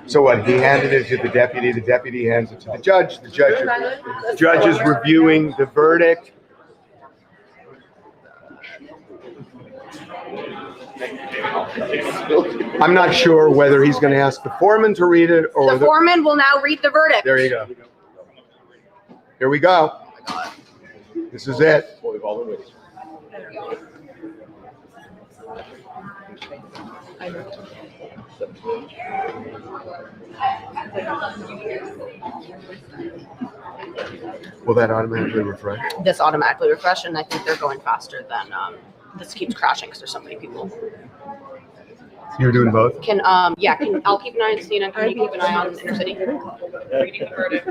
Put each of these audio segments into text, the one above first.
So what? He handed it to the deputy hands it to the judge judge is reviewing the verdict. I'm not sure whether he's going to ask the foreman to read it or the foreman will now read the verdict. There you go. Here we go. This is it. Will that automatically refresh? This automatically refresh, and I think they're going faster than this keeps crashing because there's so many people. You're doing both? I'll keep an eye on Cena. Can you keep an eye on Intercity? Reading the verdict.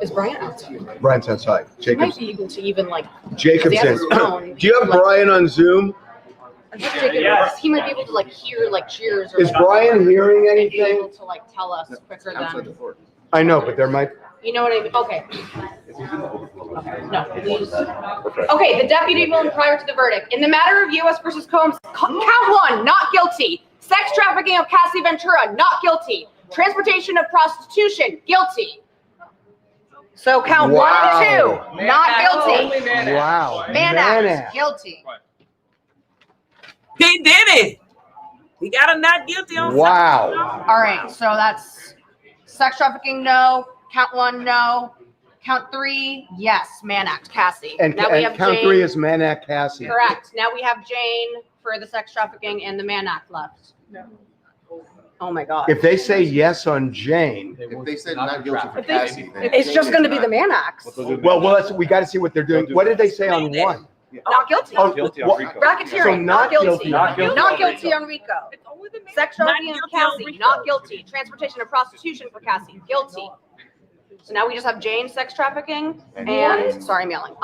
Is Brian outside? Brian's outside. He might be able to even Jacob's in. Do you have Brian on Zoom? Yes. He might be able to hear cheers. Or is Brian hearing anything? Be able to tell us quicker than. I know, but there might. You know what I mean? Okay. No, please. Okay, the deputy will prior to the verdict. In the matter of U.S. versus Combs, count 1, not guilty. Sex trafficking of Cassie Ventura, not guilty. Transportation of prostitution, guilty. So count 1 and 2, not guilty. Wow. Mann Act, guilty. He did it. He got a not guilty on. Wow. All right, so that's sex trafficking, no. Count 1, no. Count 3, yes. Mann Act, Cassie. And now we have count Jane. 3 is Mann Act, Cassie. Correct. Now we have Jane for the sex trafficking and the Mann Act left. No. Oh my God. If they say yes on Jane, if they said not guilty for Cassie, it's just going to be the Mann Act. well, we got to see what they're doing. What did they say on 1? Not guilty. Oh, guilty on Rico. Racketeering, So not guilty. Not guilty. Not guilty on Rico. Sex trafficking of Cassie, not guilty. Transportation of prostitution for Cassie, guilty. So now we just have Jane sex trafficking and sorry, I'm yelling.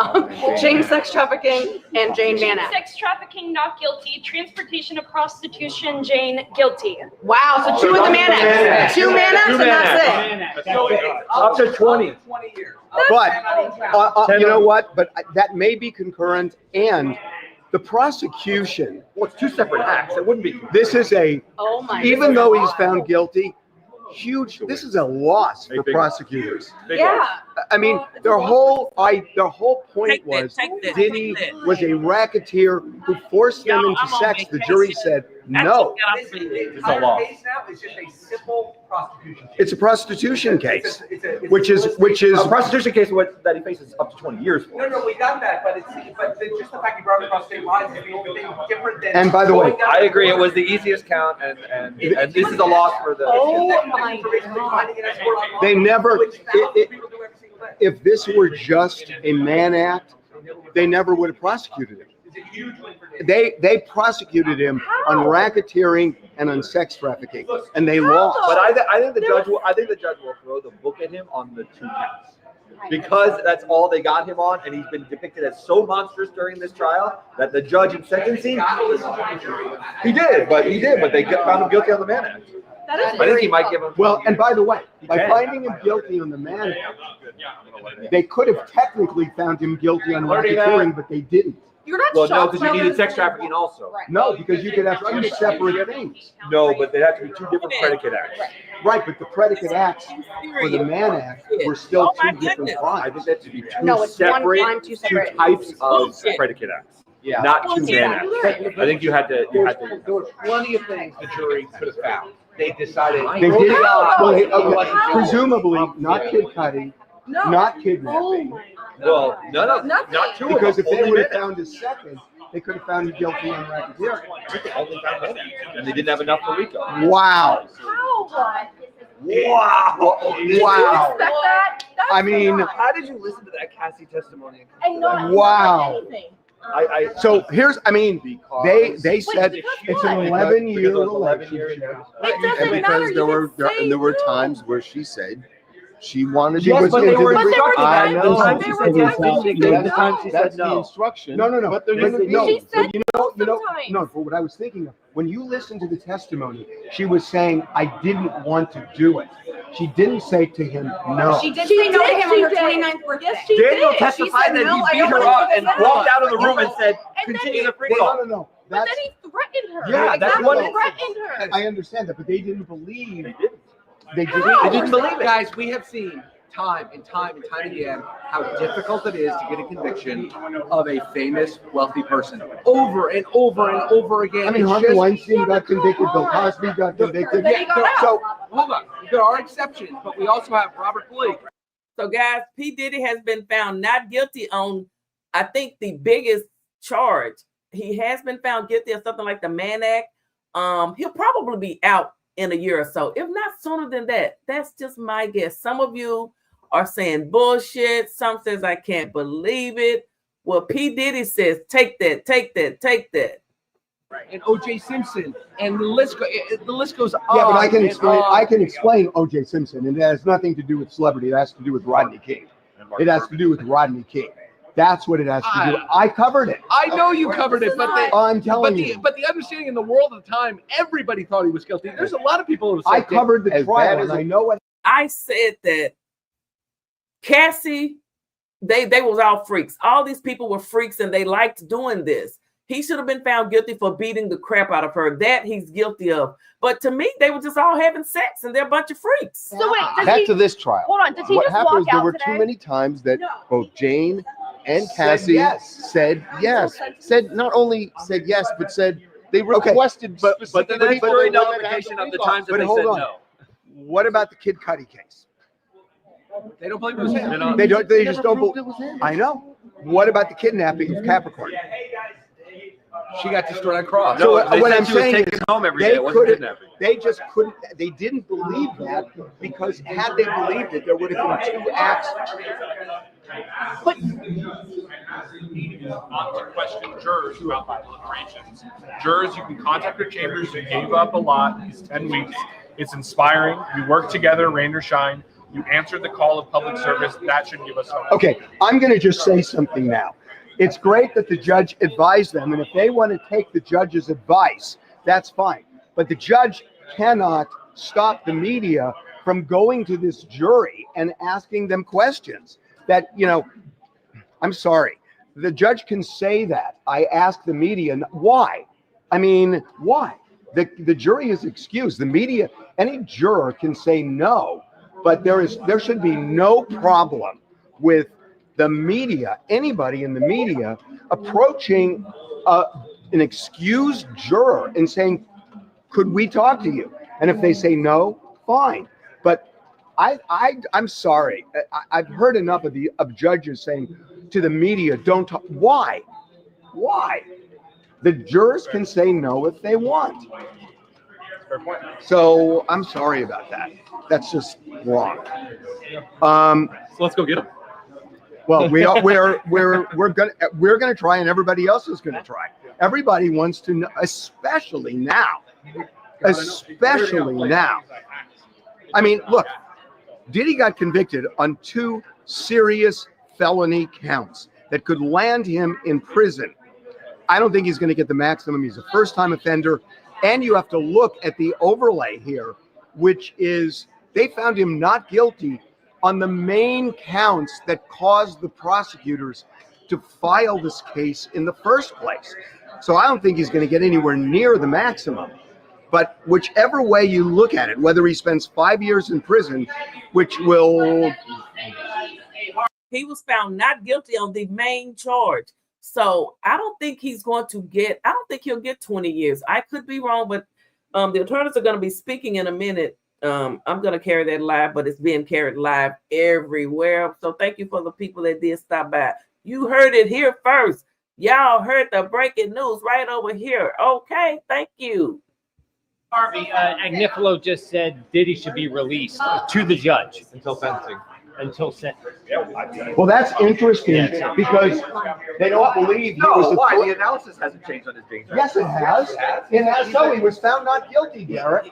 Jane sex trafficking and Jane Mann Act. Sex trafficking, not guilty. Transportation of prostitution, Jane, guilty. Wow, so 2 of the Mann Acts. 2 Mann Acts and that's it. Up to 20. But you know what? But that may be concurrent, and the prosecution. Well, it's 2 separate acts. It wouldn't be. This is Oh my. even though he's found guilty. Huge. This is a loss for prosecutors. Yeah. I mean, their whole point was Diddy was a racketeer who forced them into sex. The jury said no. It's a law. It's just a simple prostitution case. It's a prostitution case, which is A prostitution case that he faces up to 20 years for. No, we got that, but just the fact you brought it across state lines is different than. And by the way, I agree. It was the easiest count, and this is a loss for the. Oh my God. they never. If this were just a Mann Act, they never would have prosecuted him. They prosecuted him on racketeering and on sex trafficking, and they lost. But I think the judge will throw the book at him on the 2 counts. Because that's all they got him on, and he's been depicted as so monstrous during this trial that the judge in sentencing, he did, but they found him guilty on the Mann Act. I think he might give him. Well, and by the way, by finding him guilty on the Mann Act, they could have technically found him guilty on racketeering, but they didn't. You're not Well, no, shocked. because you needed sex trafficking also. Right. No, because you could have 2 separate things. No, but they have to be 2 different predicate acts. Right, but the predicate acts for the Mann Act were still 2 different I crimes. think that should be 2 No, it's one separate, crime, 2 separate. 2 types of predicate acts. Yeah. Not 2 Mann Acts. I think you had to. there were plenty of things the jury could have found. They decided. They did okay, presumably not kid cutting, not kidnapping. Well, not 2 Because of if them. they would have found a second, they could have found him guilty on racketeering. Only found 1, and they didn't have enough for Rico. Wow. How? Wow. Wow. I mean, How did you listen to that Cassie testimony? wow. I So here's, I mean, they said it's an 11-year Because it was 11 years relationship. It doesn't And matter. because there were times where she said She wanted Yes, to but they were But there were instructed. I times- know. but there were times she said The time she That's said the no. instruction. No. But they're But human no, She but said you know, sometimes. no, for what I was thinking of, when you listen to the testimony, she was saying, I didn't want to do it. She didn't say to him, no. She did say no to him on her 29th birthday. Yes, she Daniel did. testified She said, that "No, I he don't beat her wanna up do and this." walked out of the room and said, And then continue he- the free call. No. But That's, then he threatened her. Yeah, that's exactly. what He it- threatened her. I understand that, but they didn't believe. They didn't. They They didn't believe it. Guys, we have seen time and time again how difficult it is to get a conviction of a famous, wealthy person over and over and over again. I mean, It's Harvey just- Weinstein got convicted, Bill Cosby got convicted. Then he got out. So, Hold on, there are exceptions, but we also have Robert Plea. So, guys, P. Diddy has been found not guilty on, I think, the biggest charge. He has been found guilty of something like the Mann Act. He'll probably be out in a year or so, if not sooner than that. That's just my guess. Some of you are saying bullshit. Some says I can't believe it. Well, P. Diddy says, take that, take that, take that. And O.J. Simpson, and the list goes on. yeah, but I can and explain. on. I can explain O.J. Simpson, and it has nothing to do with celebrity. It has to do with Rodney King. It has to do with Rodney King. That's what it has to do. I covered it. I know you covered it, but I'm telling you. but the understanding in the world at the time, everybody thought he was guilty. There's a lot of people who said I covered the as trial, bad as and I know what. I said that Cassie, they was all freaks. All these people were freaks and they liked doing this. He should have been found guilty for beating the crap out of her. That he's guilty of. But to me, they were just all having sex and they're a bunch of freaks. So wait, does Back he, to this trial. hold on, does he What just happened walk is there out were today? too many times that No. both Jane and Said Cassie yes. said yes. Said not only said yes, but said they requested. But then specifically that's during for the women to have nullification the of the recall. times that But they hold said on. no. What about the Kid Cudi case? they don't believe it was him. They're not- They don't. They just Never don't. proved it was him. I know. What about the kidnapping of Capricorn? She got destroyed on cross. So they what said I'm she was saying taken is home every day. they It wasn't couldn't. kidnapping. They just couldn't. They didn't believe that because had they believed it, there would have been 2 acts. Not to question jurors about the deliberations. Jurors, you can contact your chambers. You gave up a lot. It's 10 weeks. It's inspiring. You work together, rain or shine. You answered the call of public service. That should give us hope. Okay, I'm going to just say something now. It's great that the judge advised them, and if they want to take the judge's advice, that's fine. But the judge cannot stop the media from going to this jury and asking them questions that, I'm sorry. The judge can say that. I ask the media, why? I mean, why? The jury is excused. The media, any juror can say no, but there should be no problem with the media, anybody in the media, approaching an excused juror and saying, could we talk to you? And if they say no, fine. But I'm sorry. I've heard enough of judges saying to the media, don't talk. Why? Why? The jurors can say no if they want. Fair point. So I'm sorry about that. That's just wrong. So let's go get them. Well, we're gonna try, and everybody else is gonna try. Everybody wants to know, especially now. Especially now. I mean, look, Diddy got convicted on 2 serious felony counts that could land him in prison. I don't think he's going to get the maximum. He's a first-time offender, and you have to look at the overlay here, which is they found him not guilty on the main counts that caused the prosecutors to file this case in the first place. So I don't think he's going to get anywhere near the maximum. But whichever way you look at it, whether he spends 5 years in prison, which will... He was found not guilty on the main charge. So I don't think he's going to get, I don't think he'll get 20 years. I could be wrong, but the attorneys are going to be speaking in a minute. I'm going to carry that live, but it's being carried live everywhere. So thank you for the people that did stop by. You heard it here first. Y'all heard the breaking news right over here. Okay, thank you. Harvey, Agnifilo just said Diddy should be released to the judge. Until sentencing. until sentence. Well, that's interesting because they don't believe he was No, the why? The analysis hasn't changed on his danger. Yes, it has. It has. So he was found not guilty, Garrett.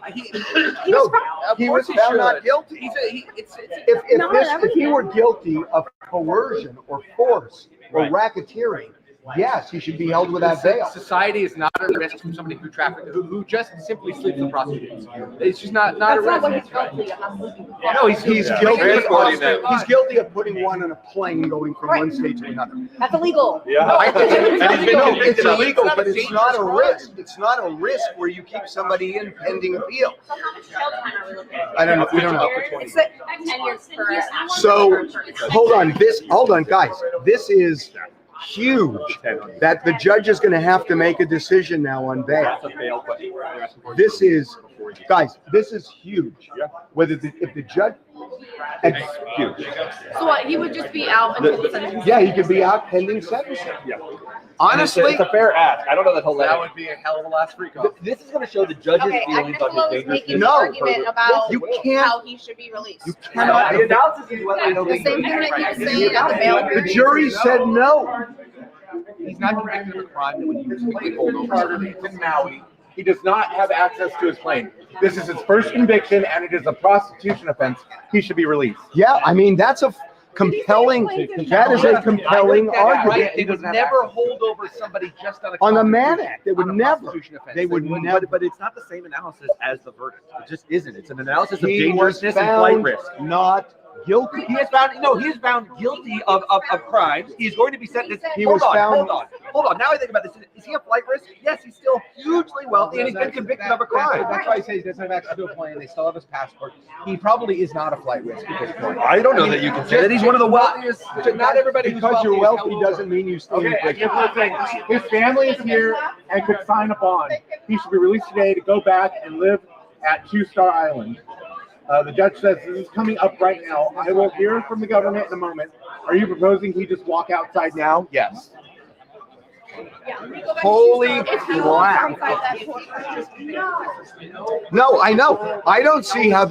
No, he was found not guilty. If he were guilty of coercion or force or racketeering, yes, he should be held without bail. Society is not at risk from somebody who just simply sleeps with prostitutes. It's just not That's a not what risk. he's guilty of. I'm losing. No, he's guilty. Transporting them. He's guilty of putting one on a plane going from one state to another. That's illegal. Yeah. No, it's It's illegal, not but a it's not a dangerous risk. It's not a risk where you keep somebody in pending appeal. So how much jail time are we looking at? I don't know. We don't know. It's 10 years for So, hold on, guys. This is huge that the judge is going to have to make a decision now on bail. This is, guys, this is huge. Whether if the judge, it's huge. So what? He would just be out until the sentence. Yeah, he could be out pending sentencing. Honestly, it's a fair ask. I don't know that he'll let That him. would be a hell of a last free call. This is going to show the judge's Okay, feelings on Agnicola his was making dangerousness. an argument about you can't. how he should be released. You cannot. The analysis is what I don't The think. same thing that he was saying at the bail The hearing. jury said no. He's not convicted of a crime that would usually hold over. It's in Maui. He does not have access to his plane. This is his first conviction, and it is a prostitution offense. He should be released. Yeah, I mean that's a compelling. That is a compelling argument. They would never hold over somebody just on a On the Mann Act, they would on a never. prostitution offense. They would never. But it's not the same analysis as the verdict. It just isn't. It's an analysis of He was dangerousness and flight found risk. not guilty. He is found guilty of crimes. He's going to be sentenced. He was found- Hold on. Now I think about this. Is he a flight risk? Yes, he's still hugely wealthy, and he's been convicted of a crime. That's why I say he doesn't have access to a plane. They still have his passport. He probably is not a flight risk at this point. I don't know that you can say that he's one of the wealthiest. Not everybody who's Because you're is wealthy held doesn't over. mean you stay in Okay, prison. here's the thing. His family is here and could sign a bond. He should be released today to go back and live at Two-Star Island. The judge says this is coming up right now. I will hear from the government in a moment. Are you proposing he just walk outside now? Yes. Holy crap. No, I know. I don't see how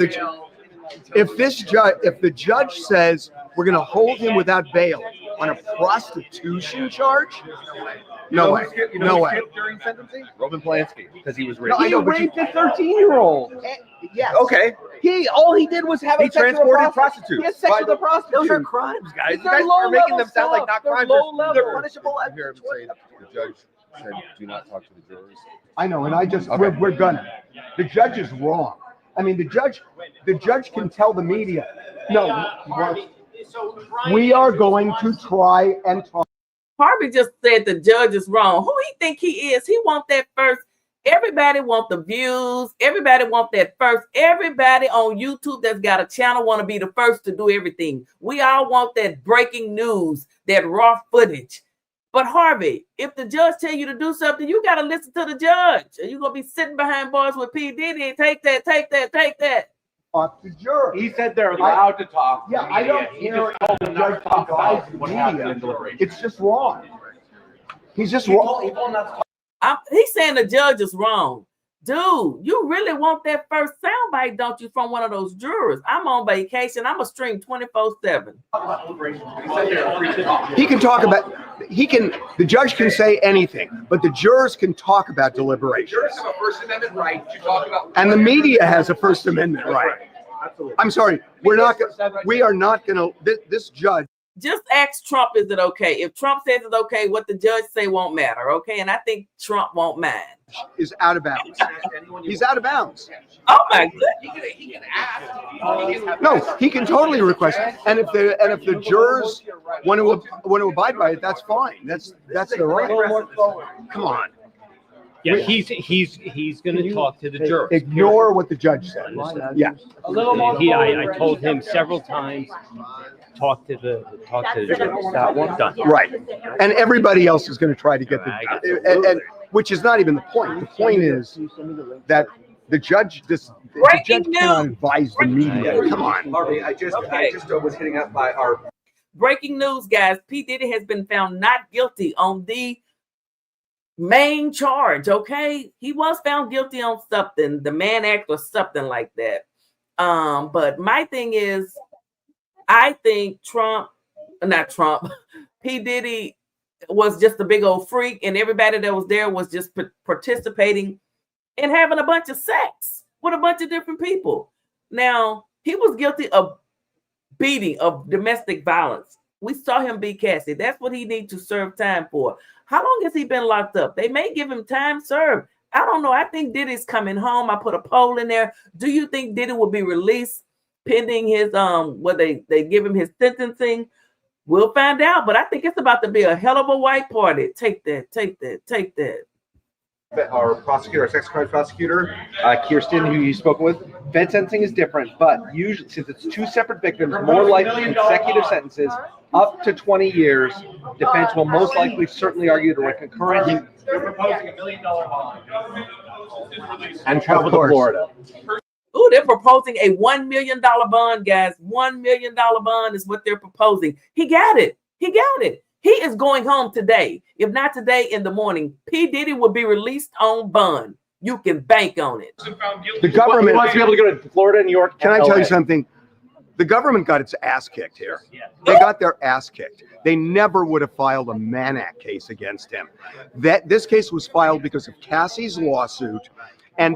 if the judge says we're going to hold him without bail on a prostitution charge, no way, no way. During sentencing, Roman Polanski, because he was No, raped. I know, but raped a 13-year-old. Yes. Okay, All he did was have he sex with a transported prostitute. prostitutes. He had sex with a prostitute. Those are crimes, guys. You They're guys are making low-level them sound like not stuff. They're crimes. low-level. They're punishable. I hear him say the judge said, "Do not talk to the jurors." I know, and we're gonna. The judge is wrong. I mean, the judge can tell the media, no, we are going to try and talk. Harvey just said the judge is wrong. Who he think he is? He want that first. Everybody want the views. Everybody want that first. Everybody on YouTube that's got a channel want to be the first to do everything. We all want that breaking news, that raw footage. But Harvey, if the judge tell you to do something, you got to listen to the judge. Or you're going to be sitting behind bars with P. Diddy and take that. Talk to jurors. He said they're allowed to talk. Yeah, I don't care if the judge talk about advises what the happened in media. deliberation. It's just wrong. He's just wrong. He's saying the judge is wrong. Dude, you really want that first soundbite, don't you, from one of those jurors? I'm on vacation. I'm a stream 24/7. He can talk about, the judge can say anything, but the jurors can talk about deliberations. Jurors have a First Amendment right to talk about. And the media has a First Amendment right. I'm sorry, we are not gonna, this judge. Just ask Trump, is it okay? If Trump says it's okay, what the judge say won't matter, okay? And I think Trump won't mind. Is out of bounds. He's out of bounds. Oh my goodness. He can ask. No, he can totally request. And if the jurors want to abide by it, that's fine. That's their right. Come on. Yeah, he's going to talk to the jurors. Ignore what the judge said. Yeah. I told him several times, talk to the jurors. Done. Right. And everybody else is going to try to get and which is not even the point. The point is that the judge cannot advise the media. Come on. Harvey, I just was hitting up by our breaking news, guys. P. Diddy has been found not guilty on the main charge, okay? He was found guilty on something, the Mann Act or something like that. But my thing is, I think P. Diddy was just a big old freak, and everybody that was there was just participating and having a bunch of sex with a bunch of different people. Now, he was guilty of beating, of domestic violence. We saw him beat Cassie. That's what he needs to serve time for. How long has he been locked up? They may give him time served. I don't know. I think Diddy's coming home. I put a poll in there. Do you think Diddy will be released pending his they give him his sentencing? We'll find out. But I think it's about to be a hell of a white party. Take that. Our prosecutor, our sex crime prosecutor, Kirsten, who you've spoken with, Fed sentencing is different, but usually, since it's two separate victims, more likely consecutive sentences, up to 20 years, defense will most likely certainly argue to a concurrent. They're proposing $1 million bond And travel to Florida. Ooh, they're proposing a $1 million bond, guys. $1 million bond is what they're proposing. He got it. He is going home today. If not today, in the morning. P. Diddy will be released on bond. You can bank on it. The government wants to be able to go to Florida, New York. Can I tell you something? The government got its ass kicked here. They got their ass kicked. They never would have filed a Mann Act case against him. This case was filed because of Cassie's lawsuit, and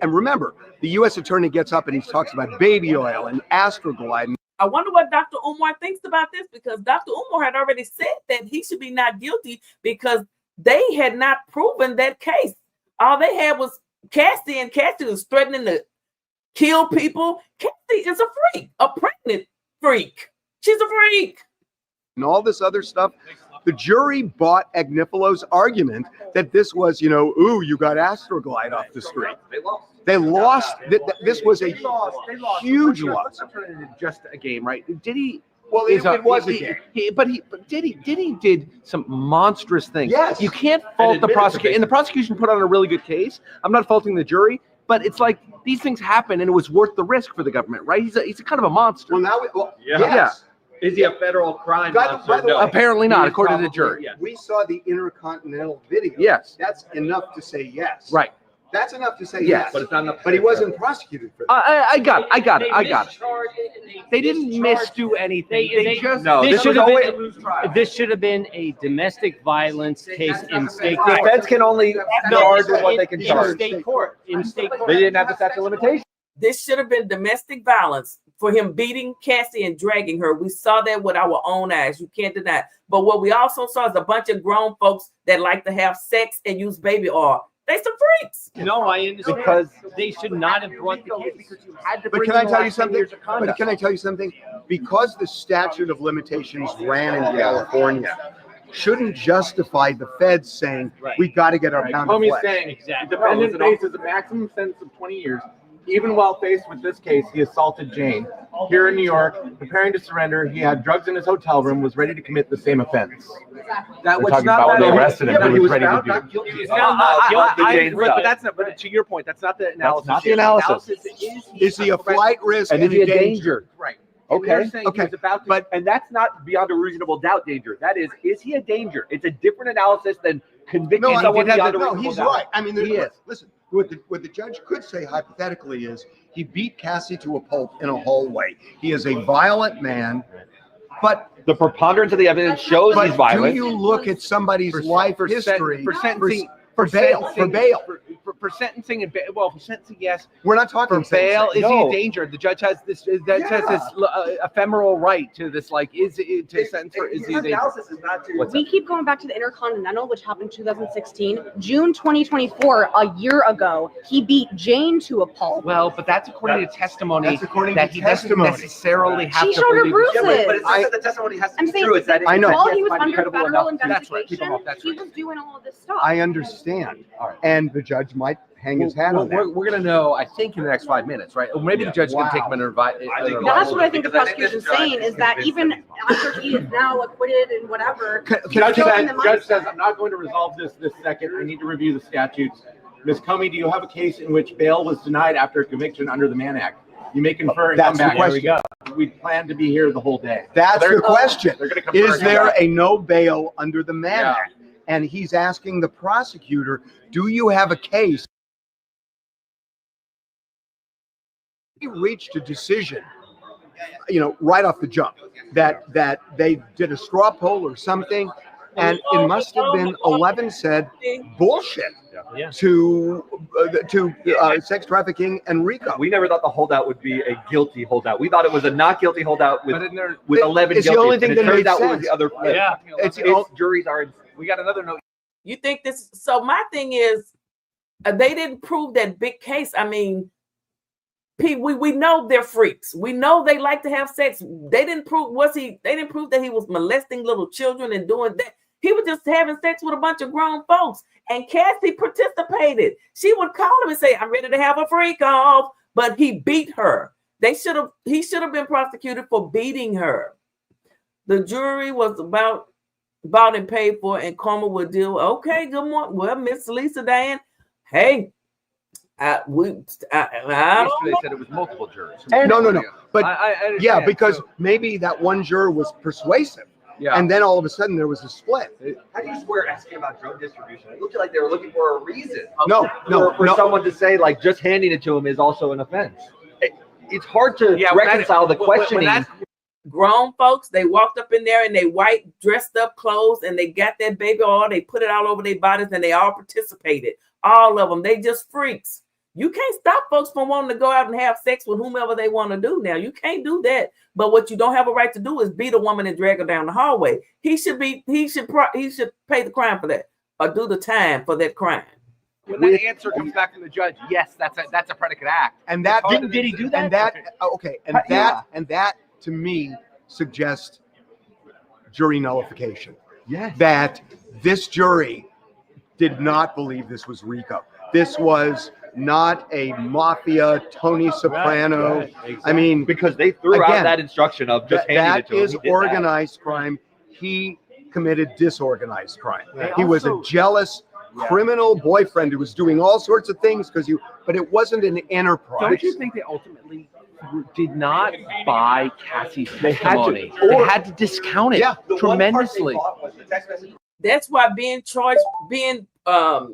remember, the U.S. attorney gets up and he talks about baby oil and Astroglide. I wonder what Dr. Umar thinks about this, because Dr. Umar had already said that he should be not guilty because they had not proven that case. All they had was Cassie, and Cassie was threatening to kill people. Cassie is a freak, a pregnant freak. She's a freak. And all this other stuff. The jury bought Agnifalo's argument that this was, ooh, you got Astroglide off the street. They lost. This was a huge loss. Just a game, right? Diddy. Well, it was a game. But Diddy did some monstrous things. Yes. You can't fault the prosecution. And the prosecution put on a really good case. I'm not faulting the jury, but it's like these things happen, and it was worth the risk for the government, right? He's a kind of a monster. Well, now, Yeah. yes. Is he a federal crime monster? By the way, Apparently not, according to the jury. Yes. We saw the Intercontinental video. Yes. That's enough to say yes. Right. That's enough to say Yes. yes. But it's not enough. But he wasn't prosecuted for that. I got it. They didn't misdo anything. They just No, This this should was have always. been, this should have been a domestic violence case in state The court. feds can only charge with what they can In charge. state court. In state court. They didn't have the statute of limitations. This should have been domestic violence for him beating Cassie and dragging her. We saw that with our own eyes. You can't deny it. But what we also saw is a bunch of grown folks that like to have sex and use baby oil. They some freaks. No, I understand. Because they should not have brought the case. But can I tell you something? Because the statute of limitations ran in California, shouldn't justify the feds saying, we got to get our pound of Homie's flesh. saying Exactly. the defendant faces a maximum sentence of 20 years. Even while faced with this case, he assaulted Jane. Here in New York, preparing to surrender, he had drugs in his hotel room, was ready to commit the same offense. that We're was talking not about when that they arrested him, Yeah, he was ready to found do not it. guilty. He's found not guilty. But that's not. But to your point, that's not the analysis. not the here. analysis. Is he a flight risk And is he a danger? Right. Okay. They're saying he was about to, But- And that's not beyond a reasonable doubt danger. That is he a danger? It's a different analysis than convicting No, someone beyond a no, reasonable he's doubt. right. I mean, He is. listen, what the judge could say hypothetically is he beat Cassie to a pulp in a hallway. He is a violent man, but The preponderance of the evidence shows he's do violent. you look at somebody's life history for sentencing, for bail? For bail, for sentencing and well, for sentencing, yes. we're not talking For bail, is he No. a danger? The judge has this. Has this ephemeral right to this. Like, is it to sentence or is he a danger? is not to. We keep going back to the Intercontinental, which happened in 2016. June 2024, a year ago, he beat Jane to a pulp. Well, but that's according to testimony That's according that to he testimony. doesn't necessarily have She to showed her believe. bruises. Yeah, but it's not that the testimony has to I'm be saying true. It's that I know. while it's he was find under credible federal enough. That's right. investigation, That's he right. was doing all of this stuff. I understand, and the judge might hang his hat on that. We're going to know, I think, in the next 5 minutes, right? Or maybe the judge is going to take him and invite. That's what I think the prosecution's saying, is that even after he is now acquitted and whatever, Judge still in says, the judge mindset. says, I'm not going to resolve this second. I need to review the statutes. Ms. Comey, do you have a case in which bail was denied after a conviction under the Mann Act? You may confer and That's come the back. question. We plan to be here the whole day. That's They're- the question. They're going to confer Is and come there back. a no bail under the Mann Yeah. Act? And he's asking the prosecutor, do you have a case? He reached a decision right off the jump that they did a straw poll or something, and it must have been 11 said bullshit to sex trafficking and Rico. We never thought the holdout would be a guilty holdout. We thought it was a not guilty holdout with 11 it's guilty. the only thing that made out sense. was the other flip. Yeah. It's juries are. We got another note. You think this? So my thing is, they didn't prove that big case. I mean, we know they're freaks. We know they like to have sex. They didn't prove They didn't prove that he was molesting little children and doing that. He was just having sex with a bunch of grown folks. And Cassie participated. She would call him and say, "I'm ready to have a freak off," but he beat her. He should have been prosecuted for beating her. The jury was bought and paid for, and Karma would deal. Okay, good morning. Well, Miss Lisa Diane, hey, I don't Yesterday said it was multiple jurors. No. But I understand. yeah, because maybe that one juror was persuasive. Yeah. And then all of a sudden there was a split. How do you swear asking about drug distribution? It looked like they were looking for a reason. For Someone to say like just handing it to him is also an offense. It's hard to reconcile the questioning. Grown folks, they walked up in there in their white dressed up clothes and they got that baby oil, they put it all over their bodies and they all participated. All of them, they just freaks. You can't stop folks from wanting to go out and have sex with whomever they want to do now. You can't do that. But what you don't have a right to do is beat a woman and drag her down the hallway. He should pay the crime for that or do the time for that crime. When that answer comes back from the judge, yes, that's a predicate act. And that did he do that? And that to me suggests jury nullification. Yes. That this jury did not believe this was Rico. This was not a mafia Tony Soprano. Right, exactly. I mean, because they threw out that instruction of just handing it to him. That is organized crime. He committed disorganized crime. He was a jealous criminal boyfriend who was doing all sorts of things but it wasn't an enterprise. Don't you think they ultimately did not buy Cassie's testimony? They had to discount it tremendously. That's why being charged, a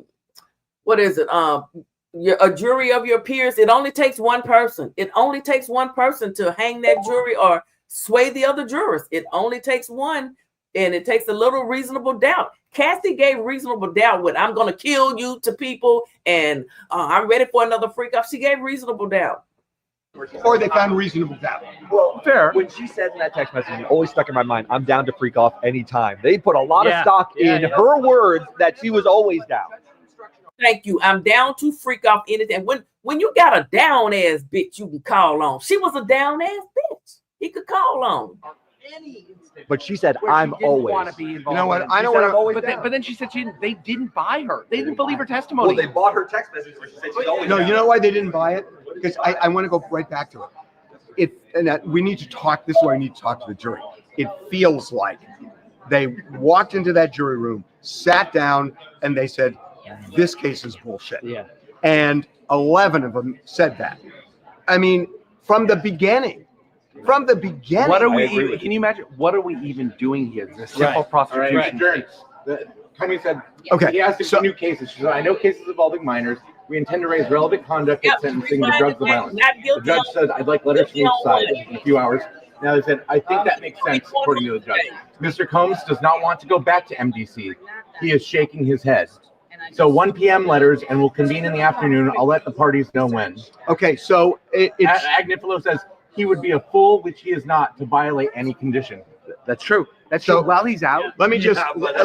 jury of your peers, it only takes one person. It only takes one person to hang that jury or sway the other jurors. It only takes one, and it takes a little reasonable doubt. Cassie gave reasonable doubt with "I'm going to kill you" to people, and "I'm ready for another freak off." She gave reasonable doubt. Or they found reasonable doubt. Well, fair. When she said in that text message, it always stuck in my mind, "I'm down to freak off anytime." They put a lot of stock in her words that she was always down. Thank you. I'm down to freak off anything. When you got a down ass bitch, you can call on. She was a down ass bitch. He could call on. But she said, "I'm always." Want to be involved. You know what? I don't want to. But then she said they didn't buy her. They didn't believe her testimony. Well, they bought her text message where she said she's always. No, you know why they didn't buy it? Because I want to go right back to it. We need to talk. This is why I need to talk to the jury. It feels like they walked into that jury room, sat down, and they said, "This case is bullshit." Yeah. And 11 of them said that. I mean, from the beginning. From the beginning. What are we? Can you imagine? What are we even doing here? It's a simple prosecution. Comey said, Okay, he asked new cases. She said, "I know cases involving minors. We intend to raise relevant conduct at sentencing the drugs of violence." The judge said, "I'd like letters from each side in a few hours." Now they said, "I think that makes sense," according to the judge. Mr. Combs does not want to go back to MDC. He is shaking his head. So 1 p.m. letters, and we'll convene in the afternoon. I'll let the parties know when. Okay, so it's Agnifilo says he would be a fool, which he is not, to violate any condition. That's true. That's true. While he's out, let me just let me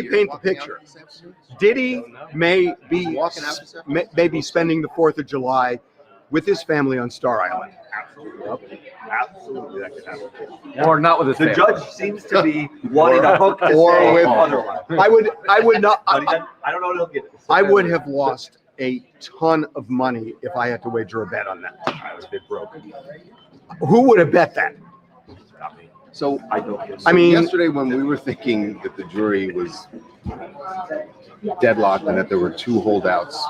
paint the picture. Diddy may be spending the 4th of July with his family on Star Island. Absolutely, that could happen. or not with his The family. judge seems to be wanting a hook to Or say with- otherwise. I would not. But I don't know if he'll get it. I would have lost a ton of money if I had to wager a bet on that. I would have been broke. Who would have bet that? So I mean, yesterday when we were thinking that the jury was deadlocked and that there were 2 holdouts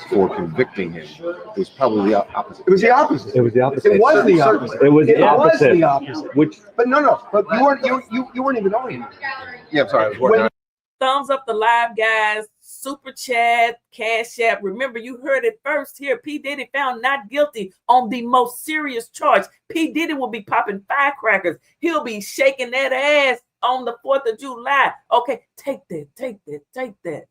for convicting him, it was probably the opposite. It was the opposite. It was the opposite. It was the opposite. It was the It was opposite. the opposite. Which But no. But you weren't even oriented. Yeah, I'm sorry. I was working on thumbs up the live, guys. Super chat, cash app. Remember, you heard it first here. P. Diddy found not guilty on the most serious charge. P. Diddy will be popping firecrackers. He'll be shaking that ass on the 4th of July. Okay, take that.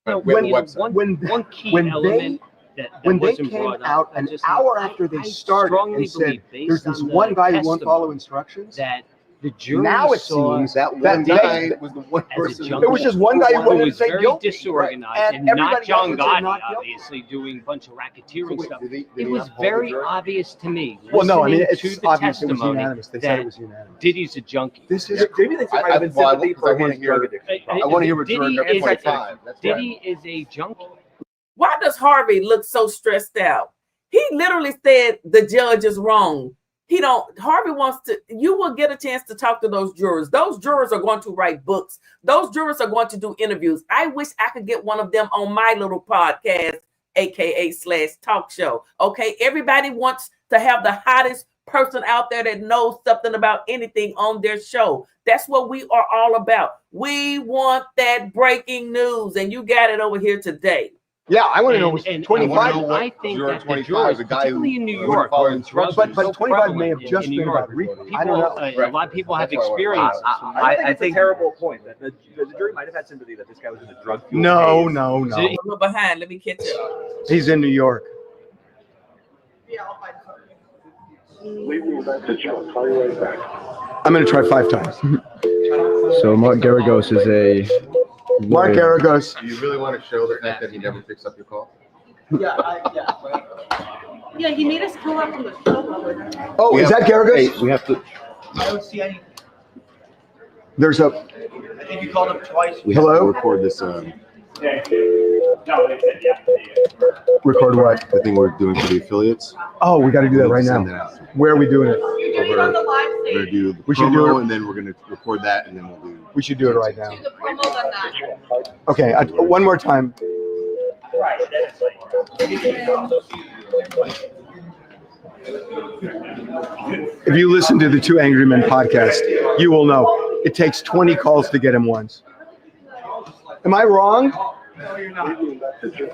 One key element that when they wasn't came brought up, out an hour after they started and said, "There's this one guy who won't follow instructions," that the jury now it saw seems That one guy was the one as a person. junkie. It was just one guy who who wanted to was say very guilty, disorganized, right? and And not everybody John else would say Gotti, not guilty. obviously doing a bunch of racketeering Wait, stuff. did he It was uphold the very jury? obvious to me. Well, no, I mean, listening it's to the obvious it was testimony unanimous. They said that it was unanimous. Diddy's a junkie. This is Jamie thinks there might have been well, sympathy for wanna his hear- drug addiction. I want to hear what Diddy jury number is- 25. That's right. Diddy is a junkie. Why does Harvey look so stressed out? He literally said the judge is wrong. Harvey wants to, you will get a chance to talk to those jurors. Those jurors are going to write books. Those jurors are going to do interviews. I wish I could get one of them on my little podcast, AKA/talk show. Okay. Everybody wants to have the hottest person out there that knows something about anything on their show. That's what we are all about. We want that breaking news, and you got it over here today. Yeah, I want to know And- what's and 25. I think Juror that the 25 jurors, is a guy who particularly in New wouldn't York, follow where instructions. drugs But are so 25 may have prevalent just in New been York. about Rico. People, I don't know. a lot of people have That's why we're experience. I think it's a terrible point that the jury might have had sympathy that this guy was in a drug. No. I'm a little behind. Let me catch up. He's in New York. I'm going to try 5 times. So Mark Garagos is a Mark Garagos. Do you really want to show the fact that he never picks up your call? Yeah, he made us pull up from the show. Oh, is that Garagos? we have to I don't see any. There's a. I think you called him twice. We have Hello? to record this. Record what? The thing we're doing for the affiliates. Oh, we got to do that right Send that now. out. Where are we doing it? You're doing it on the live We're stage. gonna do the We should do promo, it. and then we're gonna record that, and then we'll do. We should do it right now. Do the promo on that. Okay, one more time. If you listen to the Two Angry Men podcast, you will know it takes 20 calls to get him once. Am I wrong? No, you're not. He doesn't know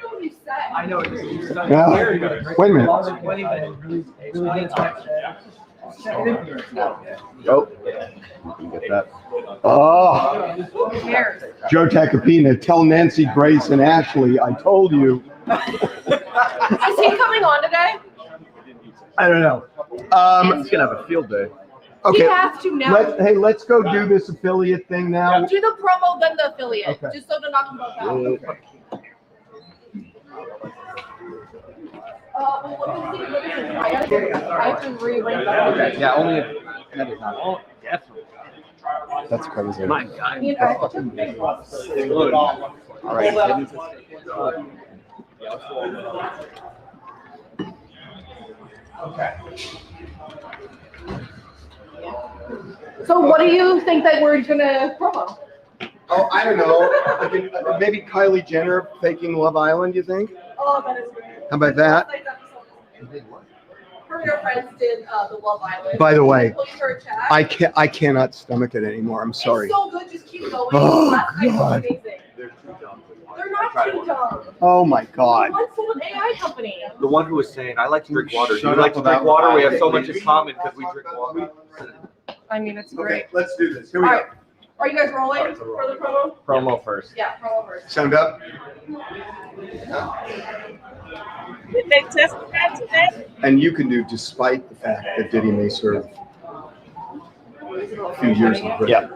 what you said. I know. It's Yeah. Wait a minute. Oh, you can get that. Oh, Who cares? Joe Tacopina, tell Nancy, Grace, and Ashley I told you. Is he coming on today? I don't know. he's gonna have a field day. Okay. He has to now. Let's go do this affiliate thing now. Do the promo, then the affiliate, Okay. just so to knock them both out. Let me see. What is it? I have to rewrite that. Yeah, only if that is not. Oh, definitely. That's crazy. My God. Me and I have to- All right. So what do you think that we're gonna promo? Oh, I don't know. Maybe Kylie Jenner faking Love Island, you think? Oh, that is great. How about that? Her and her friends did the Love Island. By the way, Looking for a chat. I cannot stomach it anymore. I'm sorry. It's so good, just keep going. Oh, Last night was God. amazing. They're not too dumb. Oh my God. What's an AI company? The one who was saying, I like to drink water. Shut You like up to about drink water? We have water, so much please. in common because we drink water. I mean, it's Okay, great. let's do this. Here we All go. right. Are you guys rolling for the promo? Promo first. Yeah, promo first. Sound up? Did they testify today? And you can do despite the fact that Diddy may serve a few years in prison.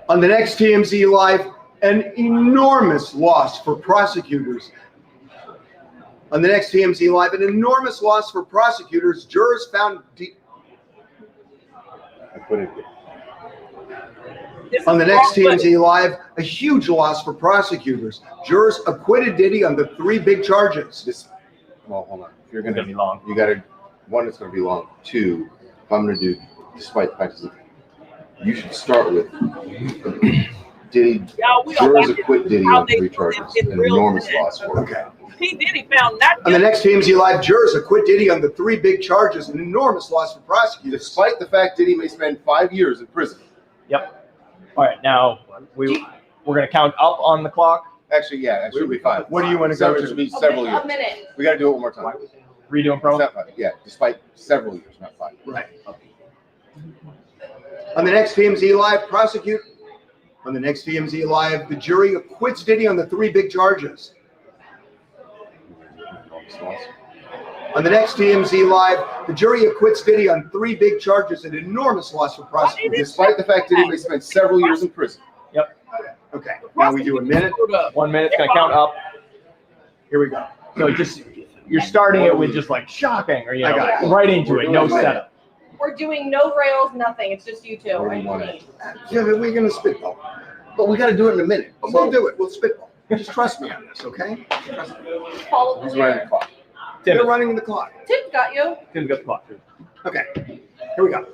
On the next TMZ Live, an enormous loss for prosecutors. On the next TMZ Live, an enormous loss for prosecutors. Jurors found on the next TMZ Live, a huge loss for prosecutors. Jurors acquitted Diddy on the 3 big charges. Well, hold on. If you're gonna be long, you gotta. One, it's gonna be long. 2, if I'm gonna do, despite the fact that you should start with Diddy. Y'all, we don't Jurors like it. acquit Diddy How on they 3 do charges. it in An real enormous time. loss for him. Okay. P. Diddy found not On the guilty. next TMZ Live, jurors acquit Diddy on the 3 big charges. An enormous loss for prosecutors. Despite the fact Diddy may spend 5 years in prison. Yep. All right, now we're gonna count up on the clock. Actually, yeah, that should be fine. What do you want to go It to? should be several A years. minute. We gotta do it one more time. Redoing It's pro. not 5, yeah, despite several years, not 5. Right. On the next TMZ Live, On the next TMZ Live, the jury acquits Diddy on the 3 big charges. On the next TMZ Live, the jury acquits Diddy on 3 big charges, an enormous loss for prosecutors. Despite the fact that he spent several years in prison. Yep. Okay, now we do a minute. 1 minute's gonna count up. Here we go. So just you're starting it with just like shocking, or I got it. right into it, no setup. We're doing no rails, nothing. It's just you two. What do you want? Yeah, but we're gonna spitball. But we gotta do it in a minute. We'll do it. We'll spitball. Just trust me on this, okay? Trust me. Follow the Who's running the leader. clock? They're running the clock. Tim's got you. Tim's got the clock. Okay, here we go.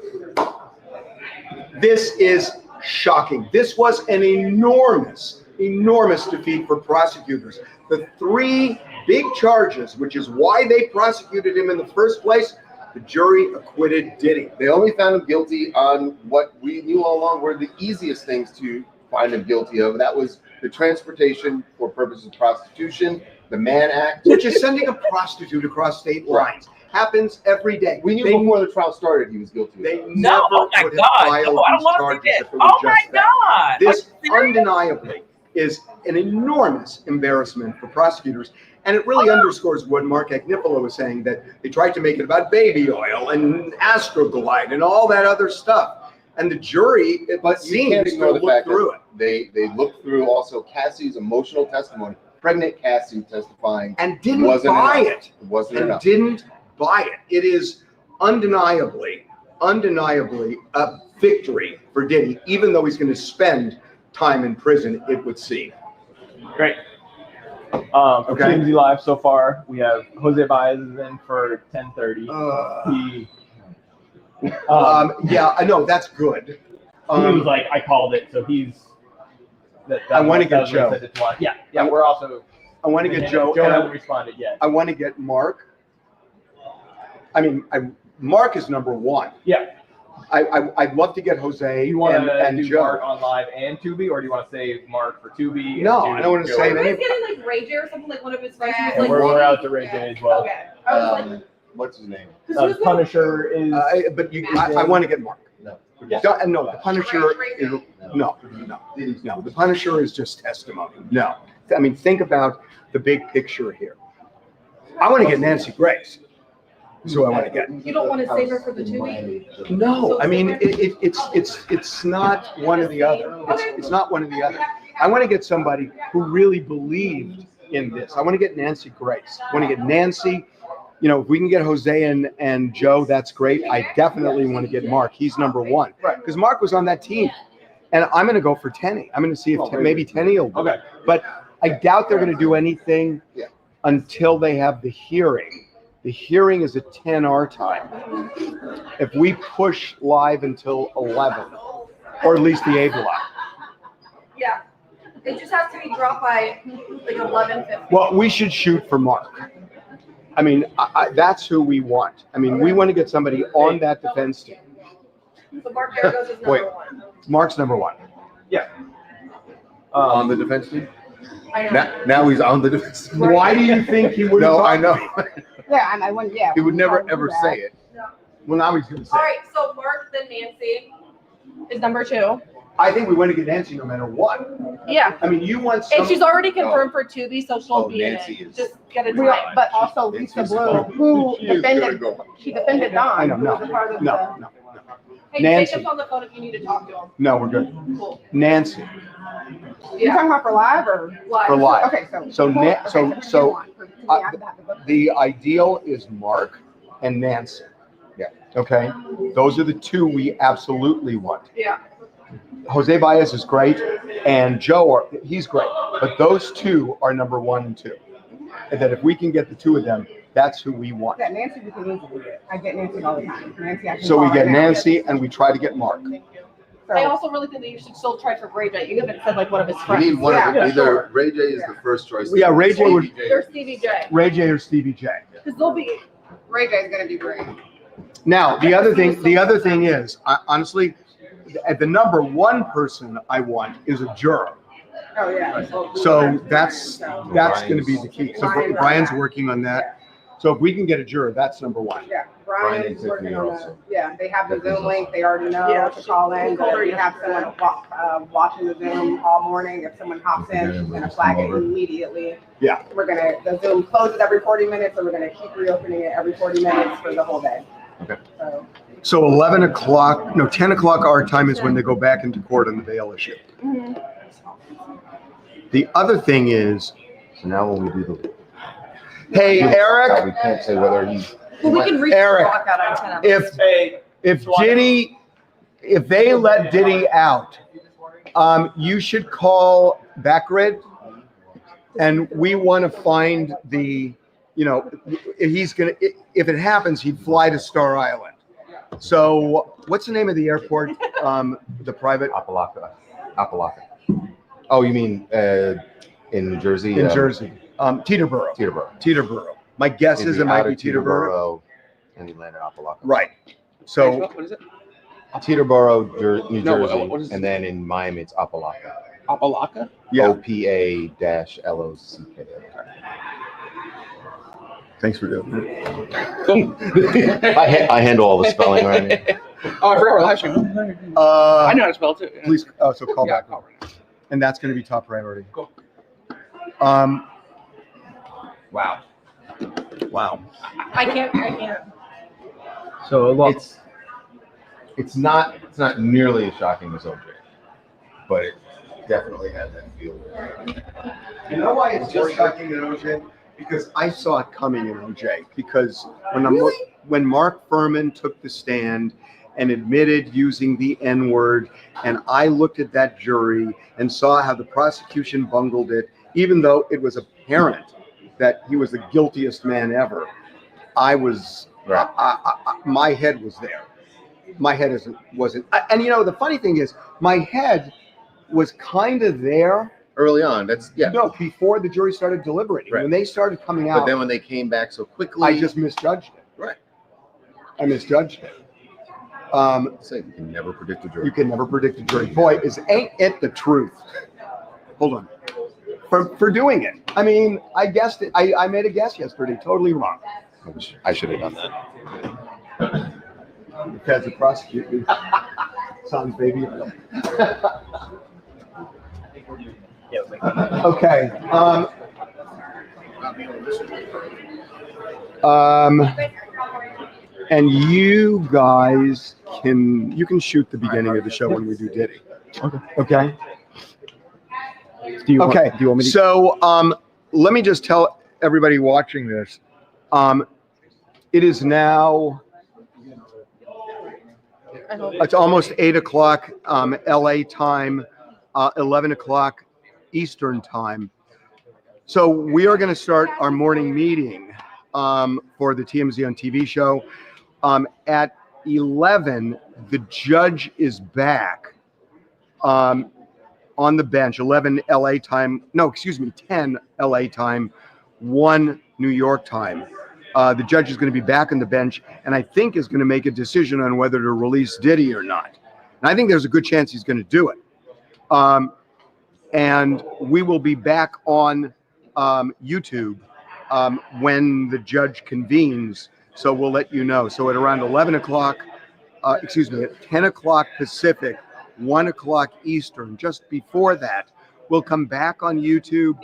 This is shocking. This was an enormous defeat for prosecutors. The 3 big charges, which is why they prosecuted him in the first place, the jury acquitted Diddy. They only found him guilty on what we knew all along were the easiest things to find him guilty of. That was the transportation for purposes of prostitution, the Mann Act. Which is sending a prostitute across state lines. Happens every day. We knew before the trial started he was guilty. They No, never oh my would have God. filed No, I don't these want to charges forget. if it were Oh my just that. God. This Are you serious? undeniably is an enormous embarrassment for prosecutors. And it really underscores what Mark Agnifilo was saying, that they tried to make it about baby oil and Astroglide and all that other stuff. And the jury, it But you can't seems to ignore the look fact through it. that they looked through also Cassie's emotional testimony, pregnant Cassie testifying, And didn't wasn't buy enough. it. It wasn't And enough. didn't buy it. It is undeniably a victory for Diddy, even though he's going to spend time in prison, it would seem. Great. For TMZ Live so far, we have Jose Baez is in for 10:30. Yeah, I know, that's good. He was like, I called it, so he's. I want to get that's what Joe. he said it's one. Yeah, we're also. I want to get Joe. Joe and hasn't responded yet. I want to get Mark. I mean, Mark is number 1. Yeah. I'd love to get Jose Do you want to and do Joe. Mark on live and Tubi, or do you want to save Mark for Tubi? No, and I don't want to Joe? save Are any. you guys getting like Ray J or something, like one of his friends? Yeah, Like, we're out to Ray J as well. Okay. I was like, What's his name? Punisher is. But I want to get Mark. No. No, the Punisher is, no. The Punisher is just testimony. No. I mean, think about the big picture here. I want to get Nancy Grace. That's who I want to get. you don't want to save her for the Tubi? No, I mean, it's not one or the other. It's not one or the other. I want to get somebody who really believed in this. I want to get Nancy Grace. I want to get Nancy. You know, if we can get Jose and Joe, that's great. I definitely want to get Mark. He's number 1. Right. Because Mark was on that team. And I'm going to go for Tenny. I'm going to see if maybe Tenny will do it. But I doubt they're going to do anything until they have the hearing. The hearing is at 10 our time. If we push live until 11, or at least the AVLA. Yeah. It just has to be dropped by like 11:50. Well, we should shoot for Mark. I mean, that's who we want. I mean, we want to get somebody on that defense team. So Mark Garagos is number 1. Mark's number 1. Yeah. On the defense team? I know. Now he's on the defense team. Why do you think he would? No, I know. Yeah, I wouldn't. Yeah. He would never ever say it. Well, now he's going to say. All right, so Mark, then Nancy is number 2. I think we want to get Nancy no matter what. Yeah. I mean, you want. And she's already confirmed for Tubi, so she'll be in Nancy it. is- Just get a Real, time. but also Lisa Blue, who defended, she defended Don. I know. who was a part of the- No. Hey, Nancy. Jacob's on the phone if you need to talk to him. No, we're good. Cool. Nancy You talking about for live or? Live. for live. Okay, so. So who- Na- so- okay, who do so, you want? For Tubi, I have to look. The ideal is Mark and Nancy. Yeah. Okay. Those are the 2 we absolutely want. Yeah. Jose Baez is great, and Joe, he's great. But those 2 are number 1 and 2. And that if we can get the 2 of them, that's who we want. Yeah, Nancy, we can easily get. I get Nancy all the time. Nancy, I can So we call get right now. Nancy and we try to get Mark. I So, also really think that you should still try for Ray J. You haven't said like one of his We friends. need one of Yeah, them. Either sure. Ray J is the first choice. Yeah, Ray J would- There's Stevie J. Ray J or Stevie J. Because they'll be. Ray J is gonna do great. Now, the other thing is, honestly, the number one person I want is a juror. Oh, yeah. So that's going to be the key. So Brian's working on that. So if we can get a juror, that's number one. Yeah, Brian's working on that. Yeah, they have the Zoom link. They already know to call in. We have someone watching the Zoom all morning. If someone hops in, she's gonna flag it immediately. Yeah. The Zoom closes every 40 minutes, so we're gonna keep reopening it every 40 minutes for the whole day. Okay. So 10 o'clock our time is when they go back into court on the bail issue. Mm-hmm. The other thing is, So now when we do the. hey, Eric. We can't say whether he's. Well, we can read Eric, the clock out on 10 hours. if they let Diddy out, you should call Backgrid, and we want to find if it happens, he'd fly to Star Island. So what's the name of the airport? The private Apalaka. Oh, you mean in New Jersey? in Jersey. Teterboro. My guess is it might be Teterboro. And he landed Apalaka. Right. So What is it? Teterboro, New No, Jersey, what is it? and then in Miami it's Apalaka. Apalaka? yeah. OPA-LOCK. Thanks for doing it. I handle all the spelling right. Oh, I forgot we're live streaming. I know how to spell it too. Yeah. Please. So call Yeah, back. call right now. And that's going to be top priority. Cool. Wow. I can't. So It's not nearly as shocking as OJ, but it definitely had that feel. You know why it's more shocking than OJ? Because I saw it coming in OJ. Because when Mark Furman took the stand and admitted using the N-word, and I looked at that jury and saw how the prosecution bungled it, even though it was apparent that he was the guiltiest man ever, I was, my head was there. My head wasn't. And the funny thing is, my head was kind of there Early on, No, before the jury started deliberating. Right. When they started coming out, But then when they came back so quickly, I just misjudged it. Right. I misjudged it. So you can never predict the jury. You can never predict the jury. Boy, ain't it the truth? Hold on. For doing it. I mean, I guessed it. I made a guess yesterday, totally wrong. I should have done that. The feds are prosecuting son's baby. Okay. And you guys you can shoot the beginning of the show when we do Diddy. Okay. Do you want me to? So let me just tell everybody watching this. It is now. It's almost 8 o'clock LA time, 11 o'clock Eastern time. So we are going to start our morning meeting for the TMZ on TV show. At 11, the judge is back on the bench, 11 LA time. No, excuse me, 10 LA time, 1 New York time. The judge is going to be back on the bench and I think is going to make a decision on whether to release Diddy or not. And I think there's a good chance he's going to do it. And we will be back on YouTube when the judge convenes. So we'll let you know. So at around 11 o'clock, at 10 o'clock Pacific, 1 o'clock Eastern, just before that, we'll come back on YouTube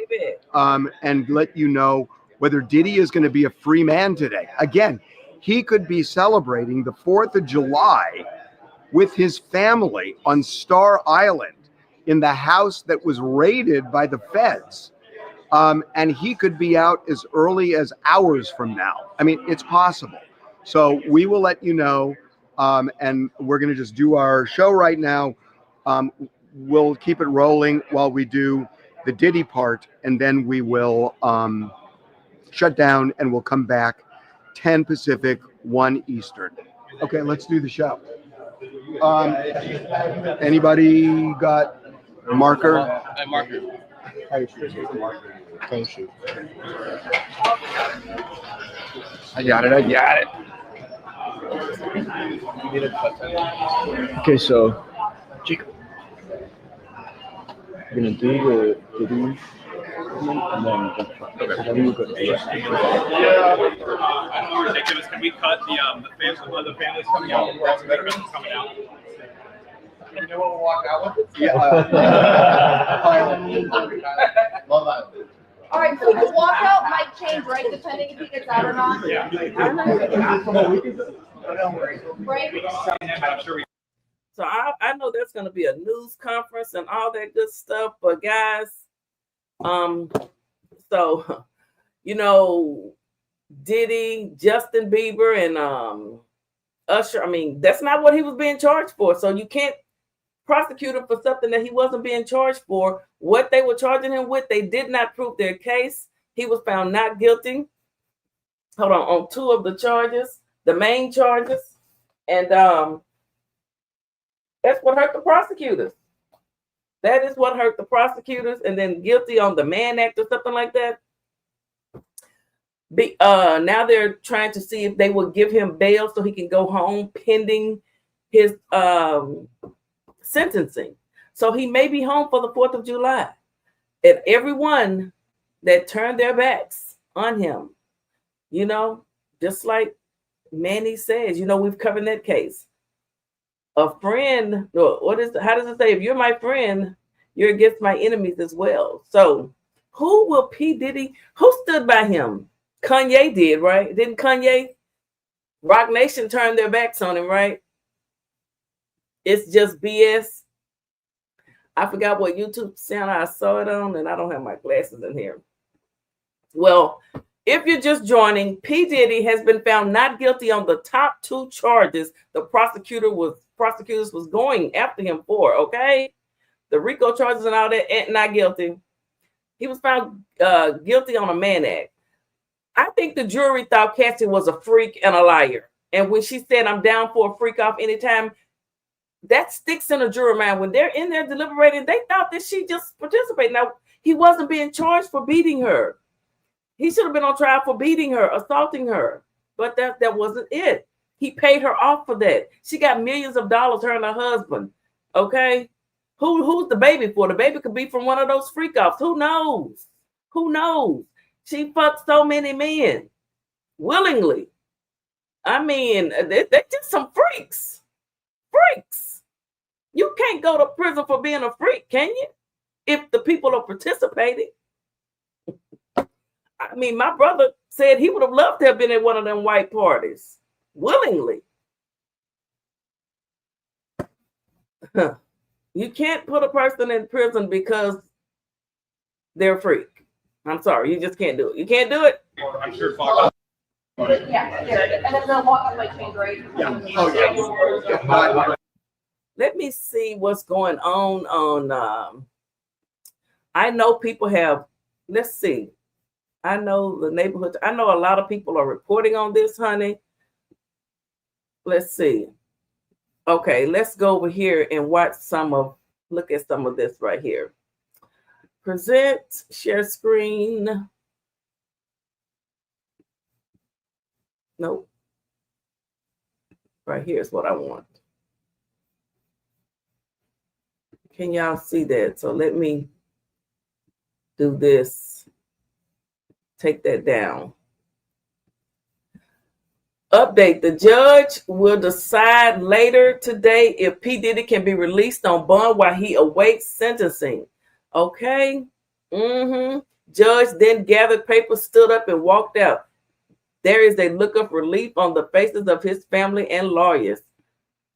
and let you know whether Diddy is going to be a free man today. Again, he could be celebrating the 4th of July with his family on Star Island in the house that was raided by the feds. And he could be out as early as hours from now. I mean, it's possible. So we will let you know. And we're going to just do our show right now. We'll keep it rolling while we do the Diddy part. And then we will shut down and we'll come back 10 Pacific, 1 Eastern. Okay, let's do the show. Anybody got a marker? A marker. I got it. Okay, so We're gonna do the Diddy, and then we will go to I know we're ridiculous. Can we cut the families coming out? The veterans coming out. You know what we'll walk out with? Yeah. Love Island. All right, so the walkout might change, right, depending if he gets out or not? Yeah. Right? I'm sure we. So I know there's going to be a news conference and all that good stuff, but guys, so you know, Diddy, Justin Bieber, and Usher. I mean, that's not what he was being charged for. So you can't prosecute him for something that he wasn't being charged for. What they were charging him with, they did not prove their case. He was found not guilty. Hold on 2 of the charges, the main charges, and that's what hurt the prosecutors. That is what hurt the prosecutors, and then guilty on the Mann Act or something like that. Now they're trying to see if they will give him bail so he can go home pending his sentencing. So he may be home for the 4th of July. And everyone that turned their backs on him, you know, just like Manny says, you know, we've covered that case. A friend, how does it say? If you're my friend, you're against my enemies as well. So who will P. Diddy, who stood by him? Kanye did, right? Didn't Kanye? Rock Nation turned their backs on him, right? It's just BS. I forgot what YouTube channel I saw it on, and I don't have my glasses in here. Well, if you're just joining, P. Diddy has been found not guilty on the top 2 charges the prosecutors was going after him for, okay? The Rico charges and all that, and not guilty. He was found guilty on a Mann Act. I think the jury thought Cassie was a freak and a liar. And when she said, I'm down for a freak off anytime, that sticks in a juror mind. When they're in there deliberating, they thought that she just participated. Now, he wasn't being charged for beating her. He should have been on trial for beating her, assaulting her. But that wasn't it. He paid her off for that. She got millions of dollars, her and her husband. Okay? Who's the baby for? The baby could be from one of those freak offs. Who knows? Who knows? She fucked so many men willingly. I mean, they're just some freaks. Freaks. You can't go to prison for being a freak, can you? If the people are participating. I mean, my brother said he would have loved to have been at one of them white parties willingly. You can't put a person in prison because they're a freak. I'm sorry, you just can't do it. You can't do it. I'm sure Fox. Yeah, there. And then the walkout might change, right? Yeah. Oh, yeah. Let me see what's going on. I know people have, let's see. I know the neighborhood. I know a lot of people are reporting on this, honey. Let's see. Okay, let's go over here and watch look at some of this right here. Present, share screen. Nope. Right here is what I want. Can y'all see that? So let me do this. Take that down. Update. The judge will decide later today if P. Diddy can be released on bond while he awaits sentencing. Okay. Judge then gathered papers, stood up, and walked out. There is a look of relief on the faces of his family and lawyers.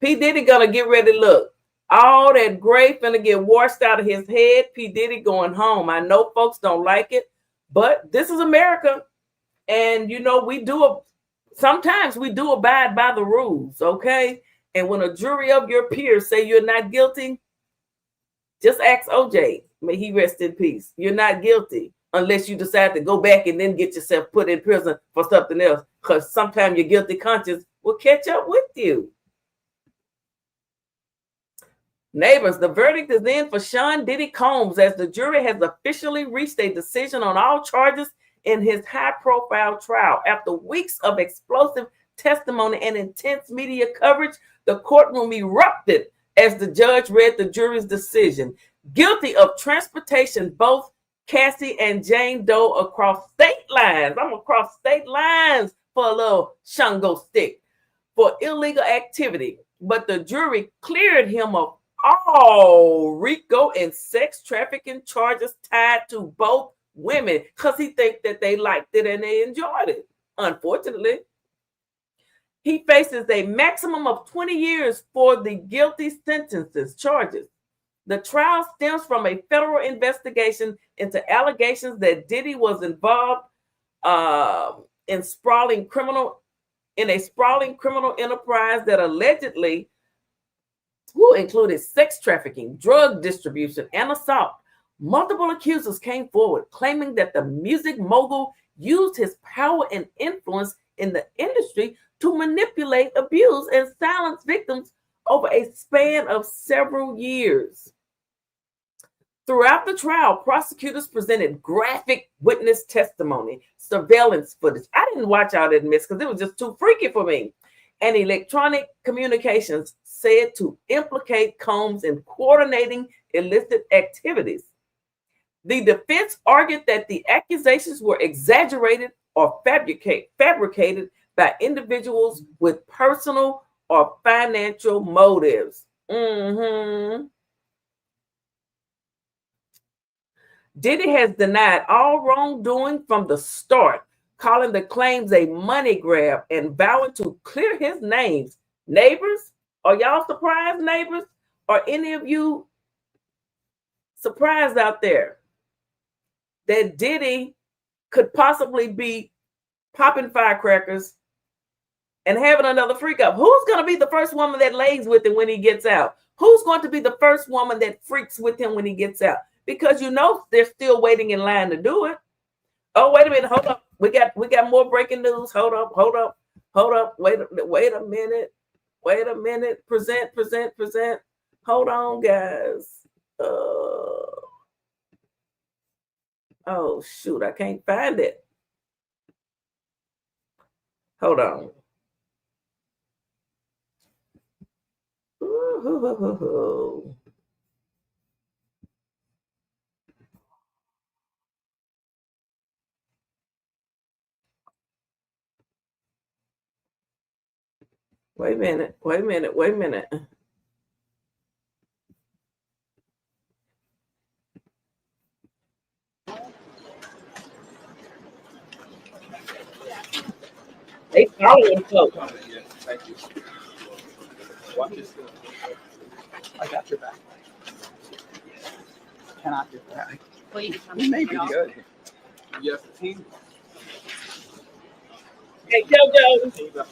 P. Diddy gonna get ready to look. All that gray finna get washed out of his head. P. Diddy going home. I know folks don't like it, but this is America. And you know, sometimes we do abide by the rules, okay? And when a jury of your peers say you're not guilty, just ask OJ. May he rest in peace. You're not guilty unless you decide to go back and then get yourself put in prison for something else, because sometimes your guilty conscience will catch up with you. Neighbors, the verdict is in for Sean Diddy Combs as the jury has officially reached a decision on all charges in his high-profile trial. After weeks of explosive testimony and intense media coverage, the courtroom erupted as the judge read the jury's decision. Guilty of transportation both Cassie and Jane Doe across state lines. I'm across state lines for a little shango stick for illegal activity. But the jury cleared him of all Rico and sex trafficking charges tied to both women because he thinks that they liked it and they enjoyed it. Unfortunately, he faces a maximum of 20 years for the guilty sentences charges. The trial stems from a federal investigation into allegations that Diddy was involved in a sprawling criminal enterprise that allegedly included sex trafficking, drug distribution, and assault. Multiple accusers came forward claiming that the music mogul used his power and influence in the industry to manipulate, abuse, and silence victims over a span of several years. Throughout the trial, prosecutors presented graphic witness testimony, surveillance footage. I didn't watch all that mess because it was just too freaky for me. And electronic communications said to implicate Combs in coordinating illicit activities. The defense argued that the accusations were exaggerated or fabricated by individuals with personal or financial motives. Diddy has denied all wrongdoing from the start, calling the claims a money grab and vowing to clear his names. Neighbors, are y'all surprised, neighbors? Are any of you surprised out there that Diddy could possibly be popping firecrackers and having another freak up? Who's going to be the first woman that lays with him when he gets out? Who's going to be the first woman that freaks with him when he gets out? Because you know they're still waiting in line to do it. Oh, wait a minute. Hold up. We got more breaking news. Hold up. Wait a minute. Present. Hold on, guys. Oh, shoot. I can't find it. Hold on. Ooh. Wait a minute. They following folks. Thank you. Watch this. I got your back. Cannot get back. Well, you We may be good. Yes, the team. Hey, JoJo.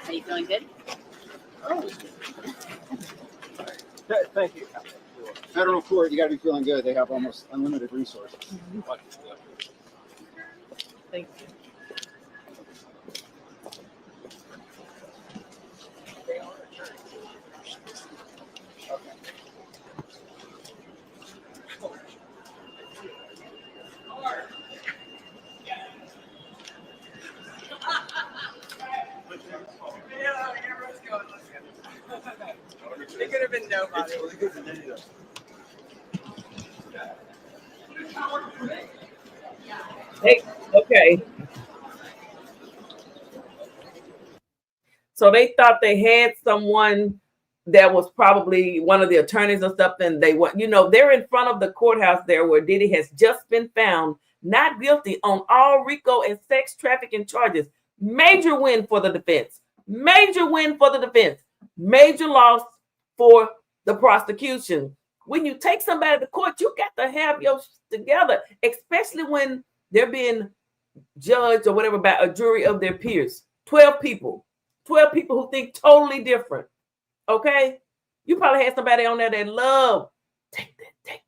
Are you feeling good? Thank you. Federal court, you got to be feeling good. They have almost unlimited resources. Thank you. It could have been nobody. Hey, okay. So they thought they had someone that was probably one of the attorneys or something. They were, they're in front of the courthouse there where Diddy has just been found not guilty on all Rico and sex trafficking charges. Major win for the defense. Major loss for the prosecution. When you take somebody to court, you got to have your together, especially when they're being judged or whatever by a jury of their peers. 12 people who think totally different. Okay? You probably had somebody on there that loved, take that.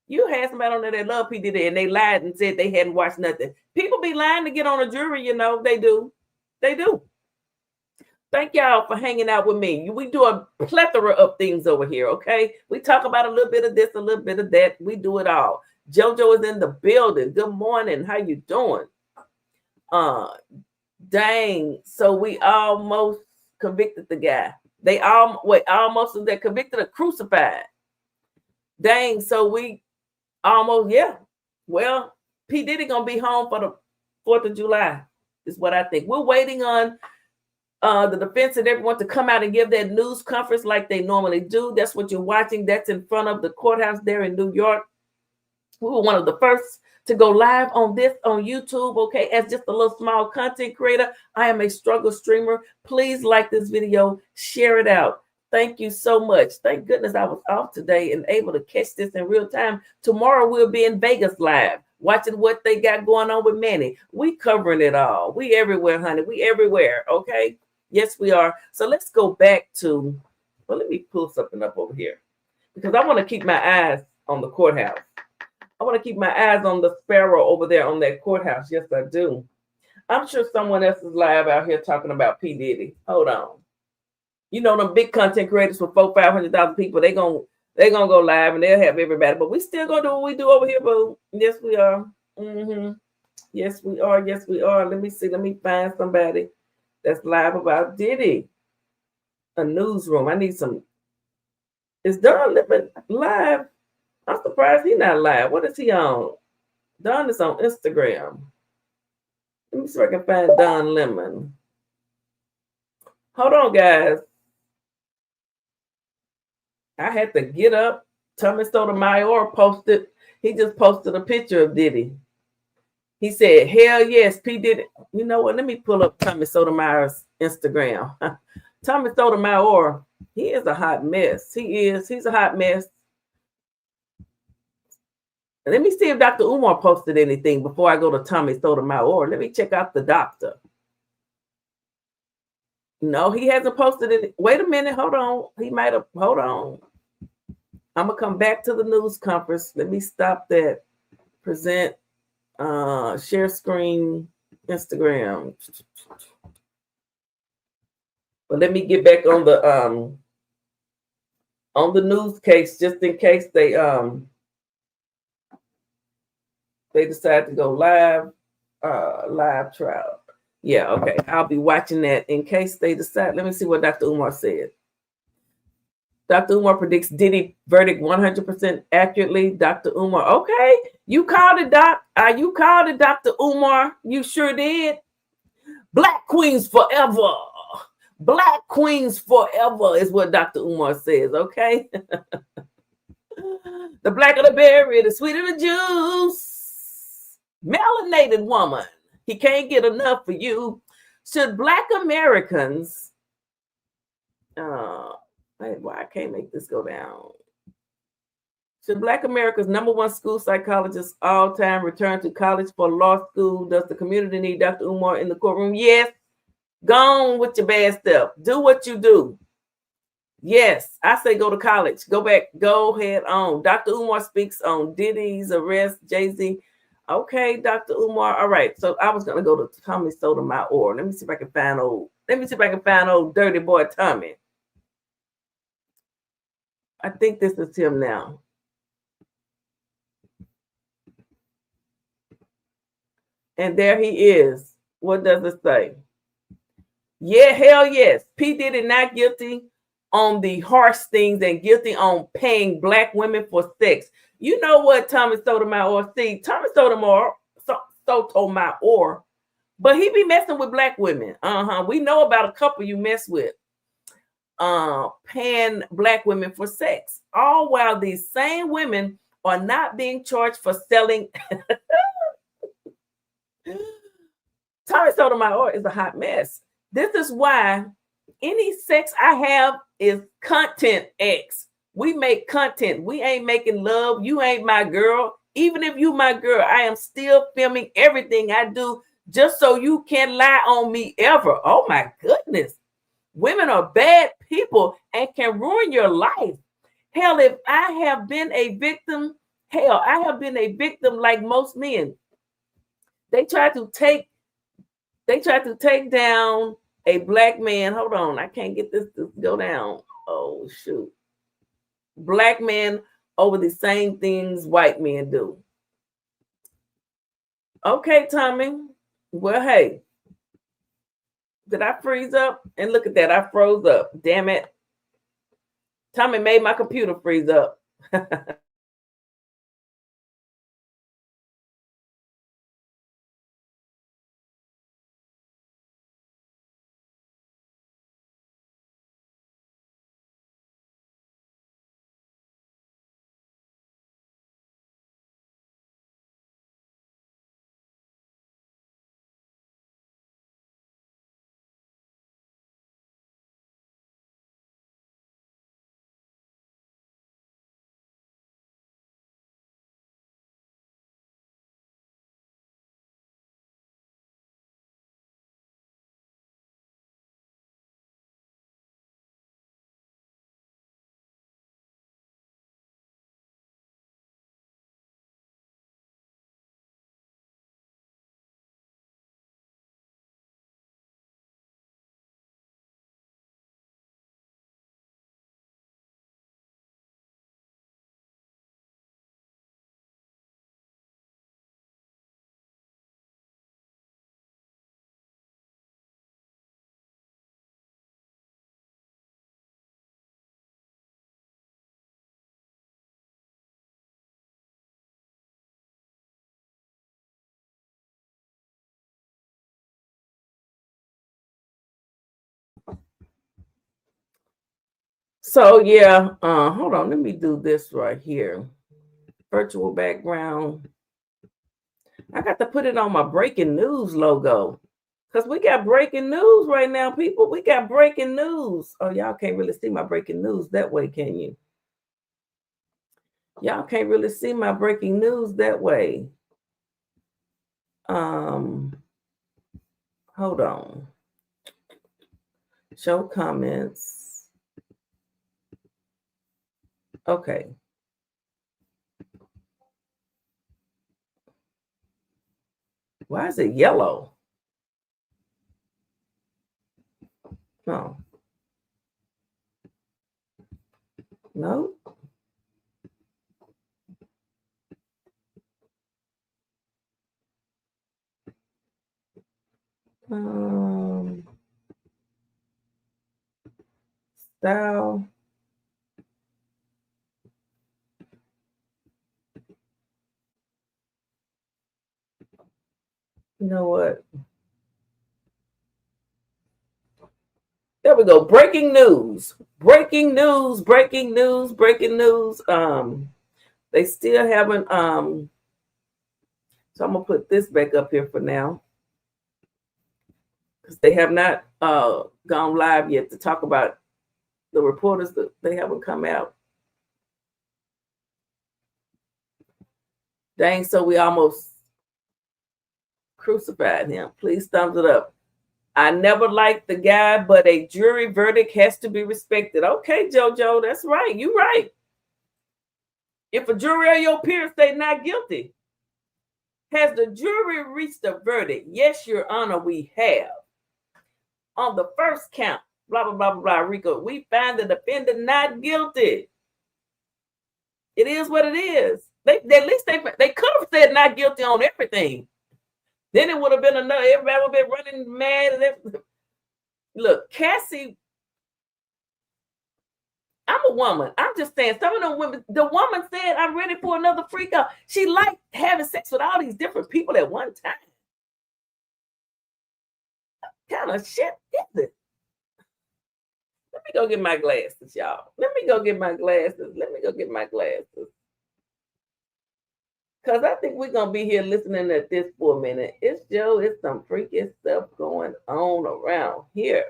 You had somebody on there that loved P. Diddy and they lied and said they hadn't watched nothing. People be lying to get on a jury, they do. Thank y'all for hanging out with me. We do a plethora of things over here, okay? We talk about a little bit of this, a little bit of that. We do it all. JoJo is in the building. Good morning. How you doing? Dang. So we almost convicted the guy. They almost they're convicted or crucified. Dang, so we almost, yeah. Well, P. Diddy gonna be home for the 4th of July, is what I think. We're waiting on the defense and everyone to come out and give their news conference like they normally do. That's what you're watching. That's in front of the courthouse there in New York. We were one of the first to go live on this on YouTube, okay, as just a little small content creator. I am a struggle streamer. Please like this video, share it out. Thank you so much. Thank goodness I was off today and able to catch this in real time. Tomorrow we'll be in Vegas live, watching what they got going on with Manny. We covering it all. We everywhere, honey. We everywhere, okay? Yes, we are. So let's go back to, well, let me pull something up over here because I want to keep my eyes on the courthouse. I want to keep my eyes on the sparrow over there on that courthouse. Yes, I do. I'm sure someone else is live out here talking about P. Diddy. Hold on. You know, them big content creators with 400,000-500,000 people, they gonna go live and they'll have everybody. But we still gonna do what we do over here, boo. Yes, we are. Yes, we are. Yes, we are. Let me see. Let me find somebody that's live about Diddy. A newsroom. I need some. Is Don Lemon live? I'm surprised he's not live. What is he on? Don is on Instagram. Let me see if I can find Don Lemon. Hold on, guys. I had to get up. Tommy Sotomayor posted. He just posted a picture of Diddy. He said, hell yes, P. Diddy. You know what? Let me pull up Tommy Sotomayor's Instagram. Tommy Sotomayor, he is a hot mess. He is. He's a hot mess. Let me see if Dr. Umar posted anything before I go to Tommy Sotomayor. Let me check out the doctor. No, he hasn't posted it. Wait a minute. Hold on. He might have. Hold on. I'm going to come back to the news conference. Let me stop that. Present. Share screen. Instagram. But let me get back on the news case just in case they decide to go live trial. Yeah, okay. I'll be watching that in case they decide. Let me see what Dr. Umar said. Dr. Umar predicts Diddy verdict 100% accurately. Dr. Umar, okay. You called it, Doc. You called it, Dr. Umar. You sure did. Black queens forever. Black queens forever is what Dr. Umar says, okay? The blacker the berry, the sweeter the juice. Melanated woman. He can't get enough for you. Should Black Americans, why I can't make this go down? Should Black America's #1 school psychologist all time return to college for law school? Does the community need Dr. Umar in the courtroom? Yes. Go on with your bad stuff. Do what you do. Yes, I say go to college. Go back. Go ahead on. Dr. Umar speaks on Diddy's arrest, Jay-Z. Okay, Dr. Umar. All right. So I was gonna go to Tommy Sotomayor. Let me see if I can find old dirty boy Tommy. I think this is him now. And there he is. What does it say? Yeah, hell yes. P. Diddy not guilty on the harsh things and guilty on paying Black women for sex. You know what, Tommy Sotomayor? See, Tommy Sotomayor, but he be messing with Black women. We know about a couple you mess with. Paying Black women for sex. All while these same women are not being charged for selling. Tommy Sotomayor is a hot mess. This is why any sex I have is content X. We make content. We ain't making love. You ain't my girl. Even if you my girl, I am still filming everything I do just so you can't lie on me ever. Oh my goodness. Women are bad people and can ruin your life. Hell, if I have been a victim, like most men. They try to take down a Black man. Hold on, I can't get this to go down. Oh shoot. Black men over the same things white men do. Okay, Tommy. Well, hey, Did I freeze up? And look at that, I froze up. Damn it. Tommy made my computer freeze up. So yeah, hold on, let me do this right here. Virtual background. I got to put it on my breaking news logo because we got breaking news right now, people. We got breaking news. Oh, y'all can't really see my breaking news that way, can you? Y'all can't really see my breaking news that way. Hold on. Show comments. Okay. Why is it yellow? No. No. Style. You know what? There we go. Breaking news. Breaking news. Breaking news. Breaking news. They still haven't. So I'm gonna put this back up here for now because they have not gone live yet to talk about the reporters that they haven't come out. Dang, so we almost crucified him. Please thumbs it up. I never liked the guy, but a jury verdict has to be respected. Okay, JoJo, that's right. You're right. If a jury or your peers say not guilty, has the jury reached a verdict? Yes, Your Honor, we have. On the first count, blah, blah, blah, blah, blah, Rico, we find the defendant not guilty. It is what it is. At least they could have said not guilty on everything. Then it would have been another, everybody would have been running mad. Look, Cassie, I'm a woman. I'm just saying, some of them women, the woman said, I'm ready for another freak out. She liked having sex with all these different people at one time. What kind of shit is it? Let me go get my glasses, y'all. Let me go get my glasses. Because I think we're going to be here listening at this for a minute. It's some freaky stuff going on around here.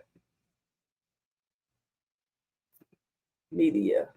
Media.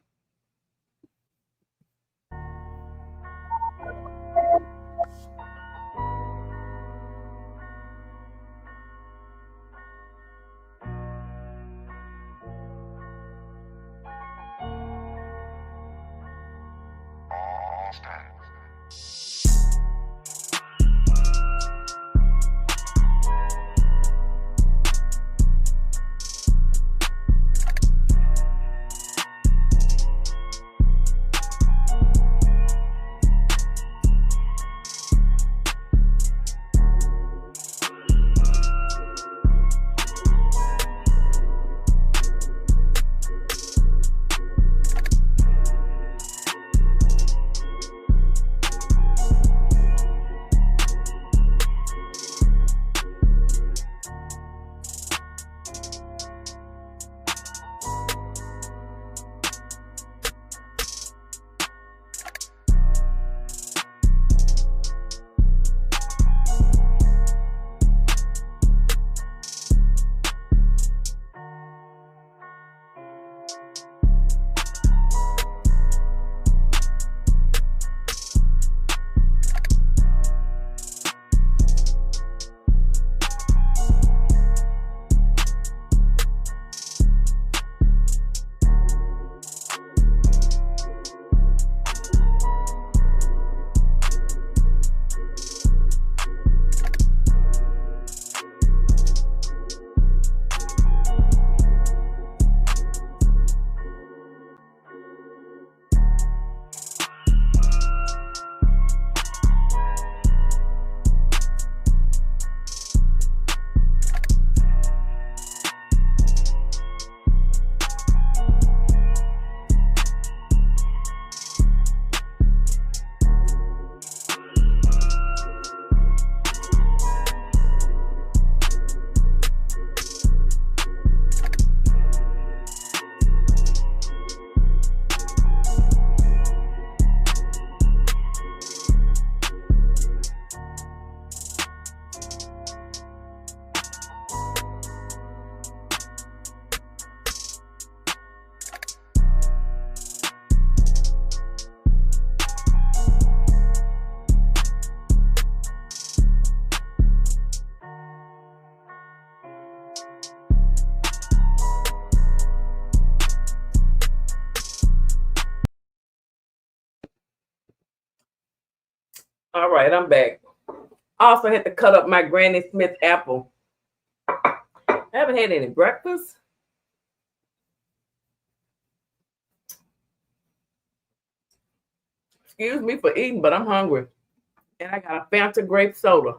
All right, I'm back. I also had to cut up my Granny Smith apple. I haven't had any breakfast. Excuse me for eating, but I'm hungry. And I got a Fanta grape soda.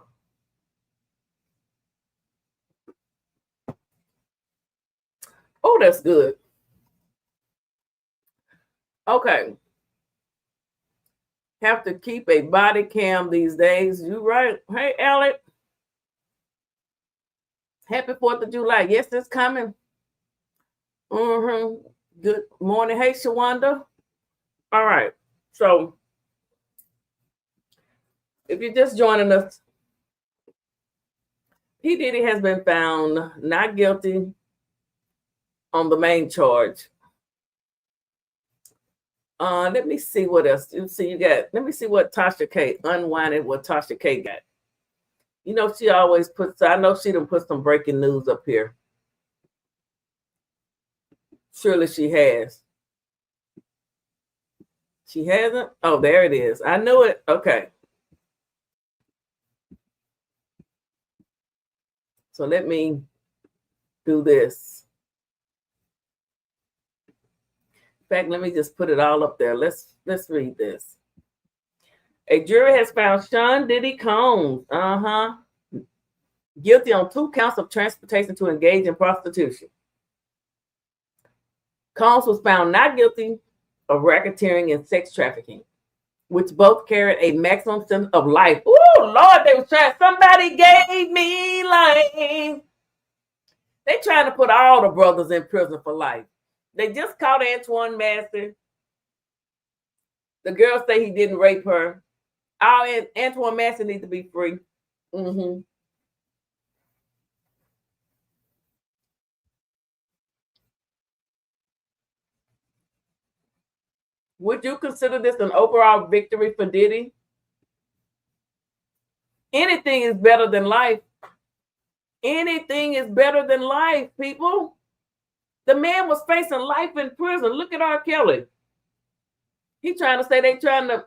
Oh, that's good. Okay. Have to keep a body cam these days. You right. Hey, Alec. Happy 4th of July. Yes, it's coming. Good morning. Hey, Shawanda. All right. So, if you're just joining us, P. Diddy has been found not guilty on the main charge. Let me see what else. You see, you got. Let me see what Tasha K. Unwinding what Tasha K. got. You know, she always puts. I know she done put some breaking news up here. Surely she has. She hasn't? Oh, there it is. I knew it. Okay. So let me do this. In fact, let me just put it all up there. Let's read this. A jury has found Sean Diddy Combs, guilty on 2 counts of transportation to engage in prostitution. Combs was found not guilty of racketeering and sex trafficking, which both carried a maximum sentence of life. Oh, Lord, they was trying. Somebody gave me life. They trying to put all the brothers in prison for life. They just caught Antoine Massey. The girl say he didn't rape her. Antoine Massey needs to be free. Would you consider this an overall victory for Diddy? Anything is better than life. Anything is better than life, people. The man was facing life in prison. Look at R. Kelly. He trying to say they trying to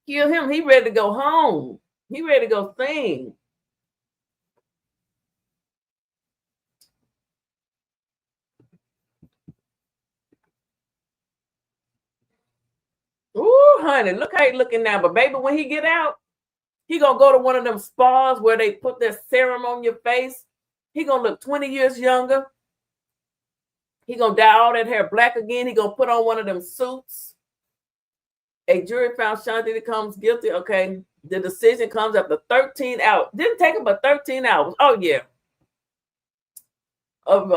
kill him. He ready to go home. He ready to go sing. Ooh, honey, look how he looking now. But baby, when he get out, he gonna go to one of them spas where they put their serum on your face. He gonna look 20 years younger. He gonna dye all that hair black again. He gonna put on one of them suits. A jury found Sean Diddy Combs guilty. Okay, the decision comes after 13 hours. Didn't take him but 13 hours. Oh yeah. Of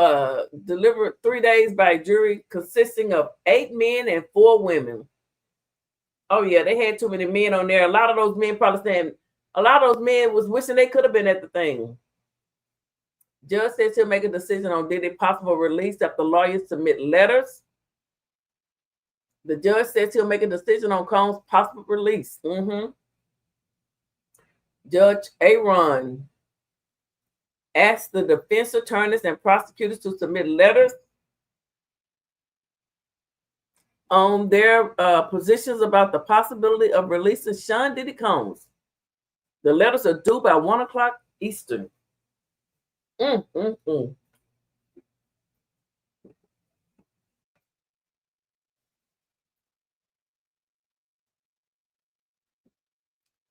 delivered 3 days by a jury consisting of 8 men and 4 women. Oh yeah, they had too many men on there. A lot of those men probably saying, a lot of those men was wishing they could have been at the thing. Judge says he'll make a decision on Diddy possible release after lawyers submit letters. The judge says he'll make a decision on Combs' possible release. Judge Aaron asked the defense attorneys and prosecutors to submit letters on their positions about the possibility of releasing Sean Diddy Combs. The letters are due by 1 o'clock Eastern.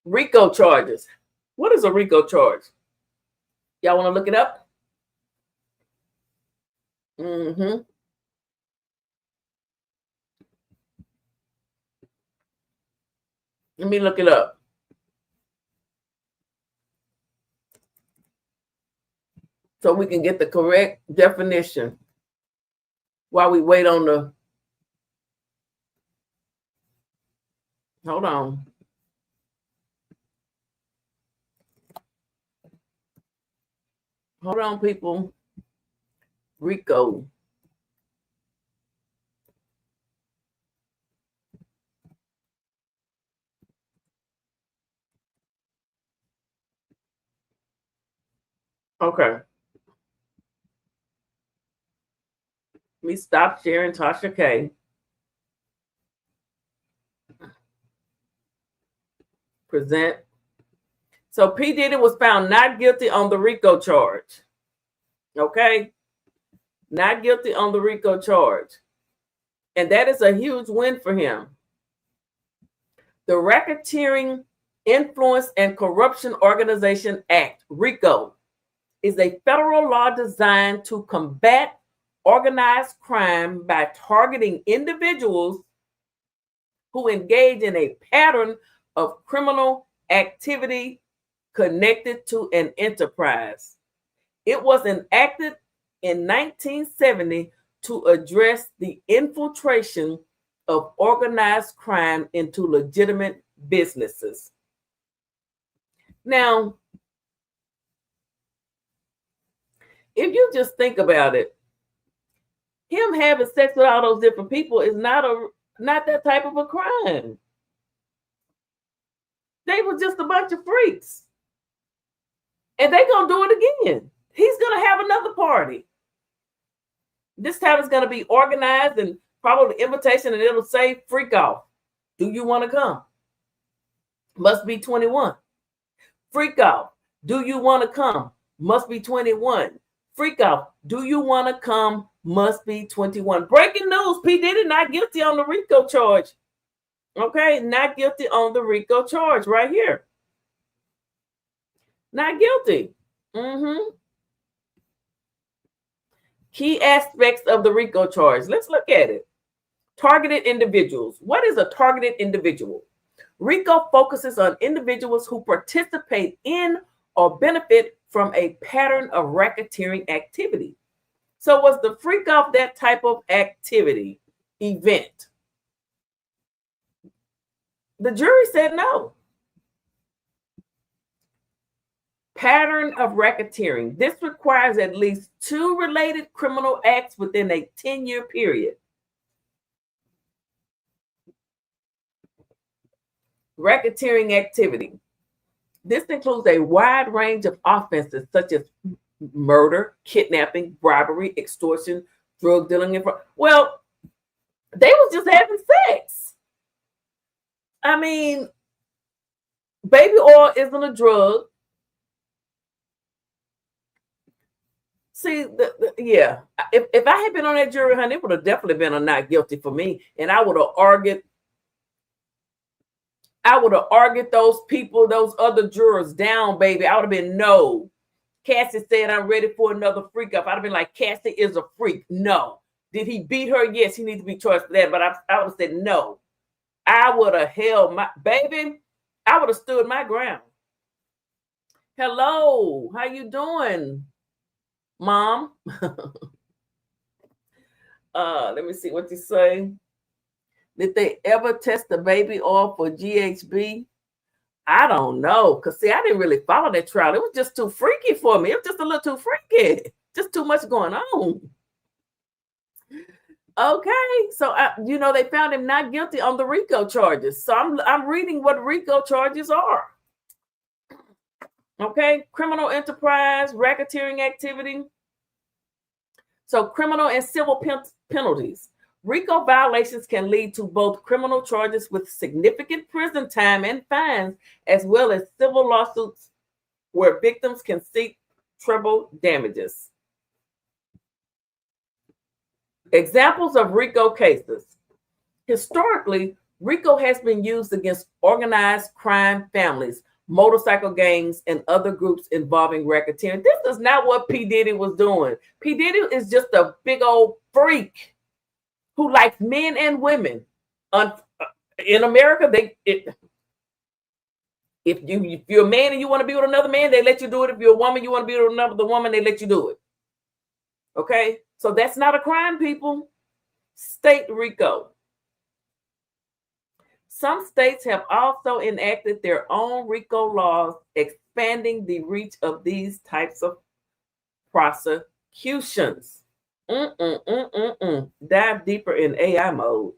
Rico charges. What is a Rico charge? Y'all want to look it up? Let me look it up. So we can get the correct definition while we wait on the. Hold on. Hold on, people. Rico. Okay. Let me stop sharing Tasha K. Present. So P. Diddy was found not guilty on the Rico charge. Okay? Not guilty on the Rico charge. And that is a huge win for him. The Racketeering, Influence, and Corruption Organization Act, RICO, is a federal law designed to combat organized crime by targeting individuals who engage in a pattern of criminal activity connected to an enterprise. It was enacted in 1970 to address the infiltration of organized crime into legitimate businesses. Now, if you just think about it, him having sex with all those different people is not that type of a crime. They were just a bunch of freaks. And they're going to do it again. He's going to have another party. This time it's going to be organized and probably invitation, and it'll say freak off. Do you want to come? Must be 21. Freak off. Do you want to come? Must be 21. Freak off. Do you want to come? Must be 21. Breaking news. P. Diddy not guilty on the Rico charge. Okay, not guilty on the Rico charge right here. Not guilty. Key aspects of the Rico charge. Let's look at it. Targeted individuals. What is a targeted individual? RICO focuses on individuals who participate in or benefit from a pattern of racketeering activity. So was the freak off that type of activity, event? The jury said no. Pattern of racketeering. This requires at least 2 related criminal acts within a 10-year period. Racketeering activity. This includes a wide range of offenses such as murder, kidnapping, bribery, extortion, drug dealing, and fraud. Well, they was just having sex. I mean, baby oil isn't a drug. See, yeah, if I had been on that jury, honey, it would have definitely been a not guilty for me. And I would have argued those people, those other jurors down, baby. I would have been no. Cassie said, I'm ready for another freak up. I'd have been like, Cassie is a freak. No. Did he beat her? Yes, he needs to be charged for that. But I would have said no. I would have held my, baby, I would have stood my ground. Hello, how you doing, Mom? Let me see what you say. Did they ever test the baby oil for GHB? I don't know. Because, see, I didn't really follow that trial. It was just too freaky for me. It was just a little too freaky. Just too much going on. Okay. So, they found him not guilty on the Rico charges. So, I'm reading what Rico charges are. Okay. Criminal enterprise, racketeering activity. So, criminal and civil penalties. RICO violations can lead to both criminal charges with significant prison time and fines, as well as civil lawsuits where victims can seek treble damages. Examples of RICO cases. Historically, RICO has been used against organized crime families, motorcycle gangs, and other groups involving racketeering. This is not what P. Diddy was doing. P. Diddy is just a big old freak who likes men and women. In America, if you're a man and you want to be with another man, they let you do it. If you're a woman, you want to be with another woman, they let you do it. Okay? So that's not a crime, people. State RICO. Some states have also enacted their own RICO laws, expanding the reach of these types of prosecutions. Dive deeper in AI mode.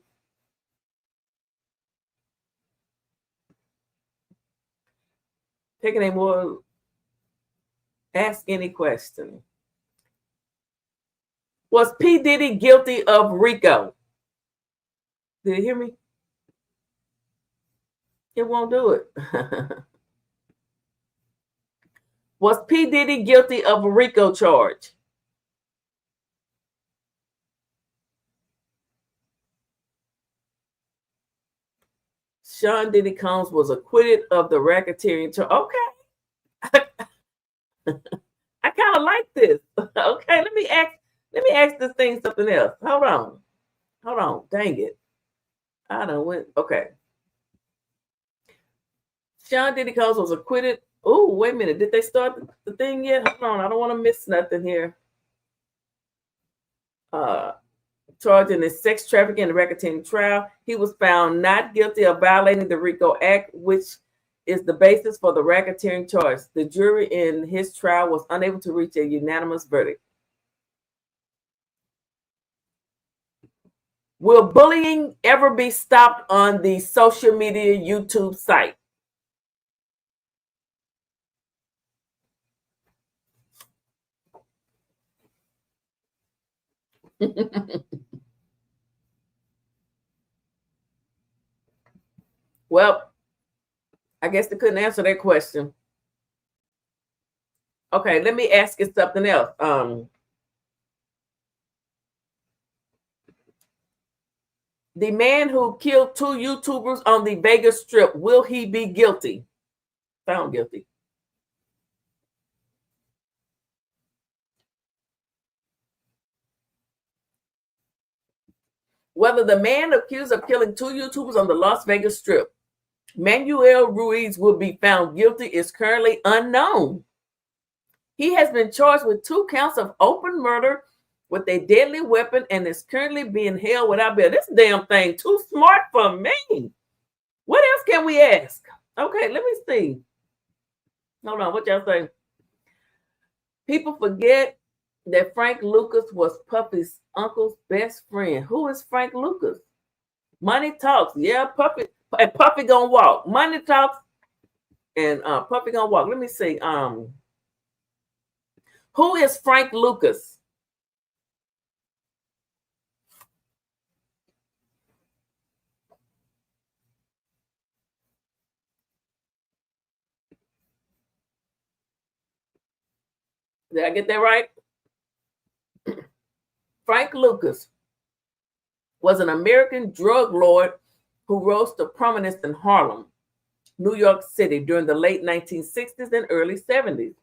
Taking a more, ask any question. Was P. Diddy guilty of RICO? Did you hear me? It won't do it. Was P. Diddy guilty of a Rico charge? Sean Diddy Combs was acquitted of the racketeering charge. Okay. I kind of like this. Okay, let me ask this thing something else. Hold on. Dang it. I don't went. Okay. Sean Diddy Combs was acquitted. Oh, wait a minute. Did they start the thing yet? Hold on. I don't want to miss nothing here. Charged in a sex trafficking and racketeering trial. He was found not guilty of violating the Rico Act, which is the basis for the racketeering charge. The jury in his trial was unable to reach a unanimous verdict. Will bullying ever be stopped on the social media YouTube site? Well, I guess they couldn't answer that question. Okay, let me ask you something else. The man who killed 2 YouTubers on the Vegas Strip, will he be guilty? Found guilty. Whether the man accused of killing 2 YouTubers on the Las Vegas Strip, Manuel Ruiz, will be found guilty is currently unknown. He has been charged with 2 counts of open murder with a deadly weapon and is currently being held without bail. This damn thing too smart for me. What else can we ask? Okay, let me see. Hold on, what y'all say? People forget that Frank Lucas was Puffy's uncle's best friend. Who is Frank Lucas? Money talks. Yeah, Puffy and Puffy gonna walk. Money talks and Puffy gonna walk. Let me see. Who is Frank Lucas? Did I get that right? Frank Lucas was an American drug lord who rose to prominence in Harlem, New York City during the late 1960s and early 70s.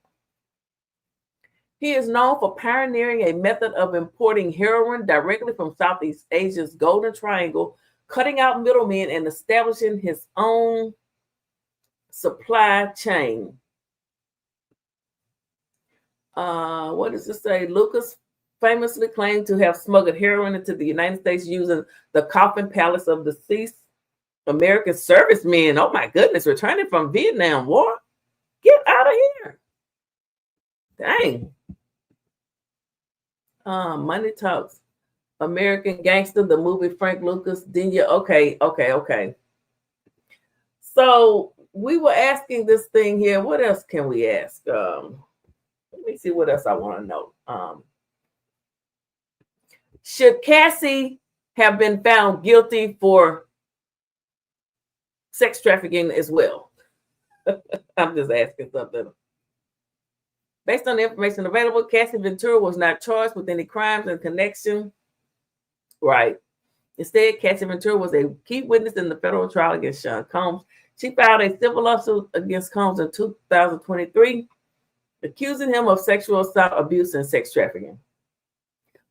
He is known for pioneering a method of importing heroin directly from Southeast Asia's Golden Triangle, cutting out middlemen and establishing his own supply chain. What does it say? Lucas famously claimed to have smuggled heroin into the United States using the coffin palace of deceased American servicemen. Oh my goodness, returning from Vietnam War. Get out of here. Dang. Money Talks. American Gangster, the movie Frank Lucas. Okay. So we were asking this thing here. What else can we ask? Let me see what else I want to know. Should Cassie have been found guilty for sex trafficking as well? I'm just asking something. Based on the information available, Cassie Ventura was not charged with any crimes in connection. Right. Instead, Cassie Ventura was a key witness in the federal trial against Sean Combs. She filed a civil lawsuit against Combs in 2023, accusing him of sexual assault, abuse, and sex trafficking.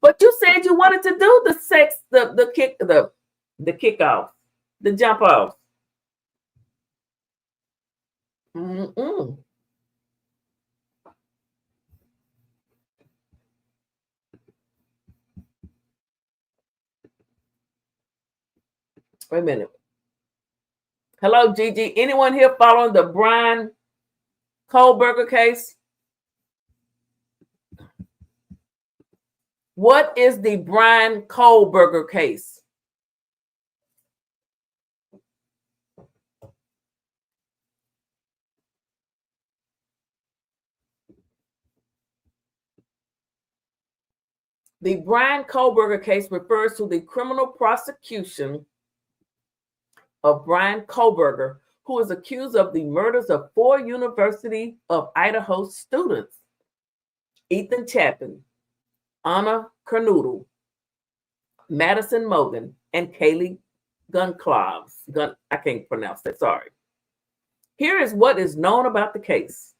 But you said you wanted to do the kickoff, the jump off. Wait a minute. Hello, Gigi. Anyone here following the Brian Kohlberger case? What is the Brian Kohlberger case? The Brian Kohlberger case refers to the criminal prosecution of Brian Kohlberger, who is accused of the murders of 4 University of Idaho students, Ethan Chapin, Anna Kernoodle, Madison Mogan, and Kaylee Gunclaves. I can't pronounce that, sorry. Here is what is known about the case.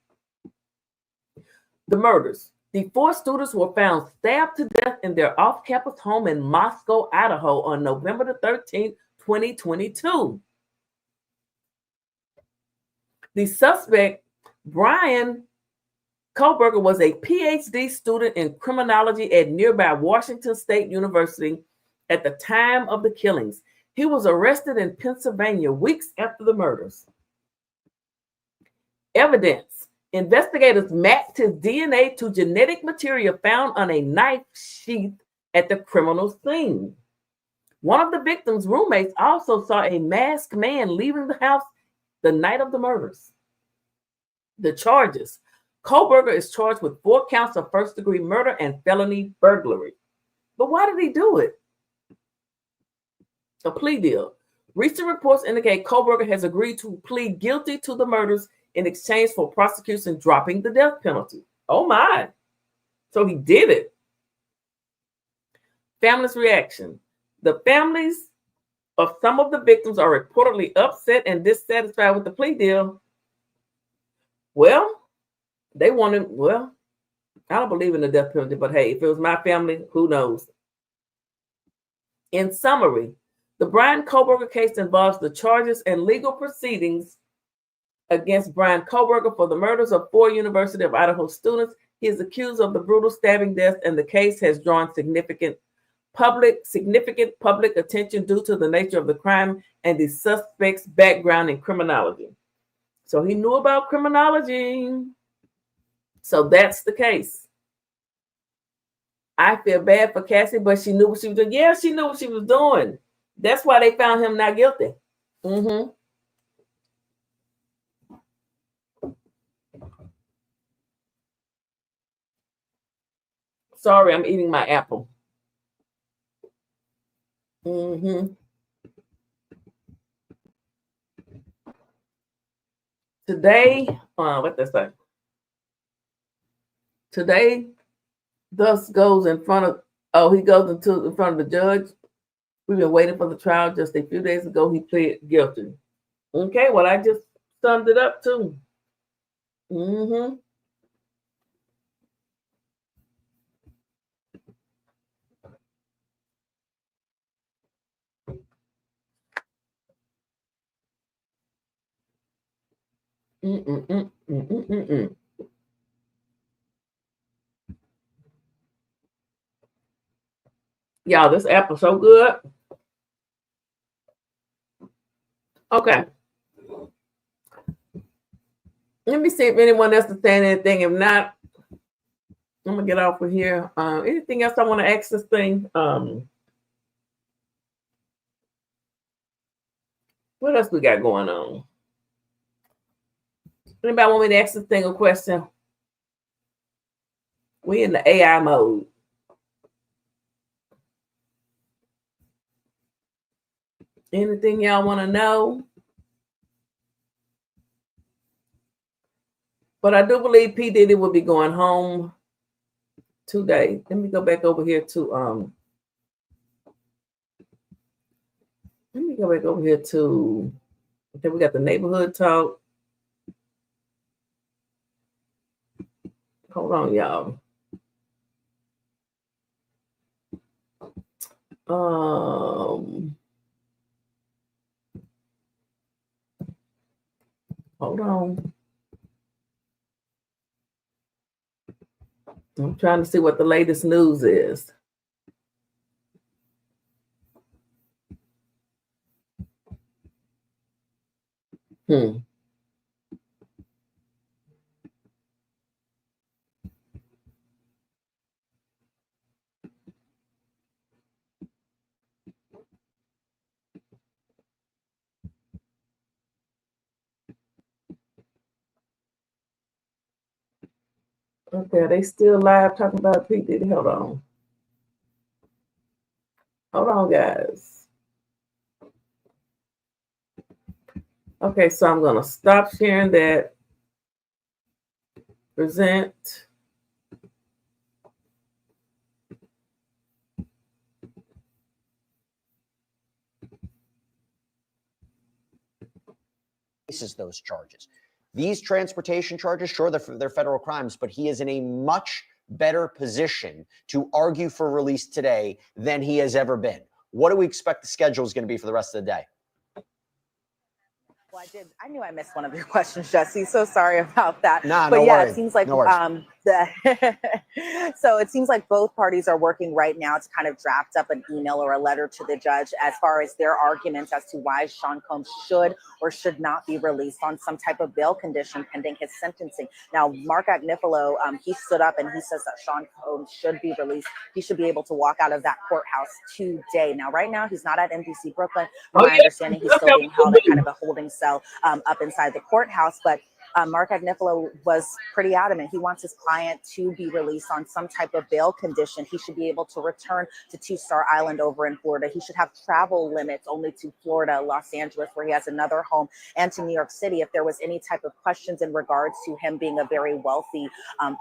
The murders. The 4 students were found stabbed to death in their off-campus home in Moscow, Idaho on November the 13th, 2022. The suspect, Brian Kohlberger, was a PhD student in criminology at nearby Washington State University at the time of the killings. He was arrested in Pennsylvania weeks after the murders. Evidence. Investigators matched his DNA to genetic material found on a knife sheath at the criminal scene. One of the victims' roommates also saw a masked man leaving the house the night of the murders. The charges. Kohlberger is charged with 4 counts of first-degree murder and felony burglary. But why did he do it? A plea deal. Recent reports indicate Kohlberger has agreed to plead guilty to the murders in exchange for prosecution dropping the death penalty. Oh my. So he did it. Family's reaction. The families of some of the victims are reportedly upset and dissatisfied with the plea deal. Well, they wanted, I don't believe in the death penalty, but hey, if it was my family, who knows? In summary, the Brian Kohlberger case involves the charges and legal proceedings against Brian Kohlberger for the murders of 4 University of Idaho students. He is accused of the brutal stabbing death, and the case has drawn significant public attention due to the nature of the crime and the suspect's background in criminology. So he knew about criminology. So that's the case. I feel bad for Cassie, but she knew what she was doing. Yeah, she knew what she was doing. That's why they found him not guilty. Sorry, I'm eating my apple. Today, what they say? Today, thus goes in front of, he goes in front of the judge. We've been waiting for the trial. Just a few days ago, he pleaded guilty. Okay, well, I just summed it up too. Y'all, this apple's so good. Okay. Let me see if anyone else is saying anything. If not, I'm gonna get off of here. Anything else I want to ask this thing? What else we got going on? Anybody want me to ask this thing a question? We in the AI mode. Anything y'all want to know? But I do believe P. Diddy will be going home today. Let me go back over here to okay, we got the neighborhood talk. Hold on, y'all. Hold on. I'm trying to see what the latest news is. Okay, are they still live talking about P. Diddy? Hold on. Hold on, guys. Okay, so I'm gonna stop sharing that. Present. Faces those charges. These transportation charges, sure, they're federal crimes, but he is in a much better position to argue for release today than he has ever been. What do we expect the schedule is going to be for the rest of the day? Well, I knew I missed one of your questions, Jesse. So sorry about that. Nah, but no yeah, worries. it seems like No worries. so it seems like both parties are working right now to kind of draft up an email or a letter to the judge as far as their arguments as to why Sean Combs should or should not be released on some type of bail condition pending his sentencing. Now, Mark Agnifilo, he stood up and he says that Sean Combs should be released. He should be able to walk out of that courthouse today. Now, right now, he's not at NBC Brooklyn. From my understanding, he's still being held at kind of a holding cell up inside the courthouse. But Mark Agnifilo was pretty adamant. He wants his client to be released on some type of bail condition. He should be able to return to Two Star Island over in Florida. He should have travel limits only to Florida, Los Angeles, where he has another home, and to New York City. If there was any type of questions in regards to him being a very wealthy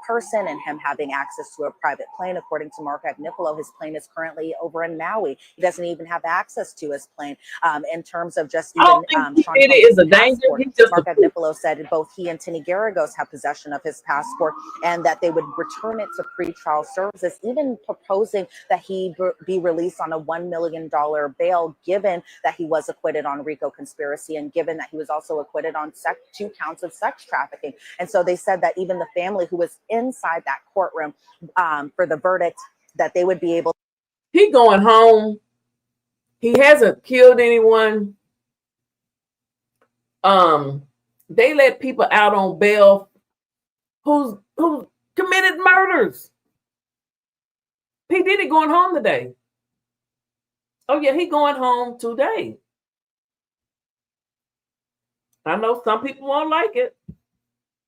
person and him having access to a private plane, according to Mark Agnifilo, his plane is currently over in Maui. He doesn't even have access to his plane. In terms of just even Sean is a danger. Mark Agnifilo said both he and Tinny Garagos have possession of his passport and that they would return it to pretrial services, even proposing that he be released on a $1 million bail, given that he was acquitted on Rico conspiracy and given that he was also acquitted on 2 counts of sex trafficking. And so they said that even the family who was inside that courtroom for the verdict, that they would be able. He going home. He hasn't killed anyone. They let people out on bail who committed murders. P. Diddy going home today. Oh yeah, he going home today. I know some people won't like it,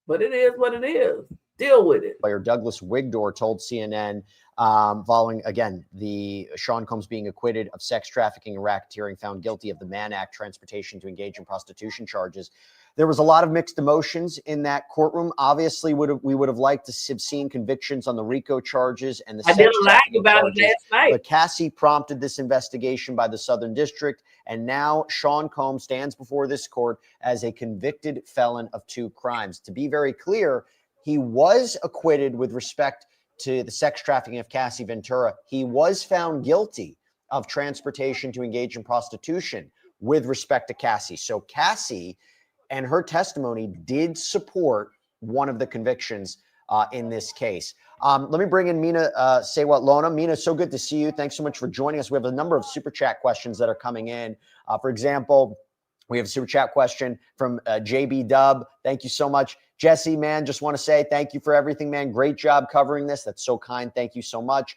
but it is what it is. Deal with it. Lawyer Douglas Wigdor told CNN, following, again, the Sean Combs being acquitted of sex trafficking and racketeering, found guilty of the Mann Act, transportation to engage in prostitution charges. There was a lot of mixed emotions in that courtroom. Obviously, we would have liked to have seen convictions on the Rico charges and the sex trafficking charges. But Cassie prompted this investigation by the Southern District, and now Sean Combs stands before this court as a convicted felon of 2 crimes. To be very clear, he was acquitted with respect to the sex trafficking of Cassie Ventura. He was found guilty of transportation to engage in prostitution with respect to Cassie. So Cassie and her testimony did support one of the convictions in this case. Let me bring in Mina Sewat-Lona. Mina, so good to see you. Thanks so much for joining us. We have a number of super chat questions that are coming in. For example, we have a super chat question from JB Dub. Thank you so much. Jesse, man, just want to say thank you for everything, man. Great job covering this. That's so kind. Thank you so much.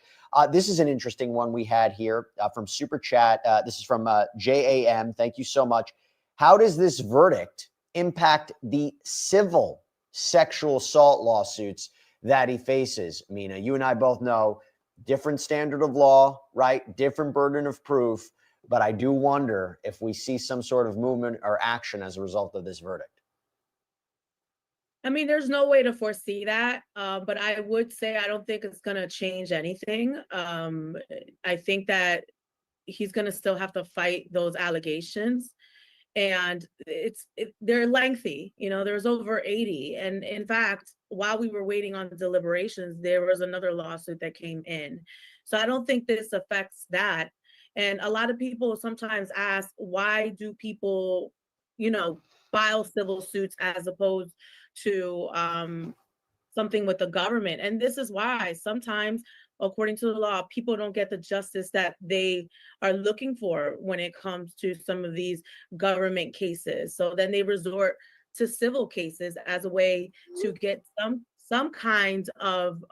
This is an interesting one we had here from super chat. This is from JAM. Thank you so much. How does this verdict impact the civil sexual assault lawsuits that he faces? Mina, you and I both know different standard of law, right? Different burden of proof. But I do wonder if we see some sort of movement or action as a result of this verdict. I mean, there's no way to foresee that, but I would say I don't think it's going to change anything. I think that he's going to still have to fight those allegations. And they're lengthy, you know, there's over 80. And in fact, while we were waiting on the deliberations, there was another lawsuit that came in. So I don't think this affects that. And a lot of people sometimes ask, why do people, you know, file civil suits as opposed to something with the government? And this is why sometimes, according to the law, people don't get the justice that they are looking for when it comes to some of these government cases. So then they resort to civil cases as a way to get some kind of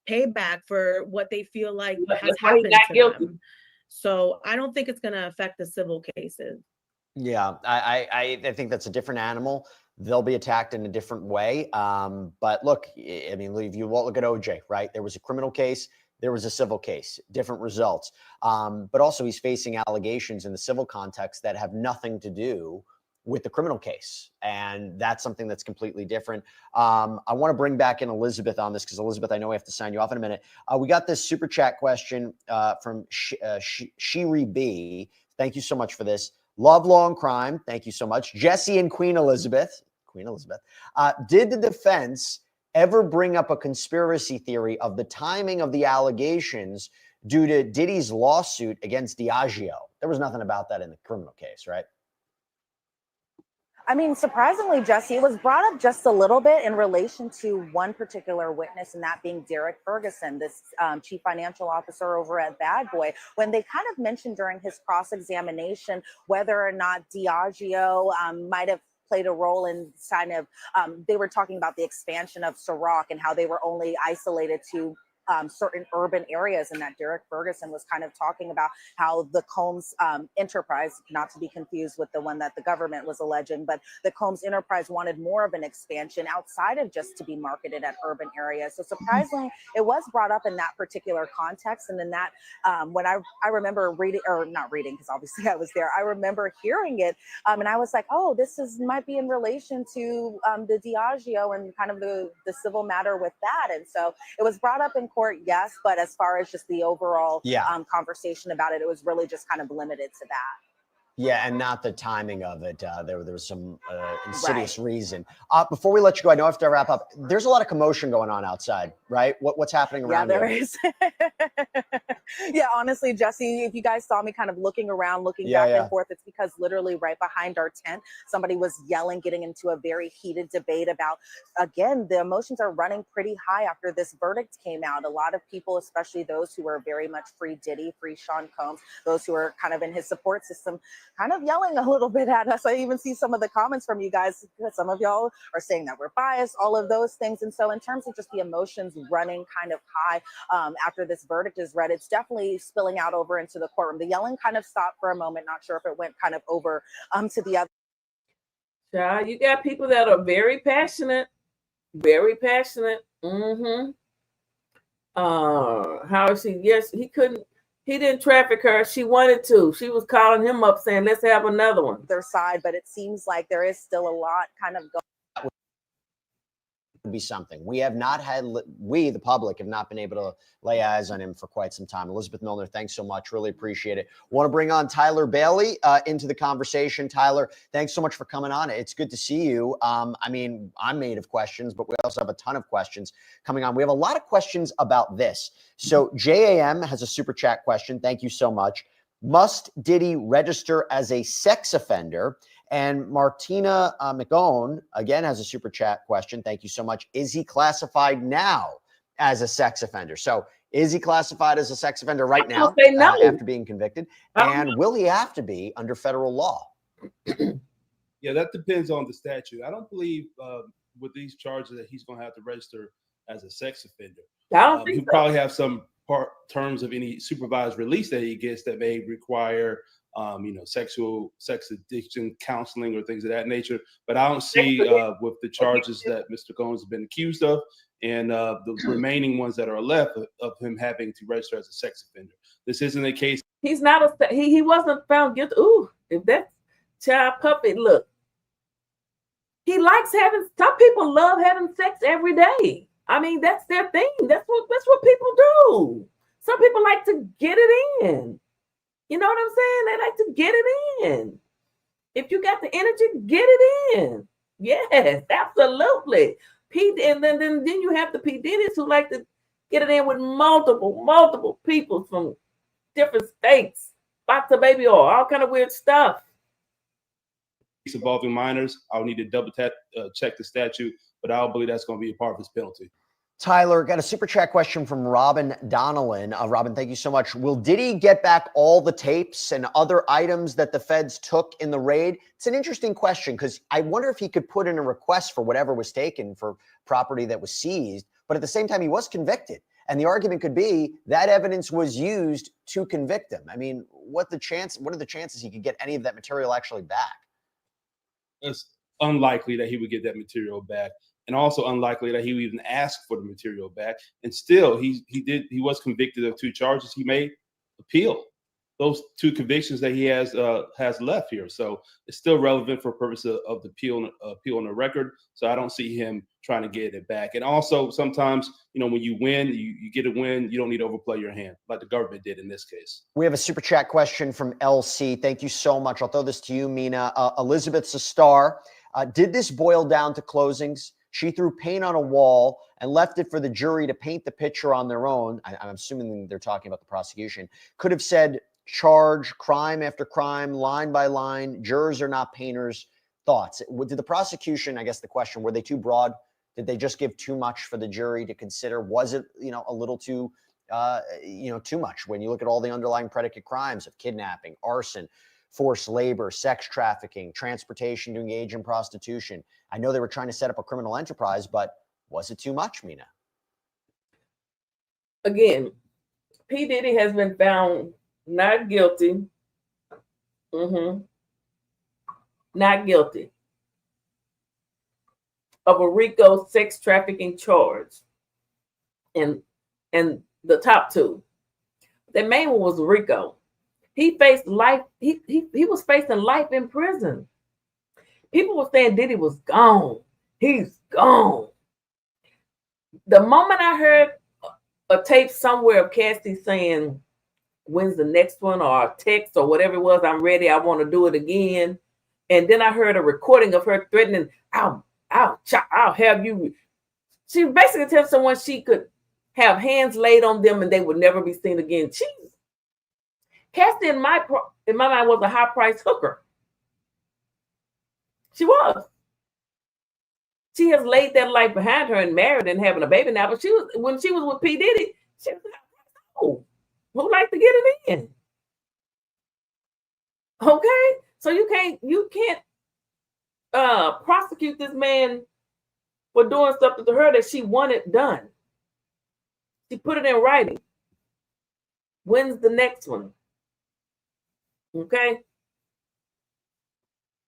payback for what they feel like has happened to them. So I don't think it's going to affect the civil cases. Yeah, I think that's a different animal. They'll be attacked in a different way. But look, I mean, if you look at OJ, right? There was a criminal case, there was a civil case, different results. But also he's facing allegations in the civil context that have nothing to do with the criminal case. And that's something that's completely different. I want to bring back in Elizabeth on this because Elizabeth, I know we have to sign you off in a minute. We got this super chat question from Shiri B. Thank you so much for this. Love Long Crime. Thank you so much. Jesse and Queen Elizabeth. Did the defense ever bring up a conspiracy theory of the timing of the allegations due to Diddy's lawsuit against Diageo? There was nothing about that in the criminal case, right? I mean, surprisingly, Jesse, it was brought up just a little bit in relation to one particular witness, and that being Derek Ferguson, this chief financial officer over at Bad Boy, when they kind of mentioned during his cross-examination whether or not Diageo might have played a role in kind of, they were talking about the expansion of Ciroc and how they were only isolated to certain urban areas, and that Derek Ferguson was kind of talking about how the Combs enterprise, not to be confused with the one that the government was alleging, but the Combs enterprise wanted more of an expansion outside of just to be marketed at urban areas. So surprisingly, it was brought up in that particular context. And then that, when I remember reading, or not reading, because obviously I was there, I remember hearing it, and I was like, oh, this might be in relation to the Diageo and kind of the civil matter with that. And so it was brought up in court, yes, but as far as just the overall conversation about it, it was really just kind of limited to that. Yeah, and not the timing of it. There was some insidious reason. Before we let you go, I know I have to wrap up. There's a lot of commotion going on outside, right? What's happening around there you? is. Yeah, honestly, Jesse, if you guys saw me kind of looking around, looking back and forth, it's because literally right behind our tent, somebody was yelling, getting into a very heated debate about, again, the emotions are running pretty high after this verdict came out. A lot of people, especially those who are very much free Diddy, free Sean Combs, those who are kind of in his support system, kind of yelling a little bit at us. I even see some of the comments from you guys. Some of y'all are saying that we're biased, all of those things. And so in terms of just the emotions running kind of high after this verdict is read, it's definitely spilling out over into the courtroom. The yelling kind of stopped for a moment. Not sure if it went kind of over to the other. Child, you got people that are very passionate, very passionate. How is she? Yes, he couldn't. He didn't traffic her. She wanted to. She was calling him up saying, let's have another one. Their side, but it seems like there is still a lot kind of going. Be something. We have not had, we, the public, have not been able to lay eyes on him for quite some time. Elizabeth Milner, thanks so much. Really appreciate it. Want to bring on Tyler Bailey into the conversation. Tyler, thanks so much for coming on. It's good to see you. I mean, I'm made of questions, but we also have a ton of questions coming on. We have a lot of questions about this. So JAM has a super chat question. Thank you so much. Must Diddy register as a sex offender? And Martina McGowan, again, has a super chat question. Thank you so much. Is he classified now as a sex offender? So is he classified as a sex offender right now after being convicted? And will he have to be under federal law? Yeah, that depends on the statute. I don't believe with these charges that he's going to have to register as a sex offender. He'll probably have some terms of any supervised release that he gets that may require sex addiction counseling or things of that nature. But I don't see with the charges that Mr. Goins has been accused of and the remaining ones that are left of him having to register as a sex offender. This isn't a case. He's not he wasn't found guilty. Ooh, if that child puppet, look. He likes some people love having sex every day. I mean, that's their thing. That's what people do. Some people like to get it in. You know what I'm saying? They like to get it in. If you got the energy, get it in. Yes, absolutely. And then you have the P. Diddy's who like to get it in with multiple people from different states. Lots of baby oil, all kind of weird stuff. Involving minors, I'll need to double check the statute, but I don't believe that's going to be a part of his penalty. Tyler, got a super chat question from Robin Donnellan. Robin, thank you so much. Will Diddy get back all the tapes and other items that the feds took in the raid? It's an interesting question because I wonder if he could put in a request for whatever was taken for property that was seized, but at the same time, he was convicted. And the argument could be that evidence was used to convict him. I mean, what are the chances he could get any of that material actually back? It's unlikely that he would get that material back, and also unlikely that he would even ask for the material back. And still, he was convicted of 2 charges. He may appeal. those 2 convictions that he has left here. So it's still relevant for purpose of the appeal on the record. So I don't see him trying to get it back. And also sometimes, when you win, you get a win, you don't need to overplay your hand like the government did in this case. We have a super chat question from LC. Thank you so much. I'll throw this to you, Mina. Elizabeth's a star. Did this boil down to closings? She threw paint on a wall and left it for the jury to paint the picture on their own. I'm assuming they're talking about the prosecution. Could have said charge, crime after crime, line by line. Jurors are not painters. Thoughts? Did the prosecution, I guess the question, were they too broad? Did they just give too much for the jury to consider? Was it, a little too, too much when you look at all the underlying predicate crimes of kidnapping, arson, forced labor, sex trafficking, transportation to engage in prostitution? I know they were trying to set up a criminal enterprise, but was it too much, Mina? Again, P. Diddy has been found not guilty. Not guilty of a Rico sex trafficking charge. And the top 2. The main one was Rico. He faced life. He was facing life in prison. People were saying Diddy was gone. He's gone. The moment I heard a tape somewhere of Cassie saying, when's the next one, or a text or whatever it was, I'm ready, I want to do it again. And then I heard a recording of her threatening, I'll have you. She basically tells someone she could have hands laid on them and they would never be seen again. Cassie, in my mind, was a high-priced hooker. She was. She has laid that life behind her and married and having a baby now. But when she was with P. Diddy, she was like, oh, who like to get it in? Okay, so you can't prosecute this man for doing something to her that she wanted done. She put it in writing. When's the next one? Okay.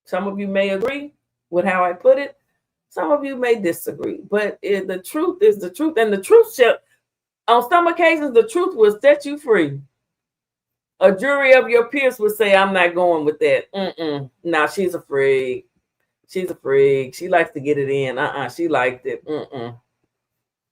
Some of you may agree with how I put it. Some of you may disagree. But the truth is the truth. And the truth shall, on some occasions, the truth will set you free. A jury of your peers would say, I'm not going with that. Nah, she's a freak. She's a freak. She likes to get it in. She liked it.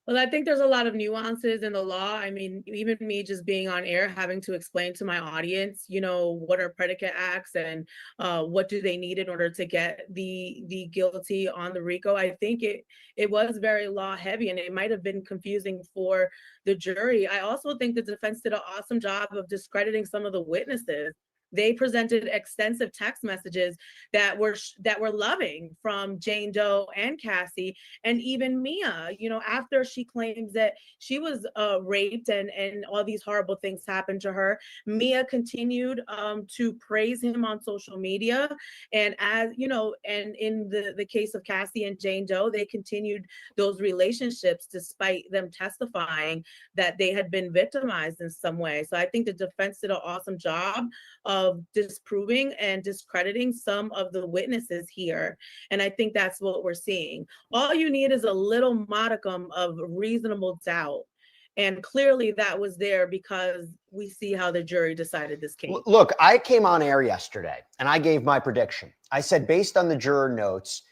Well, I think there's a lot of nuances in the law. I mean, even me just being on air, having to explain to my audience, what are predicate acts and what do they need in order to get the guilty on the RICO. I think it was very law heavy and it might have been confusing for the jury. I also think the defense did an awesome job of discrediting some of the witnesses. They presented extensive text messages that were loving from Jane Doe and Cassie and even Mia, after she claims that she was raped and all these horrible things happened to her. Mia continued to praise him on social media. And as and in the case of Cassie and Jane Doe, they continued those relationships despite them testifying that they had been victimized in some way. So I think the defense did an awesome job of disproving and discrediting some of the witnesses here. And I think that's what we're seeing. All you need is a little modicum of reasonable doubt. And clearly that was there because we see how the jury decided this case. Look, I came on air yesterday and I gave my prediction. I said, based on the juror notes,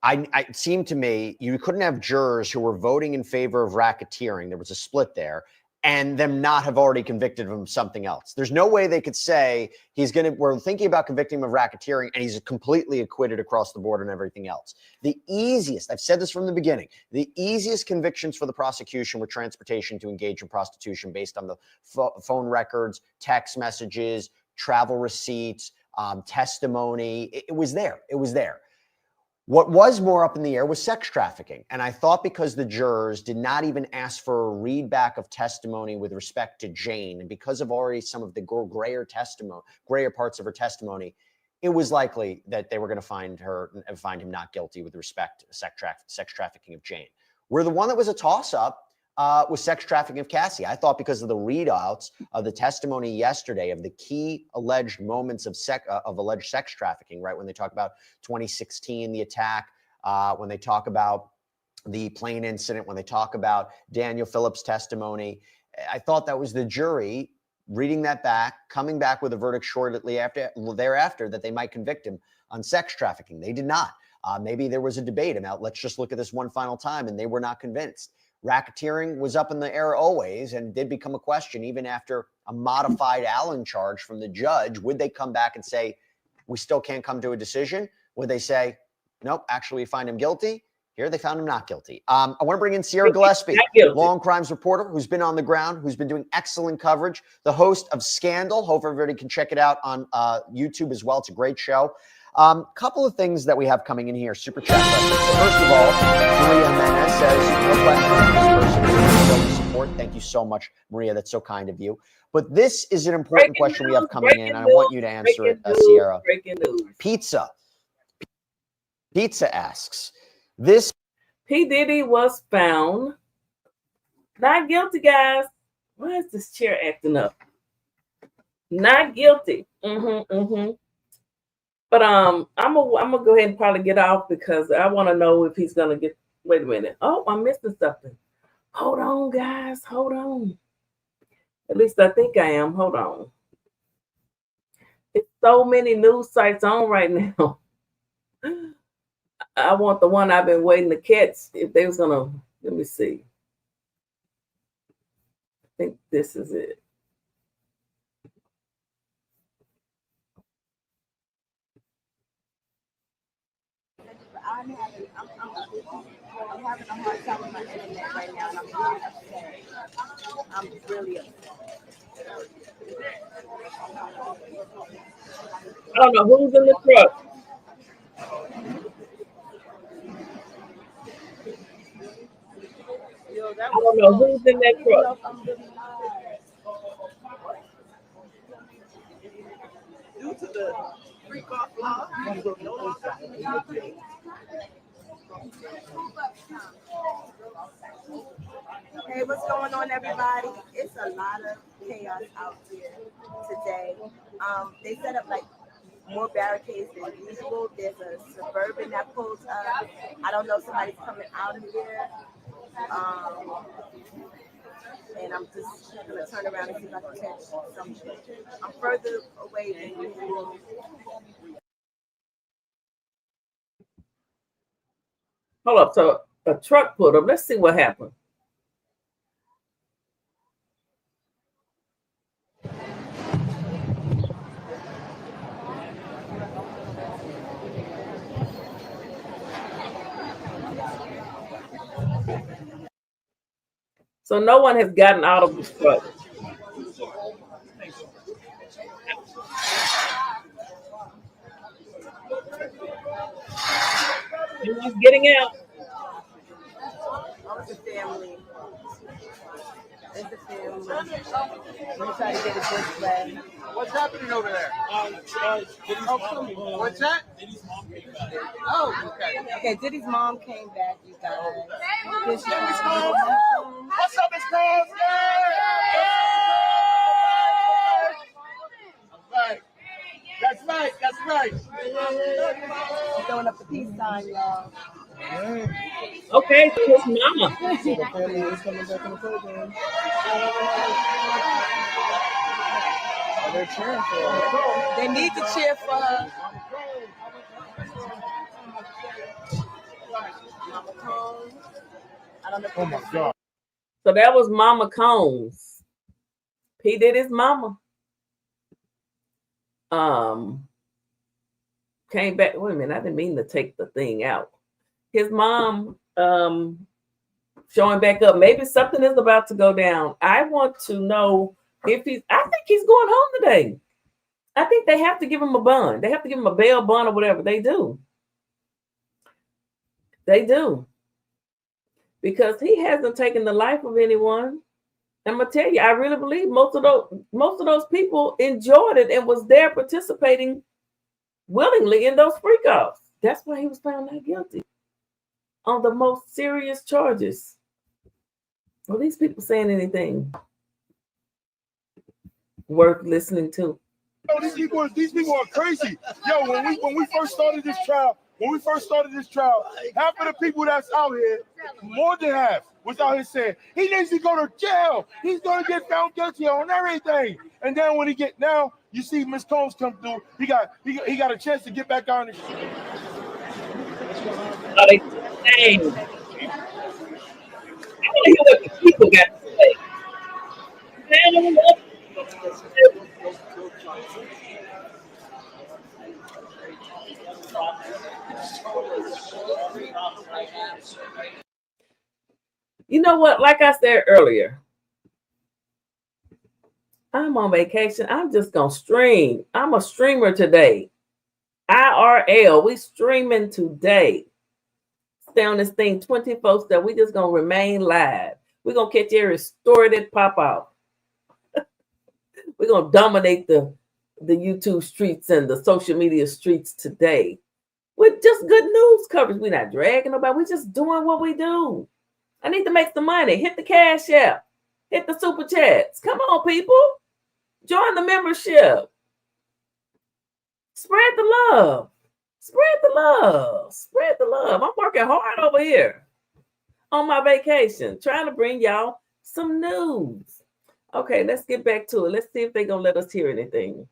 it seemed to me you couldn't have jurors who were voting in favor of racketeering. There was a split there. And them not have already convicted him of something else. There's no way they could say we're thinking about convicting him of racketeering and he's completely acquitted across the board and everything else. The easiest, I've said this from the beginning, the easiest convictions for the prosecution were transportation to engage in prostitution based on the phone records, text messages, travel receipts, testimony. It was there. It was there. What was more up in the air was sex trafficking. And I thought because the jurors did not even ask for a readback of testimony with respect to Jane, and because of already some of the grayer parts of her testimony, it was likely that they were going to find him not guilty with respect to sex trafficking of Jane. Where the one that was a toss-up was sex trafficking of Cassie. I thought because of the readouts of the testimony yesterday of the key alleged moments of alleged sex trafficking, right? When they talk about 2016, the attack, when they talk about the plane incident, when they talk about Daniel Phillips' testimony, I thought that was the jury reading that back, coming back with a verdict shortly thereafter that they might convict him on sex trafficking. They did not. Maybe there was a debate about, let's just look at this one final time, and they were not convinced. Racketeering was up in the air always and did become a question even after a modified Allen charge from the judge. Would they come back and say, we still can't come to a decision? Would they say, nope, actually we find him guilty? Here they found him not guilty. I want to bring in Sierra Gillespie, law and crimes reporter, who's been on the ground, who's been doing excellent coverage, the host of Scandal. Hope everybody can check it out on YouTube as well. It's a great show. Couple of things that we have coming in here. Super chat questions. First of all, Maria Jimenez says, no question, this person is showing support. Thank you so much, Maria. That's so kind of you. But this is an important question we have coming in, and I want you to answer it, Sierra. Pizza asks, this P. Diddy was found not guilty, guys. Why is this chair acting up? Not guilty. But I'm gonna go ahead and probably get off because I want to know if he's gonna get. Wait a minute. Oh, I'm missing something. Hold on, guys. Hold on. At least I think I am. Hold on. It's so many news sites on right now. I want the one I've been waiting to catch. If they was gonna, let me see. I think this is it. I'm having a hard time with my internet right now, and I'm really upset. I'm really upset. I don't know who's in the truck. I don't know who's in that truck. Due to the freak off law, Hey, what's going on, everybody? It's a lot of chaos out here today. They set up like more barricades than usual. There's a Suburban that pulls up. I don't know if somebody's coming out of there. And I'm just gonna turn around and see if I can catch something. I'm further away than usual. Hold up. So a truck pulled up. Let's see what happened. So no one has gotten out of the truck. Everyone's getting out. Oh, it's a family. It's a family. We're trying to get a good way. What's happening over there? What's that? Oh, okay. Diddy's mom came back, you guys. What's up, Miss Combs? That's right. That's right. I'm throwing up the peace sign, y'all. Okay, so his mama. They're cheering for her. They need to cheer for her. Mama Combs. I don't know. Oh my God. So that was Mama Combs. P. Diddy's mama. Came back. Wait a minute, I didn't mean to take the thing out. His mom showing back up. Maybe something is about to go down. I want to know if I think he's going home today. I think they have to give him a bond. They have to give him a bail bond or whatever. They do. They do. Because he hasn't taken the life of anyone. I'm gonna tell you, I really believe most of those people enjoyed it and was there participating willingly in those freak-offs. That's why he was found not guilty on the most serious charges. Are these people saying anything worth listening to? Yo, these people are crazy. Yo, when we first started this trial, when we first started this trial, half of the people that's out here, more than half, was out here saying he needs to go to jail. He's gonna get found guilty on everything. And then when now you see Ms. Combs come through, he got a chance to get back on the Are they saying? I want to hear what the people got to say. You know what? Like I said earlier, I'm on vacation. I'm just going to stream. I'm a streamer today. IRL. We streaming today. Stay on this thing 24/7. We just going to remain live. We're going to catch every story that pop out. We're going to dominate the YouTube streets and the social media streets today with just good news coverage. We're not dragging nobody. We're just doing what we do. I need to make some money. Hit the Cash App. Hit the Super Chats. Come on, people. Join the membership. Spread the love. Spread the love. Spread the love. I'm working hard over here on my vacation, trying to bring y'all some news. Okay, let's get back to it. Let's see if they're going to let us hear anything.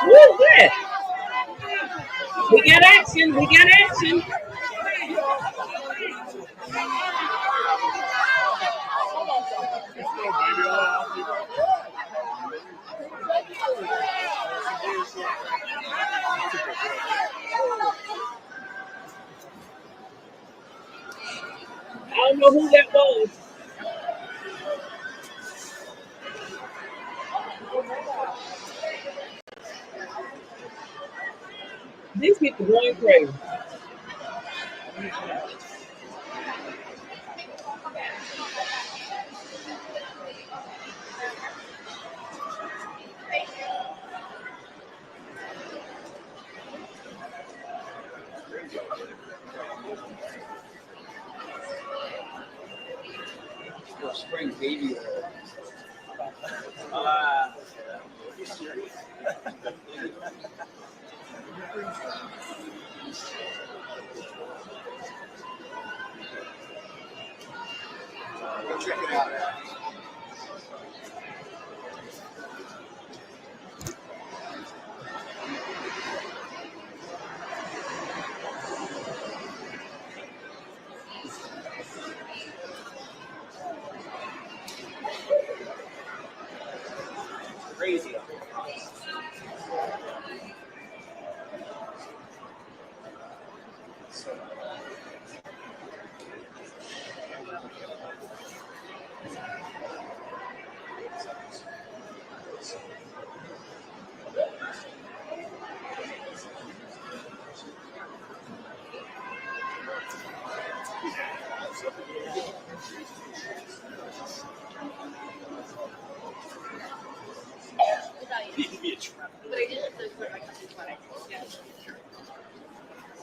Who's that? We got action. We got action. I don't know who that was. These people going crazy. Spring baby oil. Go check it out. Crazy.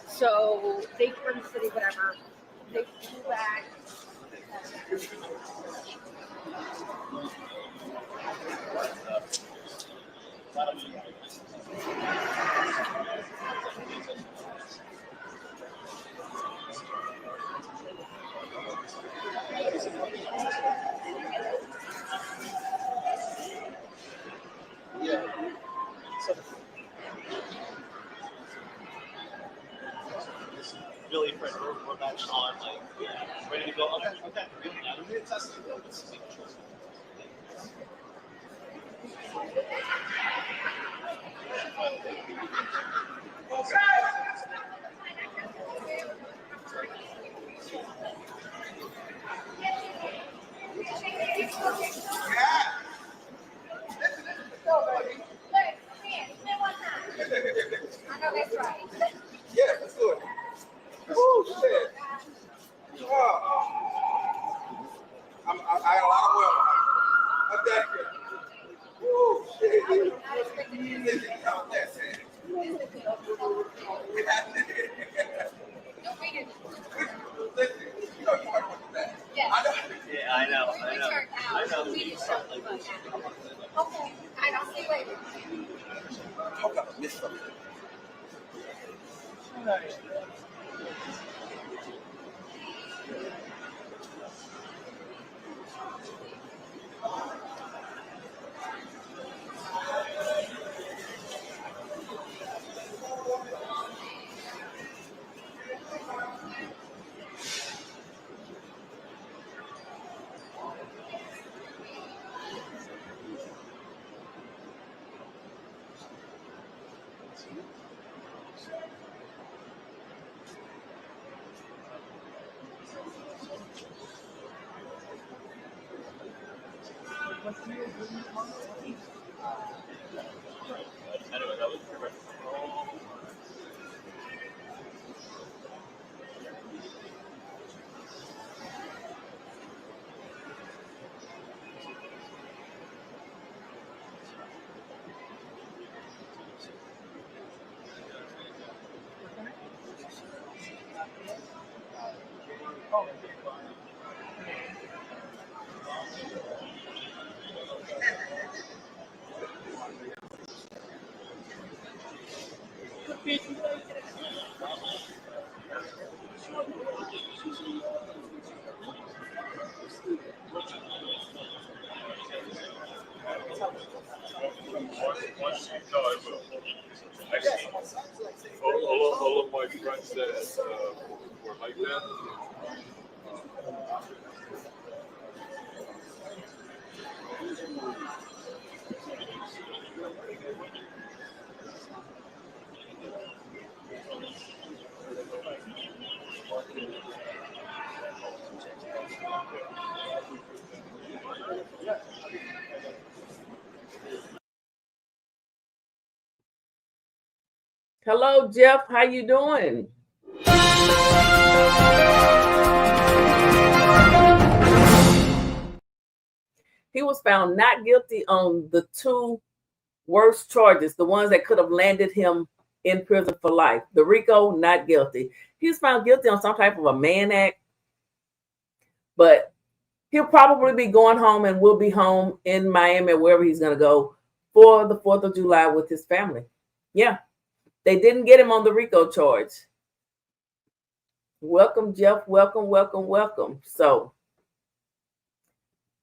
So they were in the city, whatever. They flew back. Billy Fred, we're back on, like, ready to go. Okay. Yeah, we did test it. Let's see. I know that's right. Yeah, let's do it. Woo, shit. Yeah, I know. I know. Okay, I'll see you later. All of my friends that were like that. Hello, Jeff. How you doing? He was found not guilty on the two worst charges, the ones that could have landed him in prison for life. The Rico, not guilty. He was found guilty on some type of a Mann Act, but he'll probably be going home and will be home in Miami or wherever he's going to go for the 4th of July with his family. Yeah, they didn't get him on the Rico charge. Welcome, Jeff. Welcome, welcome, welcome. So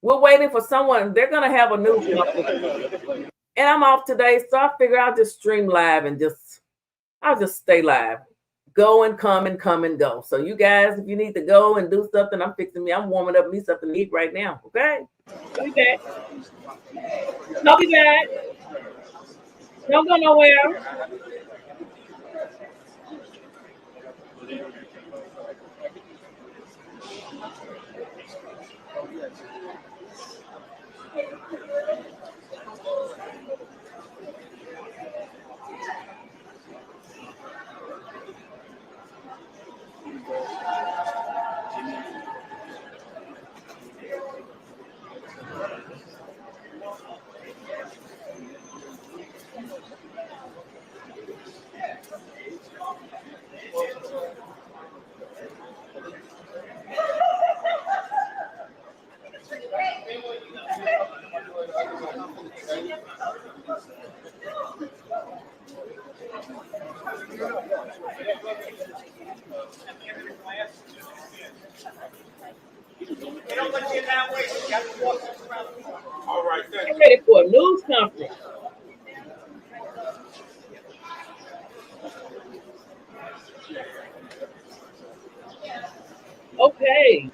we're waiting for someone. They're going to have a news conference. And I'm off today, so I figure I'll just stream live and I'll just stay live. Go and come and come and go. So you guys, if you need to go and do something, I'm warming up me something to eat right now. Okay? I'll be back. I'll be back. Don't go nowhere. All right, Get ready for a news conference. Okay.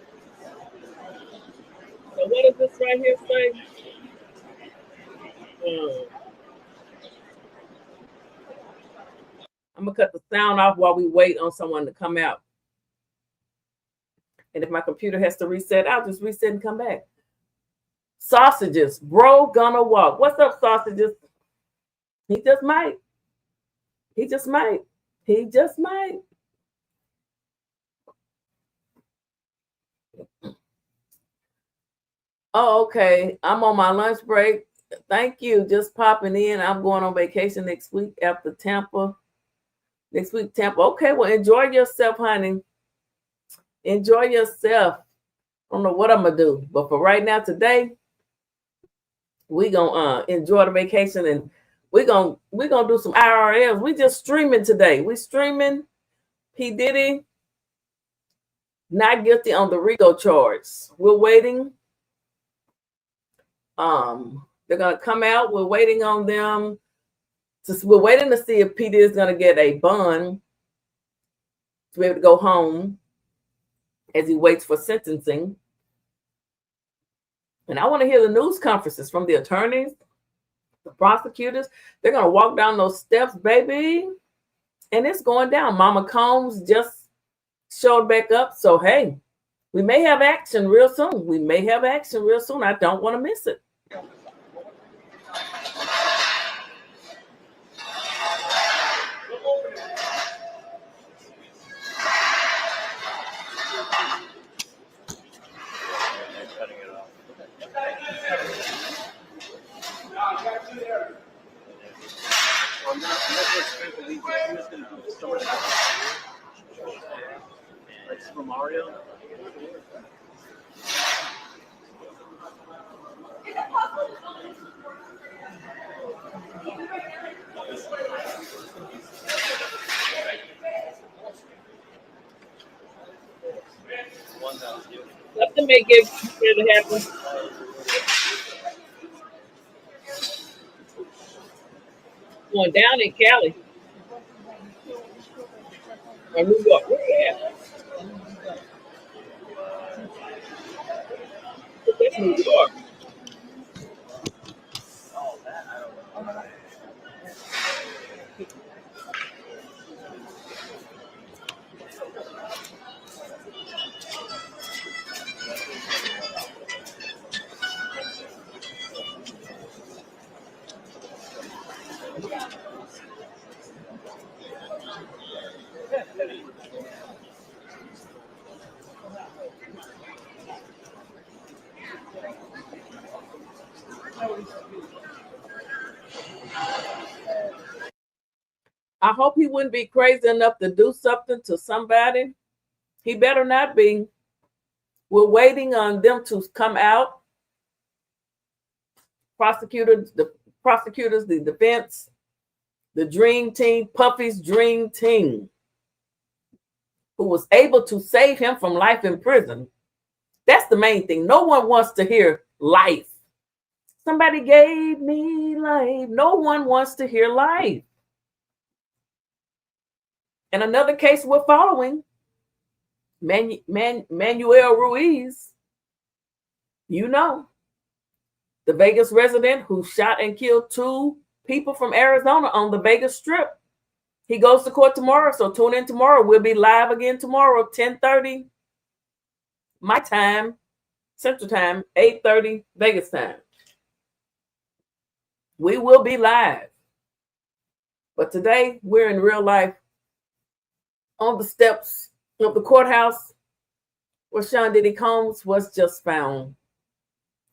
So what does this right here say? I'm gonna cut the sound off while we wait on someone to come out. And if my computer has to reset, I'll just reset and come back. Sausages, bro, gonna walk. What's up, sausages? He just might. He just might. He just might. Oh, okay. I'm on my lunch break. Thank you. Just popping in. I'm going on vacation next week after Tampa. Next week, Tampa. Okay, well, enjoy yourself, honey. Enjoy yourself. I don't know what I'm gonna do, but for right now, today, we gonna enjoy the vacation, and we gonna do some IRLs. We just streaming today. We streaming P. Diddy not guilty on the Rico charge. We're waiting. They're gonna come out. We're waiting on them. We're waiting to see if P. Diddy is gonna get a bond to be able to go home as he waits for sentencing. And I want to hear the news conferences from the attorneys, the prosecutors. They're going to walk down those steps, baby. And it's going down. Mama Combs just showed back up. So, hey, we may have action real soon. We may have action real soon. I don't want to miss it. From Mario. Something may get ready to happen. Going down in Cali. Or New York. Where they at? That's New York. I hope he wouldn't be crazy enough to do something to somebody. He better not be. We're waiting on them to come out. Prosecutors, the defense, the dream team, Puffy's dream team, who was able to save him from life in prison. That's the main thing. No one wants to hear life. Somebody gave me life. No one wants to hear life. And another case we're following, Manuel Ruiz, you know, the Vegas resident who shot and killed 2 people from Arizona on the Vegas Strip. He goes to court tomorrow, so tune in tomorrow. We'll be live again tomorrow, 10:30 my time, Central Time, 8:30 Vegas time. We will be live. But today, we're in real life on the steps of the courthouse where Sean Diddy Combs was just found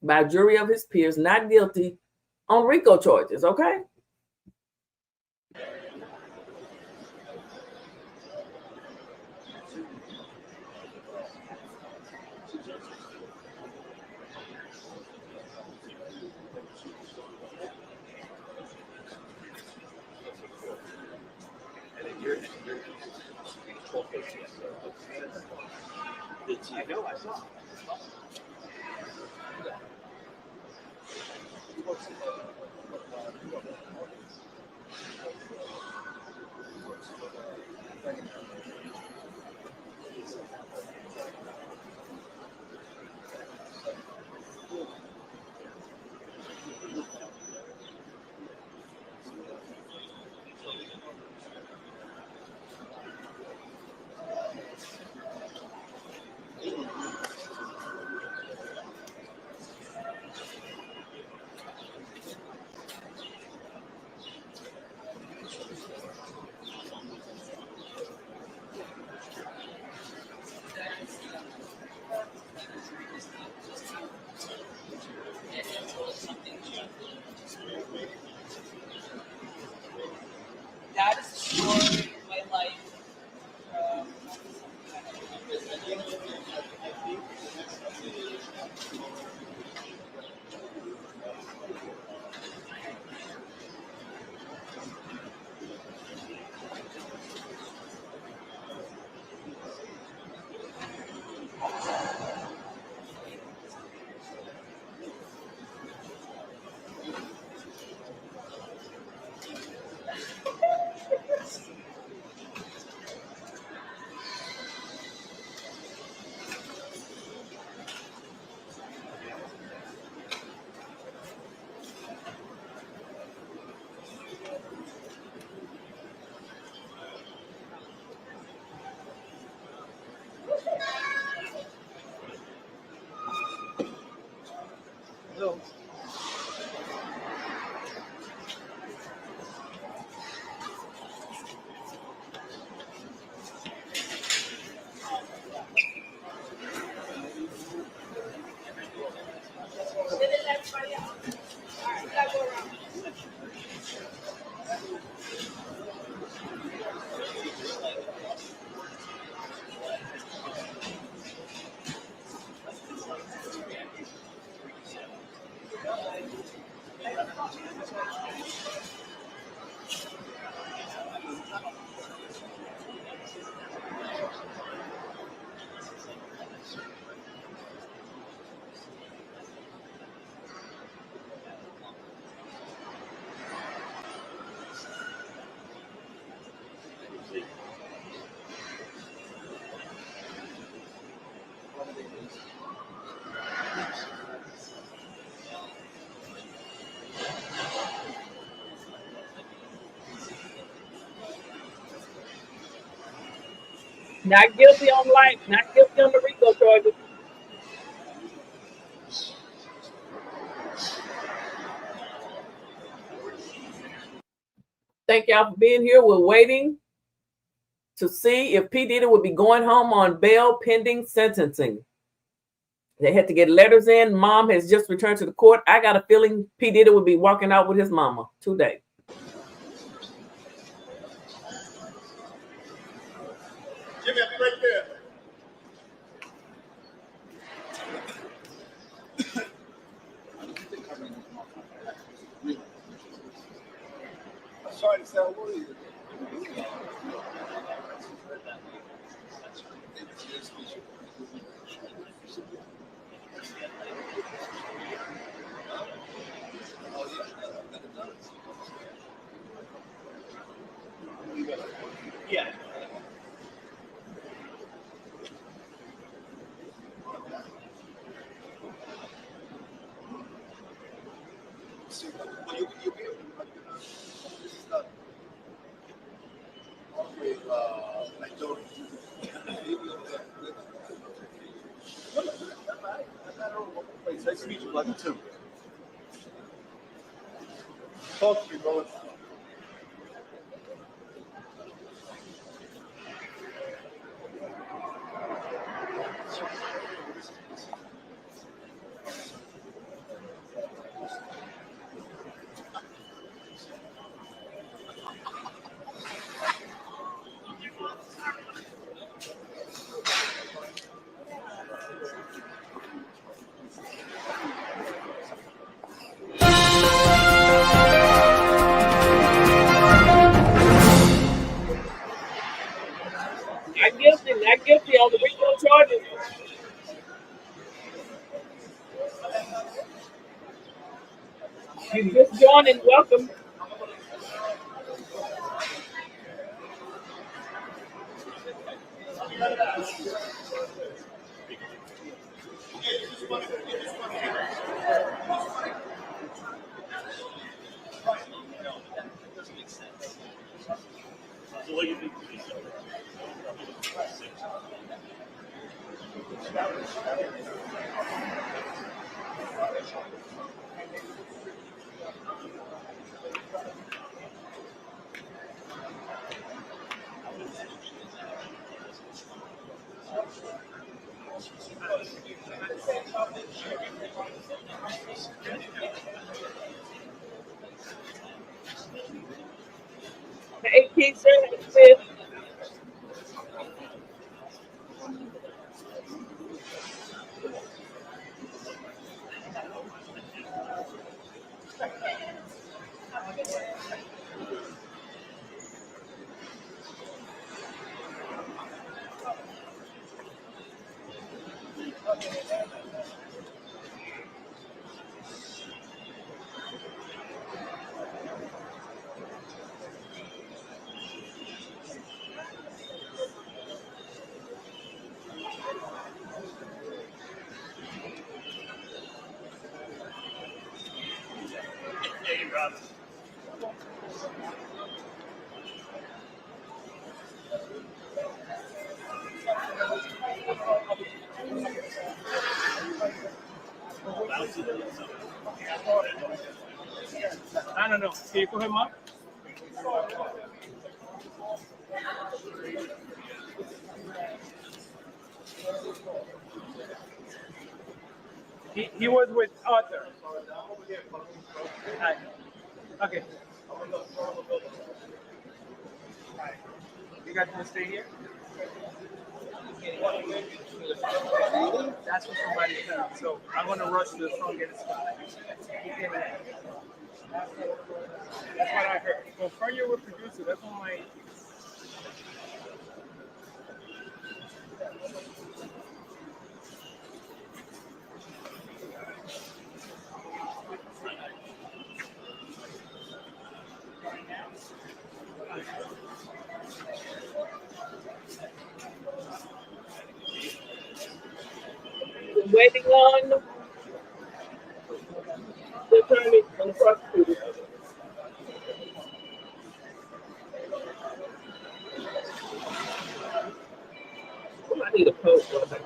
by a jury of his peers not guilty on Rico charges, okay? I know, I saw. That is destroyed my life. Not guilty on life, not guilty on the Rico charges. Thank y'all for being here. We're waiting to see if P. Diddy would be going home on bail pending sentencing. They had to get letters in. Mom has just returned to the court. I got a feeling P. Diddy would be walking out with his mama today. Jimmy, I'll be right there. I'm sorry to say, how old are you? Yeah. Well, you'll be able to. This is not. Okay, I don't. Nice to meet you, Lucky, too. Talk to me, brother. Not guilty on the Rico charges. You just joined and welcome. So what do you think? Hey, Keisha, sis. Hey, Rob. No. Can you put him up? He was with Arthur. Hi. Okay. You guys want to stay here? That's what somebody said. So I'm gonna rush to the phone get a spot. That's what I heard. Well, Fernie with producer. That's on my. Waiting on the attorney and the prosecutor. I need a post for that.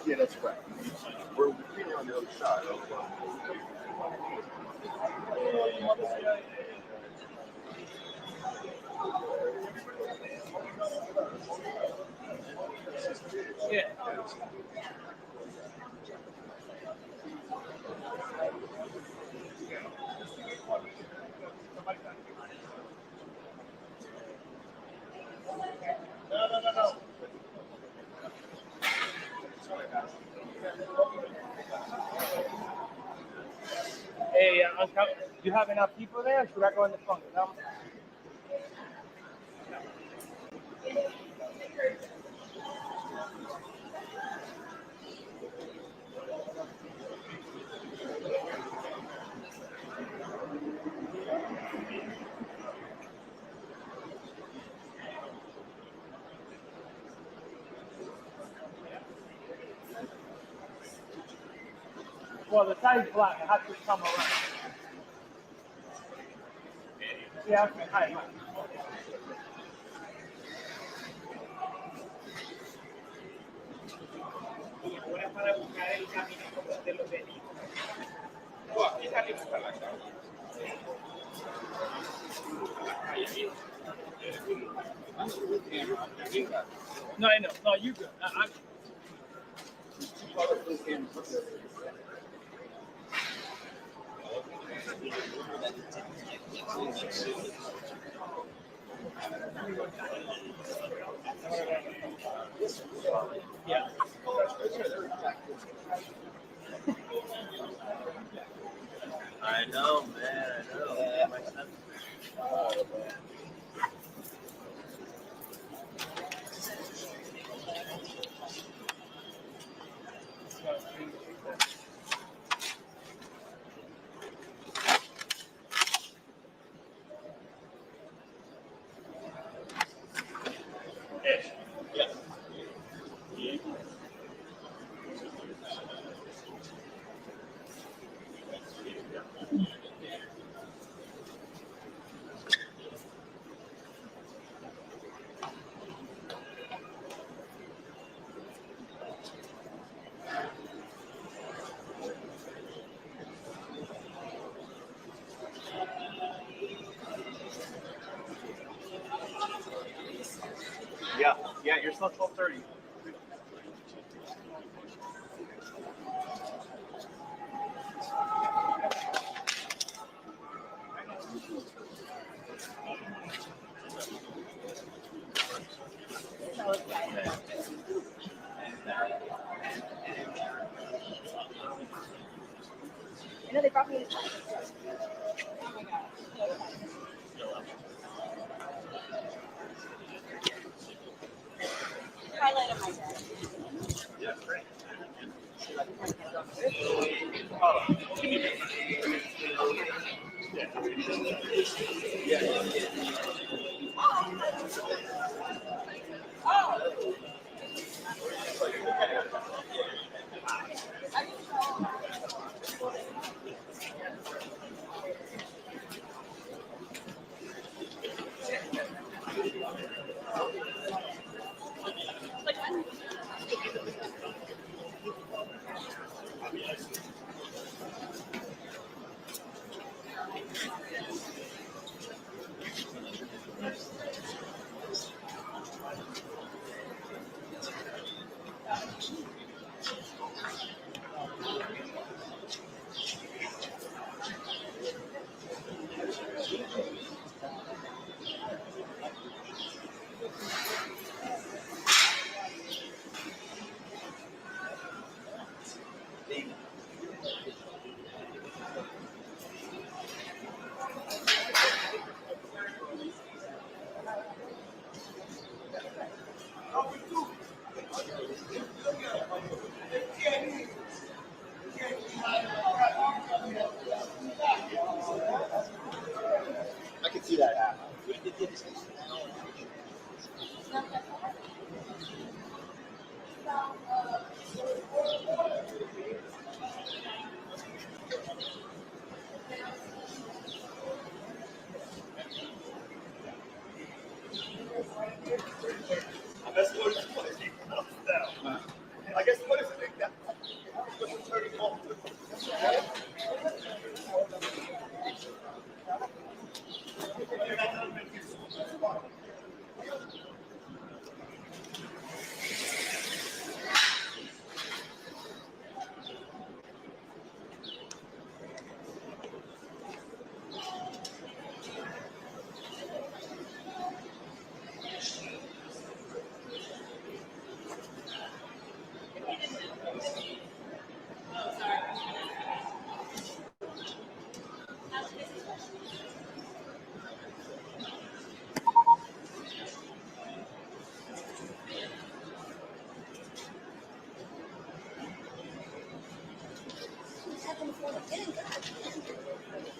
Yeah, that's right. We're on the other side. Yeah. No. Hey, Uncle, do you have enough people there? Or should I go in the front? No? Well, the side's black. I have to come around. Yeah, okay. Hi. No, I know. No, you good. I'm. Yeah. I know, man. I know. My son. Yeah, you're still 12:30. Highlight on my desk. Yeah, great. I can see that happen. I guess what is it?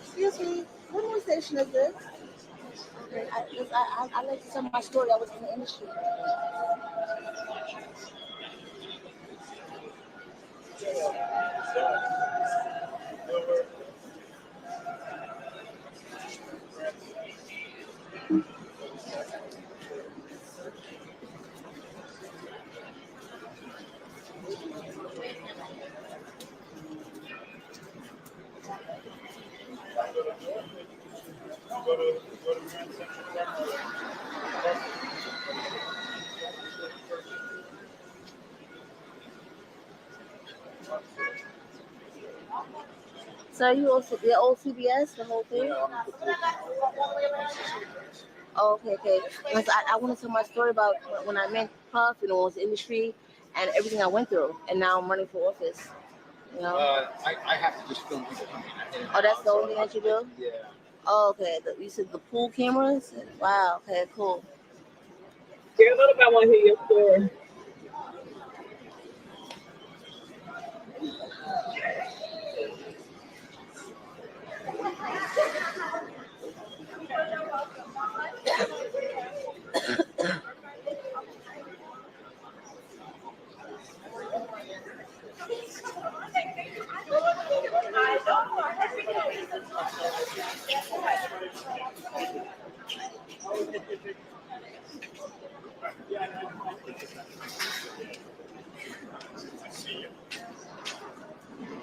Excuse me, what news station is this? Okay, I like to tell my story. I was in the industry. So you also the old CBS, the whole thing? Oh, okay. Because I want to tell my story about when I met Puff and all the industry and everything I went through, and now I'm running for office. You know? I have to just film people coming in. Oh, that's the only thing that you do? Yeah. Oh, okay. You said the pool cameras? Wow. Okay, cool. Yeah, what about want to hear your story?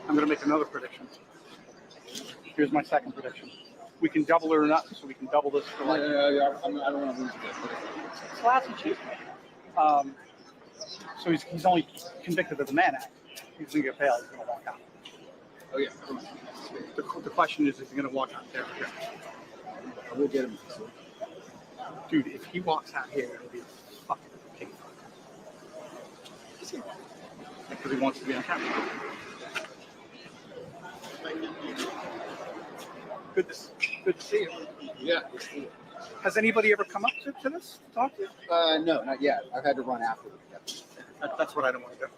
I'm going to make another prediction. Here's my second prediction. We can double it or not, so we can double this for like. Yeah. I don't want to lose this. So that's what you So he's only convicted of the Mann Act. He's going to get bailed. He's going to walk out. Oh yeah. The question is he going to walk out there? I will get him. Dude, if he walks out here, it'll be a fucking pig. Because he wants to be on camera. Good to see you. Yeah. Has anybody ever come up to this to talk to you? No, not yet. I've had to run after them. That's what I don't want to do.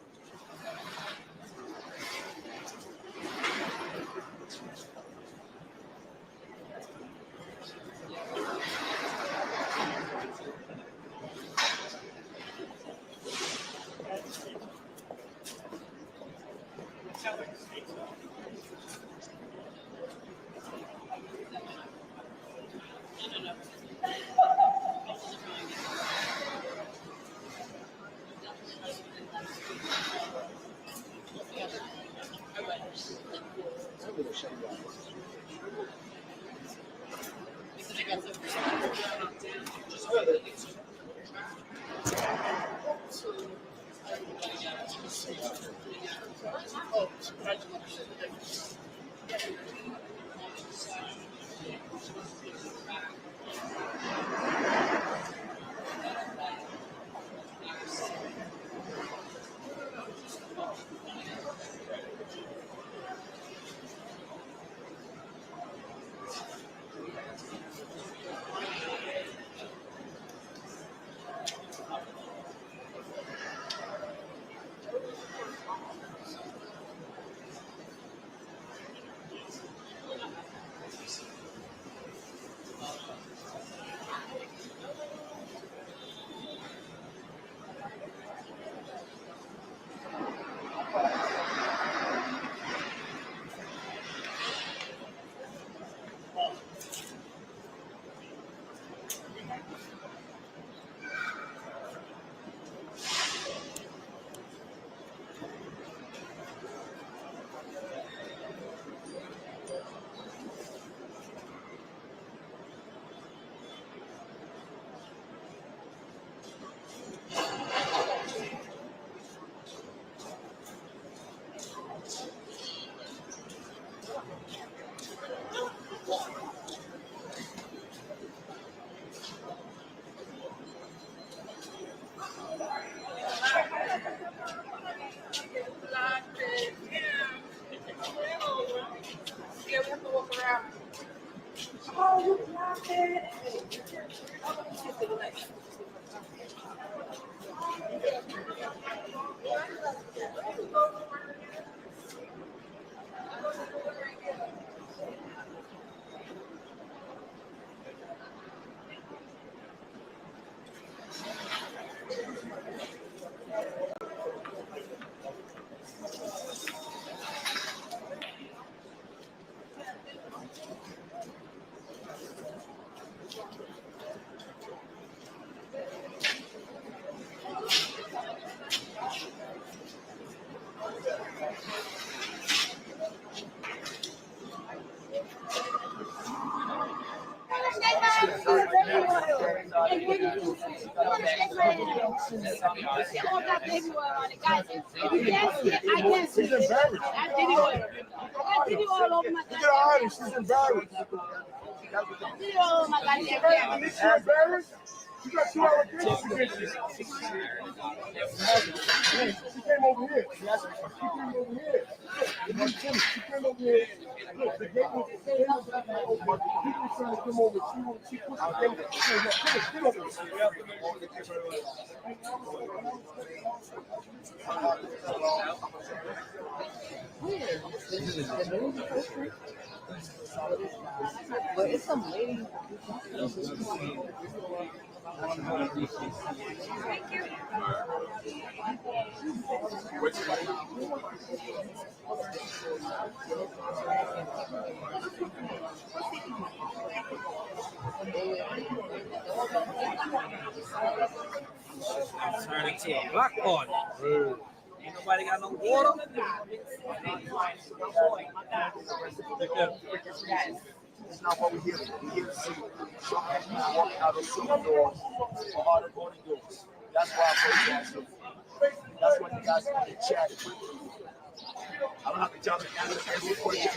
Yeah, we have to walk around. Oh, you blocked it. She's embarrassed. She's embarrassed. She got 2 allegations against you. She came over here. She came over here. She came over here. Look, the gate was the same. People trying to come over. She pushed the gate. Get over But it's some lady. Turn it to a block party. Ain't nobody got no water. It's not what we're here for. We're here to see some people walking out of super doors or out of morning doors. That's why I put that. That's what you guys want to chat. I don't have to tell them every question.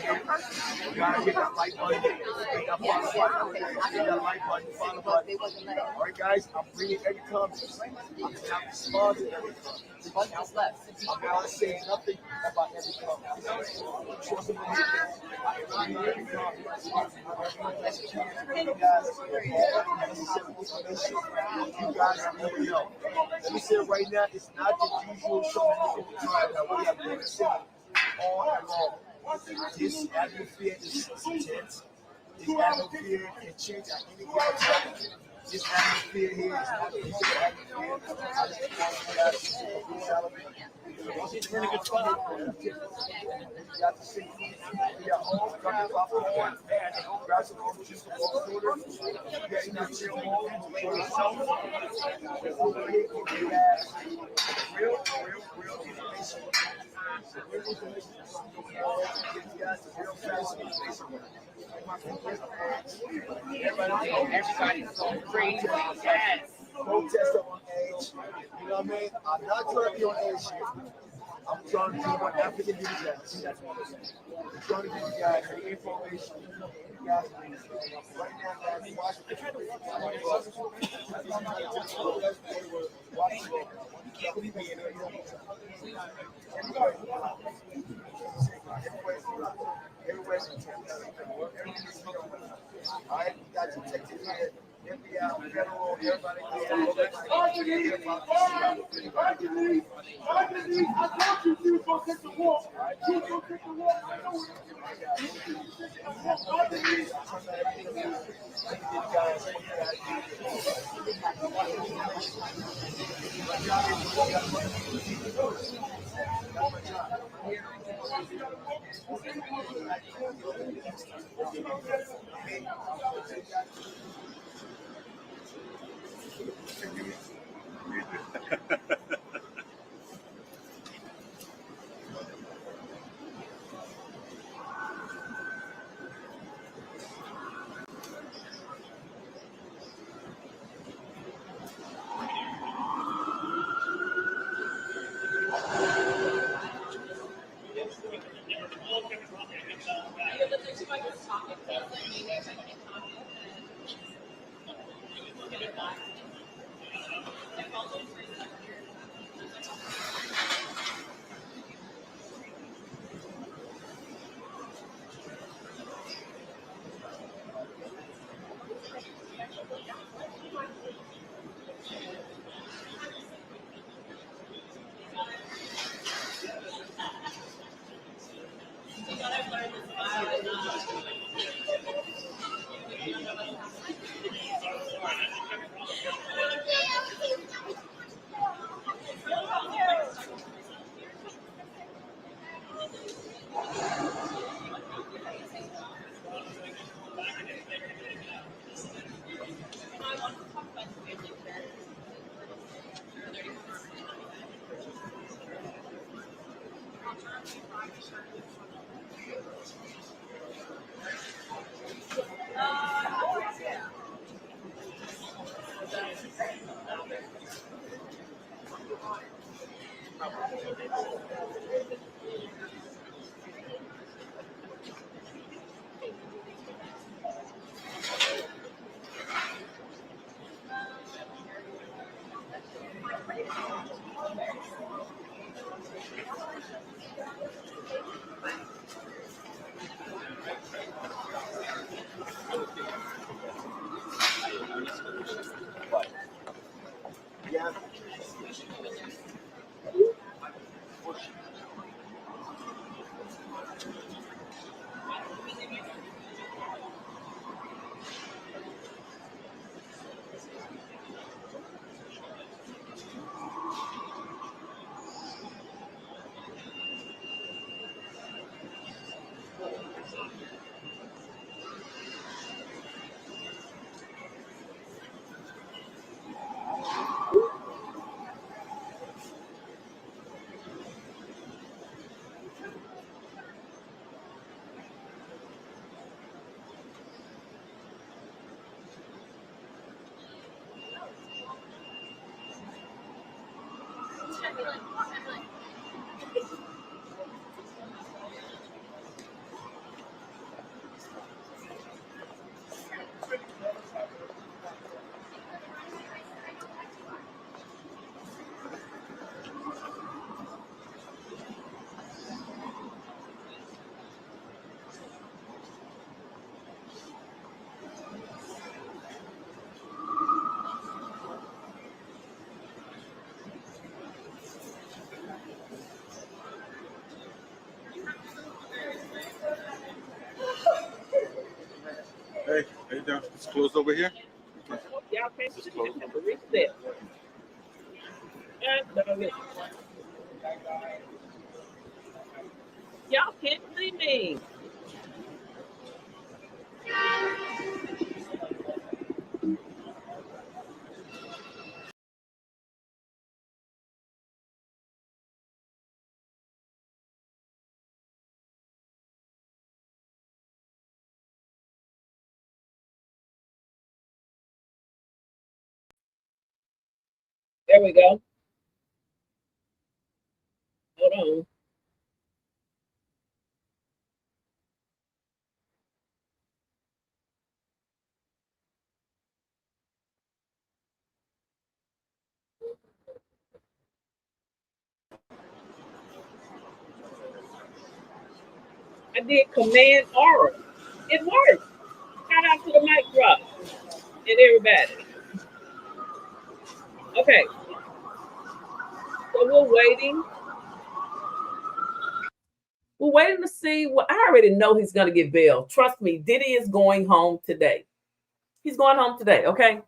You gotta hit that like button, hit that follow button, hit that like button, follow button. All right, guys, I'm bringing every comment. I'm not responding to every comment. I'm not saying nothing about every comment. Trust me. I read every comment. You guys never know. Let me say it right now, it's not the usual show that we have been saying all and all. This atmosphere is intense. This atmosphere can change at any given time. This atmosphere here is not the usual atmosphere. I just want you guys to see this element. It's really good fun. You got to see. We are all coming off the horn. Grab some oranges from all sorters. Get in that chill mode. Enjoy yourself. Over here, give you guys real information. Real information. Give you guys the real fast information. Everybody's so crazy. Yes. Protester on age. You know what I mean? I'm not trying to be on age here. I'm trying to be on African defense. That's what I'm saying. I'm trying to give you guys the information. You guys right now, guys, watch all right, we got detectives here. FBI, federal, everybody. I told you to go take the walk. You go take the walk. Hey, how you doing? It's closed over here. Y'all can't see the reset. Y'all can't see me. There we go. Hold on. I did Command R. It worked. Shout out to the mic drop and everybody. Okay. So we're waiting. We're waiting to see what I already know he's going to get bail. Trust me, Diddy is going home today. He's going home today, okay?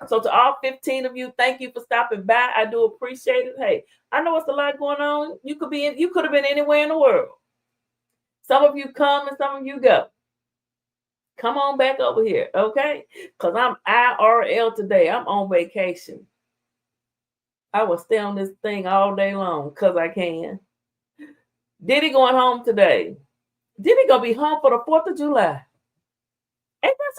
So to all 15 of you, thank you for stopping by. I do appreciate it. Hey, I know it's a lot going on. You could have been anywhere in the world. Some of you come and some of you go. Come on back over here, okay? Because I'm IRL today. I'm on vacation. I will stay on this thing all day long because I can. Diddy going home today. Diddy gonna be home for the 4th of July. Ain't that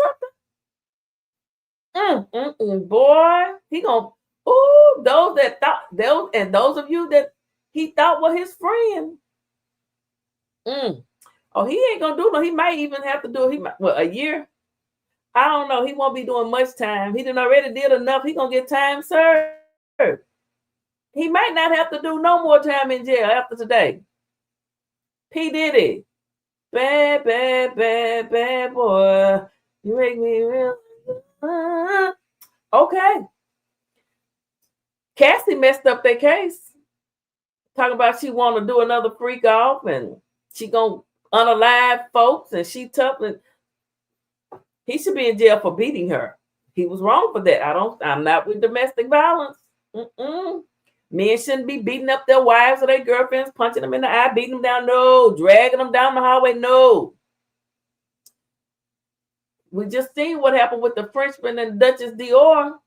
something? Boy, he gonna, those that thought, those of you that he thought were his friend. Oh, he ain't gonna do no, he might even have to do, a year. I don't know. He won't be doing much time. He done already did enough. He gonna get time served. He might not have to do no more time in jail after today. P. Diddy. Bad, bad, bad, bad boy. You make me real. Okay. Cassie messed up their case. Talking about she want to do another freak off and she gonna unalive folks and she tough and he should be in jail for beating her. He was wrong for that. I'm not with domestic violence. Men shouldn't be beating up their wives or their girlfriends, punching them in the eye, beating them down. No, dragging them down the hallway. No. We just seen what happened with the Frenchman and Duchess Dior.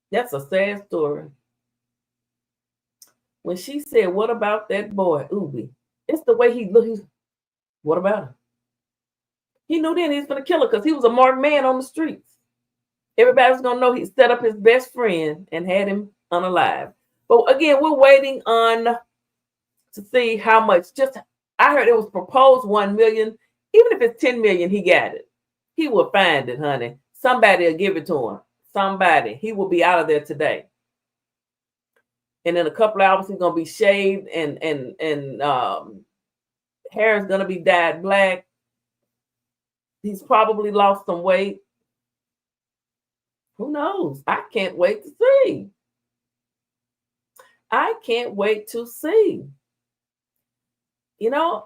That's a sad story. When she said, "What about that boy, Ubi?" It's the way he looked. What about him? He knew then he was going to kill her because he was a marked man on the streets. Everybody's going to know he set up his best friend and had him unalive. But again, we're waiting on to see how much. I heard it was proposed 1 million. Even if it's 10 million, he got it. He will find it, honey. Somebody will give it to him. Somebody. He will be out of there today. And in a couple of hours, he's gonna be shaved and hair is gonna be dyed black. He's probably lost some weight. Who knows? I can't wait to see. I can't wait to see. You know,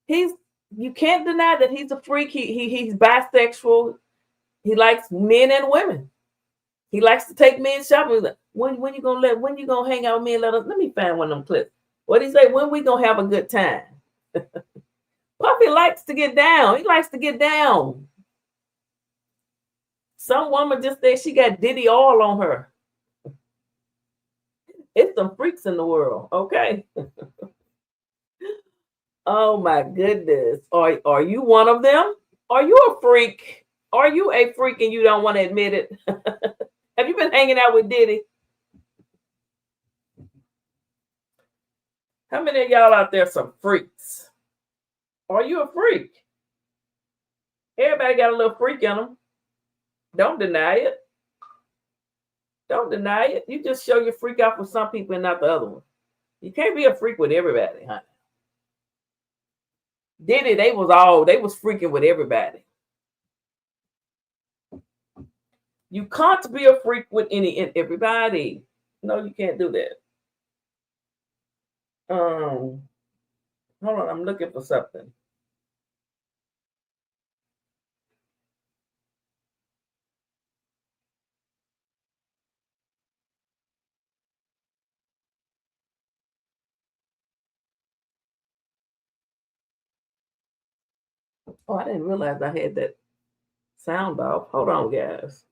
you can't deny that he's a freak. He's bisexual. He likes men and women. He likes to take men shopping. When you gonna hang out with me and let me find one of them clips. What he say? When we gonna have a good time? Puffy likes to get down. He likes to get down. Some woman just said she got Diddy all on her. It's some freaks in the world, okay? Oh my goodness. Are you one of them? Are you a freak? Are you a freak and you don't want to admit it? Have you been hanging out with Diddy? How many of y'all out there some freaks? Are you a freak? Everybody got a little freak in them. Don't deny it. Don't deny it. You just show your freak out for some people and not the other one. You can't be a freak with everybody, honey. Diddy, they was freaking with everybody. You can't be a freak with everybody. No, you can't do that. Hold on, I'm looking for something. Oh, I didn't realize I had that sound off. Hold on, guys.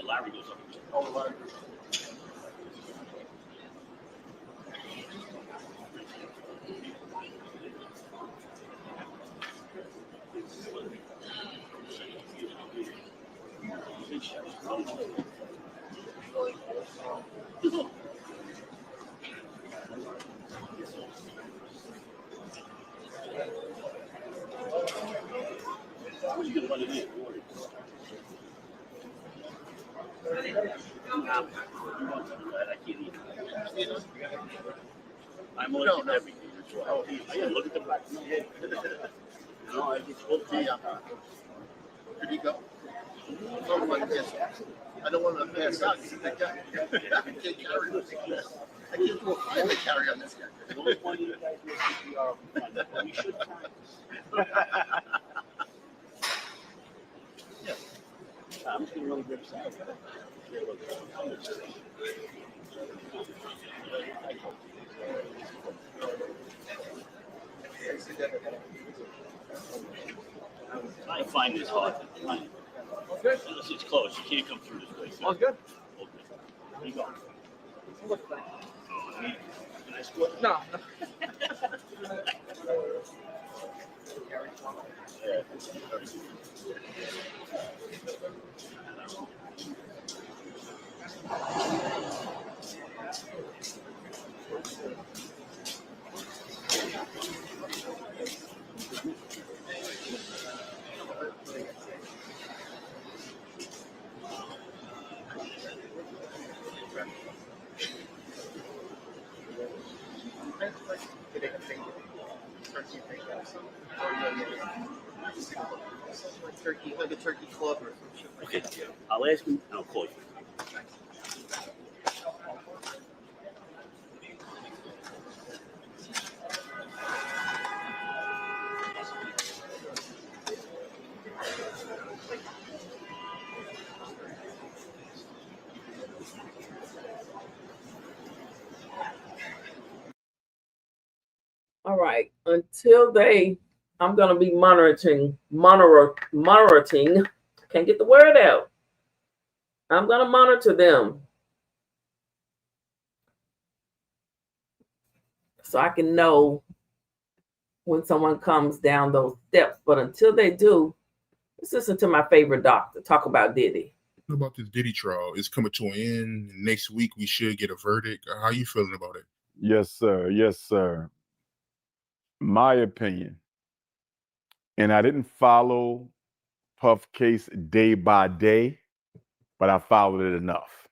Larry goes up. Oh, Larry. I'm looking at everything. Oh, yeah, look at the back. No, I just spoke to you. Did he go? Oh, like this. I don't want to pass out. I can't carry this. I can't do a five carry on this guy. The only one you guys will we should try. Yeah. I'm just going to really grip side. I find this hard to find. Unless it's close, you can't come through this way. All's good. Where you going? Can I squat? No. Turkey, like a turkey club or some shit like that. Okay, I'll ask him and I'll call you. All right. Until I'm going to be monitoring. Can't get the word out. I'm going to monitor them so I can know when someone comes down those steps. But until they do, let's listen to my favorite doctor talk about Diddy. About this Diddy trial, it's coming to an end. Next week we should get a verdict. How are you feeling about it? Yes, sir. Yes, sir. My opinion, and I didn't follow Puff case day by day, but I followed it enough.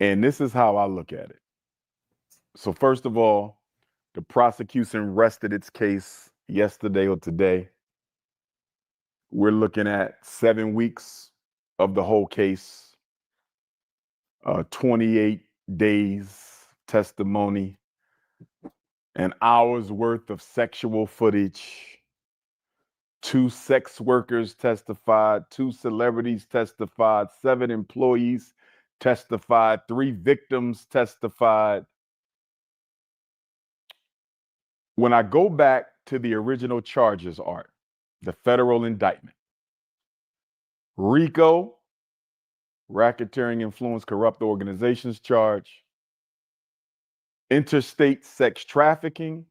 And this is how I look at it. So first of all, the prosecution rested its case yesterday or today. We're looking at 7 weeks of the whole case, 28 days testimony, an hour's worth of sexual footage. 2 sex workers testified, 2 celebrities testified, 7 employees testified, 3 victims testified. When I go back to the original charges, Art, the federal indictment, Rico, racketeering, influence, corrupt organizations charge, interstate sex trafficking,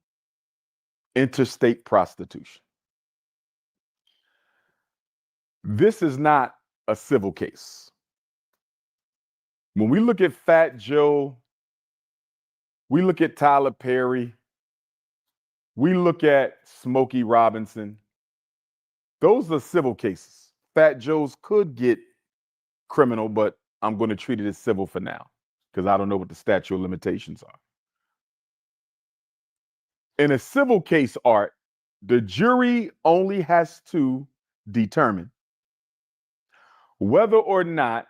interstate prostitution. This is not a civil case. When we look at Fat Joe, we look at Tyler Perry, we look at Smokey Robinson, those are civil cases. Fat Joe's could get criminal, but I'm going to treat it as civil for now. because I don't know what the statute of limitations are. In a civil case, Art, the jury only has to determine whether or not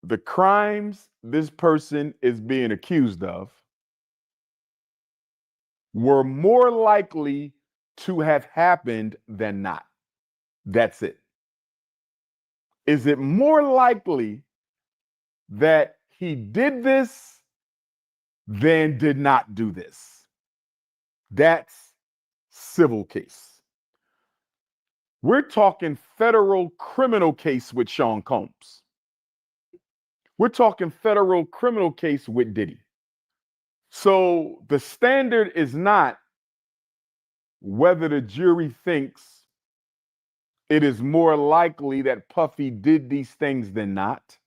the crimes this person is being accused of were more likely to have happened than not. That's it. Is it more likely that he did this than did not do this? That's civil case. We're talking federal criminal case with Sean Combs. We're talking federal criminal case with Diddy. So the standard is not whether the jury thinks it is more likely that Puffy did these things than not.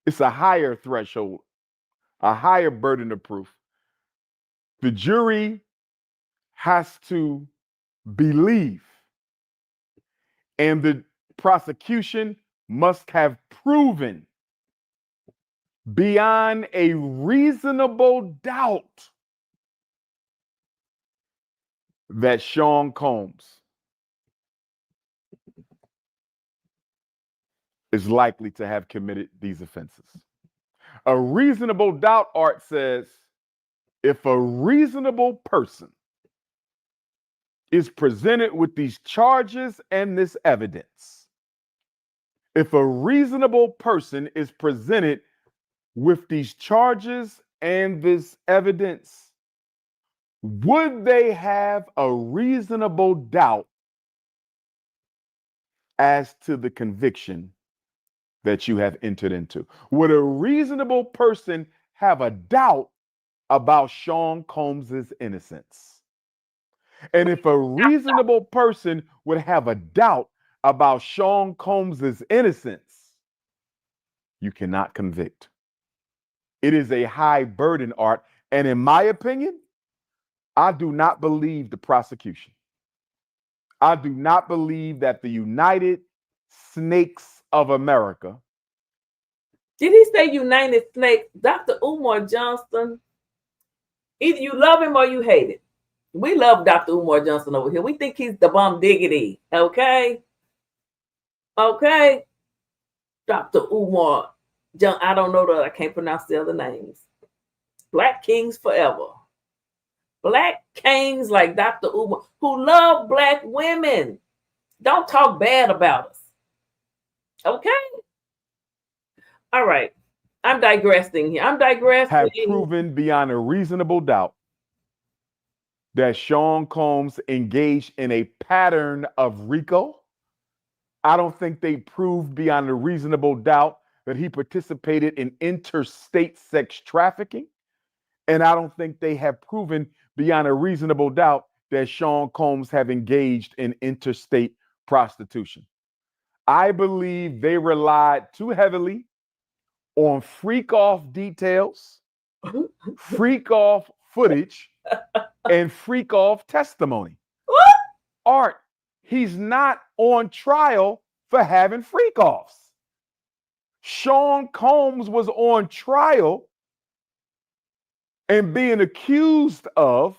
It's a higher threshold, a higher burden of proof. The jury has to believe, and the prosecution must have proven beyond a reasonable doubt that Sean Combs is likely to have committed these offenses. A reasonable doubt, Art says, if a reasonable person is presented with these charges and this evidence, if a reasonable person is presented with these charges and this evidence, would they have a reasonable doubt as to the conviction that you have entered into? Would a reasonable person have a doubt about Sean Combs's innocence? And if a reasonable person would have a doubt about Sean Combs's innocence, you cannot convict. It is a high burden, Art. And in my opinion, I do not believe the prosecution. I do not believe that the United Snakes of America. Did he say United Snakes? Dr. Umar Johnson, either you love him or you hate it. We love Dr. Umar Johnson over here. We think he's the bomb diggity. Okay? Okay? Dr. Umar Johnson. I don't know that. I can't pronounce the other names. Black Kings forever. Black kings like Dr. Umar who love Black women. Don't talk bad about us. Okay? All right. I'm digressing here. I'm digressing. Have proven beyond a reasonable doubt that Sean Combs engaged in a pattern of Rico. I don't think they proved beyond a reasonable doubt that he participated in interstate sex trafficking. And I don't think they have proven beyond a reasonable doubt that Sean Combs have engaged in interstate prostitution. I believe they relied too heavily on freak-off details, freak-off footage, and freak-off testimony. What? Art, he's not on trial for having freak-offs. Sean Combs was on trial and being accused of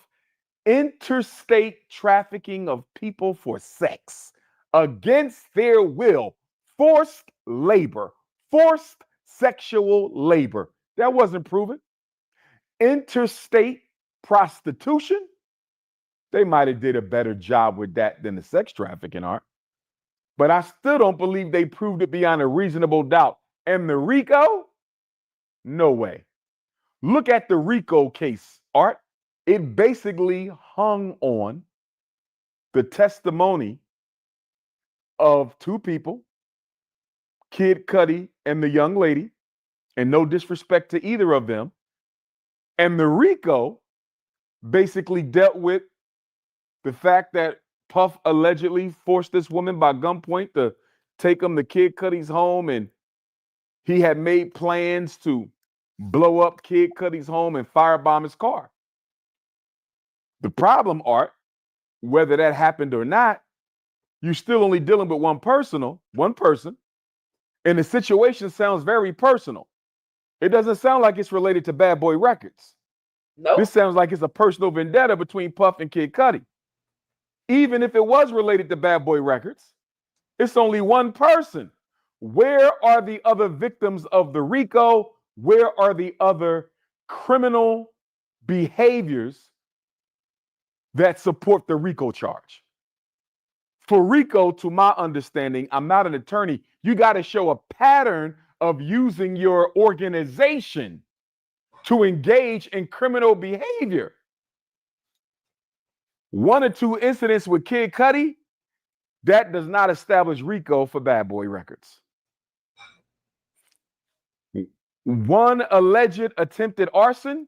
interstate trafficking of people for sex against their will, forced labor, forced sexual labor. That wasn't proven. Interstate prostitution, they might have did a better job with that than the sex trafficking, Art. But I still don't believe they proved it beyond a reasonable doubt. And the Rico, no way. Look at the Rico case, Art. It basically hung on the testimony of two people, Kid Cudi and the young lady, and no disrespect to either of them. And the Rico basically dealt with the fact that Puff allegedly forced this woman by gunpoint to take him to Kid Cudi's home, and he had made plans to blow up Kid Cudi's home and firebomb his car. The problem, Art, whether that happened or not, you're still only dealing with one person, and the situation sounds very personal. It doesn't sound like it's related to Bad Boy Records. Nope. This sounds like it's a personal vendetta between Puff and Kid Cudi. Even if it was related to Bad Boy Records, it's only one person. Where are the other victims of the Rico? Where are the other criminal behaviors that support the Rico charge? For Rico, to my understanding, I'm not an attorney, you got to show a pattern of using your organization to engage in criminal behavior. 1 or 2 incidents with Kid Cudi, that does not establish Rico for Bad Boy Records. 1 alleged attempted arson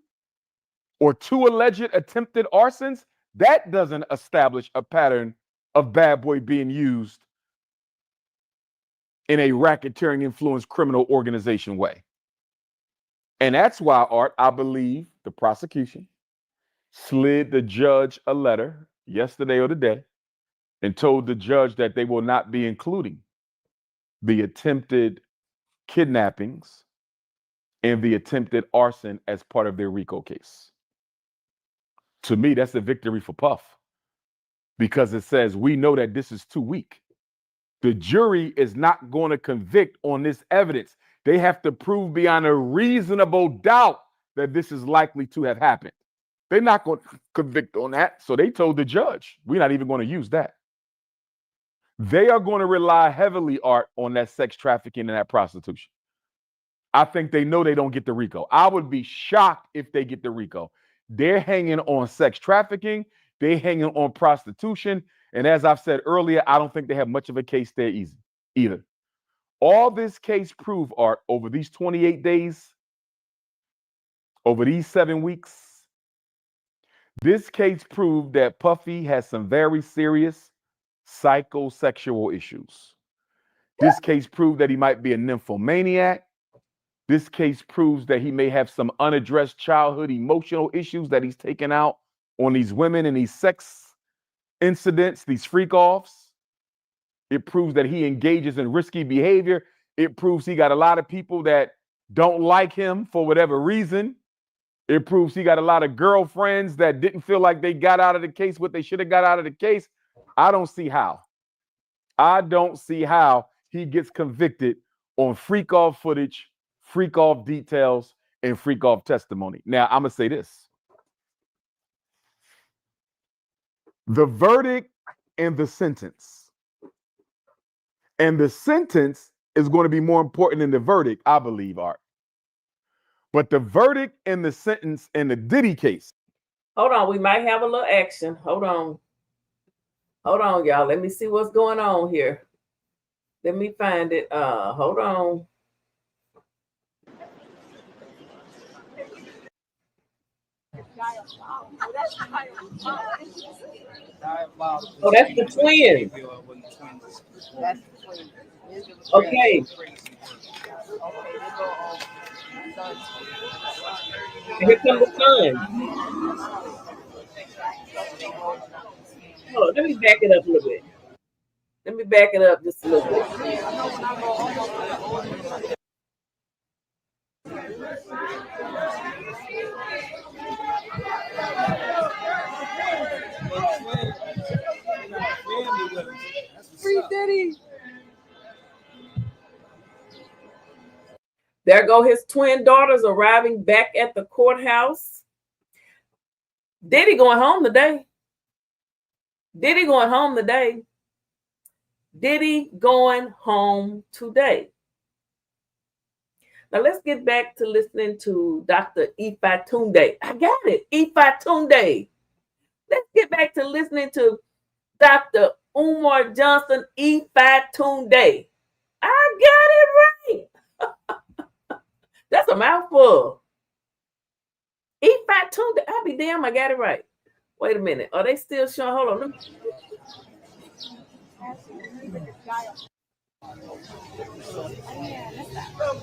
or 2 alleged attempted arsons, that doesn't establish a pattern of Bad Boy being used in a racketeering influenced criminal organization way. And that's why, Art, I believe the prosecution slid the judge a letter yesterday or today and told the judge that they will not be including the attempted kidnappings and the attempted arson as part of their Rico case. To me, that's a victory for Puff, because it says we know that this is too weak. The jury is not going to convict on this evidence. They have to prove beyond a reasonable doubt that this is likely to have happened. They're not going to convict on that. So they told the judge, we're not even going to use that. They are going to rely heavily, Art, on that sex trafficking and that prostitution. I think they know they don't get the Rico. I would be shocked if they get the Rico. They're hanging on sex trafficking. They're hanging on prostitution. And as I've said earlier, I don't think they have much of a case there either. All this case proved, Art, over these 28 days, over these 7 weeks, this case proved that Puffy has some very serious psychosexual issues. This case proved that he might be a nymphomaniac. This case proves that he may have some unaddressed childhood emotional issues that he's taken out on these women and these sex incidents, these freak-offs. It proves that he engages in risky behavior. It proves he got a lot of people that don't like him for whatever reason. It proves he got a lot of girlfriends that didn't feel like they got out of the case what they should have got out of the case. I don't see how. I don't see how he gets convicted on freak-off footage, freak-off details, and freak-off testimony. Now, I'm going to say this. The verdict and the sentence. And the sentence is going to be more important than the verdict, I believe, Art. But the verdict and the sentence in the Diddy case. Hold on, we might have a little action. Hold on. Hold on, y'all. Let me see what's going on here. Let me find it. Hold on. Oh, that's the twins. Okay. Here comes the son. Hold on, let me back it up a little bit. Let me back it up just a little bit. Free Diddy. There go his twin daughters arriving back at the courthouse. Diddy going home today. Diddy going home today. Diddy going home today. Now let's get back to listening to Dr. Ifa Tunde. I got it. Ifa Tunde. Let's get back to listening to Dr. Umar Johnson Ifa Tunde. I got it right. That's a mouthful. Ifa Tunde. I'll be damn, I got it right. Wait a minute. Are they still showing? Hold on.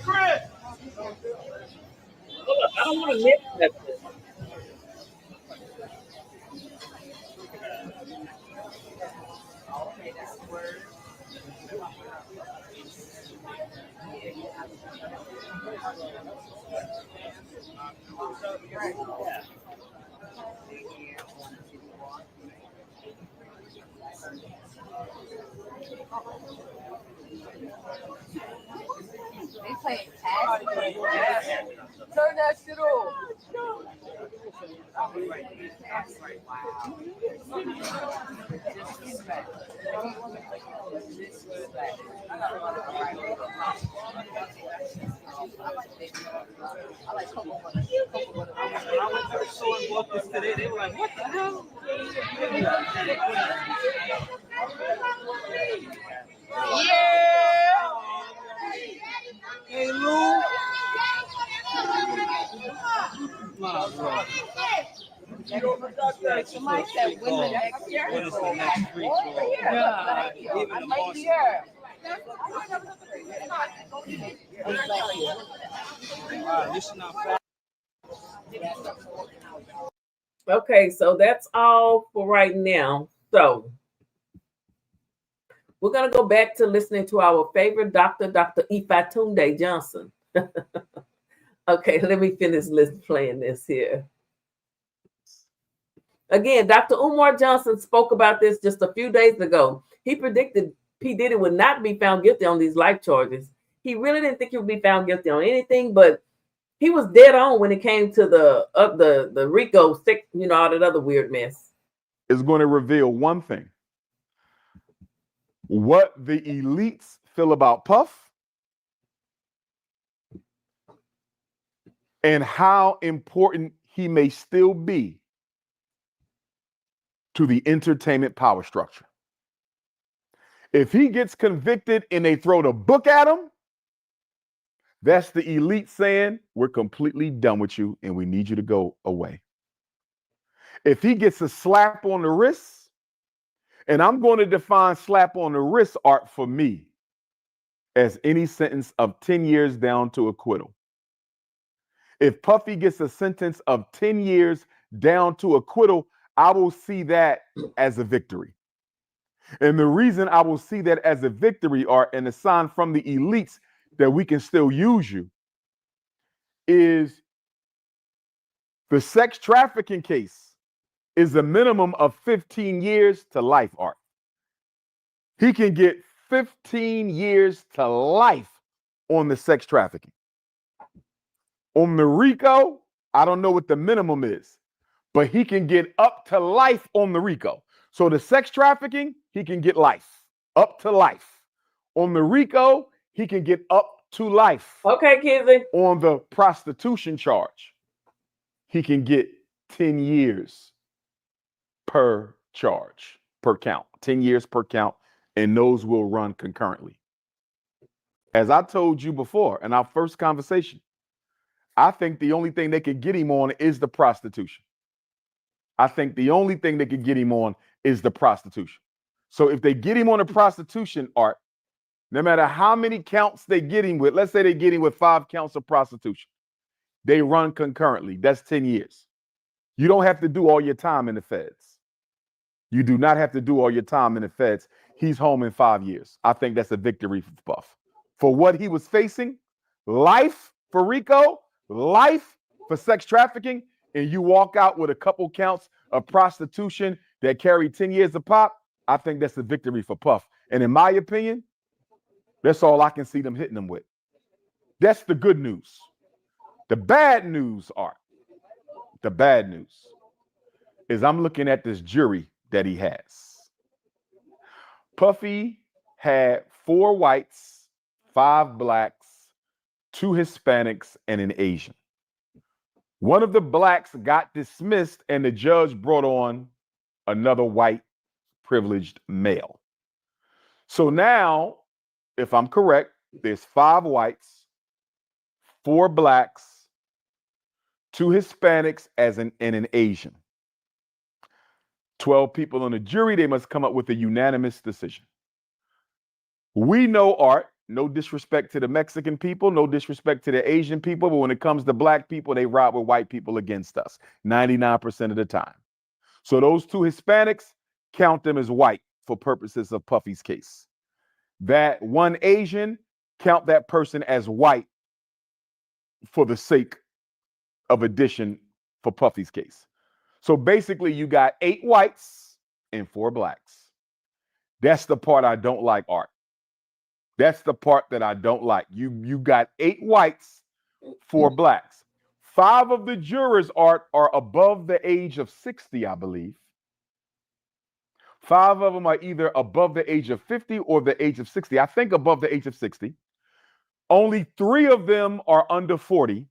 Chris. Hold up. I don't want to miss that. They playing tag. Turn that shit off. I went to the store and bought this today. They were like, "What the hell?" Yeah. Hey, Lou. Somebody said women next year. When is the next free Oh, throw? yeah. Even I the might boss. be here. Wow, this is not fast. Okay, so that's all for right now. So we're going to go back to listening to our favorite doctor, Dr. Ifatunde Johnson. Okay, let me finish playing this here. Again, Dr. Umar Johnson spoke about this just a few days ago. He predicted P. Diddy would not be found guilty on these life charges. He really didn't think he would be found guilty on anything, but he was dead on when it came to the Rico, all that other weird mess. Is going to reveal one thing. What the elites feel about Puff and how important he may still be to the entertainment power structure. If he gets convicted and they throw the book at him, that's the elite saying, we're completely done with you and we need you to go away. If he gets a slap on the wrist, and I'm going to define slap on the wrist, Art, for me, as any sentence of 10 years down to acquittal. If Puffy gets a sentence of 10 years down to acquittal, I will see that as a victory. And the reason I will see that as a victory, Art, and a sign from the elites that we can still use you, is the sex trafficking case is a minimum of 15 years to life, Art. He can get 15 years to life on the sex trafficking. On the Rico, I don't know what the minimum is, but he can get up to life on the Rico. So the sex trafficking, he can get life, up to life. On the Rico, he can get up to life. Okay, Kizzy. On the prostitution charge, he can get 10 years per charge, per count, 10 years per count, and those will run concurrently. As I told you before in our first conversation, I think the only thing they could get him on is the prostitution. I think the only thing they could get him on is the prostitution. So if they get him on the prostitution, Art, no matter how many counts they get him with, let's say they get him with 5 counts of prostitution, they run concurrently. That's 10 years. You don't have to do all your time in the feds. You do not have to do all your time in the feds. He's home in 5 years. I think that's a victory for Puff. For what he was facing, life for Rico, life for sex trafficking, and you walk out with a couple counts of prostitution that carry 10 years of pop, I think that's a victory for Puff. And in my opinion, that's all I can see them hitting him with. That's the good news. The bad news, Art, the bad news is I'm looking at this jury that he has. Puffy had 4 whites, 5 blacks, 2 Hispanics, and an Asian. One of the blacks got dismissed and the judge brought on another white privileged male. So now, if I'm correct, there's 5 whites, 4 blacks, 2 Hispanics and an Asian. 12 people on the jury, they must come up with a unanimous decision. We know, Art, no disrespect to the Mexican people, no disrespect to the Asian people, but when it comes to black people, they ride with white people against us 99% of the time. So those 2 Hispanics, count them as white for purposes of Puffy's case. That 1 Asian, count that person as white for the sake of addition for Puffy's case. So basically, you got 8 whites and 4 blacks. That's the part I don't like, Art. That's the part that I don't like. You got 8 whites, 4 blacks. 5 of the jurors, Art, are above the age of 60, I believe. 5 of them are either above the age of 50 or the age of 60. I think above the age of 60. Only 3 of them are under 40,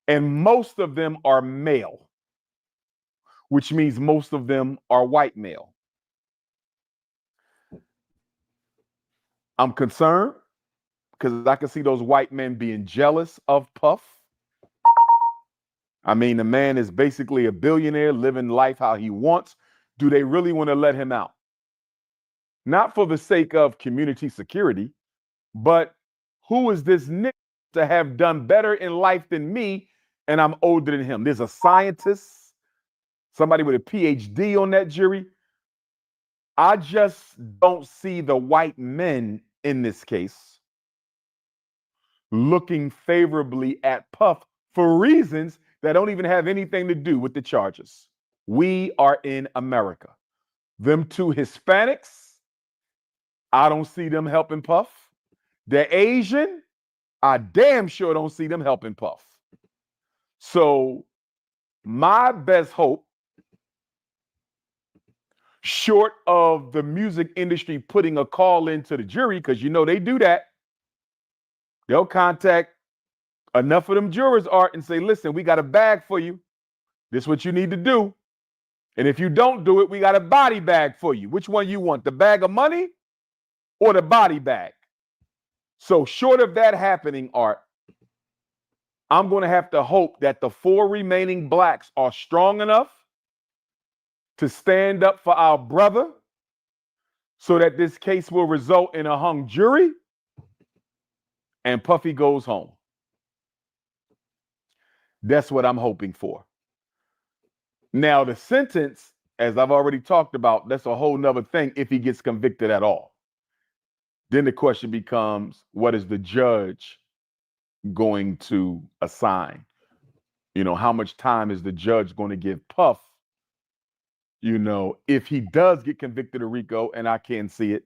and most of them are male, which means most of them are white male. I'm concerned because I can see those white men being jealous of Puff. I mean, the man is basically a billionaire living life how he wants. Do they really want to let him out? Not for the sake of community security, but who is this nigga to have done better in life than me and I'm older than him? There's a scientist, somebody with a PhD on that jury. I just don't see the white men in this case looking favorably at Puff for reasons that don't even have anything to do with the charges. We are in America. Them 2 Hispanics, I don't see them helping Puff. The Asian, I damn sure don't see them helping Puff. So my best hope, short of the music industry putting a call into the jury, because you know they do that, they'll contact enough of them jurors, Art, and say, listen, we got a bag for you. This is what you need to do. And if you don't do it, we got a body bag for you. Which one you want, the bag of money or the body bag? So short of that happening, Art, I'm going to have to hope that the 4 remaining blacks are strong enough to stand up for our brother so that this case will result in a hung jury and Puffy goes home. That's what I'm hoping for. Now, the sentence, as I've already talked about, that's a whole nother thing if he gets convicted at all. Then the question becomes, what is the judge going to assign? You know, how much time is the judge going to give Puff? You know, if he does get convicted of Rico, and I can't see it,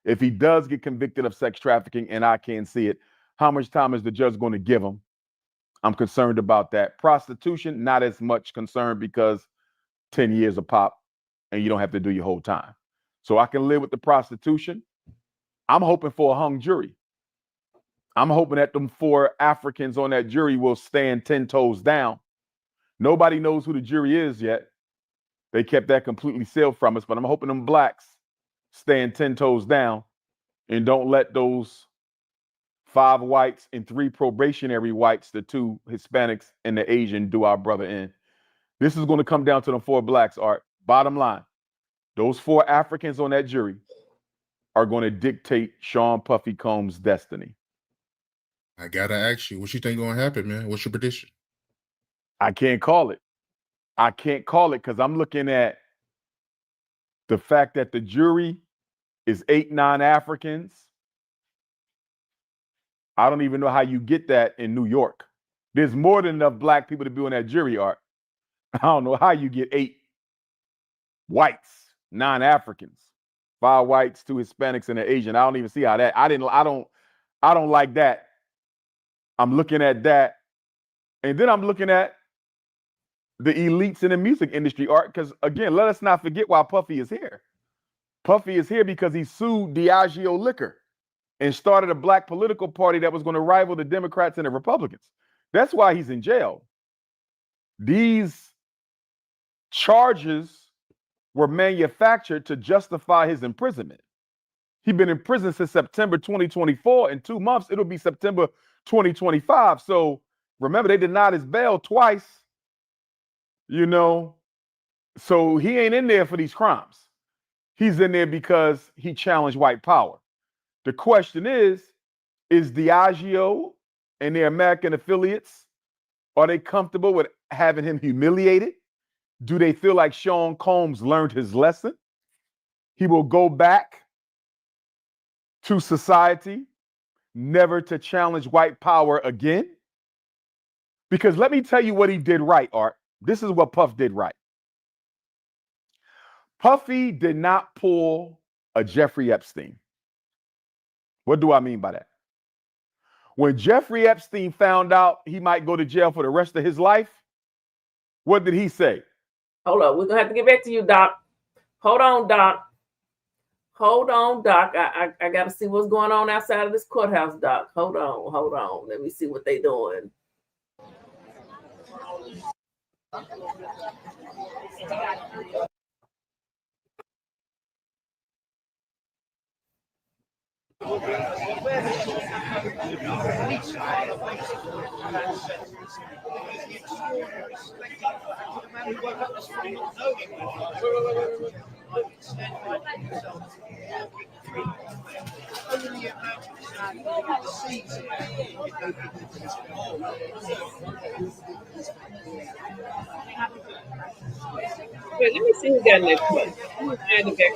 if he does get convicted of sex trafficking, and I can't see it, how much time is the judge going to give him? I'm concerned about that. Prostitution, not as much concerned because 10 years a pop and you don't have to do your whole time. So I can live with the prostitution. I'm hoping for a hung jury. I'm hoping that them 4 Africans on that jury will stand 10 toes down. Nobody knows who the jury is yet. They kept that completely sealed from us, but I'm hoping them blacks stand 10 toes down and don't let those 5 whites and 3 probationary whites, the 2 Hispanics and the Asian, do our brother in. This is going to come down to the 4 blacks, Art. Bottom line, those 4 Africans on that jury are going to dictate Sean Puffy Combs' destiny. I gotta ask you, what you think going to happen, man? What's your prediction? I can't call it. I can't call it because I'm looking at the fact that the jury is 8 non-Africans. I don't even know how you get that in New York. There's more than enough black people to be on that jury, Art. I don't know how you get 8 whites, non-Africans, 5 whites, 2 Hispanics, and an Asian. I don't even see how that. I don't like that. I'm looking at that, and then I'm looking at the elites in the music industry, Art. Because again, let us not forget why Puffy is here. Puffy is here because he sued Diageo Liquor and started a black political party that was going to rival the Democrats and the Republicans. That's why he's in jail. These charges were manufactured to justify his imprisonment. He's been in prison since September 2024. In 2 months, it'll be September 2025. So remember, they denied his bail twice, you know. So he ain't in there for these crimes. He's in there because he challenged white power. The question is Diageo and their American affiliates, are they comfortable with having him humiliated? Do they feel like Sean Combs learned his lesson? He will go back to society, never to challenge white power again? Because let me tell you what he did right, Art. This is what Puff did right. Puffy did not pull a Jeffrey Epstein. What do I mean by that? When Jeffrey Epstein found out he might go to jail for the rest of his life, what did he say? Hold up. We're going to have to get back to you, Doc. Hold on, Doc. Hold on, Doc. I got to see what's going on outside of this courthouse, Doc. Hold on. Let me see what they doing. Wait, let me see who got next one. Let me find the back.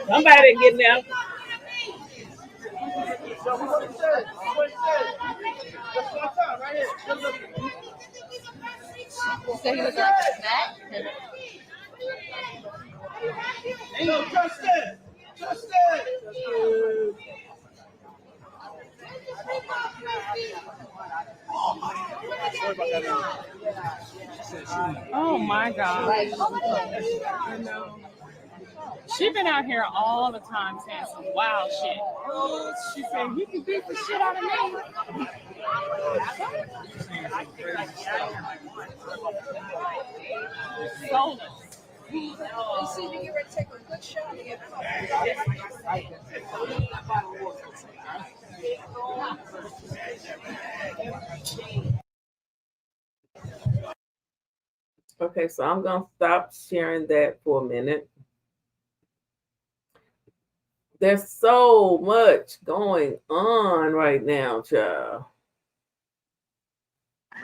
Somebody getting out. Say he was like a snack. No, Justin! Oh my God. She been out here all the time saying some wild shit. She said, he can beat the shit out of me. Soulless. You see me get ready to take a good shot here. Okay, so I'm going to stop sharing that for a minute. There's so much going on right now, child.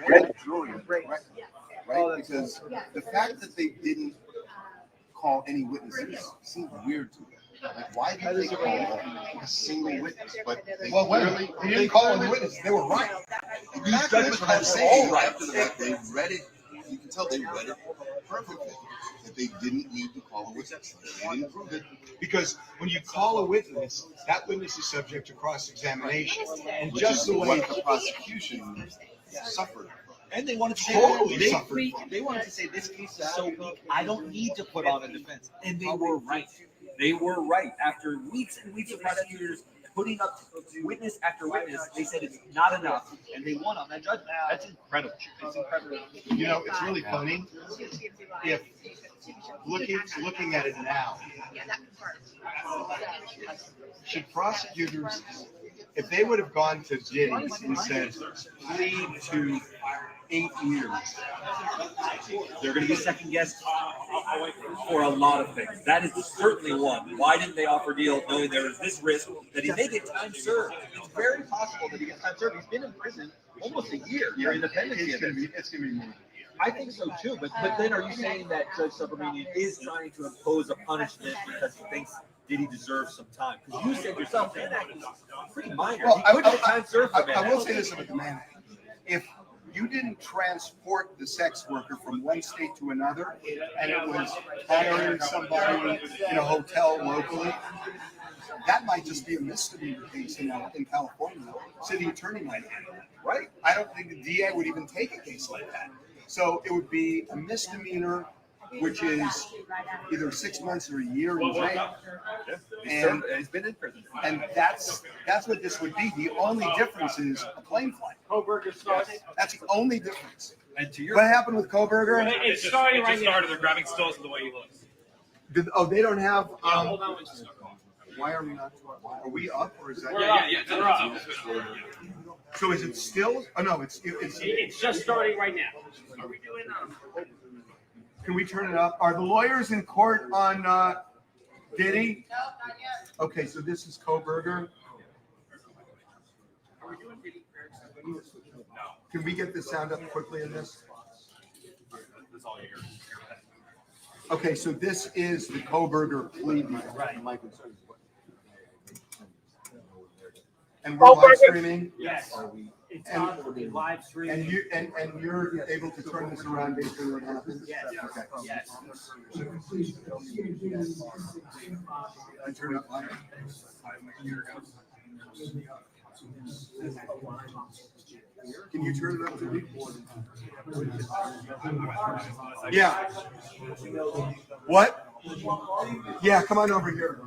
Right? Because the fact that they didn't call any witnesses seems weird to me. Like, why did they call a single witness? But they They didn't call any witnesses. They were right. Exactly. That's what I'm saying. After the fact, they read it. You can tell they read it perfectly. That they didn't need to call a witness. They didn't prove it. Because when you call a witness, that witness is subject to cross-examination. And Which just is the way what the prosecution suffered. And they wanted to say they wanted to say this case is so weak, I don't need to put on a defense. And they were right. They were right. After weeks and weeks of prosecutors putting up witness after witness, they said it's not enough, and they won on that judgment. That's incredible. It's incredible. You know, it's really funny. If looking at it now, should prosecutors, if they would have gone to Diddy and said, plead to 8 years, They're going to be second guessed for a lot of things. That is certainly one. Why didn't they offer deal knowing there is this risk that he may get time served? It's very possible that he gets time served. He's been in prison almost a year during the pendency of it. It's going to be more. I think so too, but then are you saying that Judge Subramanian is trying to impose a punishment because he thinks Diddy deserves some time? Because you said yourself, Mann Act is pretty minor. Well, I will say this about the Mann Act. If you didn't transport the sex worker from one state to another, and it was hiring somebody in a hotel locally, that might just be a misdemeanor case in California. City attorney might handle it, right? I don't think the DA would even take a case like that. So it would be a misdemeanor, which is either 6 months or a year in jail. And he's been in prison. And that's what this would be. The only difference is a plane flight. That's the only difference. And to your What happened with Koberger? It's starting right now. They're grabbing stills of the way he looks. They don't have. Hold on. Why are we not? Are we up or is that? Yeah. They're up. So is it still? Oh no, it's just starting right now. Are we doing? Can we turn it up? Are the lawyers in court on Diddy? No, not yet. Okay, so this is Koberger. Can we get the sound up quickly in this? That's all yours. Okay, so this is the Koberger plea. Right. And we're live streaming. Yes. It's on live streaming. And you're able to turn this around based on what happens? Yes. Okay. Yes. I turn up live. Can you turn it up to me? Yeah. What? Yeah, come on over here.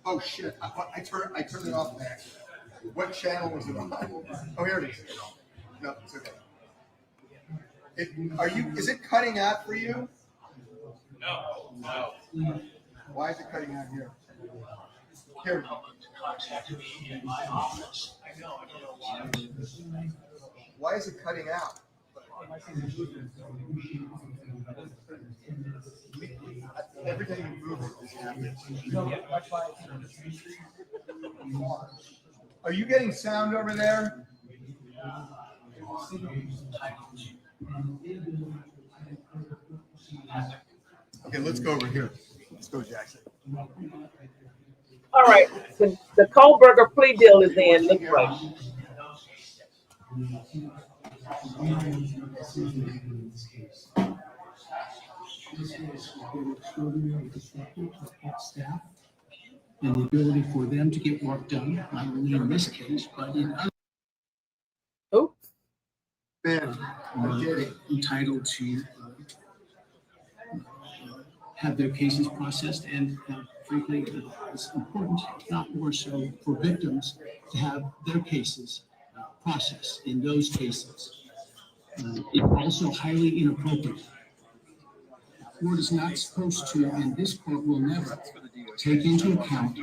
Oh shit! I turned it off back. What channel was it on? Oh, here it is. No, it's okay. Is it cutting out for you? No. Why is it cutting out here? Here. Why is it cutting out? Every time you move it, this happens. Are you getting sound over there? Okay, let's go over here. Let's go, Jackson. All right, the Koberger plea deal is in. Looks like. Staff and the ability for them to get work done, not only in this case, but in other. Ben, entitled to have their cases processed, and frankly, it's important, if not more so, for victims to have their cases processed. In those cases, it's also highly inappropriate. The court is not supposed to, and this court will never take into account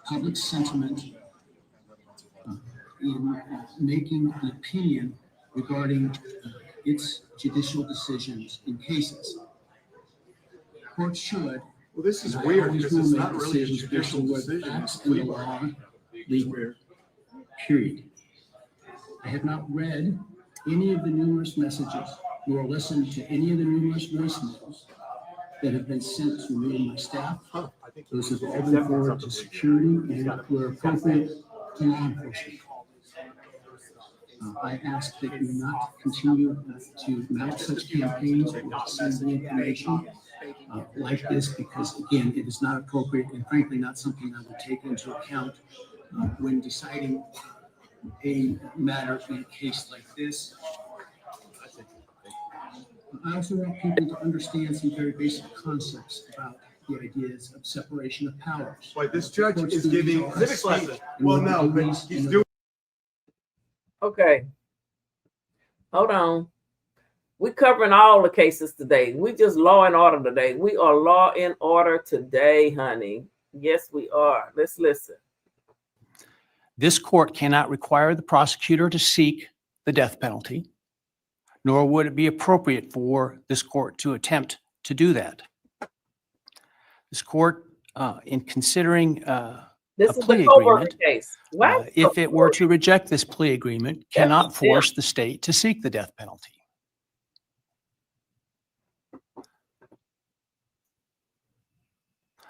public sentiment in making an opinion regarding its judicial decisions in cases. Courts should. Well, this is weird because it's not really a judicial based on what decision. facts in the law legal. Period. I have not read any of the numerous messages nor listened to any of the numerous voicemails that have been sent to me and my staff. Those have all been forwarded to security and were appropriate to law enforcement. I ask that you not continue to mount such campaigns or to send the information like this, because again, it is not appropriate and frankly not something I would take into account when deciding a matter in a case like this. I also want people to understand some very basic concepts about the ideas of separation of powers. Wait, this judge is giving civics lesson. Well, no, but he's doing. Okay. Hold on. We're covering all the cases today. We just law and order today. We are law and order today, honey. Yes, we are. Let's listen. This court cannot require the prosecutor to seek the death penalty, nor would it be appropriate for this court to attempt to do that. This court, in considering This a is plea the Koberger agreement, case. What? if it were to reject this plea agreement, cannot force the state to seek the death penalty.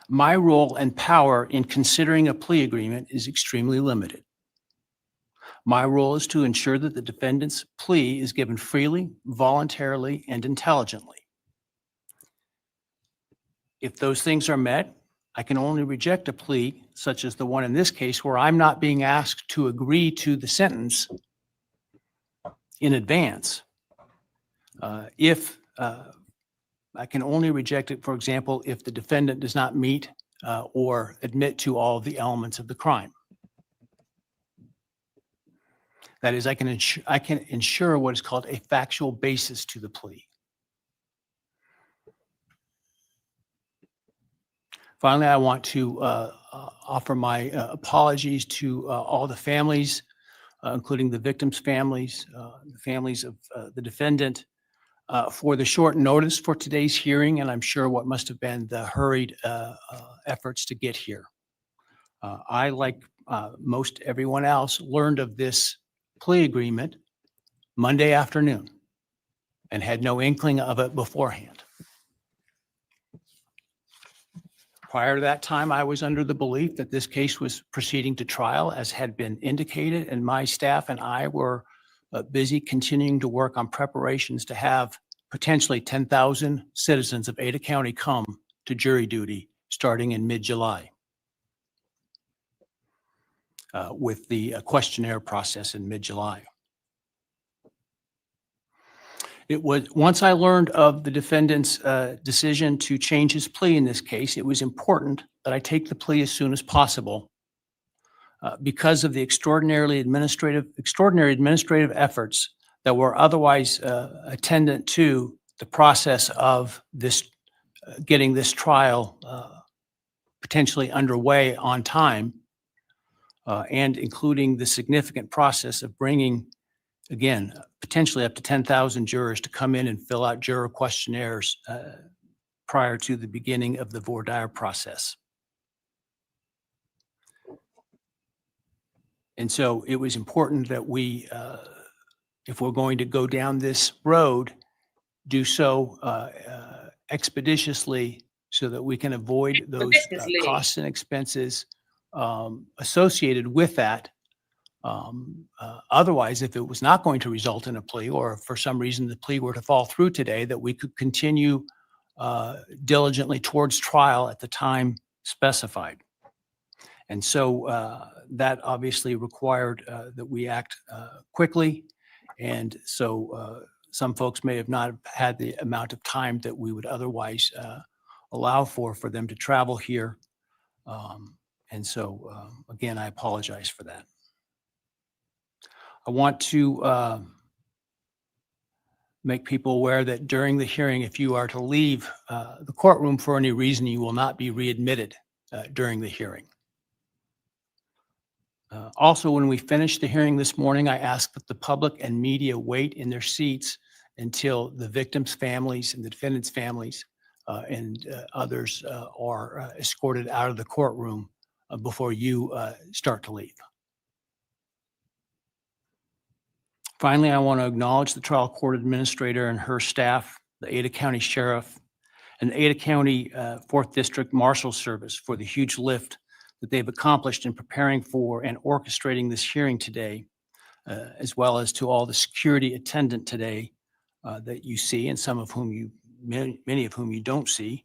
My role and power in considering a plea agreement is extremely limited. My role is to ensure that the defendant's plea is given freely, voluntarily, and intelligently. If those things are met, I can only reject a plea such as the one in this case where I'm not being asked to agree to the sentence in advance. If I can only reject it, for example, if the defendant does not meet or admit to all of the elements of the crime. That is, I can ensure what is called a factual basis to the plea. Finally, I want to offer my apologies to all the families, including the victims' families, the families of the defendant, for the short notice for today's hearing, and I'm sure what must have been the hurried efforts to get here. I, like most everyone else, learned of this plea agreement Monday afternoon and had no inkling of it beforehand. Prior to that time, I was under the belief that this case was proceeding to trial, as had been indicated, and my staff and I were busy continuing to work on preparations to have potentially 10,000 citizens of Ada County come to jury duty starting in mid-July, with the questionnaire process in mid-July. It was, once I learned of the defendant's decision to change his plea in this case, it was important that I take the plea as soon as possible because of the extraordinary administrative efforts that were otherwise attendant to the process of this getting this trial potentially underway on time, and including the significant process of bringing, again, potentially up to 10,000 jurors to come in and fill out juror questionnaires prior to the beginning of the voir dire process. And so it was important that we, if we're going to go down this road, do so expeditiously so that we can avoid those costs and expenses associated with that. Otherwise, if it was not going to result in a plea, or if for some reason the plea were to fall through today, that we could continue diligently towards trial at the time specified. And so that obviously required that we act quickly. And so some folks may have not had the amount of time that we would otherwise allow for them to travel here. And so again, I apologize for that. I want to make people aware that during the hearing, if you are to leave the courtroom for any reason, you will not be readmitted during the hearing. Also, when we finish the hearing this morning, I ask that the public and media wait in their seats until the victims' families and the defendants' families and others are escorted out of the courtroom before you start to leave. Finally, I want to acknowledge the trial court administrator and her staff, the Ada County Sheriff, and the Ada County 4th District Marshal Service for the huge lift that they've accomplished in preparing for and orchestrating this hearing today, as well as to all the security attendant today that you see, and some of whom many of whom you don't see,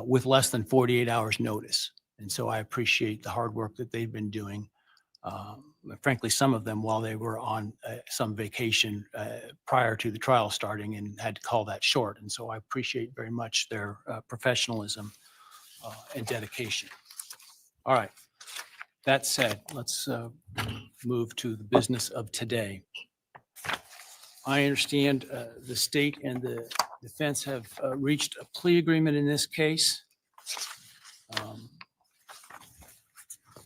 with less than 48 hours notice. And so I appreciate the hard work that they've been doing. Frankly, some of them while they were on some vacation prior to the trial starting and had to call that short. And so I appreciate very much their professionalism and dedication. All right. That said, let's move to the business of today. I understand the state and the defense have reached a plea agreement in this case.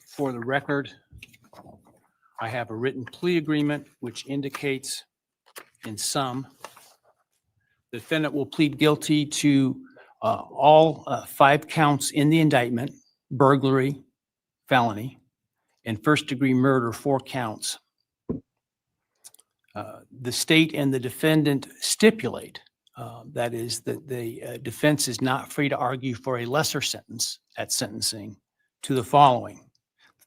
For the record, I have a written plea agreement which indicates in sum, the defendant will plead guilty to all 5 counts in the indictment: burglary, felony, and first-degree murder, 4 counts. The state and the defendant stipulate, that is, that the defense is not free to argue for a lesser sentence at sentencing, to the following.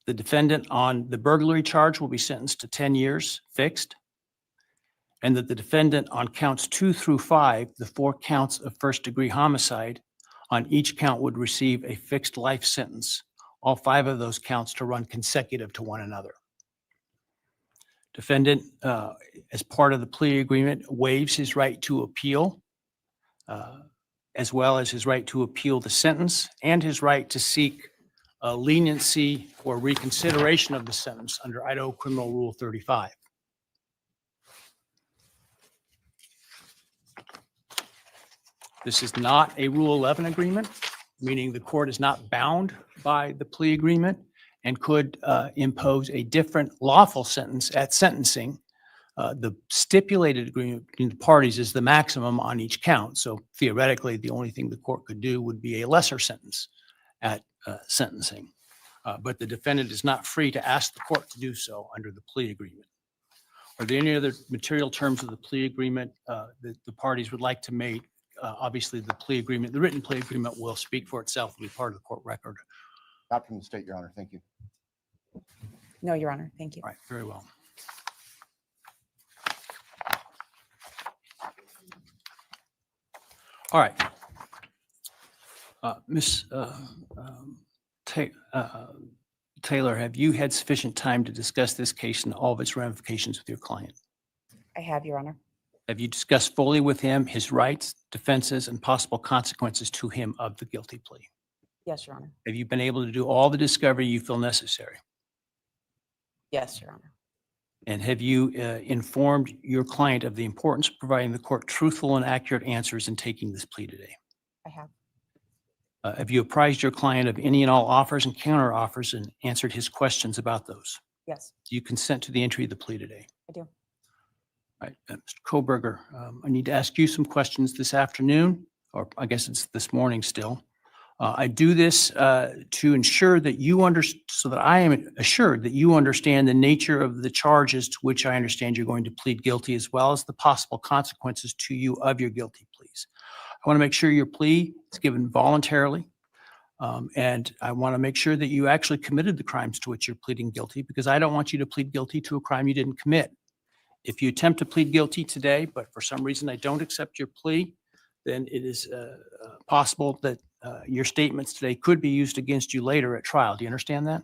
The defendant on the burglary charge will be sentenced to 10 years fixed, and that the defendant on counts 2 through 5, the 4 counts of first-degree homicide, on each count would receive a fixed life sentence, all 5 of those counts to run consecutive to one another. Defendant, as part of the plea agreement, waives his right to appeal, as well as his right to appeal the sentence and his right to seek leniency or reconsideration of the sentence under Idaho Criminal Rule 35. This is not a Rule 11 agreement, meaning the court is not bound by the plea agreement and could impose a different lawful sentence at sentencing. The stipulated agreement between the parties is the maximum on each count. So theoretically, the only thing the court could do would be a lesser sentence at sentencing. But the defendant is not free to ask the court to do so under the plea agreement. Are there any other material terms of the plea agreement that the parties would like to make? Obviously, the plea agreement, the written plea agreement will speak for itself and be part of the court record. Not from the state, Your Honor. Thank you. No, Your Honor. Thank you. All right, very well. All right. Ms. Taylor, have you had sufficient time to discuss this case and all of its ramifications with your client? I have, Your Honor. Have you discussed fully with him his rights, defenses, and possible consequences to him of the guilty plea? Yes, Your Honor. Have you been able to do all the discovery you feel necessary? Yes, Your Honor. And have you informed your client of the importance of providing the court truthful and accurate answers in taking this plea today? I have. Have you apprised your client of any and all offers and counter offers and answered his questions about those? Yes. Do you consent to the entry of the plea today? I do. All right, Mr. Koberger, I need to ask you some questions this afternoon, or I guess it's this morning still. I do this to ensure that so that I am assured that you understand the nature of the charges to which I understand you're going to plead guilty, as well as the possible consequences to you of your guilty pleas. I want to make sure your plea is given voluntarily, and I want to make sure that you actually committed the crimes to which you're pleading guilty, because I don't want you to plead guilty to a crime you didn't commit. If you attempt to plead guilty today, but for some reason I don't accept your plea, then it is possible that your statements today could be used against you later at trial. Do you understand that?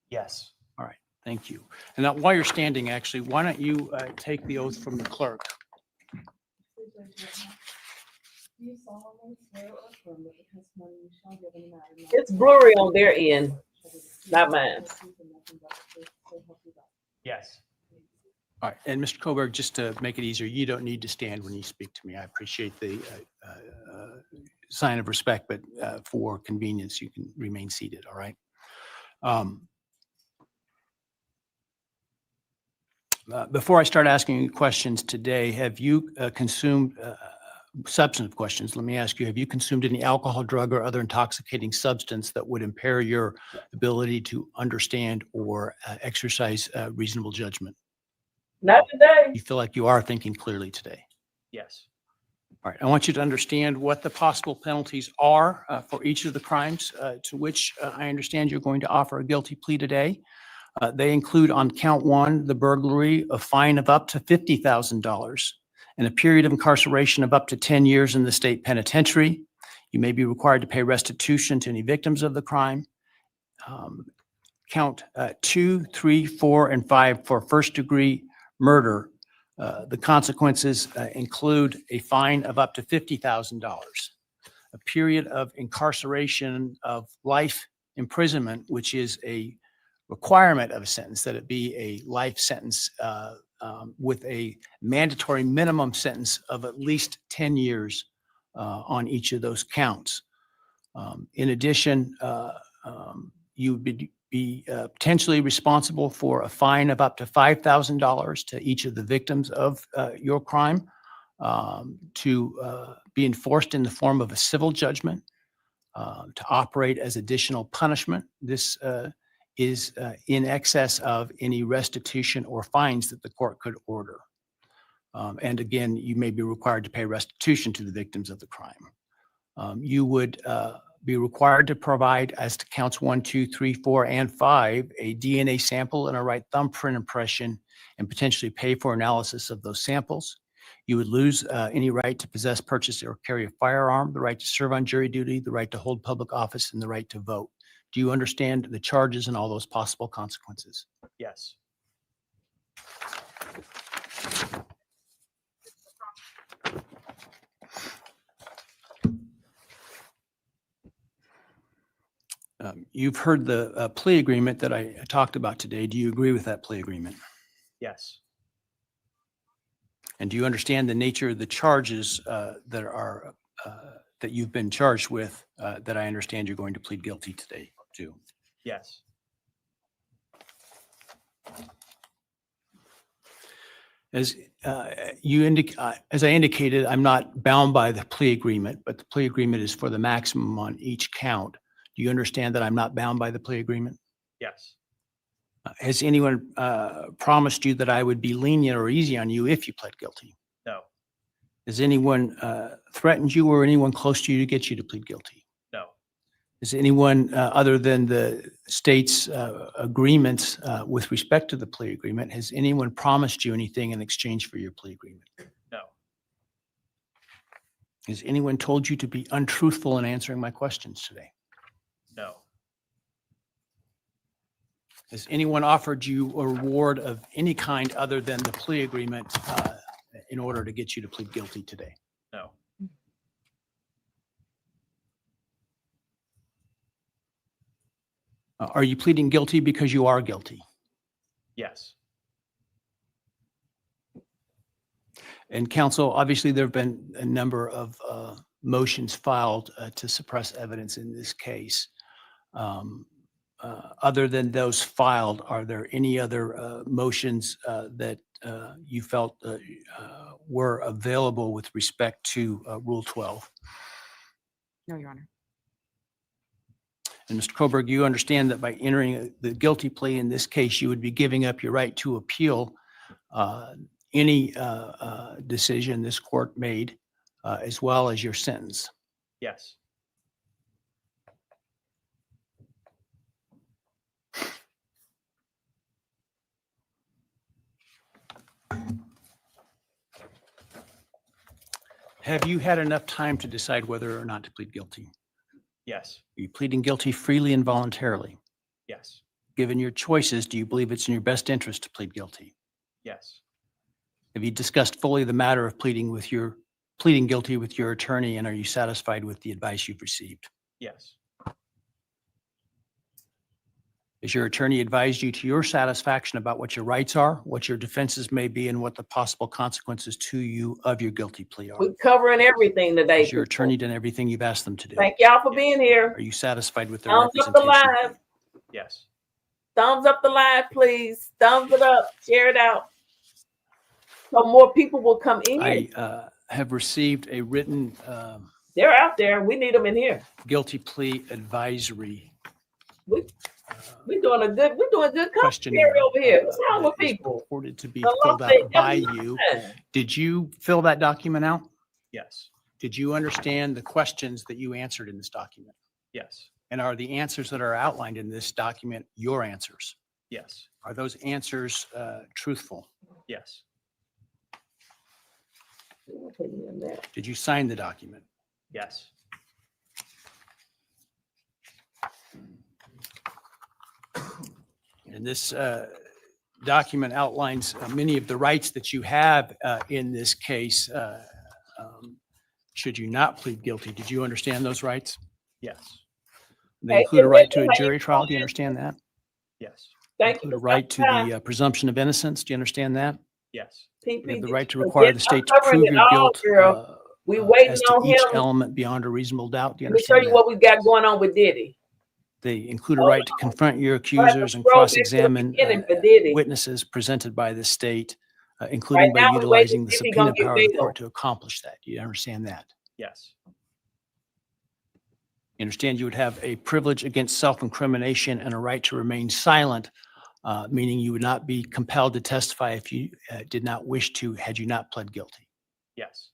Yes. All right, thank you. And now, while you're standing, actually, why don't you take the oath from the clerk? It's blurry on their end, not mine. Yes. All right, and Mr. Koberg, just to make it easier, you don't need to stand when you speak to me. I appreciate the sign of respect, but for convenience, you can remain seated, all right? Before I start asking you questions today, have you consumed substantive questions? Let me ask you, have you consumed any alcohol, drug, or other intoxicating substance that would impair your ability to understand or exercise reasonable judgment? Not today. You feel like you are thinking clearly today? Yes. All right, I want you to understand what the possible penalties are for each of the crimes to which I understand you're going to offer a guilty plea today. They include, on count 1, the burglary, a fine of up to $50,000 and a period of incarceration of up to 10 years in the state penitentiary. You may be required to pay restitution to any victims of the crime. Count 2, 3, 4, and 5 for first-degree murder. The consequences include a fine of up to $50,000, a period of incarceration of life imprisonment, which is a requirement of a sentence, that it be a life sentence with a mandatory minimum sentence of at least 10 years on each of those counts. In addition, you would be potentially responsible for a fine of up to $5,000 to each of the victims of your crime, to be enforced in the form of a civil judgment, to operate as additional punishment. This is in excess of any restitution or fines that the court could order. And again, you may be required to pay restitution to the victims of the crime. You would be required to provide, as to counts 1, 2, 3, 4, and 5, a DNA sample and a right thumbprint impression, and potentially pay for analysis of those samples. You would lose any right to possess, purchase, or carry a firearm, the right to serve on jury duty, the right to hold public office, and the right to vote. Do you understand the charges and all those possible consequences? Yes. You've heard the plea agreement that I talked about today. Do you agree with that plea agreement? Yes. And do you understand the nature of the charges that you've been charged with that I understand you're going to plead guilty today to? Yes. As as I indicated, I'm not bound by the plea agreement, but the plea agreement is for the maximum on each count. Do you understand that I'm not bound by the plea agreement? Yes. Has anyone promised you that I would be lenient or easy on you if you pled guilty? No. Has anyone threatened you or anyone close to you to get you to plead guilty? No. Is anyone other than the state's agreements with respect to the plea agreement, has anyone promised you anything in exchange for your plea agreement? No. Has anyone told you to be untruthful in answering my questions today? No. Has anyone offered you a reward of any kind other than the plea agreement in order to get you to plead guilty today? No. Are you pleading guilty because you are guilty? Yes. And counsel, obviously there have been a number of motions filed to suppress evidence in this case. Other than those filed, are there any other motions that you felt were available with respect to Rule 12? No, Your Honor. And Mr. Koberg, you understand that by entering the guilty plea in this case, you would be giving up your right to appeal any decision this court made, as well as your sentence. Yes. Have you had enough time to decide whether or not to plead guilty? Yes. Are you pleading guilty freely and voluntarily? Yes. Given your choices, do you believe it's in your best interest to plead guilty? Yes. Have you discussed fully the matter of pleading guilty with your attorney, and are you satisfied with the advice you've received? Yes. Has your attorney advised you to your satisfaction about what your rights are, what your defenses may be, and what the possible consequences to you of your guilty plea are? We're covering everything today. Has your attorney done everything you've asked them to do? Thank y'all for being here. Are you satisfied with their Thumbs up the representation? live. Yes. Thumbs up the live, please. Thumbs it up. Share it out. So more people will come in. I have received a written They're out there. We need them in here. guilty plea advisory We're doing good questionnaire commentary over here. What's wrong with that is people? purported to be Hello, filled out they- by you. Did you fill that document out? Yes. Did you understand the questions that you answered in this document? Yes. And are the answers that are outlined in this document your answers? Yes. Are those answers truthful? Yes. Did you sign the document? Yes. And this document outlines many of the rights that you have in this case. Should you not plead guilty, did you understand those rights? Yes. They include a right to a jury trial. Do you understand that? Yes. Thank Include a right to the presumption of innocence. Do you understand that? Yes. You have the right to require the state to prove your guilt We waiting as to on each him. element beyond a reasonable doubt. Do you Let me show understand you that? what we got going on with Diddy. They include a right to confront your accusers and scroll back to the cross-examine beginning for Diddy. witnesses presented by the state, including Right now, by we're utilizing waiting the to see if he subpoena gonna get power of the bail. court to accomplish that. Do you understand that? Yes. You understand you would have a privilege against self-incrimination and a right to remain silent, meaning you would not be compelled to testify if you did not wish to, had you not pled guilty. Yes.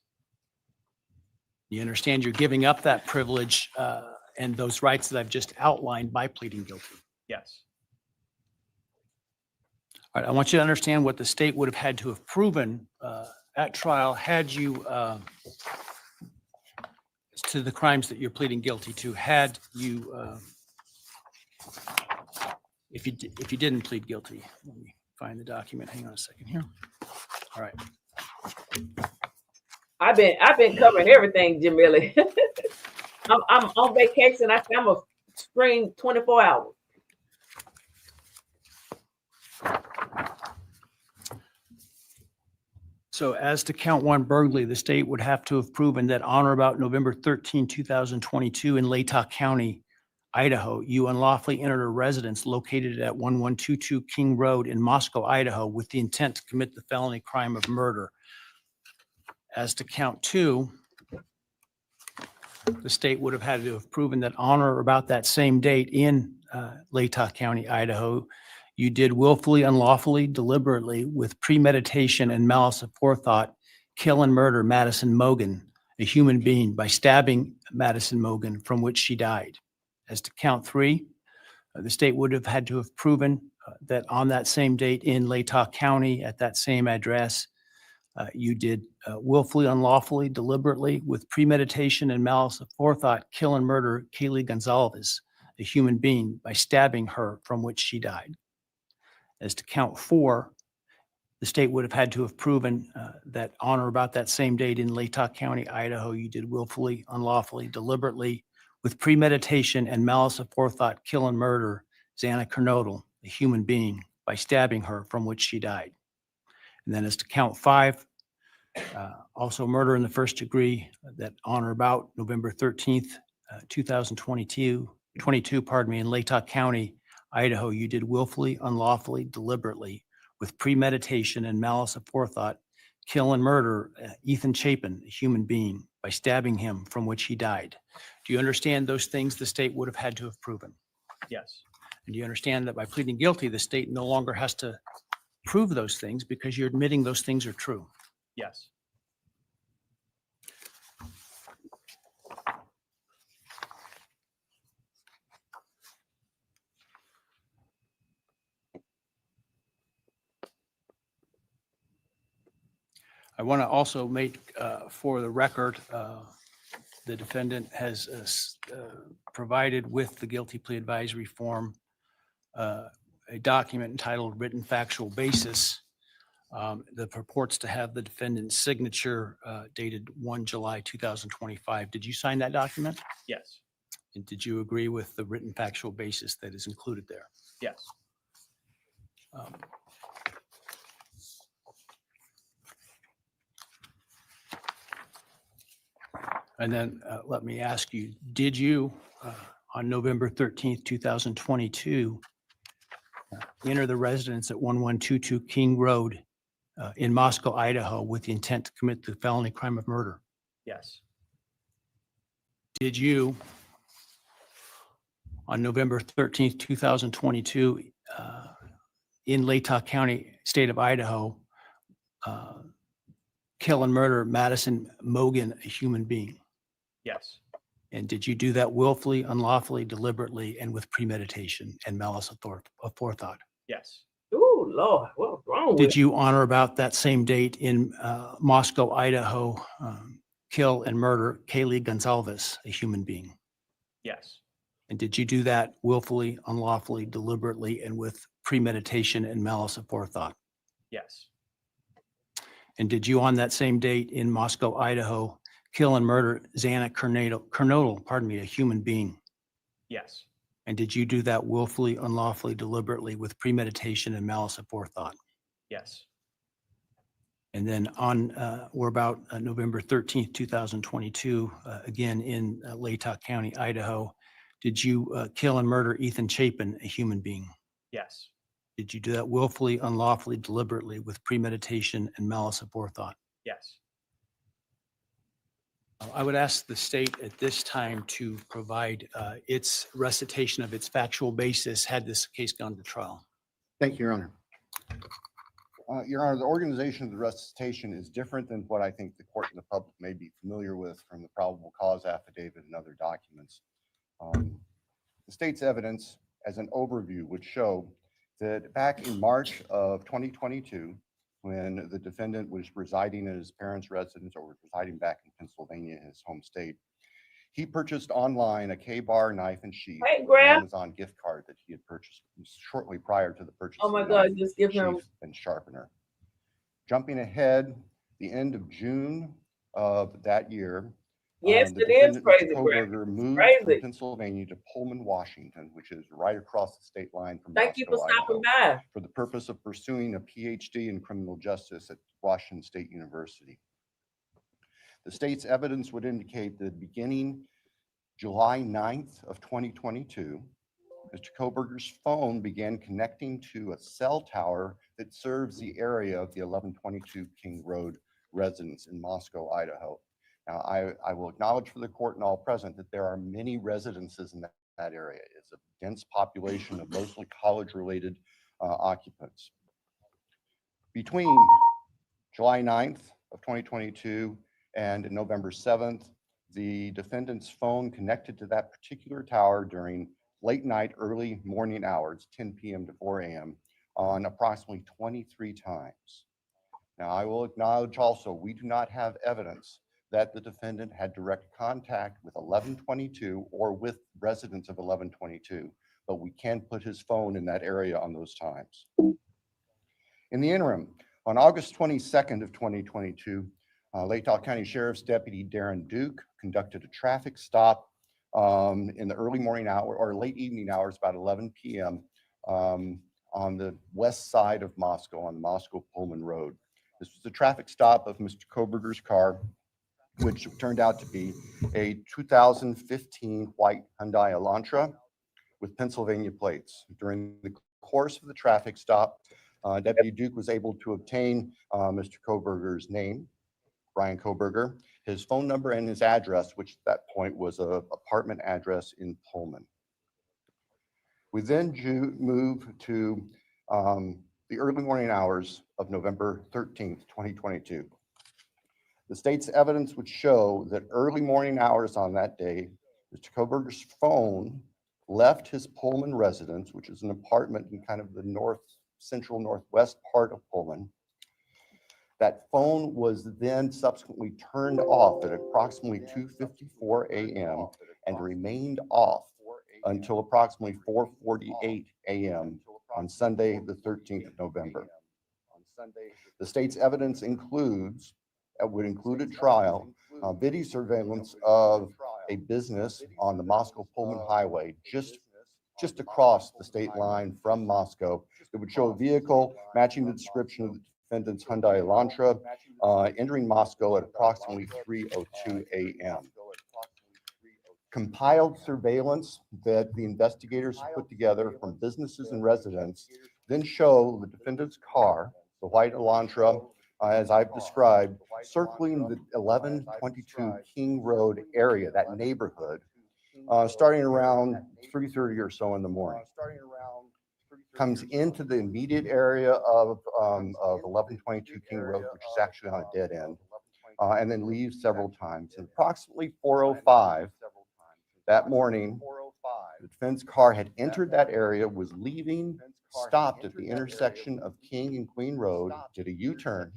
You understand you're giving up that privilege and those rights that I've just outlined by pleading guilty. Yes. All right, I want you to understand what the state would have had to have proven at trial, had you, to the crimes that you're pleading guilty to, had you, if you didn't plead guilty, let me find the document. Hang on a second here. All right. I've been covering everything, Jamili. I'm on vacation. I'm a screen 24 hours. So as to count one burglary, the state would have to have proven that on or about November 13, 2022 in Latah County, Idaho, you unlawfully entered a residence located at 1122 King Road in Moscow, Idaho, with the intent to commit the felony crime of murder. As to count two, the state would have had to have proven that on or about that same date in Latah County, Idaho, you did willfully, unlawfully, deliberately, with premeditation and malice aforethought, kill and murder Madison Mogan, a human being, by stabbing Madison Mogan, from which she died. As to count three, the state would have had to have proven that on that same date in Latah County, at that same address, you did willfully, unlawfully, deliberately, with premeditation and malice aforethought, kill and murder Kaylee Gonzalez, a human being, by stabbing her, from which she died. As to count four, the state would have had to have proven that on or about that same date in Latah County, Idaho, you did willfully, unlawfully, deliberately, with premeditation and malice aforethought, kill and murder Xana Kernodle, a human being, by stabbing her, from which she died. And then as to count five, also murder in the first degree, that on or about November 13th, 2022, in Latah County, Idaho, you did willfully, unlawfully, deliberately, with premeditation and malice aforethought, kill and murder Ethan Chapin, a human being, by stabbing him, from which he died. Do you understand those things the state would have had to have proven? Yes. And do you understand that by pleading guilty, the state no longer has to prove those things because you're admitting those things are true? Yes. I want to also make for the record, the defendant has provided with the guilty plea advisory form a document entitled Written Factual Basis that purports to have the defendant's signature dated 1 July 2025. Did you sign that document? Yes. And did you agree with the written factual basis that is included there? Yes. And then let me ask you, did you, on November 13th, 2022, enter the residence at 1122 King Road in Moscow, Idaho, with the intent to commit the felony crime of murder? Yes. Did you, on November 13th, 2022, in Latah County, state of Idaho, kill and murder Madison Mogan, a human being? Yes. And did you do that willfully, unlawfully, deliberately, and with premeditation and malice aforethought? Yes. Oh, Lord, what's wrong with Did you honor about that same date in Moscow, Idaho, kill and murder Kaylee Gonzalez, a human being? Yes. And did you do that willfully, unlawfully, deliberately, and with premeditation and malice aforethought? Yes. And did you, on that same date in Moscow, Idaho, kill and murder Xana Kernodle, a human being? Yes. And did you do that willfully, unlawfully, deliberately, with premeditation and malice aforethought? Yes. And then on or about November 13th, 2022, again in Latah County, Idaho, did you kill and murder Ethan Chapin, a human being? Yes. Did you do that willfully, unlawfully, deliberately, with premeditation and malice aforethought? Yes. I would ask the state at this time to provide its recitation of its factual basis had this case gone to trial. Thank you, Your Honor. Your Honor, the organization of the recitation is different than what I think the court and the public may be familiar with from the probable cause affidavit and other documents. The state's evidence, as an overview, would show that back in March of 2022, when the defendant was residing in his parents' residence or was residing back in Pennsylvania, his home state. He purchased online a K-bar knife and sheath, Hey, with an Grab. Amazon gift card that he had purchased shortly prior to the purchase Oh my of the God, knife, just give him. sheath, and sharpener. Jumping ahead, the end of June of that year, Yes, the it is defendant, crazy, Mr. Grab. Koberger, moved Crazy. from Pennsylvania to Pullman, Washington, which is right across the state line from Thank you for Moscow, stopping Idaho, by. for the purpose of pursuing a PhD in criminal justice at Washington State University. The state's evidence would indicate that beginning July 9th of 2022, Mr. Koberger's phone began connecting to a cell tower that serves the area of the 1122 King Road residence in Moscow, Idaho. Now, I will acknowledge for the court and all present that there are many residences in that area. It's a dense population of mostly college-related occupants. Between July 9th of 2022 and November 7th, the defendant's phone connected to that particular tower during late night, early morning hours, 10 p.m. to 4 a.m., on approximately 23 times. Now, I will acknowledge also, we do not have evidence that the defendant had direct contact with 1122 or with residents of 1122, but we can put his phone in that area on those times. In the interim, on August 22nd of 2022, Lake Tahoe County Sheriff's Deputy Darren Duke conducted a traffic stop in the early morning hour or late evening hours, about 11 p.m. On the west side of Moscow, on Moscow Pullman Road. This was a traffic stop of Mr. Koberger's car, which turned out to be a 2015 white Hyundai Elantra with Pennsylvania plates. During the course of the traffic stop, Deputy Duke was able to obtain Mr. Koberger's name, Brian Koberger, his phone number, and his address, which at that point was an apartment address in Pullman. We then move to the early morning hours of November 13th, 2022. The state's evidence would show that early morning hours on that day, Mr. Koberger's phone left his Pullman residence, which is an apartment in kind of the central northwest part of Pullman. That phone was then subsequently turned off at approximately 2:54 a.m. and remained off until approximately 4:48 a.m. on Sunday, the 13th of November. The state's evidence would include at trial video surveillance of a business on the Moscow-Pullman Highway, just across the state line from Moscow. It would show a vehicle matching the description of the defendant's Hyundai Elantra entering Moscow at approximately 3:02 a.m. Compiled surveillance that the investigators put together from businesses and residents then show the defendant's car, the white Elantra, as I've described, circling the 1122 King Road area, that neighborhood, starting around 3:30 or so in the morning. Comes into the immediate area of 1122 King Road, which is actually on a dead end, and then leaves several times. And approximately 4:05 that morning, the defense car had entered that area, was leaving, stopped at the intersection of King and Queen Road, did a U-turn,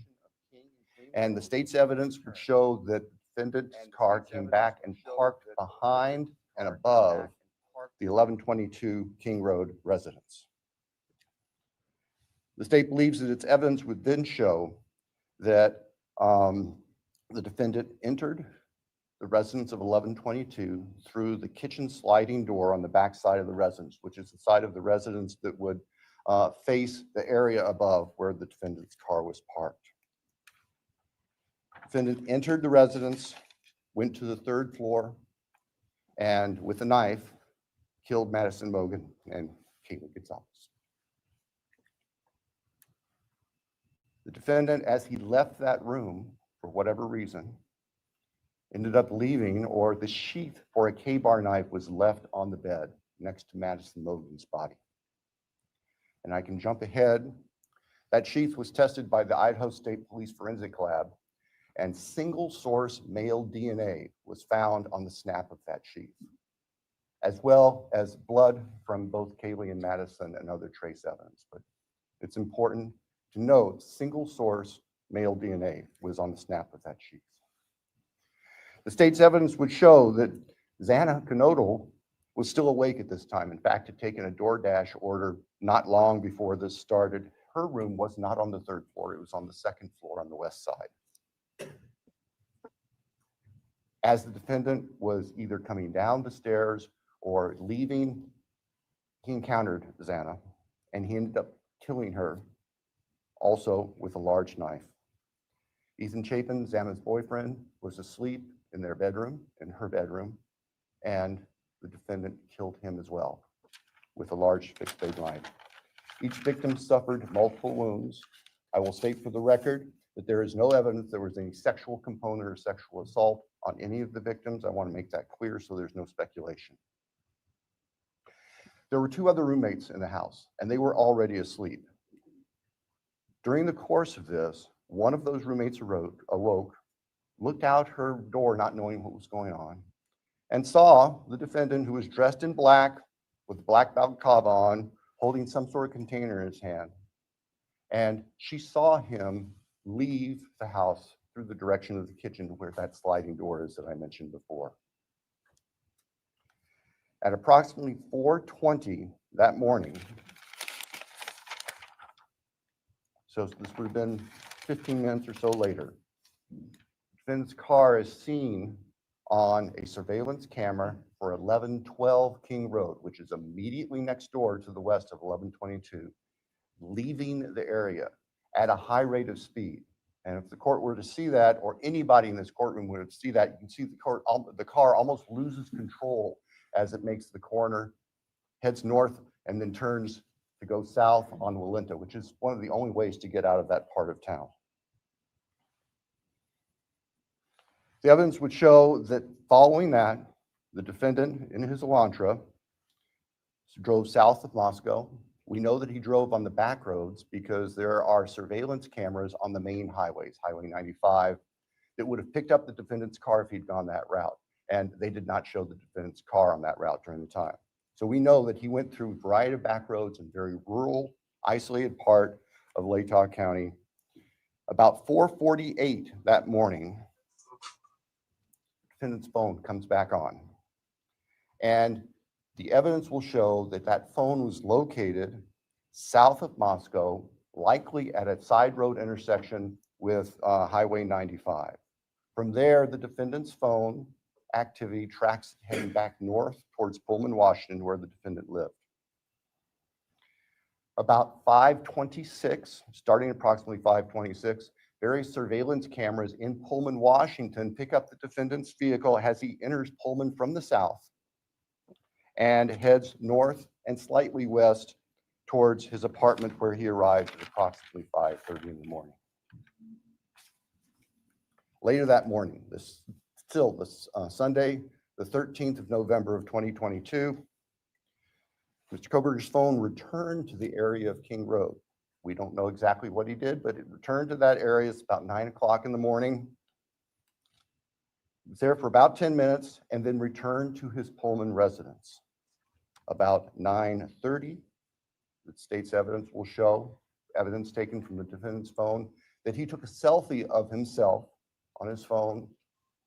and the state's evidence would show that the defendant's car came back and parked behind and above the 1122 King Road residence. The state believes that its evidence would then show that the defendant entered the residence of 1122 through the kitchen sliding door on the back side of the residence, which is the side of the residence that would face the area above where the defendant's car was parked. Defendant entered the residence, went to the third floor, and with a knife, killed Madison Mogan and Caitlin Gonzalez. The defendant, as he left that room, for whatever reason, ended up leaving, or the sheath for a K-bar knife was left on the bed next to Madison Mogan's body. And I can jump ahead. That sheath was tested by the Idaho State Police Forensic Lab, and single source male DNA was found on the snap of that sheath, as well as blood from both Kaylee and Madison and other trace evidence. But it's important to note single source male DNA was on the snap of that sheath. The state's evidence would show that Xana Knodel was still awake at this time. In fact, had taken a DoorDash order not long before this started. Her room was not on the 3rd floor, it was on the 2nd floor on the west side. As the defendant was either coming down the stairs or leaving, he encountered Xana, and he ended up killing her, also with a large knife. Ethan Chapin, Xana's boyfriend, was asleep in their bedroom, in her bedroom, and the defendant killed him as well with a large fixed blade knife. Each victim suffered multiple wounds. I will state for the record that there is no evidence there was any sexual component or sexual assault on any of the victims. I want to make that clear so there's no speculation. There were 2 other roommates in the house, and they were already asleep. During the course of this, one of those roommates awoke, looked out her door not knowing what was going on, and saw the defendant, who was dressed in black with a black balaclava on, holding some sort of container in his hand. And she saw him leave the house through the direction of the kitchen to where that sliding door is that I mentioned before. At approximately 4:20 that morning, so this would have been 15 minutes or so later, the defendant's car is seen on a surveillance camera for 1112 King Road, which is immediately next door to the west of 1122, leaving the area at a high rate of speed. And if the court were to see that, or anybody in this courtroom would see that, you can see the car almost loses control as it makes the corner, heads north, and then turns to go south on Walinta, which is one of the only ways to get out of that part of town. The evidence would show that following that, the defendant in his Elantra drove south of Moscow. We know that he drove on the back roads because there are surveillance cameras on the main highways, Highway 95, that would have picked up the defendant's car if he'd gone that route. And they did not show the defendant's car on that route during the time. So we know that he went through a variety of back roads in very rural, isolated part of Latah County. About 4:48 that morning, the defendant's phone comes back on. And the evidence will show that that phone was located south of Moscow, likely at a side road intersection with Highway 95. From there, the defendant's phone activity tracks heading back north towards Pullman, Washington, where the defendant lived. About 5:26, starting approximately 5:26, various surveillance cameras in Pullman, Washington pick up the defendant's vehicle as he enters Pullman from the south and heads north and slightly west towards his apartment, where he arrived at approximately 5:30 in the morning. Later that morning, Sunday, the 13th of November of 2022, Mr. Koberger's phone returned to the area of King Road. We don't know exactly what he did, but it returned to that area. It's about 9 o'clock in the morning. He was there for about 10 minutes and then returned to his Pullman residence. About 9:30, the state's evidence will show, evidence taken from the defendant's phone, that he took a selfie of himself on his phone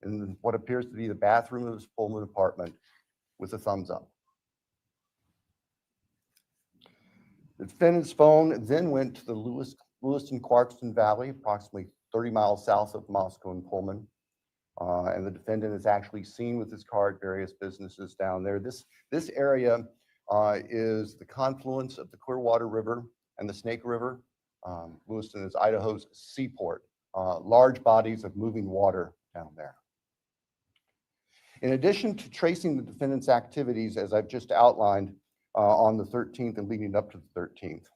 in what appears to be the bathroom of his Pullman apartment with a thumbs up. The defendant's phone then went to the Lewiston-Clarkston Valley, approximately 30 miles south of Moscow and Pullman. And the defendant is actually seen with his car at various businesses down there. This area is the confluence of the Clearwater River and the Snake River. Lewiston is Idaho's seaport. Large bodies of moving water down there. In addition to tracing the defendant's activities, as I've just outlined, on the 13th and leading up to the 13th,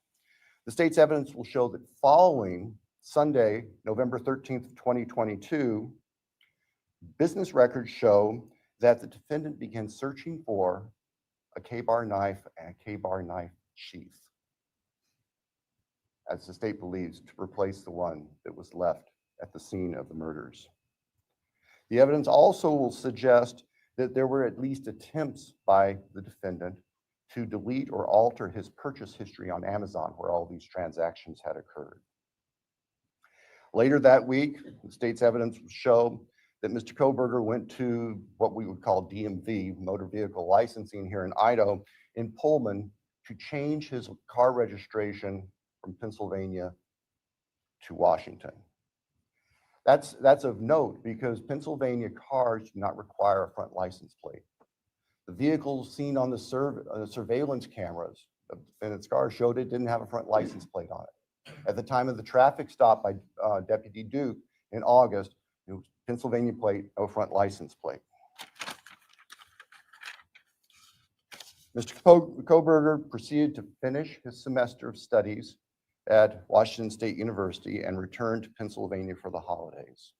the state's evidence will show that following Sunday, November 13th, 2022, business records show that the defendant began searching for a K-bar knife and a K-bar knife sheath, as the state believes, to replace the one that was left at the scene of the murders. The evidence also will suggest that there were at least attempts by the defendant to delete or alter his purchase history on Amazon, where all these transactions had occurred. Later that week, the state's evidence would show that Mr. Koberger went to what we would call DMV, motor vehicle licensing here in Idaho, in Pullman, to change his car registration from Pennsylvania to Washington. That's of note because Pennsylvania cars do not require a front license plate. The vehicles seen on the surveillance cameras of the defendant's car showed it didn't have a front license plate on it. At the time of the traffic stop by Deputy Duke in August, it was Pennsylvania plate, no front license plate. Mr. Koberger proceeded to finish his semester of studies at Washington State University and returned to Pennsylvania for the holidays.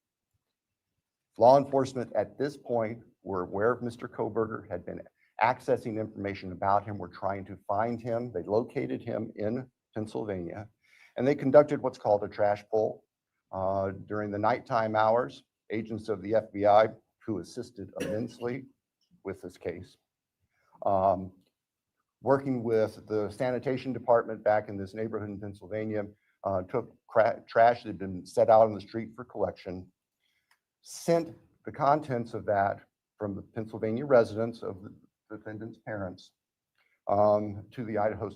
Law enforcement at this point were aware of Mr. Koberger, had been accessing information about him, were trying to find him. They located him in Pennsylvania, and they conducted what's called a trash pull. During the nighttime hours, agents of the FBI, who assisted immensely with this case, working with the sanitation department back in this neighborhood in Pennsylvania, took trash that had been set out on the street for collection, sent the contents of that from the Pennsylvania residence of the defendant's parents to the Idaho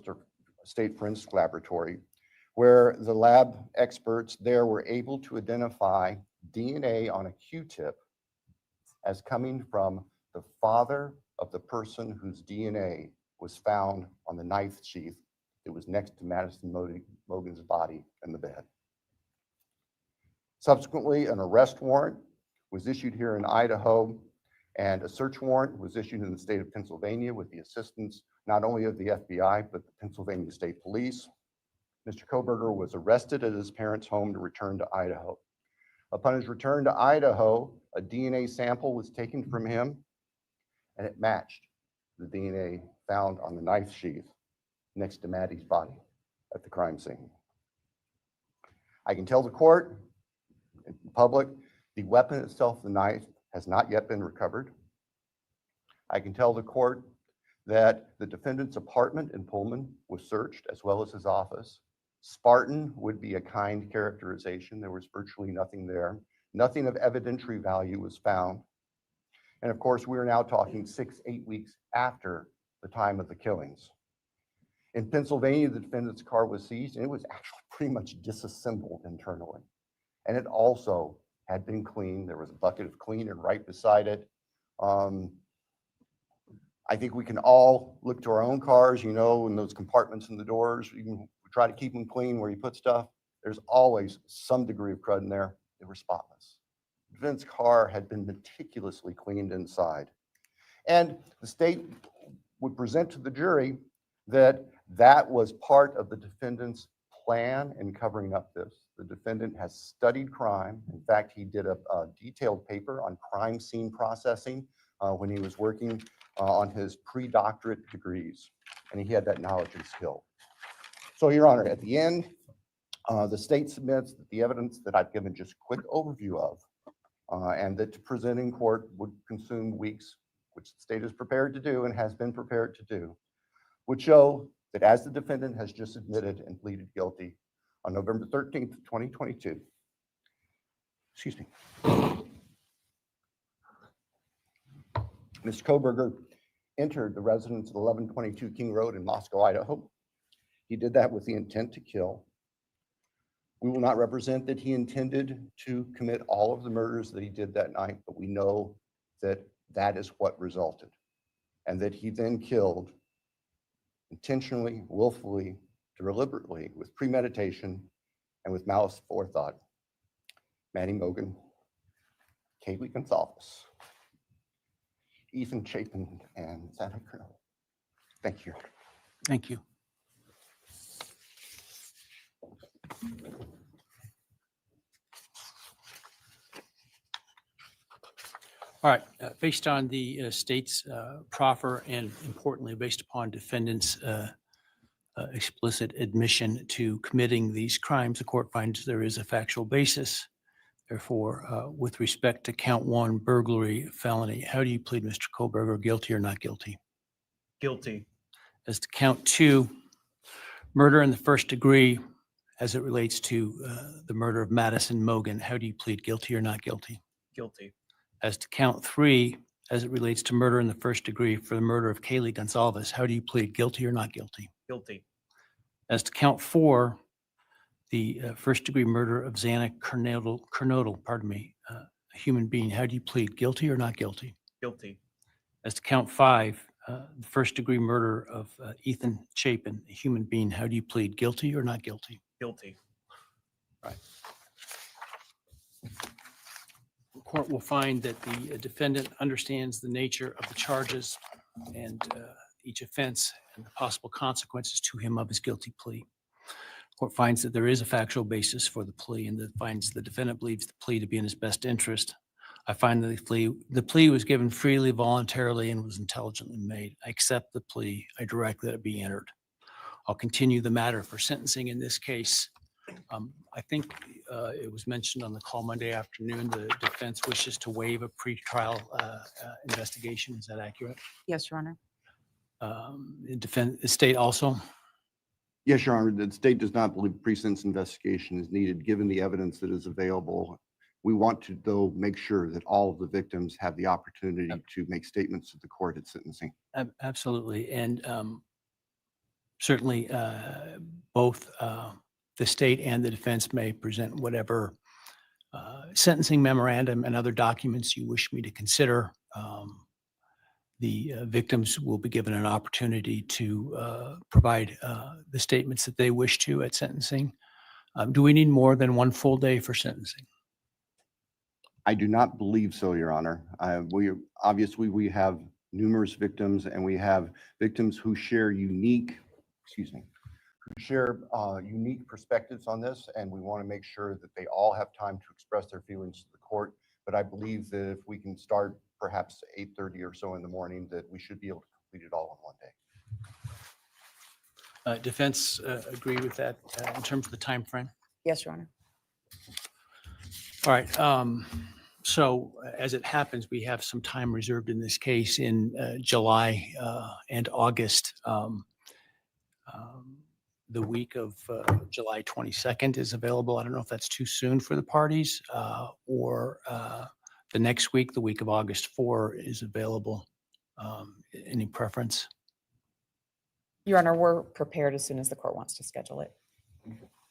State Forensic Laboratory, where the lab experts there were able to identify DNA on a Q-tip as coming from the father of the person whose DNA was found on the knife sheath that was next to Madison Mogan's body in the bed. Subsequently, an arrest warrant was issued here in Idaho, and a search warrant was issued in the state of Pennsylvania with the assistance not only of the FBI, but the Pennsylvania State Police. Mr. Koberger was arrested at his parents' home to return to Idaho. Upon his return to Idaho, a DNA sample was taken from him, and it matched the DNA found on the knife sheath next to Maddie's body at the crime scene. I can tell the court, in public, the weapon itself, the knife, has not yet been recovered. I can tell the court that the defendant's apartment in Pullman was searched, as well as his office. Spartan would be a kind characterization. There was virtually nothing there. Nothing of evidentiary value was found. And of course, we are now talking 6-8 weeks after the time of the killings. In Pennsylvania, the defendant's car was seized, and it was actually pretty much disassembled internally. And it also had been cleaned. There was a bucket of cleaner right beside it. I think we can all look to our own cars, you know, in those compartments in the doors. You can try to keep them clean where you put stuff. There's always some degree of crud in there. They were spotless. The defendant's car had been meticulously cleaned inside. And the state would present to the jury that that was part of the defendant's plan in covering up this. The defendant has studied crime. In fact, he did a detailed paper on crime scene processing when he was working on his pre-doctorate degrees, and he had that knowledge and skill. So, Your Honor, at the end, the state submits that the evidence that I've given just a quick overview of, and that to present in court would consume weeks, which the state is prepared to do and has been prepared to do, would show that as the defendant has just admitted and pleaded guilty on November 13th, 2022, excuse me, Mr. Koberger entered the residence of 1122 King Road in Moscow, Idaho. He did that with the intent to kill. We will not represent that he intended to commit all of the murders that he did that night, but we know that that is what resulted, and that he then killed intentionally, willfully, deliberately, with premeditation, and with malice forethought, Maddie Mogan, Kaylee Gonzalez, Ethan Chapin, and Santa Cruz. Thank you. Thank you. All right, based on the state's proffer and importantly, based upon defendant's explicit admission to committing these crimes, the court finds there is a factual basis. Therefore, with respect to count 1, burglary, felony, how do you plead, Mr. Koberger, guilty or not guilty? Guilty. As to count 2, murder in the first degree, as it relates to the murder of Madison Mogan, how do you plead, guilty or not guilty? Guilty. As to count 3, as it relates to murder in the first degree for the murder of Kaylee Gonzalez, how do you plead, guilty or not guilty? Guilty. As to count 4, the first degree murder of Xana Kernodle, a human being, how do you plead, guilty or not guilty? Guilty. As to count 5, the first degree murder of Ethan Chapin, a human being, how do you plead, guilty or not guilty? Guilty. Right. The court will find that the defendant understands the nature of the charges and each offense and the possible consequences to him of his guilty plea. The court finds that there is a factual basis for the plea and that finds the defendant believes the plea to be in his best interest. I find that the plea was given freely, voluntarily, and was intelligently made. I accept the plea. I direct that it be entered. I'll continue the matter for sentencing in this case. I think it was mentioned on the call Monday afternoon, the defense wishes to waive a pretrial investigation. Is that accurate? Yes, Your Honor. The state also? Yes, Your Honor, the state does not believe pre-sentence investigation is needed, given the evidence that is available. We want to, though, make sure that all of the victims have the opportunity to make statements to the court at sentencing. Absolutely. And certainly both the state and the defense may present whatever sentencing memorandum and other documents you wish me to consider. The victims will be given an opportunity to provide the statements that they wish to at sentencing. Do we need more than 1 full day for sentencing? I do not believe so, Your Honor. Obviously we have numerous victims, and we have victims who share unique perspectives on this, and we want to make sure that they all have time to express their feelings to the court. But I believe that if we can start perhaps 8:30 or so in the morning, that we should be able to complete it all in 1 day. Defense agree with that in terms of the time frame? Yes, Your Honor. All right. So as it happens, we have some time reserved in this case in July and August. The week of July 22nd is available. I don't know if that's too soon for the parties or the next week, the week of August 4 is available. Any preference? Your Honor, we're prepared as soon as the court wants to schedule it.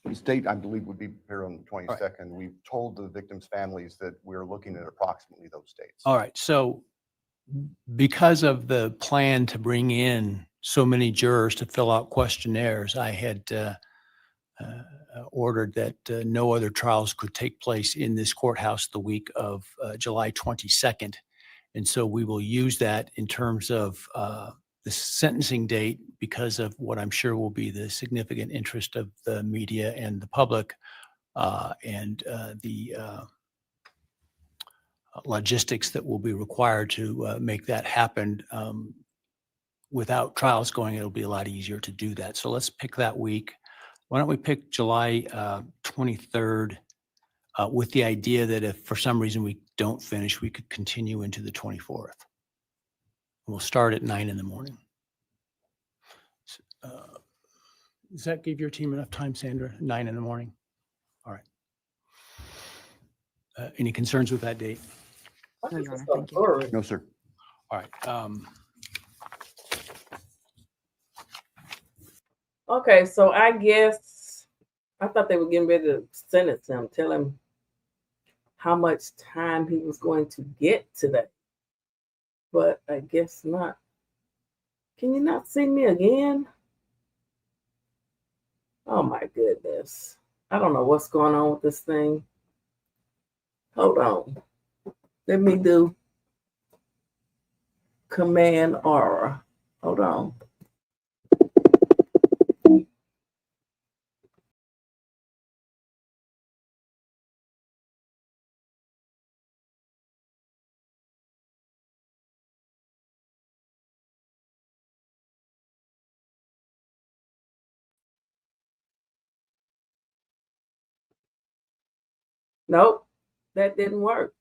The state, I believe, would be prepared on the 22nd. We've told the victims' families that we're looking at approximately those dates. All right. So because of the plan to bring in so many jurors to fill out questionnaires, I had ordered that no other trials could take place in this courthouse the week of July 22nd. And so we will use that in terms of the sentencing date because of what I'm sure will be the significant interest of the media and the public and the logistics that will be required to make that happen. Without trials going, it'll be a lot easier to do that. So let's pick that week. Why don't we pick July 23rd with the idea that if for some reason we don't finish, we could continue into the 24th. We'll start at 9 in the morning. Does that give your team enough time, Sandra? 9 in the morning? All right. Any concerns with that date? No, Your Honor. Thank you. No, sir. All right. Okay, so I guess I thought they were getting ready to sentence him, tell him how much time he was going to get today. But I guess not. Can you not see me again? Oh my goodness. I don't know what's going on with this thing. Hold on. Let me do Command R. Hold on. Nope, that didn't work.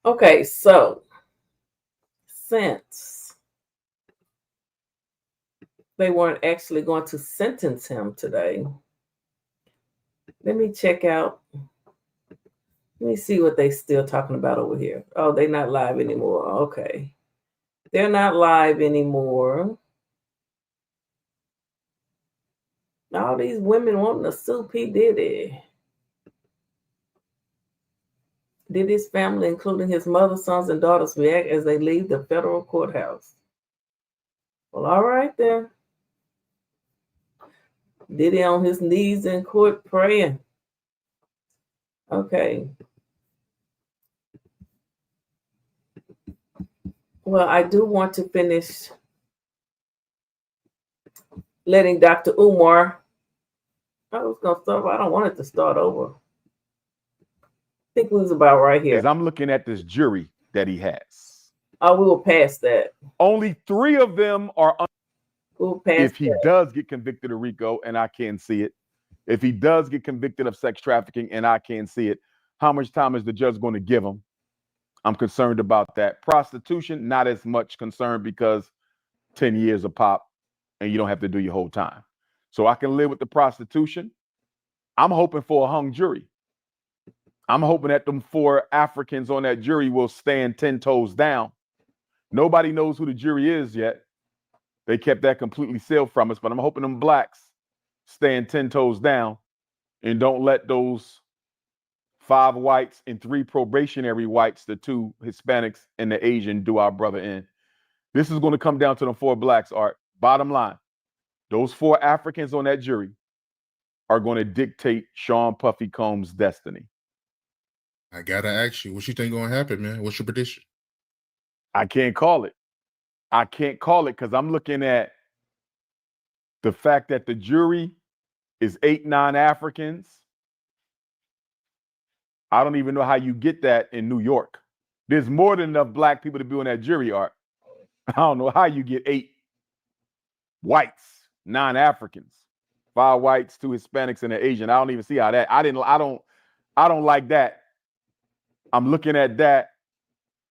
Okay, so since they weren't actually going to sentence him today, let me check out. Let me see what they still talking about over here. Oh, they're not live anymore. Okay. They're not live anymore. All these women wanting to sue P. Diddy. Diddy's family, including his mother, sons, and daughters, react as they leave the federal courthouse. Well, all right then. Diddy on his knees in court praying. Okay. Well, I do want to finish letting Dr. Umar. I was gonna start. I don't want it to start over. I think we was about right here. As I'm looking at this jury that he has. Oh, we will pass that. Only 3 of them are. We'll pass if he that. does get convicted of Rico, and I can't see it. If he does get convicted of sex trafficking, and I can't see it, how much time is the judge going to give him? I'm concerned about that. Prostitution, not as much concerned because 10 years a pop, and you don't have to do your whole time. So I can live with the prostitution. I'm hoping for a hung jury. I'm hoping that them 4 Africans on that jury will stand 10 toes down. Nobody knows who the jury is yet. They kept that completely sealed from us, but I'm hoping them blacks stand 10 toes down and don't let those 5 whites and 3 probationary whites, the 2 Hispanics and the Asian, do our brother in. This is going to come down to the 4 blacks, Art. Bottom line, those 4 Africans on that jury are going to dictate Sean Puffy Combs' destiny. I gotta ask you, what you think gonna happen, man? What's your prediction? I can't call it. I can't call it because I'm looking at the fact that the jury is 8, 9 Africans. I don't even know how you get that in New York. There's more than enough black people to be on that jury, Art. I don't know how you get 8 whites, 9 Africans, 5 whites, 2 Hispanics, and an Asian. I don't even see how that. I don't like that. I'm looking at that.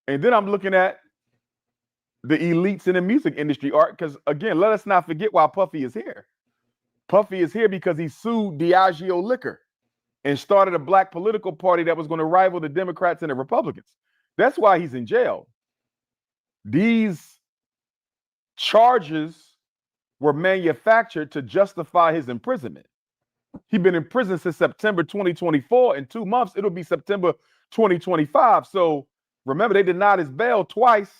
And then I'm looking at the elites in the music industry, Art, because again, let us not forget why Puffy is here. Puffy is here because he sued Diageo Liquor and started a black political party that was going to rival the Democrats and the Republicans. That's why he's in jail. These charges were manufactured to justify his imprisonment. He's been in prison since September 2024. In 2 months, it'll be September 2025. So remember, they denied his bail twice.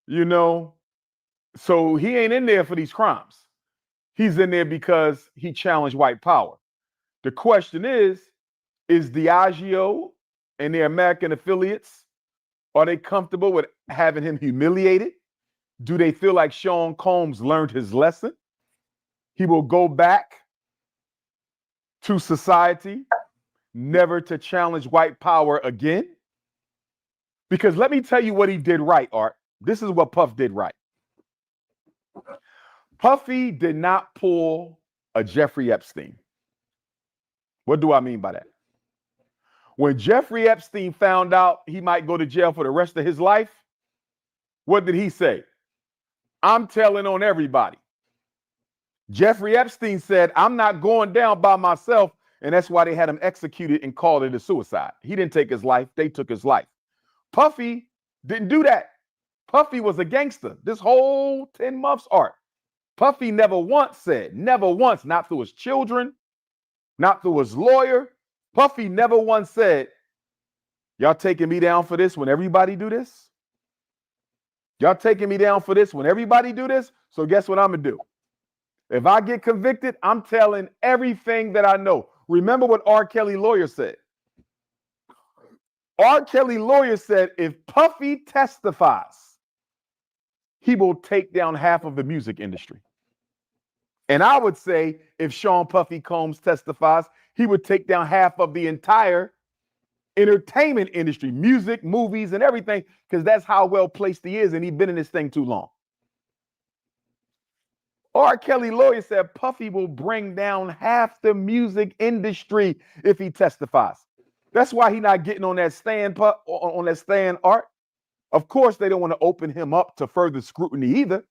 You know, so he ain't in there for these crimes. He's in there because he challenged white power. The question is Diageo and their American affiliates, are they comfortable with having him humiliated? Do they feel like Sean Combs learned his lesson? He will go back to society, never to challenge white power again? Because let me tell you what he did right, Art. This is what Puff did right. Puffy did not pull a Jeffrey Epstein. What do I mean by that? When Jeffrey Epstein found out he might go to jail for the rest of his life, what did he say? I'm telling on everybody. Jeffrey Epstein said, I'm not going down by myself, and that's why they had him executed and called it a suicide. He didn't take his life, they took his life. Puffy didn't do that. Puffy was a gangster. This whole 10 months, Art. Puffy never once said, never once, not through his children, not through his lawyer. Puffy never once said, y'all taking me down for this when everybody do this? Y'all taking me down for this when everybody do this? So guess what I'm going to do? If I get convicted, I'm telling everything that I know. Remember what R. Kelly lawyer said. R. Kelly lawyer said, if Puffy testifies, he will take down half of the music industry. And I would say if Sean Puffy Combs testifies, he would take down half of the entire entertainment industry, music, movies, and everything, because that's how well placed he is, and he's been in this thing too long. R. Kelly lawyer said Puffy will bring down half the music industry if he testifies. That's why he's not getting on that stand, Art. Of course, they don't want to open him up to further scrutiny either,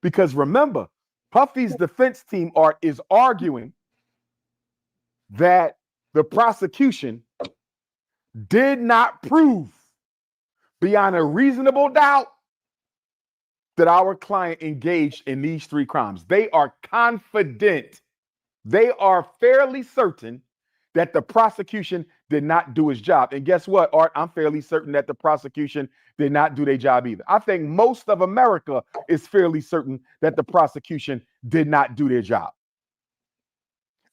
because remember, Puffy's defense team, Art, is arguing that the prosecution did not prove beyond a reasonable doubt that our client engaged in these 3 crimes. They are confident. They are fairly certain that the prosecution did not do its job. And guess what, Art? I'm fairly certain that the prosecution did not do their job either. I think most of America is fairly certain that the prosecution did not do their job.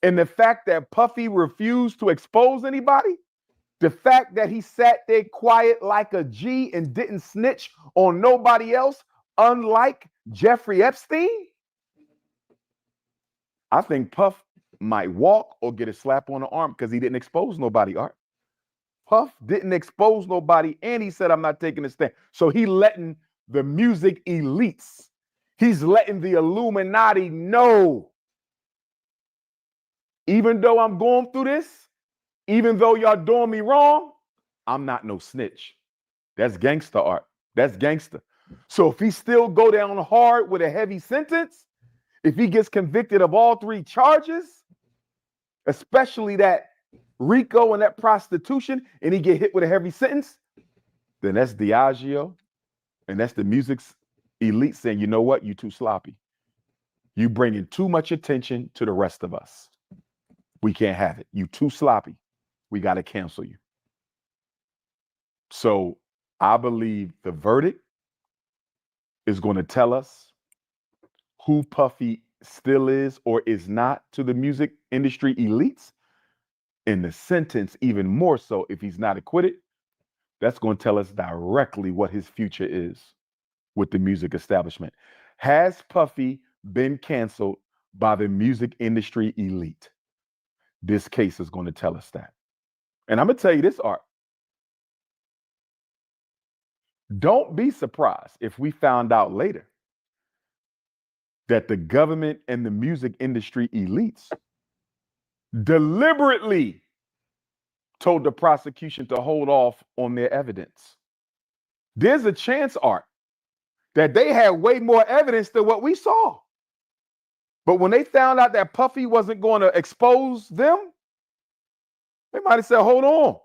And the fact that Puffy refused to expose anybody, the fact that he sat there quiet like a G and didn't snitch on nobody else, unlike Jeffrey Epstein, I think Puff might walk or get a slap on the arm because he didn't expose nobody, Art. Puff didn't expose nobody, and he said, I'm not taking a stand. So he letting the music elites, he's letting the Illuminati know, even though I'm going through this, even though y'all doing me wrong, I'm not no snitch. That's gangster, Art. That's gangster. So if he still go down hard with a heavy sentence, if he gets convicted of all 3 charges, especially that Rico and that prostitution, and he get hit with a heavy sentence, then that's Diageo and that's the music's elite saying, you know what, you too sloppy. You bringing too much attention to the rest of us. We can't have it. You too sloppy. We got to cancel you. So I believe the verdict is going to tell us who Puffy still is or is not to the music industry elites. In the sentence, even more so, if he's not acquitted, that's going to tell us directly what his future is with the music establishment. Has Puffy been canceled by the music industry elite? This case is going to tell us that. And I'm going to tell you this, Art. Don't be surprised if we found out later that the government and the music industry elites deliberately told the prosecution to hold off on their evidence. There's a chance, Art, that they had way more evidence than what we saw. But when they found out that Puffy wasn't going to expose them, they might have said, hold on.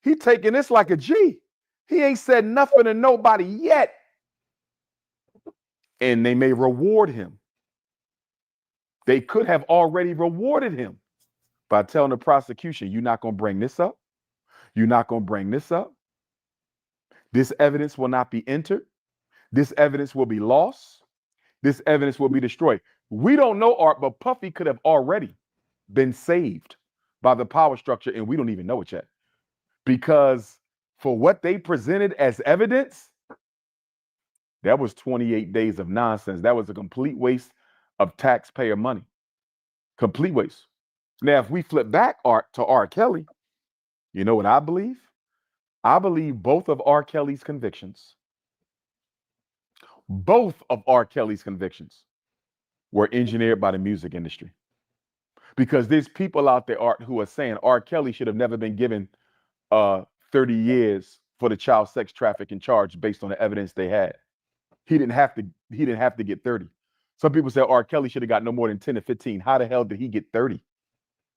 He taking this like a G. He ain't said nothing to nobody yet. And they may reward him. They could have already rewarded him by telling the prosecution, you're not going to bring this up. You're not going to bring this up. This evidence will not be entered. This evidence will be lost. This evidence will be destroyed. We don't know, Art, but Puffy could have already been saved by the power structure, and we don't even know it yet. Because for what they presented as evidence, that was 28 days of nonsense. That was a complete waste of taxpayer money. Complete waste. Now, if we flip back, Art, to R. Kelly, you know what I believe? I believe both of R. Kelly's convictions, were engineered by the music industry. Because there's people out there, Art, who are saying R. Kelly should have never been given 30 years for the child sex trafficking charge based on the evidence they had. He didn't have to get 30. Some people say R. Kelly should have got no more than 10 or 15. How the hell did he get 30?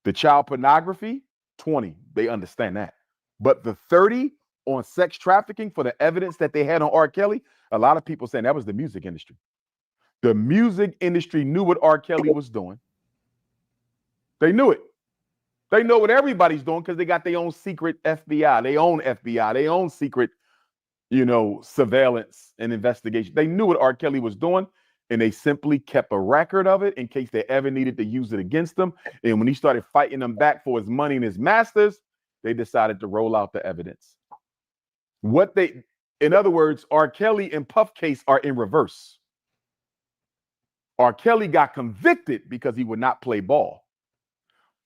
The child pornography, 20. They understand that. But the 30 on sex trafficking for the evidence that they had on R. Kelly, a lot of people saying that was the music industry. The music industry knew what R. Kelly was doing. They knew it. They know what everybody's doing because they got their own secret FBI, their own secret, surveillance and investigation. They knew what R. Kelly was doing, and they simply kept a record of it in case they ever needed to use it against him. And when he started fighting them back for his money and his masters, they decided to roll out the evidence. In other words, R. Kelly and Puff case are in reverse. R. Kelly got convicted because he would not play ball.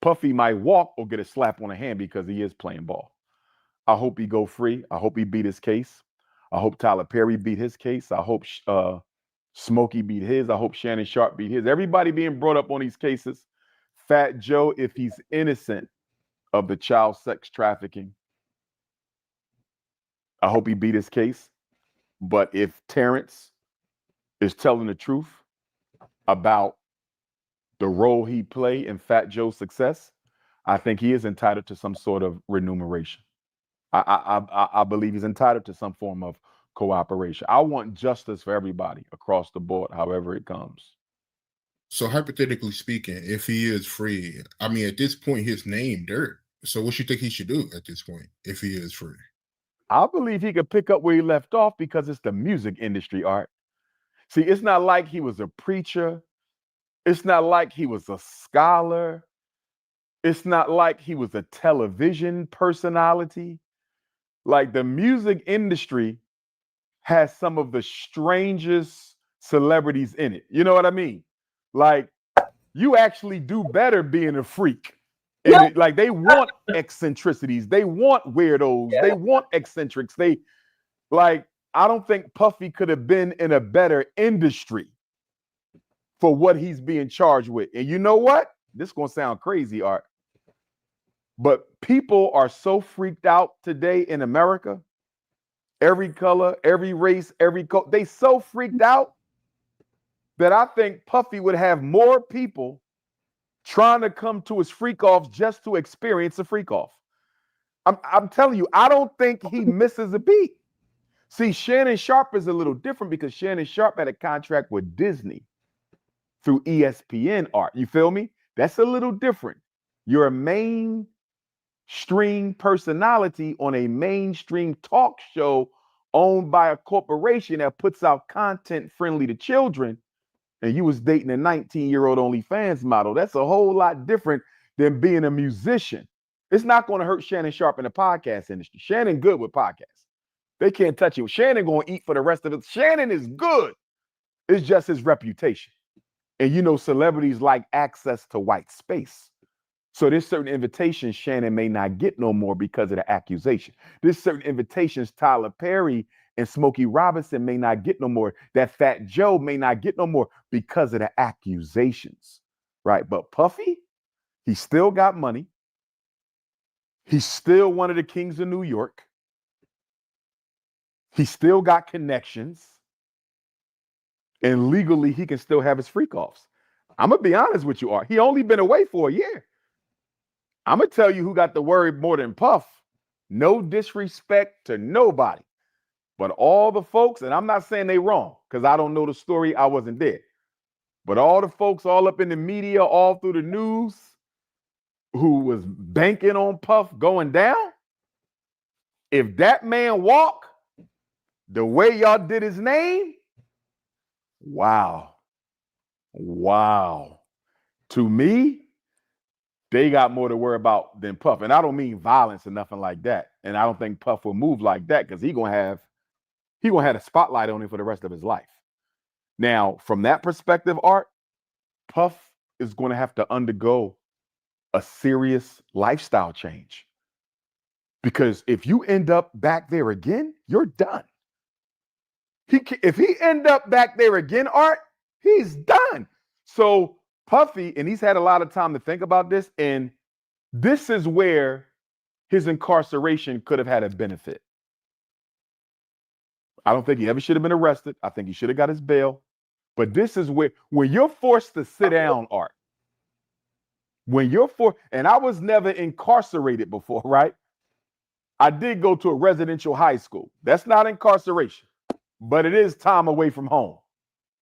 Puffy might walk or get a slap on the hand because he is playing ball. I hope he go free. I hope he beat his case. I hope Tyler Perry beat his case. I hope Smokey beat his. I hope Shannon Sharp beat his. Everybody being brought up on these cases. Fat Joe, if he's innocent, of the child sex trafficking. I hope he beat his case. But if Terrence is telling the truth about the role he played in Fat Joe's success, I think he is entitled to some sort of remuneration. I believe he's entitled to some form of cooperation. I want justice for everybody across the board, however it comes. So hypothetically speaking, if he is free, I mean, at this point, his name dirt. So what you think he should do at this point if he is free? I believe he could pick up where he left off because it's the music industry, Art. See, it's not like he was a preacher. It's not like he was a scholar. It's not like he was a television personality. Like, the music industry has some of the strangest celebrities in it. You know what I mean? Like, you actually do better being a freak. And like, they want eccentricities. They want weirdos. They want eccentrics. I don't think Puffy could have been in a better industry for what he's being charged with. And you know what? This is going to sound crazy, Art. But people are so freaked out today in America. Every color, every race, every code. They so freaked out that I think Puffy would have more people trying to come to his freak offs just to experience a freak off. I'm telling you, I don't think he misses a beat. See, Shannon Sharpe is a little different because Shannon Sharpe had a contract with Disney through ESPN, Art. You feel me? That's a little different. You're a mainstream personality on a mainstream talk show owned by a corporation that puts out content friendly to children, and you was dating a 19-year-old OnlyFans model. That's a whole lot different than being a musician. It's not going to hurt Shannon Sharpe in the podcast industry. Shannon good with podcasts. They can't touch you. Shannon going to eat for the rest of it. Shannon is good. It's just his reputation. And you know, celebrities like access to white space. So there's certain invitations Shannon may not get no more because of the accusation. There's certain invitations Tyler Perry and Smokey Robinson may not get no more. That Fat Joe may not get no more because of the accusations, right? But Puffy, he still got money. He's still one of the kings of New York. He still got connections. And legally, he can still have his freak offs. I'm going to be honest with you, Art. He only been away for a year. I'm going to tell you who got the worry more than Puff. No disrespect to nobody. But all the folks, and I'm not saying they wrong, because I don't know the story, I wasn't there. But all the folks all up in the media, all through the news, who was banking on Puff going down, if that man walk the way y'all did his name, wow. Wow. To me, they got more to worry about than Puff. And I don't mean violence or nothing like that. And I don't think Puff will move like that because he gonna have a spotlight on him for the rest of his life. Now, from that perspective, Art, Puff is going to have to undergo a serious lifestyle change. Because if you end up back there again, you're done. If he end up back there again, Art, he's done. So Puffy, and he's had a lot of time to think about this, and this is where his incarceration could have had a benefit. I don't think he ever should have been arrested. I think he should have got his bail. But this is where, when you're forced to sit down, Art, and I was never incarcerated before, right? I did go to a residential high school. That's not incarceration, but it is time away from home,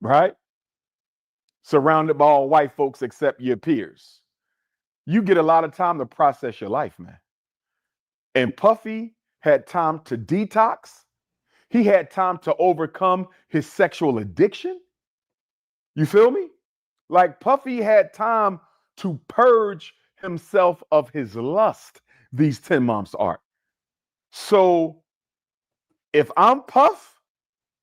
right? Surrounded by all white folks except your peers. You get a lot of time to process your life, man. And Puffy had time to detox. He had time to overcome his sexual addiction. You feel me? Like, Puffy had time to purge himself of his lust these 10 months, Art. So if I'm Puff,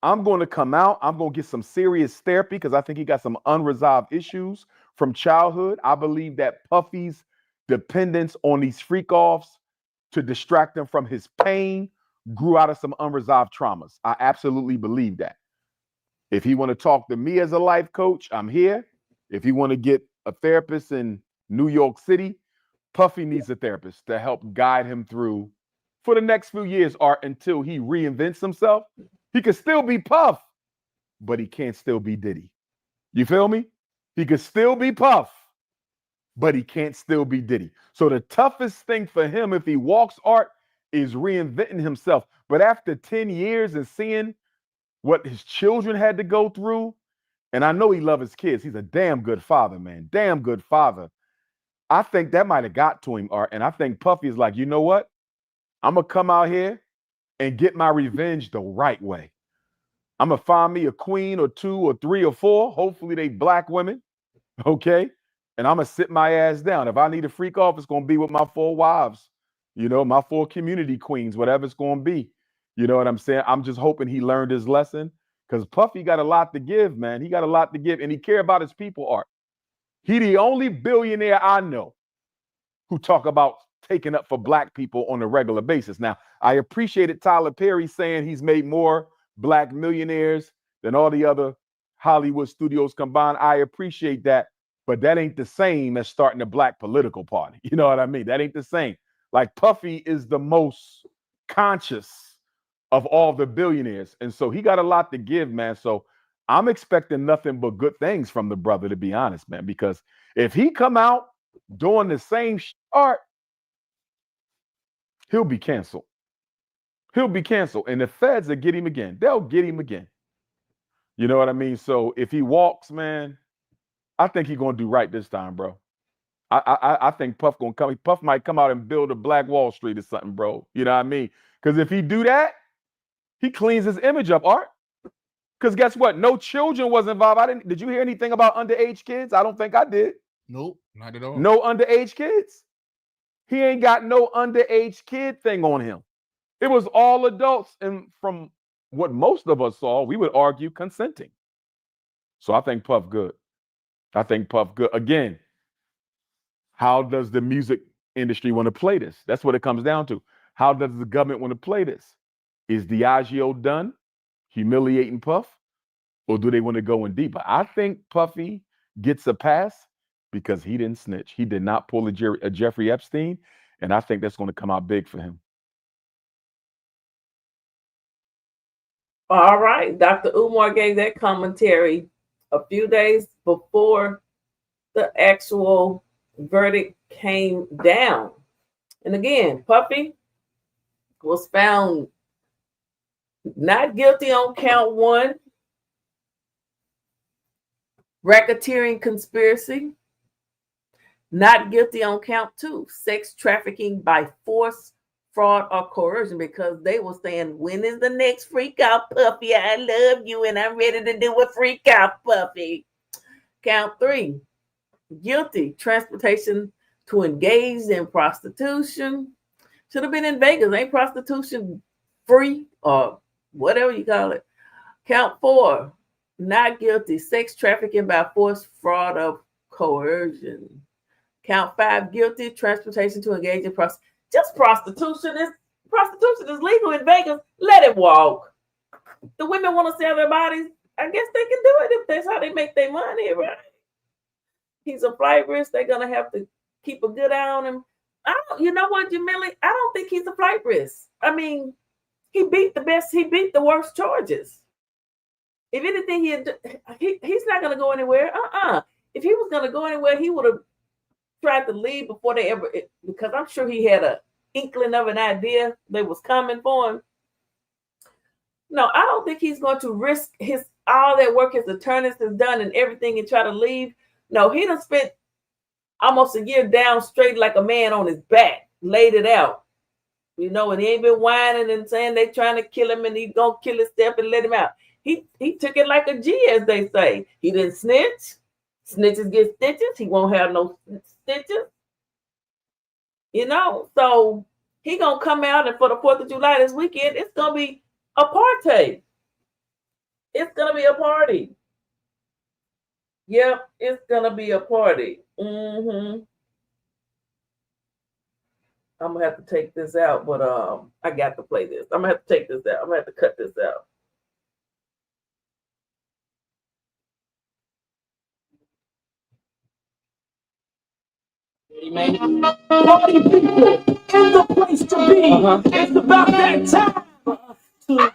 I'm going to come out. I'm going to get some serious therapy because I think he got some unresolved issues from childhood. I believe that Puffy's dependence on these freak offs to distract him from his pain grew out of some unresolved traumas. I absolutely believe that. If he want to talk to me as a life coach, I'm here. If he want to get a therapist in New York City, Puffy needs a therapist to help guide him through for the next few years, Art, until he reinvents himself. He could still be Puff, but he can't still be Diddy. You feel me? He could still be Puff, but he can't still be Diddy. So the toughest thing for him, if he walks, Art, is reinventing himself. But after 10 years and seeing what his children had to go through, and I know he loves his kids. He's a damn good father, man. Damn good father. I think that might have got to him, Art. And I think Puffy is like, you know what? I'm going to come out here and get my revenge the right way. I'm going to find me a queen or two or three or four. Hopefully they black women. Okay? And I'm going to sit my ass down. If I need a freak off, it's going to be with my 4 wives. You know, my 4 community queens, whatever it's going to be. You know what I'm saying? I'm just hoping he learned his lesson, because Puffy got a lot to give, man. He got a lot to give, and he care about his people, Art. He the only billionaire I know who talk about taking up for black people on a regular basis. Now, I appreciated Tyler Perry saying he's made more black millionaires than all the other Hollywood studios combined. I appreciate that, but that ain't the same as starting a black political party. You know what I mean? That ain't the same. Like, Puffy is the most conscious of all the billionaires, and so he got a lot to give, man. So I'm expecting nothing but good things from the brother, to be honest, man, because if he come out doing the same Art, he'll be canceled. He'll be canceled, and the feds will get him again. They'll get him again. You know what I mean? So if he walks, man, I think he's gonna do right this time, bro. I think Puff gonna come. Puff might come out and build a Black Wall Street or something, bro. You know what I mean? Because if he do that, he cleans his image up, Art. Because guess what? No children was involved. Did you hear anything about underage kids? I don't think I did. Nope, not at all. No underage kids. He ain't got no underage kid thing on him. It was all adults. And from what most of us saw, we would argue consenting. So I think Puff good. I think Puff good. Again, how does the music industry want to play this? That's what it comes down to. How does the government want to play this? Is Diageo done humiliating Puff? Or do they want to go in deeper? I think Puffy gets a pass because he didn't snitch. He did not pull a Jeffrey Epstein. And I think that's going to come out big for him. All right. Dr. Umar gave that commentary a few days before the actual verdict came down. And again, Puffy was found not guilty on count 1, racketeering conspiracy, not guilty on count 2, sex trafficking by force, fraud, or coercion, because they were saying, when is the next freak out, Puffy? I love you and I'm ready to do a freak out, Puffy. Count 3, guilty, transportation to engage in prostitution. Should have been in Vegas. Ain't prostitution free or whatever you call it? Count 4, not guilty, sex trafficking by force, fraud, or coercion. Count 5, guilty, transportation to engage in prostitution. Just prostitution is legal in Vegas. Let it walk. The women want to sell their bodies. I guess they can do it if that's how they make their money, right? He's a flight risk. They're gonna have to keep a good eye on him. You know what, Jamili? I don't think he's a flight risk. I mean, he beat the worst charges. If anything, he's not gonna go anywhere. If he was gonna go anywhere, he would have tried to leave before they ever, because I'm sure he had an inkling of an idea they was coming for him. No, I don't think he's going to risk all that work his attorneys has done and everything and try to leave. No, he done spent almost a year down straight like a man on his back, laid it out. You know, and he ain't been whining and saying they trying to kill him and he's gonna kill himself and let him out. He took it like a G, as they say. He didn't snitch. Snitches get stitches. He won't have no stitches. You know, so he gonna come out, and for the 4th of July this weekend, it's gonna be a party. It's gonna be a party. Yep, it's gonna be a party. I'm gonna have to take this out, but I got to play this. I'm gonna have to take this out. I'm gonna have to cut this out. Party people in the place to be. It's about that time to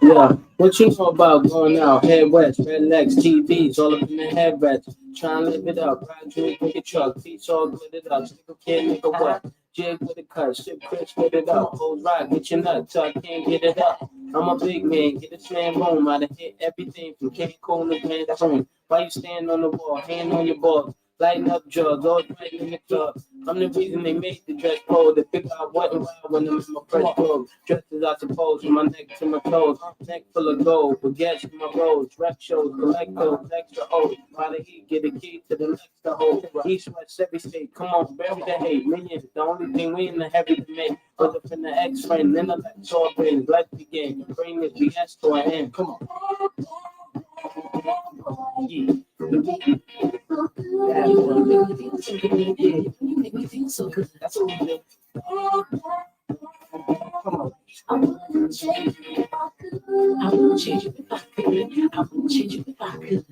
yeah, what you know about going out, head west, rednecks, TVs, all up in the headrest. Trying to live it up, ride drink, pick a truck, beats all glittered up, stick a kid, nigga what? Jig with a cut, shit Chris with it up, hold right, get your nuts, till I can't get it up. I'm a big man, get this man room, I done hit everything from Cancun to Cancun. Why you stand on the wall, hand on your balls? Lighting up drugs, all right in the club. I'm the reason they made the dress code. To figure out what and why when I'm in my fresh clothes. Dressed as I suppose, from my neck to my toes. Neck full of gold, baguettes in my rolls. Rep shows, collect those extra O's. By the heat, get a key to the next to hold. East, west, every state. Come on, bury the hate. Millions, the only thing we in the heavy to make. Put up in the X-frame, then the let's all bring. Let's begin. Bring this BS to an end. Come on. Yeah. That's what we do. Come on. I wouldn't change it if I could. I wouldn't change it if I could. I wouldn't change it if I could.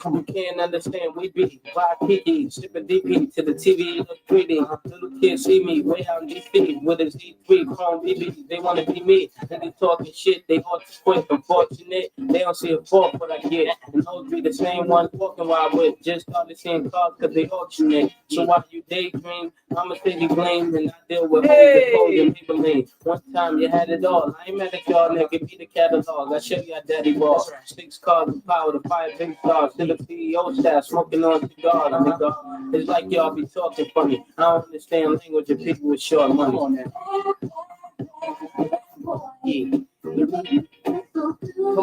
You can't understand, we be YPD, shipping DP to the TV, look pretty. Little kids see me way out in DC with a Z3 Chrome BB. They want to be me, and they talking shit. They ought to quit. Unfortunate, they don't see a fault what I get. And those be the same ones walking while I with. Just started seeing cars because they auctionate. So while you daydream, I'ma say you blame, and I deal with hoes and Maybelline. One time you had it all. I ain't mad at y'all, nigga. Be the catalog. I show you how daddy ball. 6 cars of power to 5 big stars. To the CEO staff smoking on cigars, nigga. It's like y'all be talking funny. I don't understand language of people with short money. Yeah. Come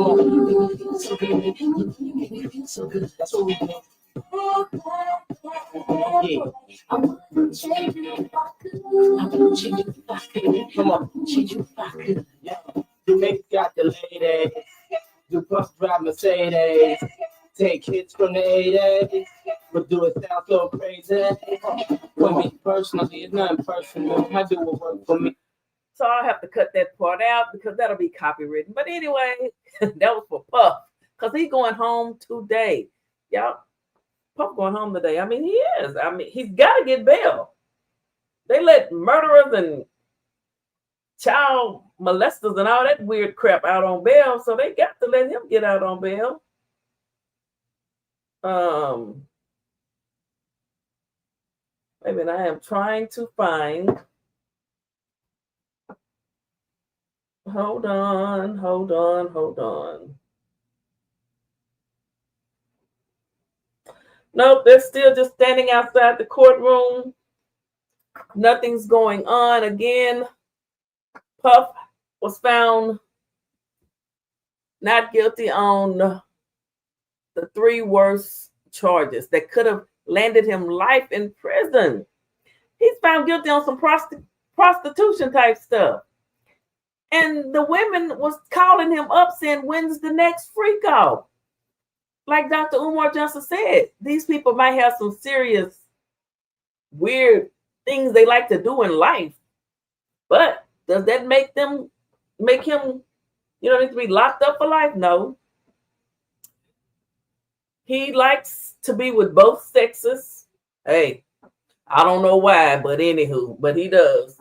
on. That's what we do. Yeah. I wouldn't change it if I could. I wouldn't change it if I could. Come on. Change it if I could. Yeah. You make got the ladies. You bus drive Mercedes. Take hits from the 80s. But do it sound so crazy? For me personally, it's not personal. I do what work for me. So I'll have to cut that part out because that'll be copywritten. But anyway, that was for Puff because he's going home today. Y'all, Puff going home today. I mean, he is. I mean, he's got to get bail. They let murderers and child molesters and all that weird crap out on bail, so they got to let him get out on bail. Wait a minute, I am trying to find. Hold on. Nope, they're still just standing outside the courtroom. Nothing's going on. Again, Puff was found not guilty on the 3 worst charges that could have landed him life in prison. He's found guilty on some prostitution type stuff. And the women was calling him up saying, when's the next freak off? Like Dr. Umar Johnson said, these people might have some serious, weird things they like to do in life. But does that make him, need to be locked up for life? No. He likes to be with both sexes. Hey, I don't know why, but anywho, but he does.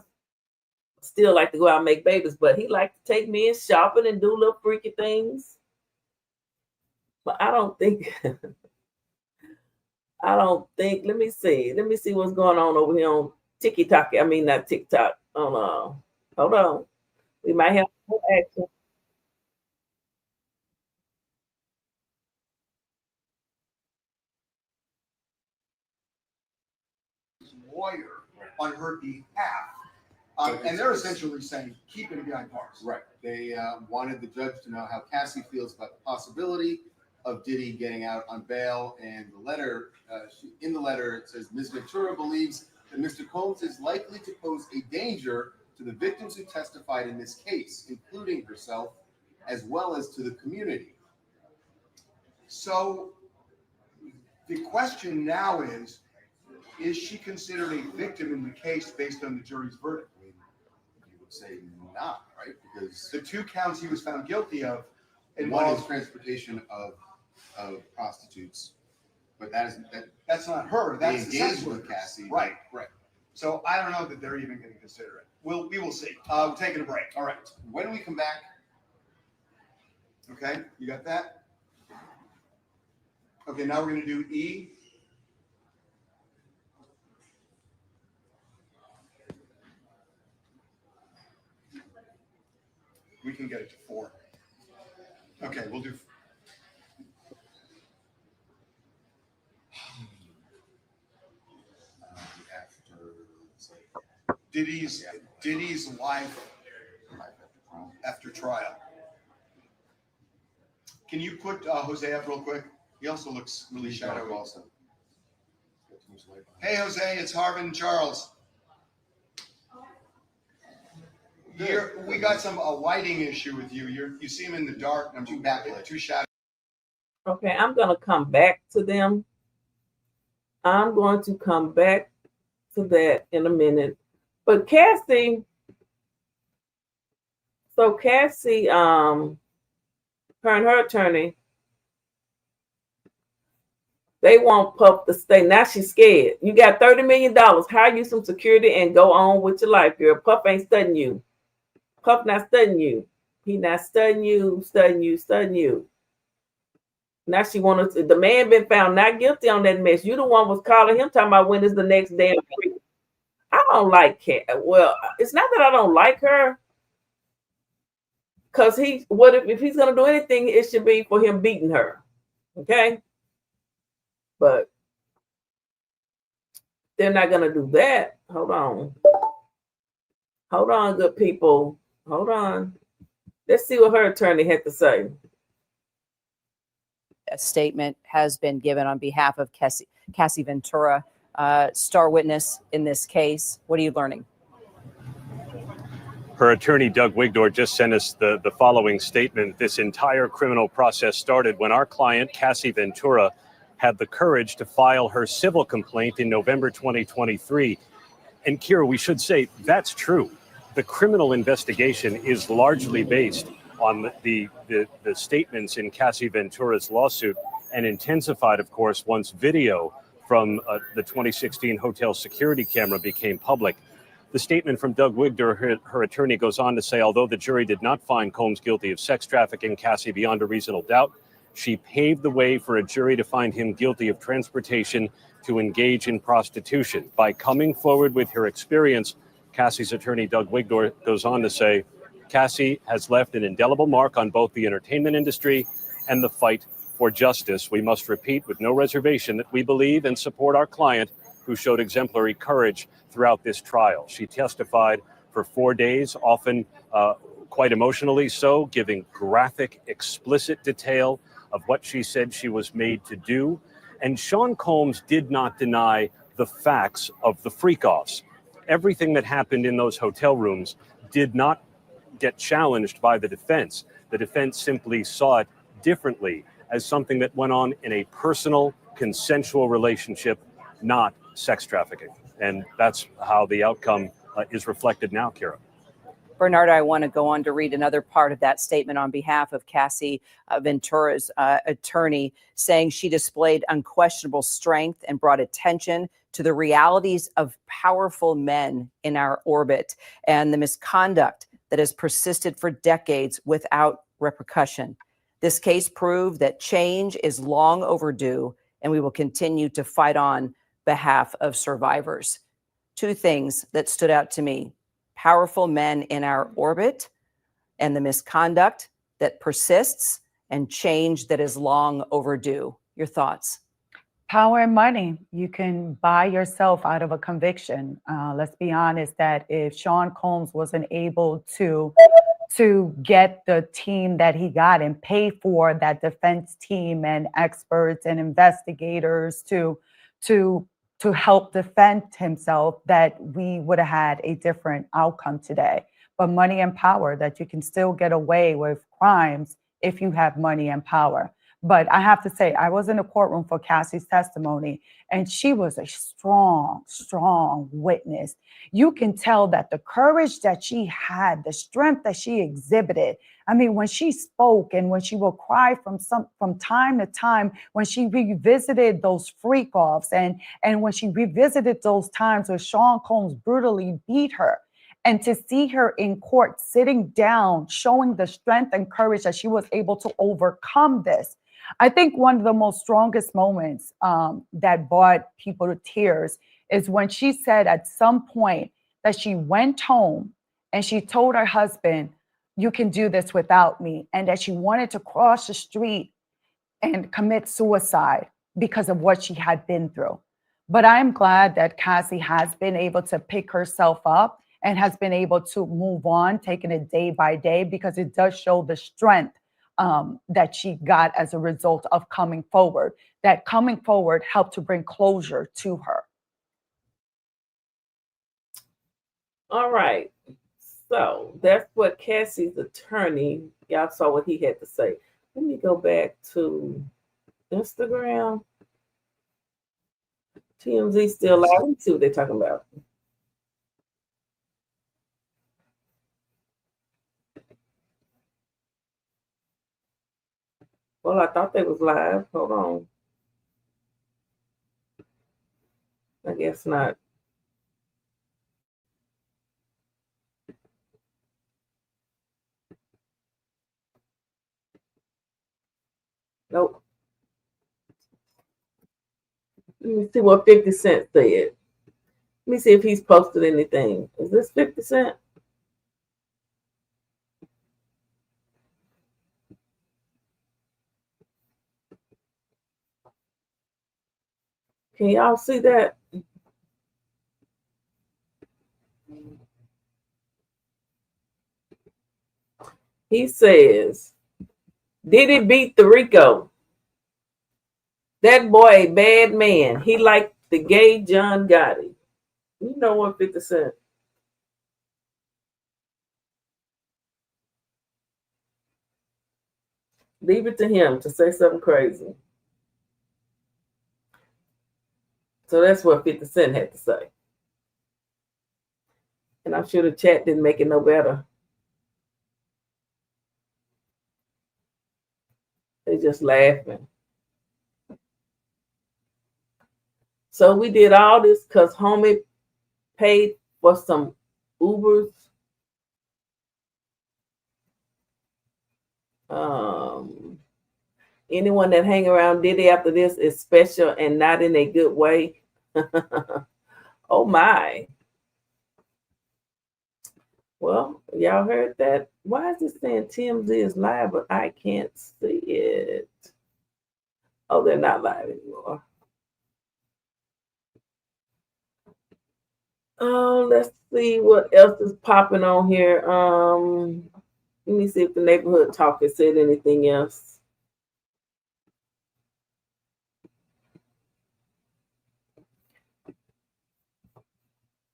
Still like to go out and make babies, but he like to take men shopping and do little freaky things. But I don't think, let me see what's going on over here on TikTok. I mean, not TikTok. Hold on. We might have more action. Lawyer on her behalf. And they're essentially saying, keep it behind bars. Right. They wanted the judge to know how Cassie feels about the possibility of Diddy getting out on bail. And the letter, in the letter, it says, Ms. Ventura believes that Mr. Combs is likely to pose a danger to the victims who testified in this case, including herself, as well as to the community. So the question now is she considered a victim in the case based on the jury's verdict? You would say not, right? Because the 2 counts he was found guilty of involved transportation of prostitutes But that's That's not her. That's the sex engaged with workers. Cassie. Right, right. So I don't know that they're even going to consider it. We will see. We're taking a break. All right. When we come back, Okay, you got that? Okay, now we're going to do E. We can get it to 4. Okay, we'll do. Diddy's life after trial. Can you put Jose up real quick? He also looks really shadowy. also. Hey, Jose, it's Harvin and Charles. We got a lighting issue with you. You seem in the dark. I'm too backlit, too shadowy. Okay, I'm going to come back to them. I'm going to come back to that in a minute. But Cassie, her and her attorney, they want Puff to stay. Now she's scared. You got $30 million. Hire you some security and go on with your life, girl. Puff ain't studying you. Puff not studying you. He not studying you. Now she wants the man been found not guilty on that mess. You the one was calling him talking about when is the next damn free. I don't like Kat. Well, it's not that I don't like her. Because if he's gonna do anything, it should be for him beating her. Okay? But they're not gonna do that. Hold on, good people. Hold on. Let's see what her attorney had to say. A statement has been given on behalf of Cassie Ventura, star witness in this case. What are you learning? Her attorney, Doug Wigdor, just sent us the following statement. This entire criminal process started when our client, Cassie Ventura, had the courage to file her civil complaint in November 2023. And Kira, we should say that's true. The criminal investigation is largely based on the statements in Cassie Ventura's lawsuit, and intensified, of course, once video from the 2016 hotel security camera became public. The statement from Doug Wigdor, her attorney, goes on to say, although the jury did not find Combs guilty of sex trafficking Cassie beyond a reasonable doubt, she paved the way for a jury to find him guilty of transportation to engage in prostitution. By coming forward with her experience, Cassie's attorney, Doug Wigdor, goes on to say, Cassie has left an indelible mark on both the entertainment industry and the fight for justice. We must repeat with no reservation that we believe and support our client, who showed exemplary courage throughout this trial. She testified for 4 days, often quite emotionally so, giving graphic, explicit detail of what she said she was made to do. And Sean Combs did not deny the facts of the freak-offs. Everything that happened in those hotel rooms did not get challenged by the defense. The defense simply saw it differently, as something that went on in a personal, consensual relationship, not sex trafficking. And that's how the outcome is reflected now, Kira. Bernardo, I want to go on to read another part of that statement on behalf of Cassie Ventura's attorney, saying she displayed unquestionable strength and brought attention to the realities of powerful men in our orbit and the misconduct that has persisted for decades without repercussion. This case proved that change is long overdue, and we will continue to fight on behalf of survivors. Two things that stood out to me: powerful men in our orbit and the misconduct that persists, and change that is long overdue. Your thoughts? Power and money. You can buy yourself out of a conviction. Let's be honest that if Sean Combs wasn't able to get the team that he got and pay for that defense team and experts and investigators to help defend himself, that we would have had a different outcome today. But money and power, that you can still get away with crimes if you have money and power. But I have to say, I was in the courtroom for Cassie's testimony, and she was a strong, strong witness. You can tell that the courage that she had, the strength that she exhibited. I mean, when she spoke and when she would cry from time to time, when she revisited those freak offs and when she revisited those times where Sean Combs brutally beat her, and to see her in court sitting down, showing the strength and courage that she was able to overcome this. I think one of the most strongest moments that brought people to tears is when she said at some point that she went home and she told her husband, "You can do this without me," and that she wanted to cross the street and commit suicide because of what she had been through. But I'm glad that Cassie has been able to pick herself up and has been able to move on, taking it day by day, because it does show the strength that she got as a result of coming forward. That coming forward helped to bring closure to her. All right. So that's what Cassie's attorney, y'all saw what he had to say. Let me go back to Instagram. TMZ still live. Let me see what they're talking about. Well, I thought they was live. Hold on. I guess not. Nope. Let me see what 50 Cent said. Let me see if he's posted anything. Is this 50 Cent? Can y'all see that? He says, Diddy beat the Rico. That boy a bad man. He liked the gay John Gotti. You know what, 50 Cent? Leave it to him to say something crazy. So that's what 50 Cent had to say. And I'm sure the chat didn't make it no better. They just laughing. So we did all this because homie paid for some Ubers. Anyone that hang around Diddy after this is special and not in a good way. Oh my. Well, y'all heard that. Why is it saying TMZ is live, but I can't see it? Oh, they're not live anymore. Oh, let's see what else is popping on here. Let me see if the neighborhood talker said anything else.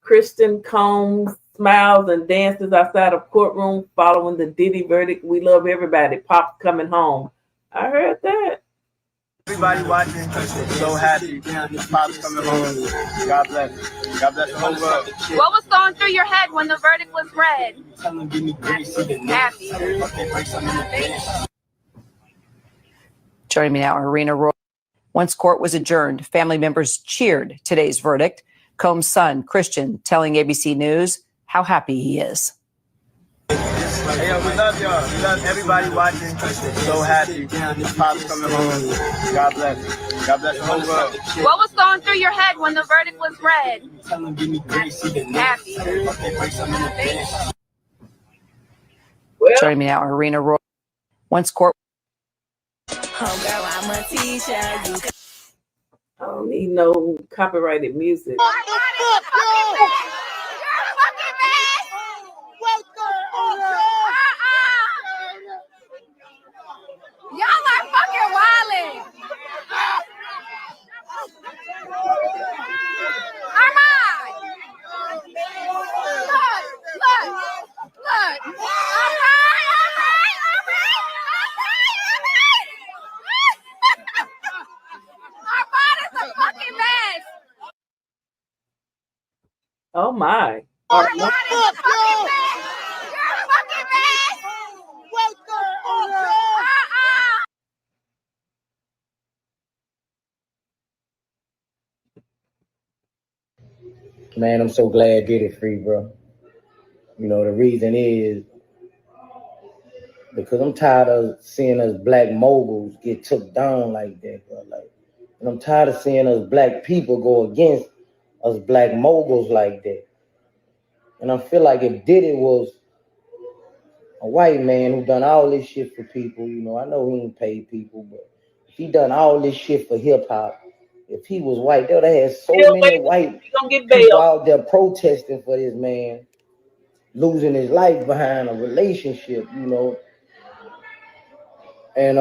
Kristen Combs smiles and dances outside of courtroom following the Diddy verdict. We love everybody. Pop's coming home. I heard that. Everybody watching, so happy. Pop's coming home. God bless. God bless the whole world. What was going through your head when the verdict was read? Happy. Joining me now, Irina Roy. Once court was adjourned, family members cheered today's verdict. Combs' son, Christian, telling ABC News how happy he is. Hey, yo, we love y'all. We love everybody watching. So happy. Pop's coming home. God bless. God bless the whole world. What was going through your head when the verdict was read? Happy. Joining me now, Irina Roy. Once court. Oh, girl, I'm a teacher. I don't need no copyrighted music. Y'all are fucking wildin'. Armand! Look. Armand! Oh my. You're a fucking mess. You're a fucking mess. What the hell? Man, I'm so glad Diddy free, bro. You know, the reason is because I'm tired of seeing us black moguls get took down like that, bro. Like, and I'm tired of seeing us black people go against us black moguls like that. And I feel like if Diddy was a white man who done all this shit for people, you know, I know he ain't paid people, but if he done all this shit for hip hop, if he was white, they would have had so many white people out there protesting for this man losing his life behind a relationship, you know. And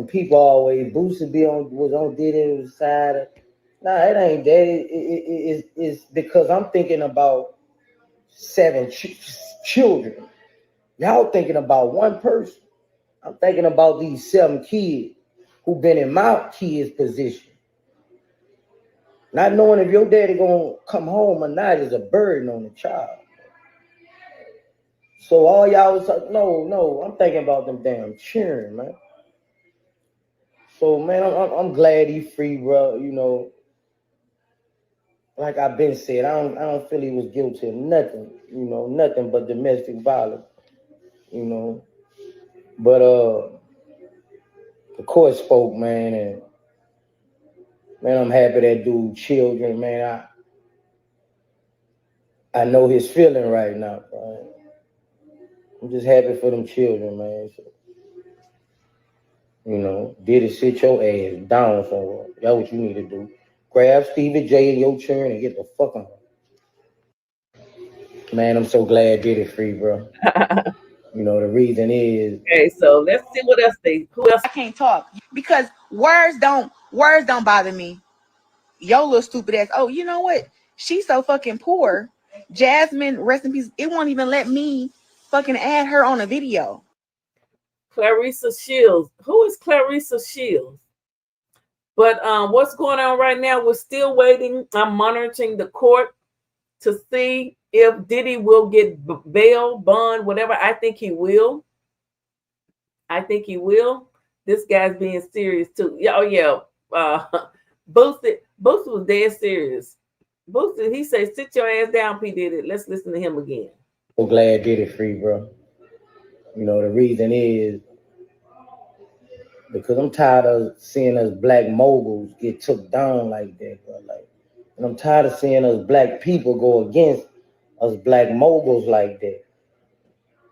people always Boosie was on Diddy's side. Nah, it ain't that. It's because I'm thinking about 7 children. Y'all thinking about one person. I'm thinking about these 7 kids who've been in my kids' position. Not knowing if your daddy gonna come home or not is a burden on the child. So all y'all was like, no, I'm thinking about them damn children, man. So man, I'm glad he free, bro. You know, like I've been said, I don't feel he was guilty of nothing. You know, nothing but domestic violence. You know, but the court spoke, man, and man, I'm happy that dude children, man. I know his feeling right now, bro. I'm just happy for them children, man. So, you know, Diddy sit your ass down somewhere. That's what you need to do. Grab Stevie J and your children and get the fuck on. Man, I'm so glad Diddy free, bro. You know, the reason is. Okay, so let's see what else who else. I can't talk because words don't bother me. Yo little stupid ass. Oh, you know what? She's so fucking poor. Jasmine, rest in peace. It won't even let me fucking add her on a video. Clarissa Shields. Who is Clarissa Shields? But what's going on right now? We're still waiting. I'm monitoring the court to see if Diddy will get bail, bond, whatever. I think he will. This guy's being serious too. Oh yeah. Boosie was dead serious. Boosie, he said, "Sit your ass down, P. Diddy." Let's listen to him again. So glad Diddy free, bro. You know, the reason is because I'm tired of seeing us black moguls get took down like that, bro. Like, and I'm tired of seeing us black people go against us black moguls like that.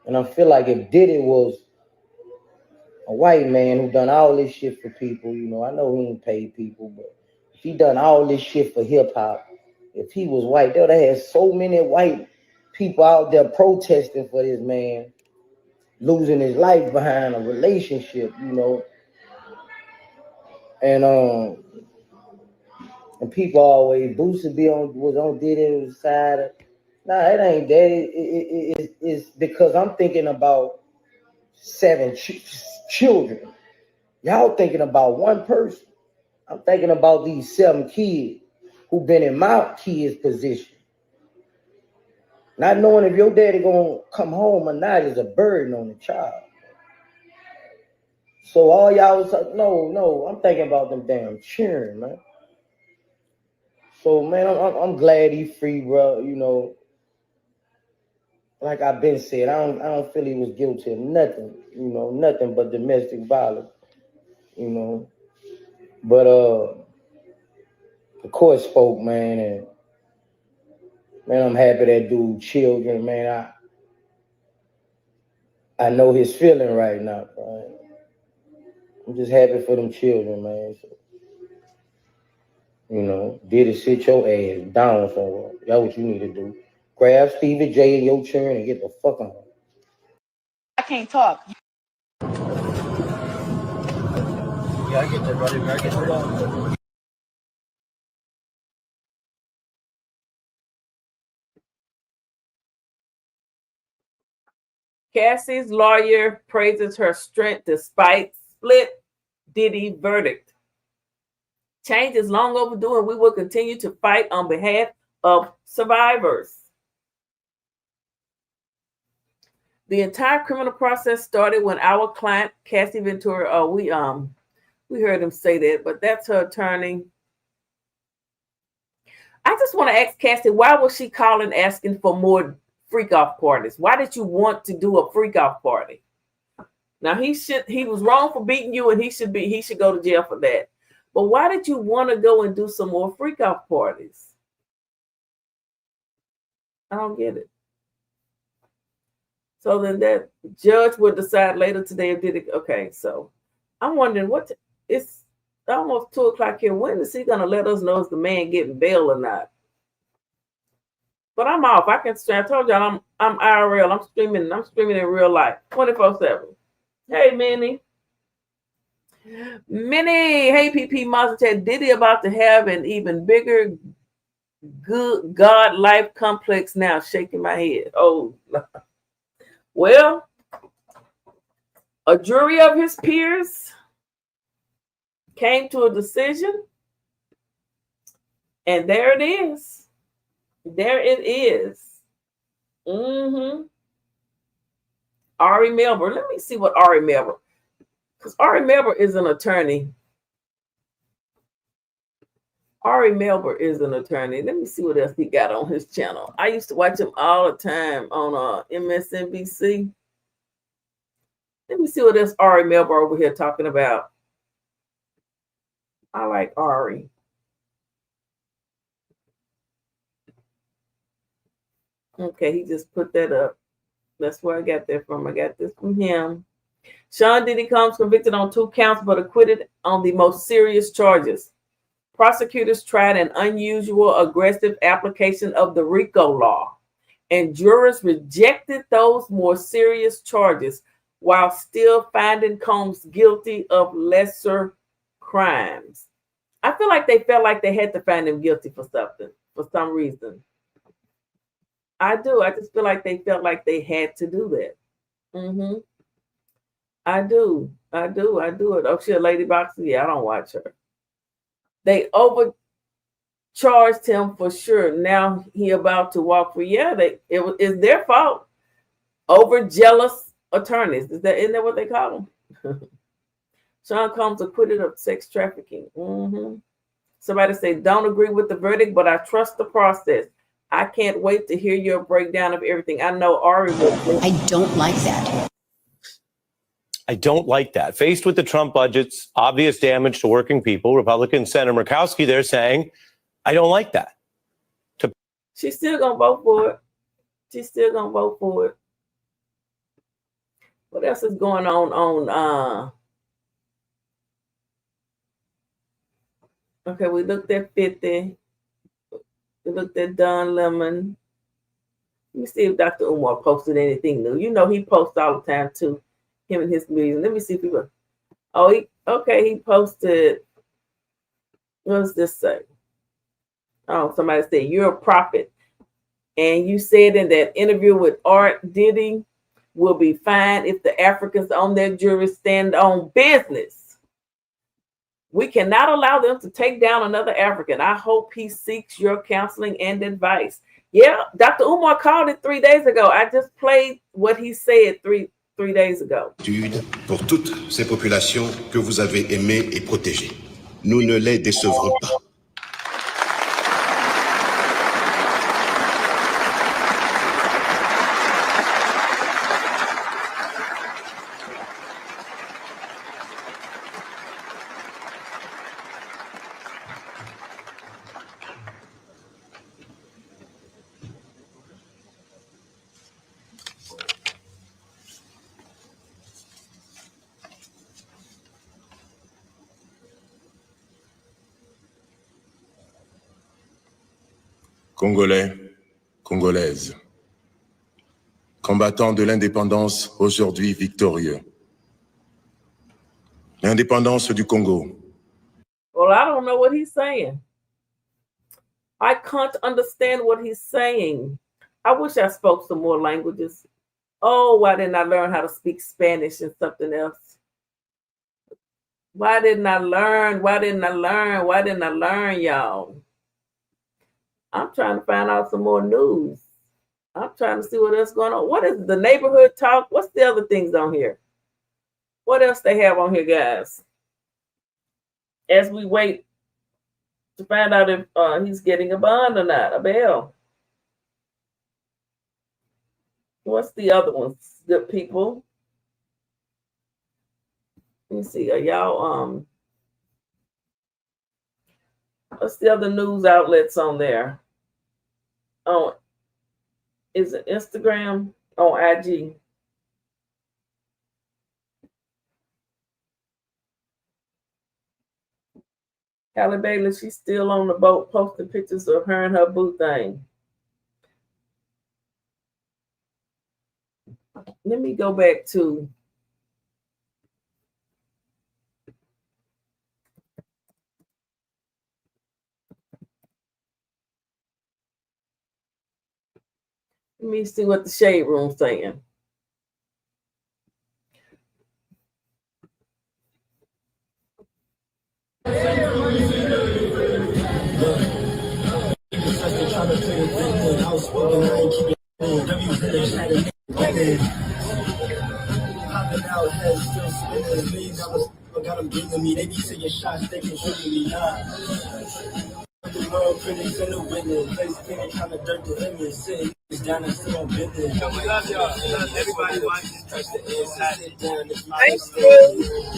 And I feel like if Diddy was a white man who done all this shit for people, you know, I know he ain't paid people, but if he done all this shit for hip hop, if he was white, they would have had so many white people out there protesting for this man losing his life behind a relationship, you know. And people always Boosie was on Diddy's side. Nah, it ain't that. It's because I'm thinking about 7 children. Y'all thinking about one person. I'm thinking about these 7 kids who've been in my kids' position. Not knowing if your daddy gonna come home or not is a burden on the child. So all y'all was like, no, I'm thinking about them damn children, man. So man, I'm glad he free, bro. You know, like I've been said, I don't feel he was guilty of nothing. You know, nothing but domestic violence. You know, but the court spoke, man, and man, I'm happy that dude children, man. I know his feeling right now, bro. I'm just happy for them children, man. So, you know, Diddy sit your ass down somewhere. That's what you need to do. Grab Stevie J and your children and get the fuck on. I can't talk. Yeah, I get that, brother. I get that. Cassie's lawyer praises her strength despite split Diddy verdict. Change is long overdue, and we will continue to fight on behalf of survivors. The entire criminal process started when our client, Cassie Ventura, we heard him say that, but that's her attorney. I just want to ask Cassie, why was she calling asking for more freak-off parties? Why did you want to do a freak-off party? Now he was wrong for beating you, and he should go to jail for that. But why did you want to go and do some more freak-off parties? I don't get it. So then that judge will decide later today if did it. Okay, so I'm wondering it's almost 2 o'clock here. When is he gonna let us know if the man getting bail or not? But I'm off. I told y'all I'm IRL. I'm streaming in real life, 24/7. Hey, Minnie. Hey, PP Monster. Diddy about to have an even bigger good God life complex now. Shaking my head. Oh, well, a jury of his peers came to a decision, and there it is. There it is. Ari Melber. Let me see what Ari Melber, because Ari Melber is an attorney. Ari Melber is an attorney. Let me see what else he got on his channel. I used to watch him all the time on MSNBC. Let me see what else Ari Melber over here talking about. I like Ari. Okay, he just put that up. That's where I got that from. I got this from him. Sean Diddy Combs convicted on 2 counts but acquitted on the most serious charges. Prosecutors tried an unusual, aggressive application of the Rico law, and jurors rejected those more serious charges while still finding Combs guilty of lesser crimes. I feel like they felt like they had to find him guilty for something, for some reason. I do. I just feel like they felt like they had to do that. I do. Oh, she a lady boxer? Yeah, I don't watch her. They overcharged him for sure. Now he about to walk free. Yeah, it's their fault. Overjealous attorneys. Isn't that what they call them? Sean Combs acquitted of sex trafficking. Somebody say, don't agree with the verdict, but I trust the process. I can't wait to hear your breakdown of everything. I know Ari will. I don't like that. I don't like that. Faced with the Trump budget's obvious damage to working people, Republican Senator Murkowski there saying, I don't like that. She's still going to vote for it. What else is going on? Okay, we looked at 50. We looked at Don Lemon. Let me see if Dr. Umar posted anything new. You know he posts all the time too. Him and his meetings. Let me see if he was. He posted. What does this say? Oh, somebody said you're a prophet, and you said in that interview with Art Diddy will be fine if the Africans on their jury stand on business. We cannot allow them to take down another African. I hope he seeks your counseling and advice. Yeah, Dr. Umar called it 3 days ago. I just played what he said three days ago. Pour toutes ces populations que vous avez aimées et protégées. Nous ne les décevrons pas. Congolais, Congolaises, combattants de l'indépendance aujourd'hui victorieux. L'indépendance du Congo. Well, I don't know what he's saying. I can't understand what he's saying. I wish I spoke some more languages. Oh, why didn't I learn how to speak Spanish and something else? Why didn't I learn? Why didn't I learn? Why didn't I learn, y'all? I'm trying to find out some more news. I'm trying to see what else going on. What is the neighborhood talk? What's the other things on here? What else they have on here, guys? As we wait to find out if he's getting a bond or not, a bail. What's the other ones, good people? Let me see. Are y'all what's the other news outlets on there? Oh, is it Instagram? On IG? Halle Bailey, she's still on the boat posting pictures of her and her boo thing. Let me go back to let me see what the Shade Room's saying. Got them giving me, they be taking shots, they can shoot me the world critics in the witness, place thinking kind of dirt to image, sitting down and still on business. We love y'all. Everybody watching. Touch the air, sit down.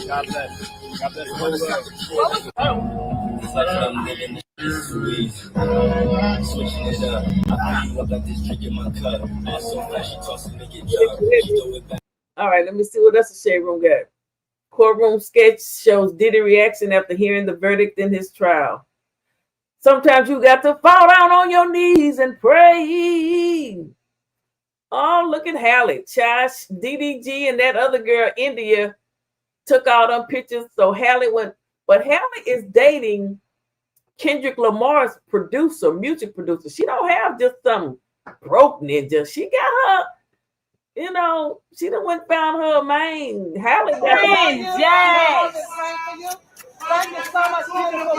God bless. God bless. It's like I'm living this sweet. Switching it up. I feel you up like this, drinking my cup. Ass so fast, she tossing me, get jumped. She throw it back. All right, let me see what else the Shade Room got. Courtroom sketch shows Diddy reaction after hearing the verdict in his trial. Sometimes you got to fall down on your knees and pray. Oh, look at Halle. Josh, DDG, and that other girl, India, took all them pictures. So Halle went, but Halle is dating Kendrick Lamar's producer, music producer. She don't have just some broke ninja. She got her, you know, she done went and found her main. Halle got Yes. Thank you so much, beautiful.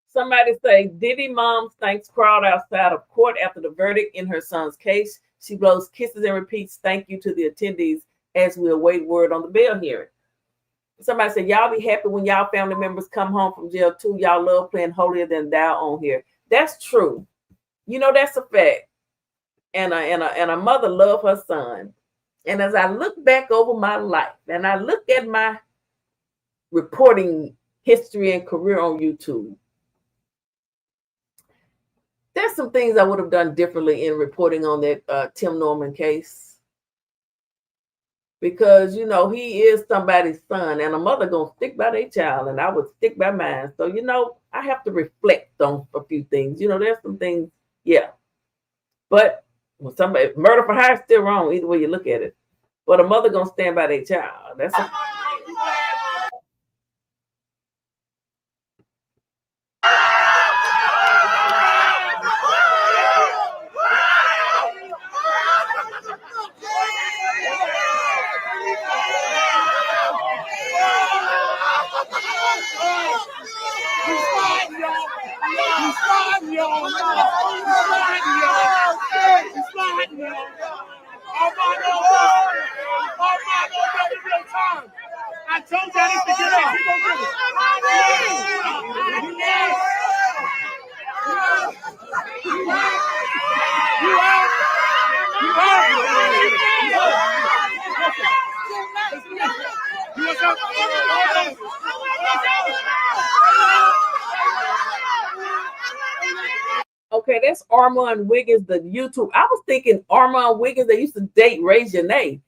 Somebody say Diddy mom thanks crowd outside of court after the verdict in her son's case. She blows kisses and repeats thank you to the attendees as we await word on the bail hearing. Somebody said y'all be happy when y'all family members come home from jail too. Y'all love playing holier than thou on here. That's true. You know, that's a fact. And a mother love her son. And as I look back over my life and I look at my reporting history and career on YouTube, there's some things I would have done differently in reporting on that Tim Norman case. Because, you know, he is somebody's son and a mother going to stick by their child and I would stick by mine. So, you know, I have to reflect on a few things. You know, there's some things, yeah. But when somebody, murder for hire is still wrong either way you look at it. But a mother going to stand by their child. That's a I told you I need to get out. Okay, that's Armand Wiggins, the YouTube. I was thinking Armand Wiggins, they used to date Ray Janae.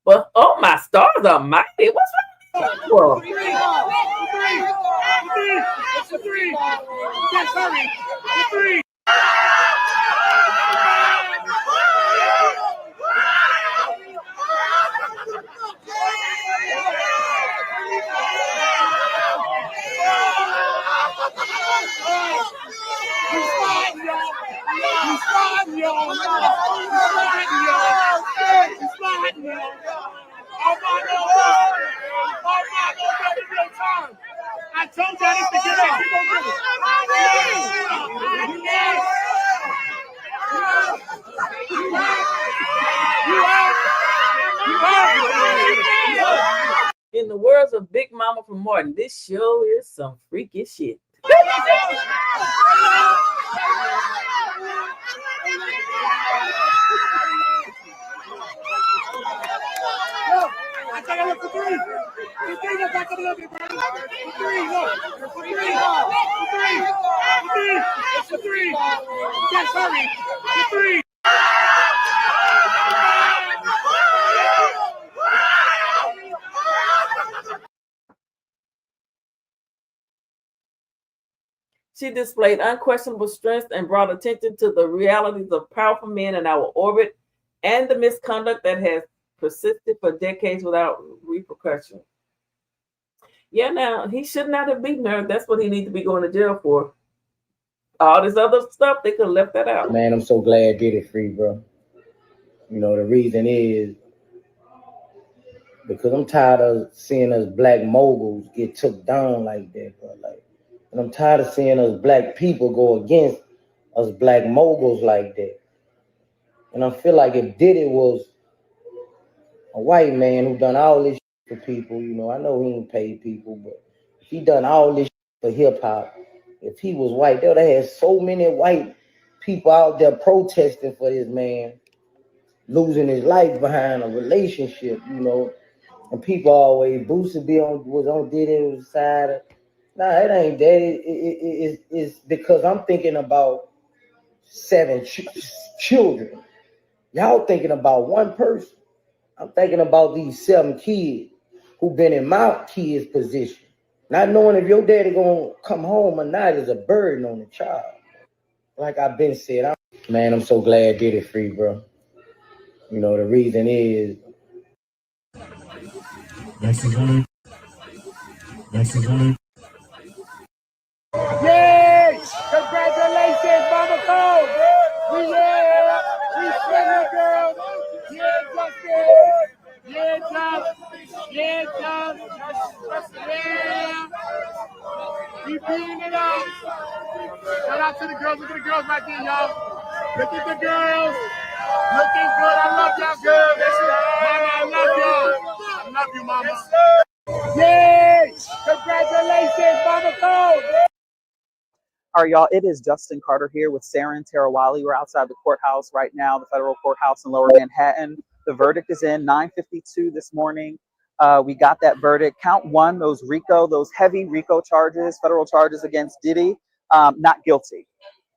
But oh my stars almighty, what's wrong with you? hurry. The three. I told you I need to get out. In the words of Big Mama from Martin, this show is some freaky shit. I take a look for three. The three, look, I take a look at the three, look. The three. It's the three. Yes, hurry. The three. She displayed unquestionable strength and brought attention to the realities of powerful men in our orbit and the misconduct that has persisted for decades without repercussion. Yeah, now he should not have beaten her. That's what he needs to be going to jail for. All this other stuff, they could have left that out. Man, I'm so glad Diddy free, bro. You know, the reason is because I'm tired of seeing us black moguls get took down like that, bro. Like, and I'm tired of seeing us black people go against us black moguls like that. And I feel like if Diddy was a white man who done all this for people, you know, I know he ain't paid people, but if he done all this for hip hop, if he was white, they would have had so many white people out there protesting for this man losing his life behind a relationship, you know. And people always Boosie was on Diddy's side. Nah, it ain't that. It's because I'm thinking about 7 children. Y'all thinking about one person. I'm thinking about these 7 kids who been in my kid's position. Not knowing if your daddy gonna come home or not is a burden on the child. Like I've been said, man, I'm so glad Diddy free, bro. You know, the reason is Yay! Congratulations, Mama Cole! We send girls! Yeah, Justin! Yeah, Justin! Yeah, Justin! Yeah! We beating it up! Shout out to the girls. Look at the girls right there, y'all. Look at the girls. Looking good. I love y'all, girls. Mama, I love y'all. I love you, Mama. Yay! Congratulations, Mama Cole! All right, y'all, it is Justin Carter here with Saren Tarawali. We're outside the courthouse right now, the federal courthouse in Lower Manhattan. The verdict is in 9:52 this morning. We got that verdict. Count 1, those heavy Rico charges, federal charges against Diddy, not guilty.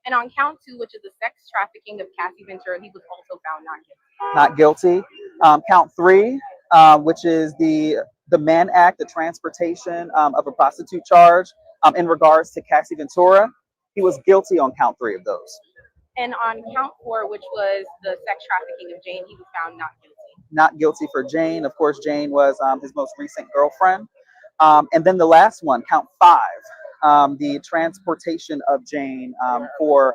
And on count 2, which is the sex trafficking of Cassie Ventura, he was also found not guilty. Not guilty. Count 3, which is the Mann Act, the transportation of a prostitute charge in regards to Cassie Ventura. He was guilty on count 3 of those. And on count 4, which was the sex trafficking of Jane, he was found not guilty. Not guilty for Jane. Of course, Jane was his most recent girlfriend. And then the last one, count 5, the transportation of Jane for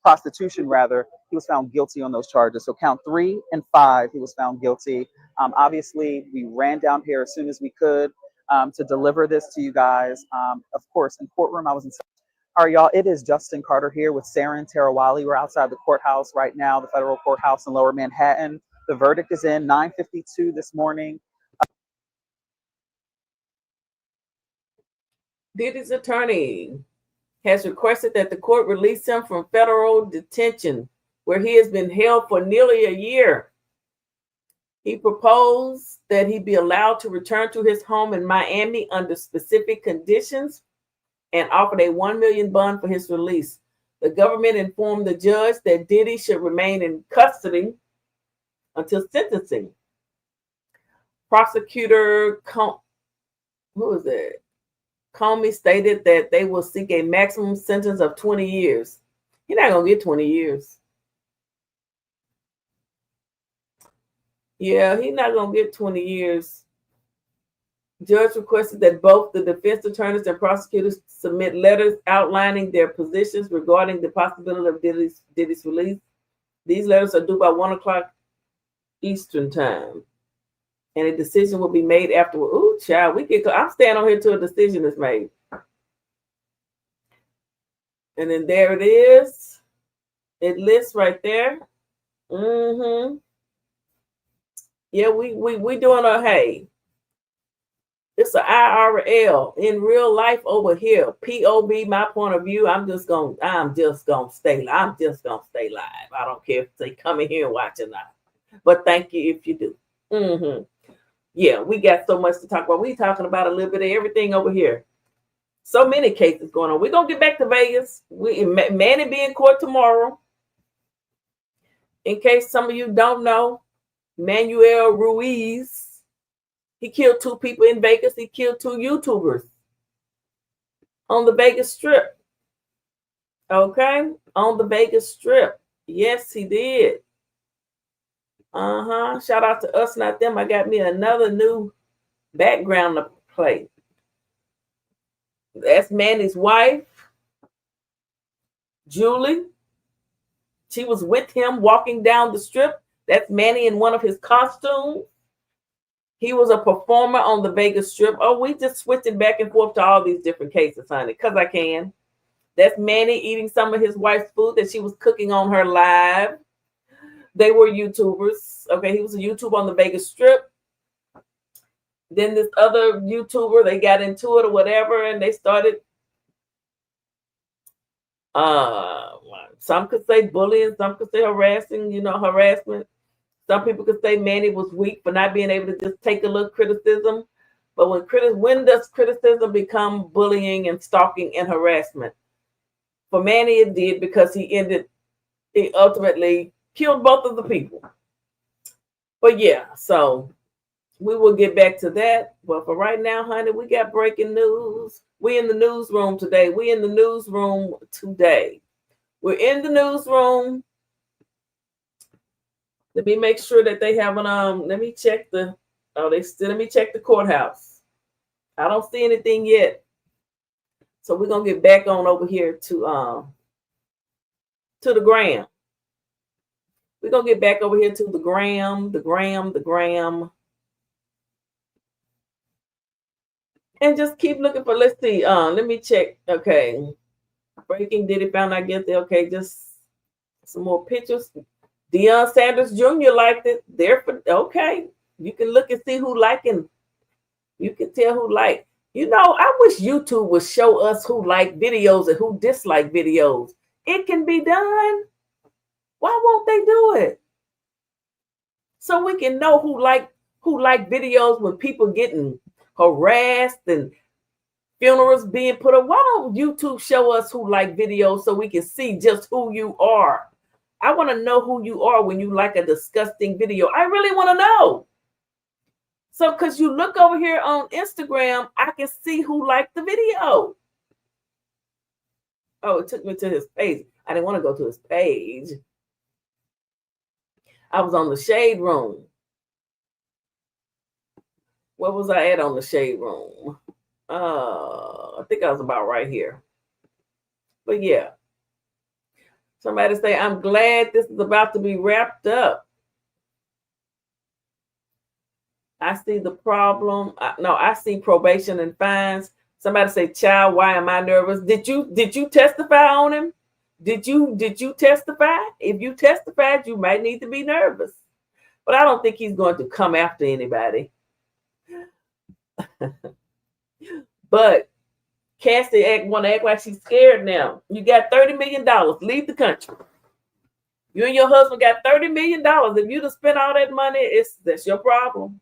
prostitution, rather. He was found guilty on those charges. So count 3 and 5, he was found guilty. Obviously, we ran down here as soon as we could to deliver this to you guys. Of course, in courtroom, I was in. All right, y'all, it is Justin Carter here with Saren Tarawali. We're outside the courthouse right now, the federal courthouse in Lower Manhattan. The verdict is in 9:52 this morning. Diddy's attorney has requested that the court release him from federal detention, where he has been held for nearly a year. He proposed that he be allowed to return to his home in Miami under specific conditions and offered a $1 million bond for his release. The government informed the judge that Diddy should remain in custody until sentencing. Prosecutor, who is that? Comey stated that they will seek a maximum sentence of 20 years. He's not going to get 20 years. Yeah, he's not going to get 20 years. Judge requested that both the defense attorneys and prosecutors submit letters outlining their positions regarding the possibility of Diddy's release. These letters are due by 1 o'clock Eastern time. And a decision will be made afterward. Ooh, child, I'm staying on here till a decision is made. And then there it is. It lists right there. Mm-hmm. Yeah, we doing a hey. It's an IRL in real life over here. POV, my point of view. I'm just gonna stay live. I don't care if they come in here and watch or not. But thank you if you do. Mm-hmm. Yeah, we got so much to talk about. We talking about a little bit of everything over here. So many cases going on. We're gonna get back to Vegas. Manny be in court tomorrow. In case some of you don't know, Manuel Ruiz. He killed 2 people in Vegas. He killed 2 YouTubers on the Vegas Strip. Okay? On the Vegas Strip. Yes, he did. Shout out to Us Not Them. I got me another new background to play. That's Manny's wife, Julie. She was with him walking down the strip. That's Manny in one of his costumes. He was a performer on the Vegas Strip. Oh, we just switching back and forth to all these different cases, honey, because I can. That's Manny eating some of his wife's food that she was cooking on her live. They were YouTubers. Okay, he was a YouTuber on the Vegas Strip. Then this other YouTuber, they got into it or whatever, and they started, some could say bullying, some could say harassing, harassment. Some people could say Manny was weak for not being able to just take a little criticism. But when does criticism become bullying and stalking and harassment? For Manny, it did, because he ultimately killed both of the people. But yeah, so we will get back to that. But for right now, honey, we got breaking news. We in the newsroom today. We're in the newsroom. Let me make sure that they haven't, let me check let me check the courthouse. I don't see anything yet. So we're going to get back on over here to the gram. We're going to get back over here to the gram. And just keep looking for, let's see, let me check. Okay. Breaking Diddy found out guilty. Okay, just some more pictures. Deion Sanders Jr. liked it. Okay. You can look and see who liking. You can tell who like. I wish YouTube would show us who like videos and who dislike videos. It can be done. Why won't they do it? So we can know who like videos when people getting harassed and funerals being put up. Why don't YouTube show us who like videos so we can see just who you are? I want to know who you are when you like a disgusting video. I really want to know. So, because you look over here on Instagram, I can see who liked the video. Oh, it took me to his page. I didn't want to go to his page. I was on the Shade Room. Where was I at on the Shade Room? I think I was about right here. But yeah. Somebody say, I'm glad this is about to be wrapped up. I see the problem. I see probation and fines. Somebody say, child, why am I nervous? Did you testify on him? Did you testify? If you testified, you might need to be nervous. But I don't think he's going to come after anybody. But Cassie want to act like she's scared now. You got $30 million. Leave the country. You and your husband got $30 million. If you'd have spent all that money, that's your problem.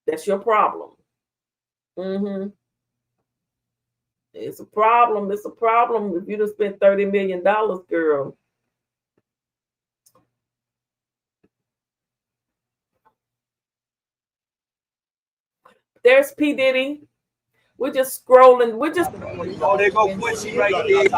That's your problem. It's a problem. It's a problem if you'd have spent $30 million, girl. There's P. Diddy. We're just scrolling. We're just. Oh, there go Quincy right there.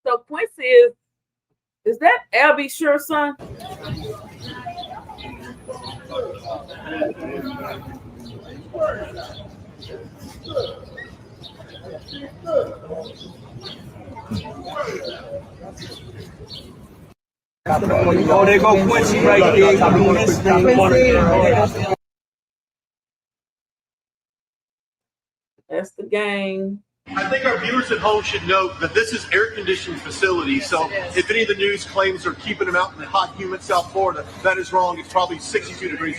So Quincy is that Albie Sure son? Oh, there go Quincy right there. That's the gang. I think our viewers at home should note that this is air-conditioned facility. So if any of the news claims are keeping them out in the hot, humid South Florida, that is wrong. It's probably 62 degrees.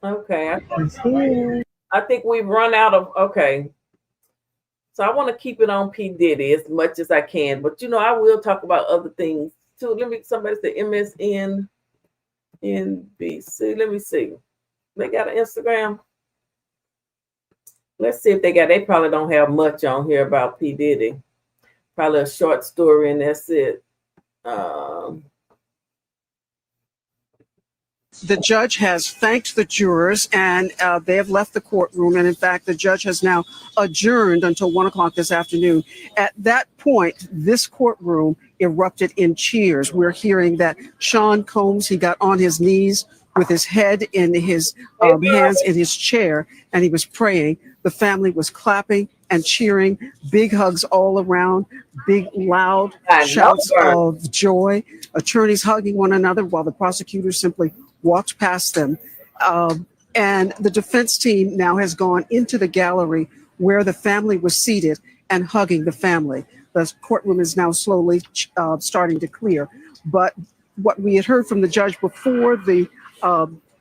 Okay. I think we've run out of, okay. So I want to keep it on P. Diddy as much as I can. But, you know, I will talk about other things too. Let me, somebody say MSN, NBC. Let me see. They got an Instagram. Let's see if they probably don't have much on here about P. Diddy. Probably a short story and that's it. The judge has thanked the jurors and they have left the courtroom. And in fact, the judge has now adjourned until 1 o'clock this afternoon. At that point, this courtroom erupted in cheers. We're hearing that Sean Combs, he got on his knees with his head in his hands in his chair, and he was praying. The family was clapping and cheering, big hugs all around, big loud shouts of joy, attorneys hugging one another while the prosecutors simply walked past them. And the defense team now has gone into the gallery where the family was seated and hugging the family. The courtroom is now slowly starting to clear. But what we had heard from the judge before the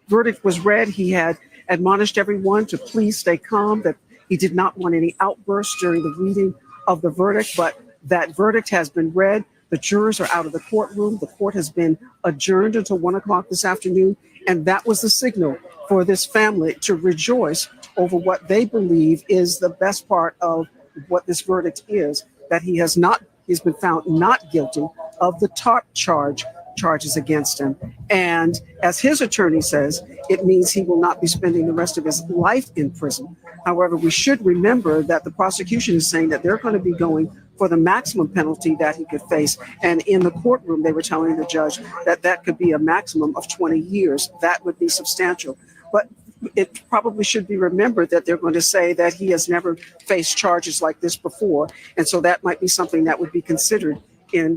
verdict was read, he had admonished everyone to please stay calm, that he did not want any outbursts during the reading of the verdict. But that verdict has been read. The jurors are out of the courtroom. The court has been adjourned until 1 o'clock this afternoon. And that was the signal for this family to rejoice over what they believe is the best part of what this verdict is, that he's been found not guilty of the top charges against him. And as his attorney says, it means he will not be spending the rest of his life in prison. However, we should remember that the prosecution is saying that they're going to be going for the maximum penalty that he could face. And in the courtroom, they were telling the judge that that could be a maximum of 20 years. That would be substantial. But it probably should be remembered that they're going to say that he has never faced charges like this before. And so that might be something that would be considered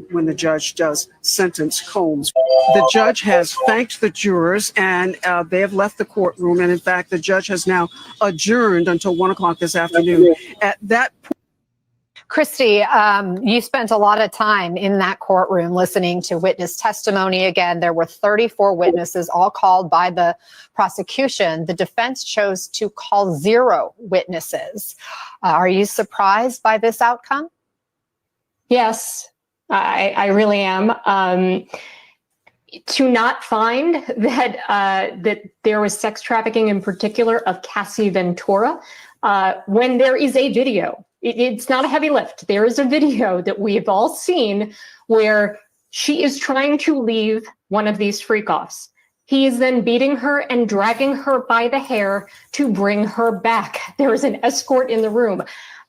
when the judge does sentence Combs. The judge has thanked the jurors and they have left the courtroom. And in fact, the judge has now adjourned until 1 o'clock this afternoon. At that point, Christy, you spent a lot of time in that courtroom listening to witness testimony. Again, there were 34 witnesses, all called by the prosecution. The defense chose to call 0 witnesses. Are you surprised by this outcome? Yes, I really am. To not find that that there was sex trafficking, in particular of Cassie Ventura, when there is a video. It's not a heavy lift. There is a video that we've all seen where she is trying to leave one of these freak-offs. He is then beating her and dragging her by the hair to bring her back. There is an escort in the room.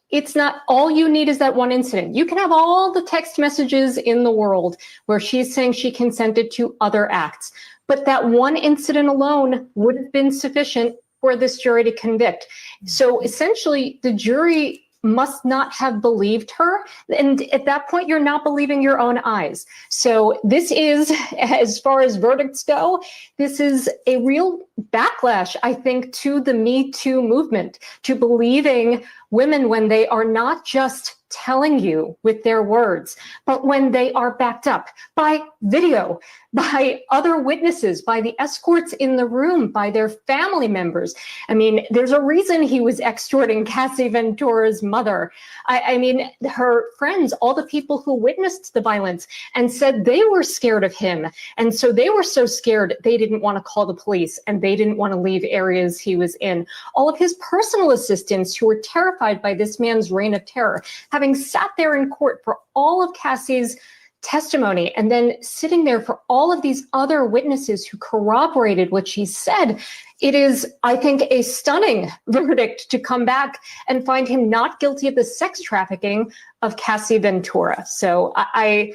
It's not, all you need is that one incident. You can have all the text messages in the world where she's saying she consented to other acts, but that one incident alone would have been sufficient for this jury to convict. So essentially, the jury must not have believed her. And at that point, you're not believing your own eyes. So this is, as far as verdicts go, this is a real backlash, I think, to the Me Too movement, to believing women when they are not just telling you with their words, but when they are backed up by video, by other witnesses, by the escorts in the room, by their family members. I mean, there's a reason he was extorting Cassie Ventura's mother. I mean, her friends, all the people who witnessed the violence and said they were scared of him. And so they were so scared, they didn't want to call the police and they didn't want to leave areas he was in. All of his personal assistants who were terrified by this man's reign of terror, having sat there in court for all of Cassie's testimony and then sitting there for all of these other witnesses who corroborated what she said. It is, I think, a stunning verdict to come back and find him not guilty of the sex trafficking of Cassie Ventura. So I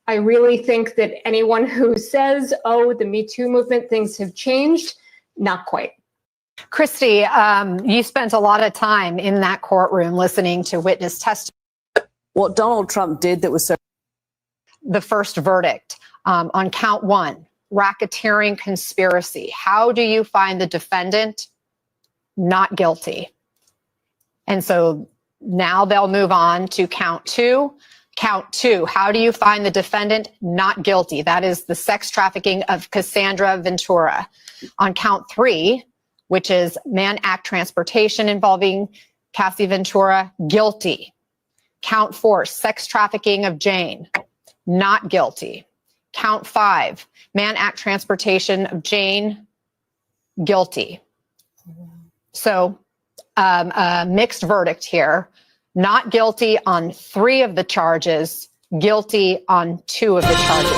really think that anyone who says, oh, the Me Too movement, things have changed, not quite. Christy, you spent a lot of time in that courtroom listening to witness testimony. What Donald Trump did that was so... The first verdict on count 1, racketeering conspiracy. How do you find the defendant not guilty? And so now they'll move on to count 2. Count 2, how do you find the defendant not guilty? That is the sex trafficking of Cassandra Ventura. On count 3, which is Mann Act transportation involving Cassie Ventura, guilty. Count 4, sex trafficking of Jane, not guilty. Count 5, Mann Act transportation of Jane, guilty. So a mixed verdict here. Not guilty on 3 of the charges, guilty on 2 of the charges.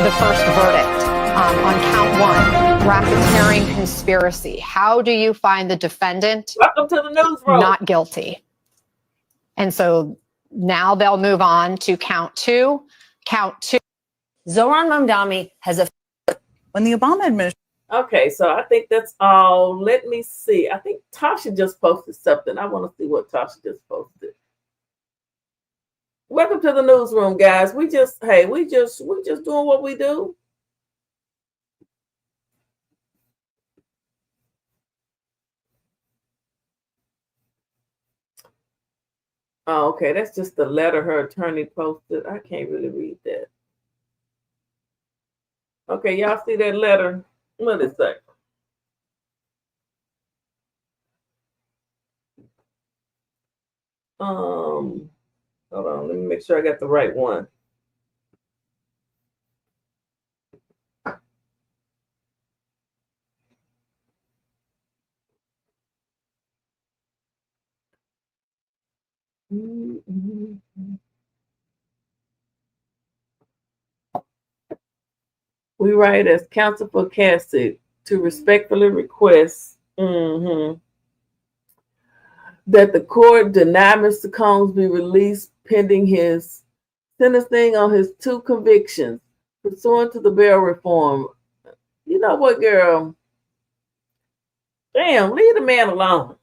The first verdict on count 1, racketeering conspiracy. How do you find the defendant Welcome to the newsroom. not guilty? And so now they'll move on to count 2. Count 2. Zohran Mamdani has a... When the Obama administration... Okay, so I think that's all. Let me see. I think Tasha just posted something. I want to see what Tasha just posted. Welcome to the newsroom, guys. We just doing what we do. Oh, okay, that's just the letter her attorney posted. I can't really read that. Okay, y'all see that letter? What is that? Hold on, let me make sure I got the right one. We write as counsel for Cassie to respectfully request that the court deny Mr. Combs be released pending his sentencing on his 2 convictions pursuant to the bail reform. You know what, girl? Damn, leave the man alone.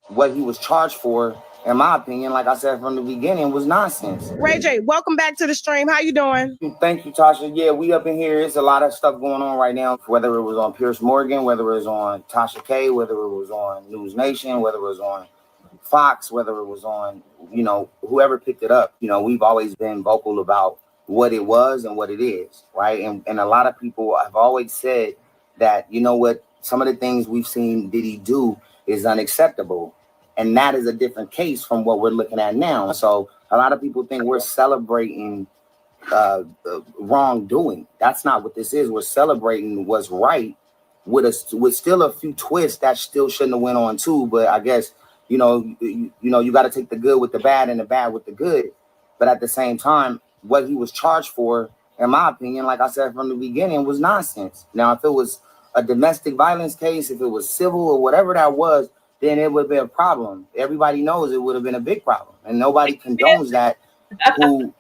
What he was charged for, in my opinion, like I said from the beginning, was nonsense. Ray J, welcome back to the stream. How you doing? Thank you, Tasha. Yeah, we up in here. It's a lot of stuff going on right now, whether it was on Pierce Morgan, whether it was on Tasha K, whether it was on News Nation, whether it was on Fox, whether it was on, whoever picked it up. We've always been vocal about what it was and what it is, right? And a lot of people have always said that, some of the things we've seen Diddy do is unacceptable. And that is a different case from what we're looking at now. So a lot of people think we're celebrating wrongdoing. That's not what this is. We're celebrating what's right with still a few twists that still shouldn't have went on too. But I guess, you got to take the good with the bad and the bad with the good. But at the same time, what he was charged for, in my opinion, like I said from the beginning, was nonsense. Now, if it was a domestic violence case, if it was civil or whatever that was, then it would be a problem. Everybody knows it would have been a big problem. And nobody condones that who,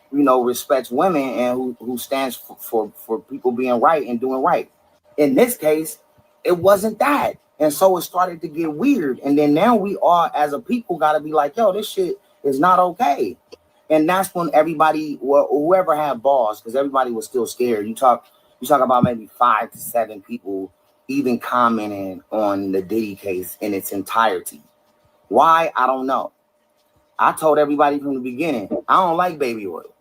respects women and who stands for people being right and doing right. In this case, it wasn't that. And so it started to get weird. And then now we all, as a people, got to be like, yo, this shit is not okay. And that's when everybody, whoever had balls, because everybody was still scared. You talk about maybe 5 to 7 people even commenting on the Diddy case in its entirety. Why? I don't know. I told everybody from the beginning, I don't like baby oil.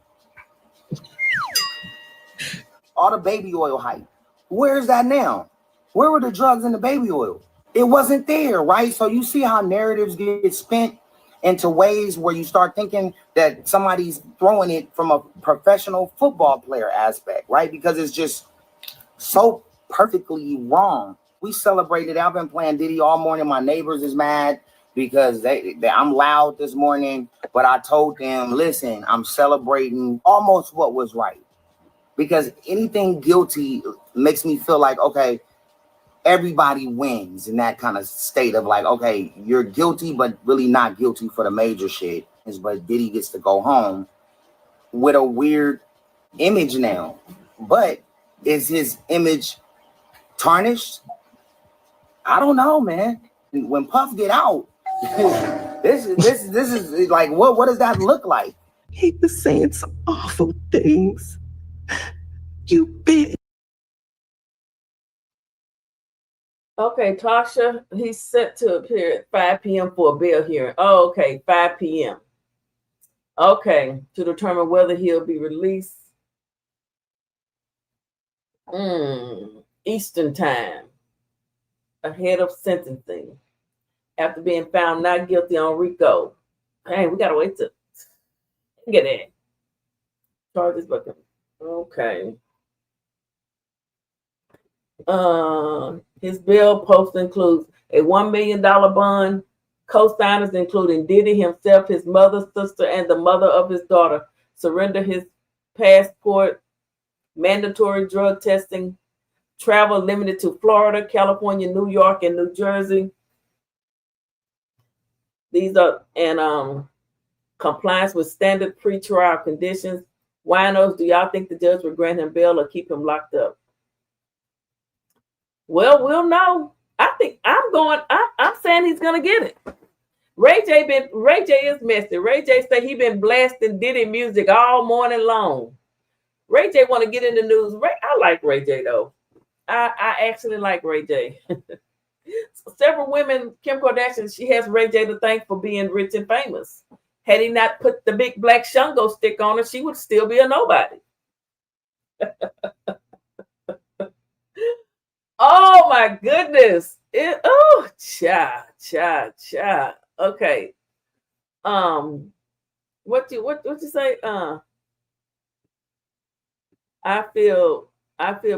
All the baby oil hype. Where's that now? Where were the drugs in the baby oil? It wasn't there, right? So you see how narratives get spent into ways where you start thinking that somebody's throwing it from a professional football player aspect, right? Because it's just so perfectly wrong. We celebrated. I've been playing Diddy all morning. My neighbors is mad because I'm loud this morning, but I told them, listen, I'm celebrating almost what was right. Because anything guilty makes me feel like, okay, everybody wins in that kind of state of like, okay, you're guilty, but really not guilty for the major shit. But Diddy gets to go home with a weird image now. But is his image tarnished? I don't know, man. When Puff get out, this is like, what does that look like? He was saying some awful things. You bitch. Okay, Tasha, he's set to appear at 5 p.m. for a bail hearing. Oh, okay, 5 p.m. Okay, to determine whether he'll be released. Eastern time, ahead of sentencing, after being found not guilty on Rico. Hey, we gotta wait to get in. Charges, but okay. His bail post includes a $1 million bond, co-signers including Diddy himself, his mother, sister, and the mother of his daughter. Surrender his passport, mandatory drug testing, travel limited to Florida, California, New York, and New Jersey. These are compliance with standard pretrial conditions. Winos, do y'all think the judge would grant him bail or keep him locked up? Well, we'll know. I think I'm saying he's gonna get it. Ray J is messy. Ray J said he been blasting Diddy music all morning long. Ray J want to get in the news. I like Ray J though. I actually like Ray J. Several women, Kim Kardashian, she has Ray J to thank for being rich and famous. Had he not put the big black Shango stick on her, she would still be a nobody. Oh my goodness. Cha. Okay. What you say? I feel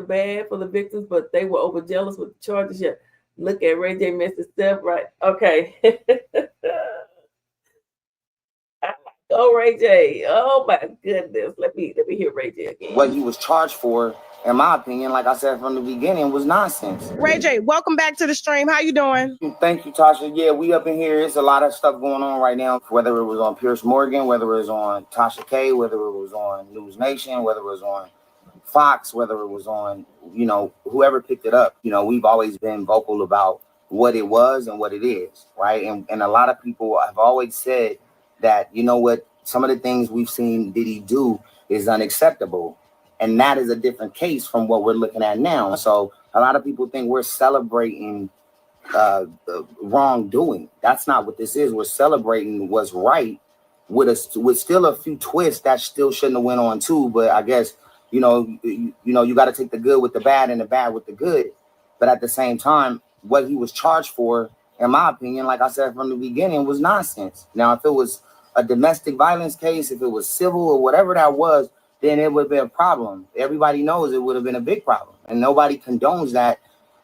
bad for the victims, but they were overjealous with the charges. Yeah. Look at Ray J messed himself right. Okay. Oh, Ray J. Oh my goodness. Let me hear Ray J again. What he was charged for, in my opinion, like I said from the beginning, was nonsense. Ray J, welcome back to the stream. How you doing? Thank you, Tasha. Yeah, we up in here. It's a lot of stuff going on right now, whether it was on Pierce Morgan, whether it was on Tasha K, whether it was on News Nation, whether it was on Fox, whether it was on, whoever picked it up. We've always been vocal about what it was and what it is, right? And a lot of people have always said that, some of the things we've seen Diddy do is unacceptable. And that is a different case from what we're looking at now. So a lot of people think we're celebrating wrongdoing. That's not what this is. We're celebrating what's right with still a few twists that still shouldn't have went on too. But I guess, you got to take the good with the bad and the bad with the good. But at the same time, what he was charged for, in my opinion, like I said from the beginning, was nonsense. Now, if it was a domestic violence case, if it was civil or whatever that was, then it would have been a problem. Everybody knows it would have been a big problem. And nobody condones that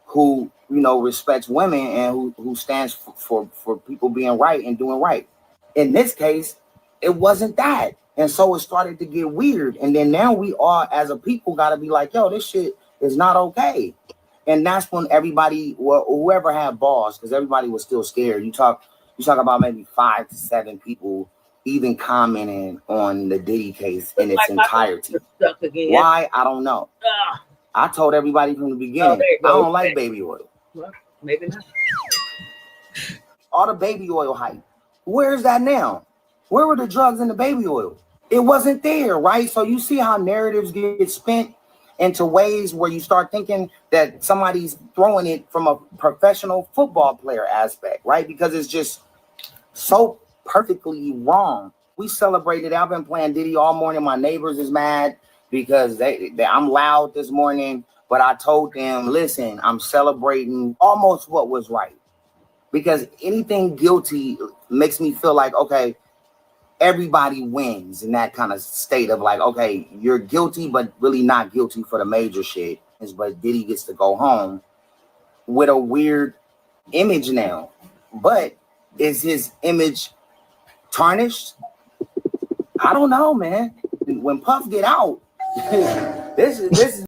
who, respects women and who stands for people being right and doing right. In this case, it wasn't that. And so it started to get weird. And then now we all, as a people, got to be like, yo, this shit is not okay. And that's when everybody, whoever had balls, because everybody was still scared. You talk about maybe 5 to 7 people even commenting on the Diddy case in its entirety. Why? I don't know. I told everybody from the beginning, I don't like baby oil. Well, maybe not. All the baby oil hype. Where is that now? Where were the drugs in the baby oil? It wasn't there, right? So you see how narratives get spent into ways where you start thinking that somebody's throwing it from a professional football player aspect, right? Because it's just so perfectly wrong. We celebrated. I've been playing Diddy all morning. My neighbors is mad because I'm loud this morning, but I told them, listen, I'm celebrating almost what was right. Because anything guilty makes me feel like, okay, everybody wins in that kind of state of like, okay, you're guilty, but really not guilty for the major shit. but Diddy gets to go home with a weird image now. But is his image tarnished? I don't know, man. When Puff get out, this is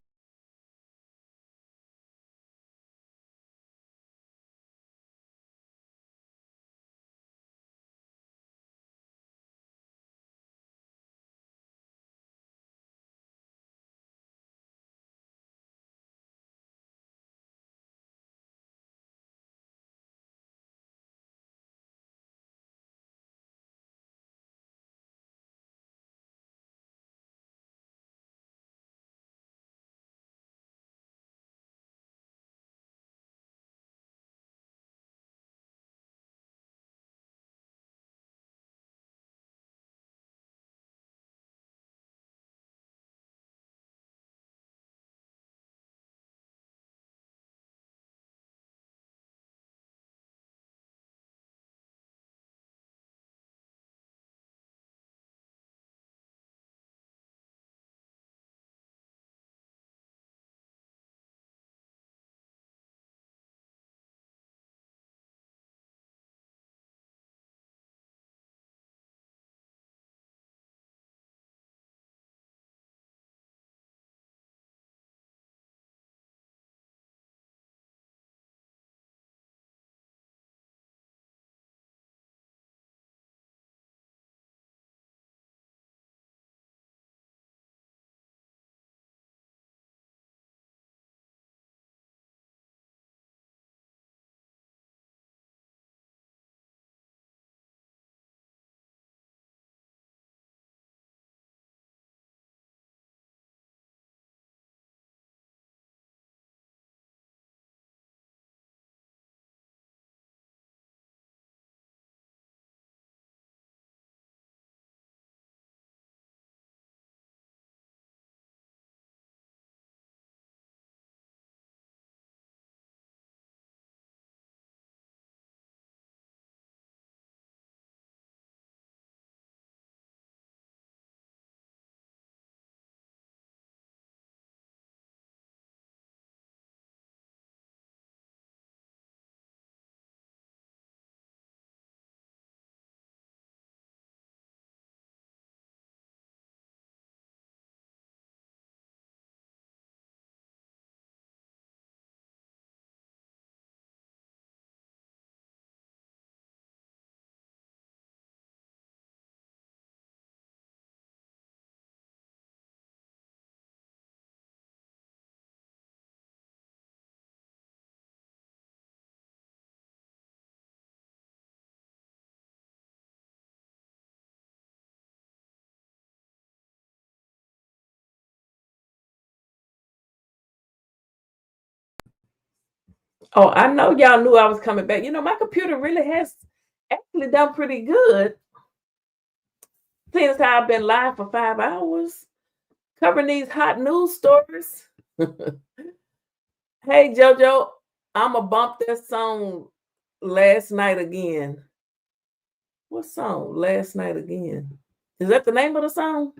Oh, I know y'all knew I was coming back. You know, my computer really has actually done pretty good. Seeing as how I've been live for 5 hours, covering these hot news stories. Hey, JoJo, I'ma bump that song Last Night Again. What song? Last Night Again. Is that the name of the song?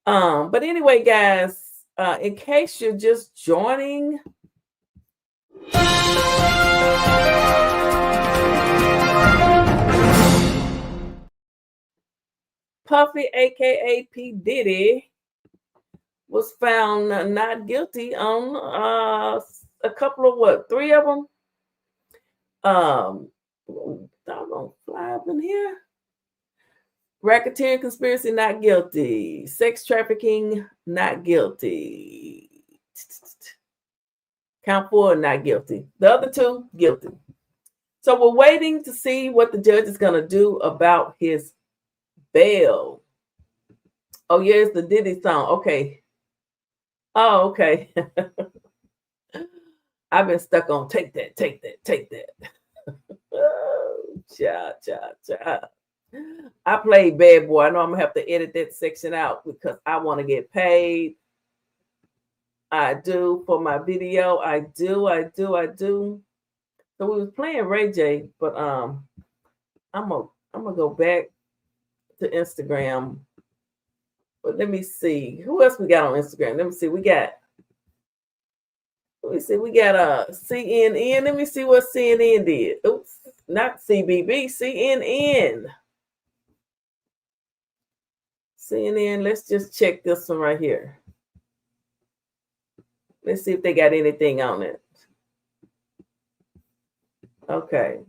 But anyway, guys, in case you're just joining, Puffy, aka P. Diddy, was found not guilty on a couple of three of them. Doggone fly up in here. Racketeering conspiracy, not guilty. Sex trafficking, not guilty. Count 4, not guilty. The other 2, guilty. So we're waiting to see what the judge is going to do about his bail. Oh, yeah, it's the Diddy song. Okay. Oh, okay. I've been stuck on take that, take that, take that. Oh, cha. I played bad boy. I know I'm going to have to edit that section out because I want to get paid. I do for my video. I do. So we was playing Ray J, but I'm gonna go back to Instagram. But let me see who else we got on Instagram. Let me see. We got me see. We got a CNN. Let me see what CNN did. Oops, not CBB. CNN. CNN. Let's just check this one right here. Let's see if they got anything on it. Okay.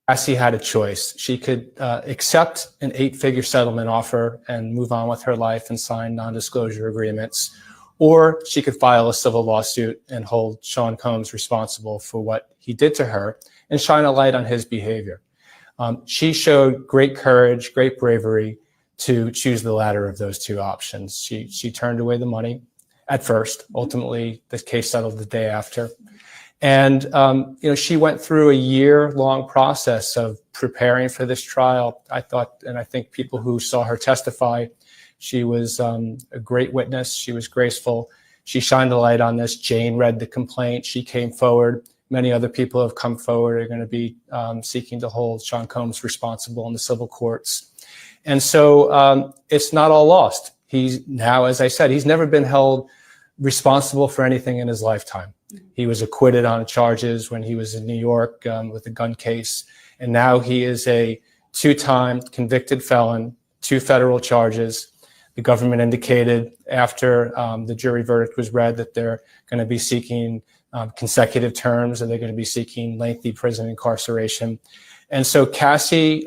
Cassie had a choice. She could accept an 8-figure settlement offer and move on with her life and sign non-disclosure agreements, or she could file a civil lawsuit and hold Sean Combs responsible for what he did to her and shine a light on his behavior. She showed great courage, great bravery to choose the latter of those two options. She turned away the money at first. Ultimately, the case settled the day after. And, she went through a year-long process of preparing for this trial. I thought, and I think people who saw her testify, she was a great witness. She was graceful. She shined a light on this. Jane read the complaint. She came forward. Many other people have come forward, are going to be seeking to hold Sean Combs responsible in the civil courts. And so it's not all lost. He's now, as I said, he's never been held responsible for anything in his lifetime. He was acquitted on charges when he was in New York with a gun case. And now he is a 2-time convicted felon, 2 federal charges. The government indicated after the jury verdict was read that they're going to be seeking consecutive terms, and they're going to be seeking lengthy prison incarceration. And so Cassie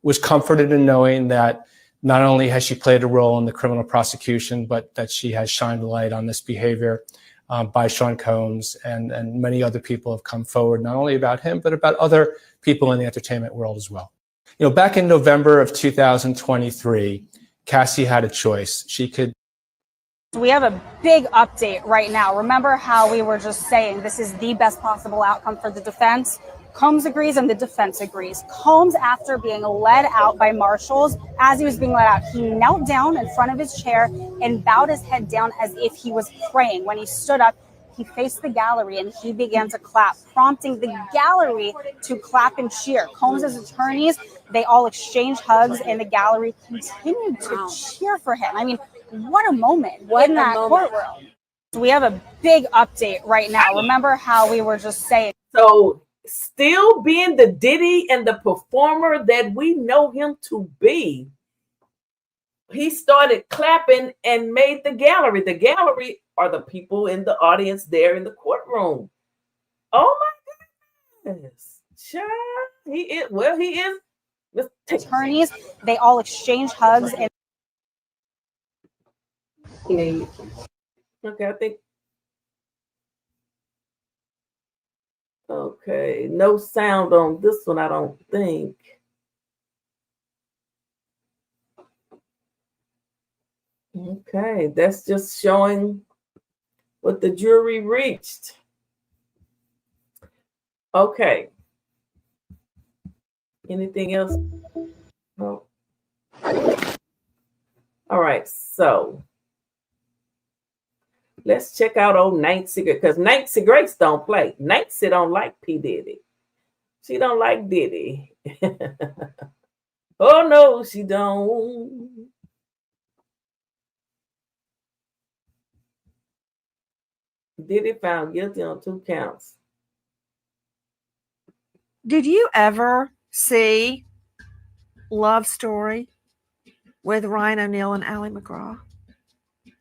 was comforted in knowing that not only has she played a role in the criminal prosecution, but that she has shined a light on this behavior by Sean Combs, and many other people have come forward, not only about him, but about other people in the entertainment world as well. Back in November of 2023, Cassie had a choice. She could. We have a big update right now. Remember how we were just saying this is the best possible outcome for the defense? Combs agrees and the defense agrees. Combs, after being led out by marshals, as he was being led out, he knelt down in front of his chair and bowed his head down as if he was praying. When he stood up, he faced the gallery and he began to clap, prompting the gallery to clap and cheer. Combs' attorneys, they all exchanged hugs and the gallery continued to cheer for him. I mean, what a moment in that courtroom. We have a big update right now. Remember how we were just saying. So still being the Diddy and the performer that we know him to be, he started clapping and made the gallery. The gallery are the people in the audience there in the courtroom. Oh my goodness. Child, he is. Attorneys, they all exchange hugs and okay, I think. Okay, no sound on this one, I don't think. Okay, that's just showing what the jury reached. Okay. Anything else? No. All right, so let's check out old Nancy, because Nancy Grace don't play. Nancy don't like P. Diddy. She don't like Diddy. Oh no, she don't. Diddy found guilty on 2 counts. Did you ever see Love Story with Ryan O'Neal and Ally McGraw?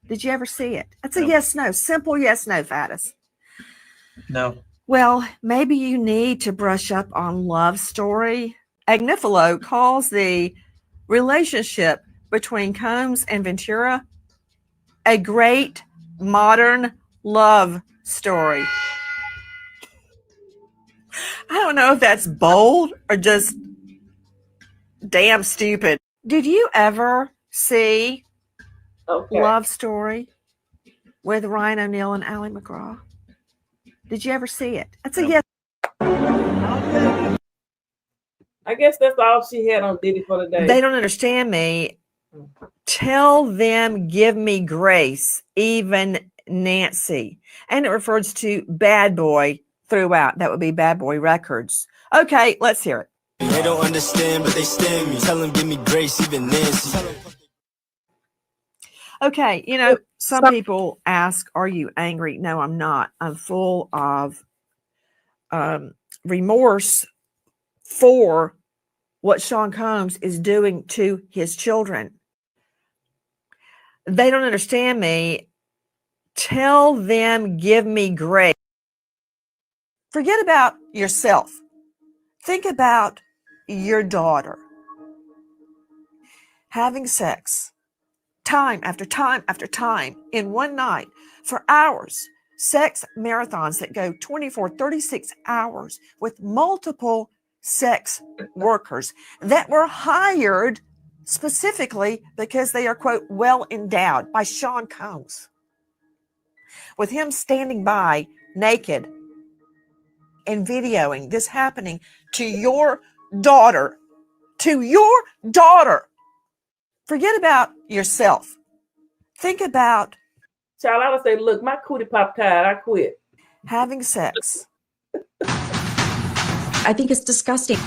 Did you ever see it? That's a yes, no, simple yes, no, Faddis. No. Well, maybe you need to brush up on Love Story. Agnifilo calls the relationship between Combs and Ventura a great modern love story. I don't know if that's bold or just damn stupid. Did you ever see Love Story with Ryan O'Neal and Ally McGraw? Did you ever see it? That's a yes. I guess that's all she had on Diddy for the day. They don't understand me. Tell them, give me grace, even Nancy. And it refers to Bad Boy throughout. That would be Bad Boy Records. Okay, let's hear it. They don't understand, but they stand me. Tell them, give me grace, even Nancy. Okay, you know, some people ask, are you angry? No, I'm not. I'm full of remorse for what Sean Combs is doing to his children. They don't understand me. Tell them, give me grace. Forget about yourself. Think about your daughter having sex time after time after time in one night for hours. Sex marathons that go 24, 36 hours with multiple sex workers that were hired specifically because they are, quote, well endowed by Sean Combs. With him standing by naked and videoing this happening to your daughter, Forget about yourself. Think about, child, I would say, look, my cootie pop tired, I quit. Having sex. I think it's disgusting.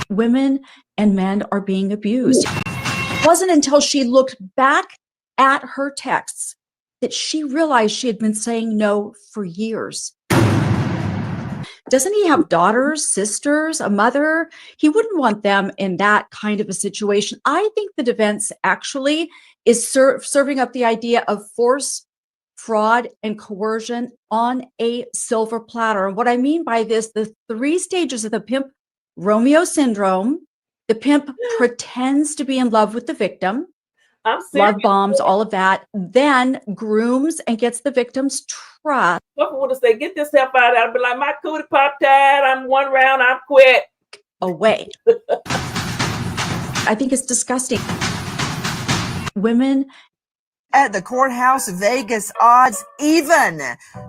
Women and men are being abused. It wasn't until she looked back at her texts that she realized she had been saying no for years. Doesn't he have daughters, sisters, a mother? He wouldn't want them in that kind of a situation. I think the defense actually is serving up the idea of force, fraud, and coercion on a silver platter. And what I mean by this, the 3 stages of the pimp Romeo syndrome, the pimp pretends to be in love with the victim, love bombs, all of that, then grooms and gets the victim's trust. Someone would have said, get yourself out. I'd be like, my cootie pop tired. I'm 1 round. I'm quit. Away. I think it's disgusting. Women at the courthouse, Vegas odds even.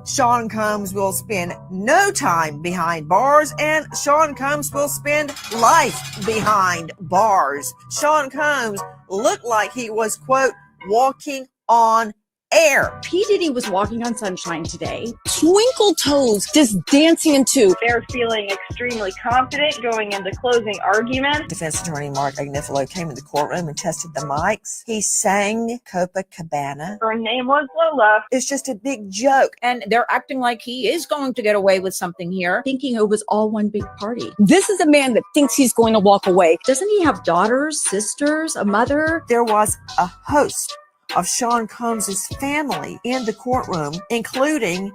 Sean Combs will spend no time behind bars, and Sean Combs will spend life behind bars. Sean Combs looked like he was, quote, walking on air. P. Diddy was walking on sunshine today. Twinkle toes, just dancing into. They're feeling extremely confident going into closing arguments. Defense attorney Mark Agnifilo came in the courtroom and tested the mics. He sang Copacabana. Her name was Lola. It's just a big joke. And they're acting like he is going to get away with something here. Thinking it was all one big party. This is a man that thinks he's going to walk away. Doesn't he have daughters, sisters, a mother? There was a host of Sean Combs' family in the courtroom, including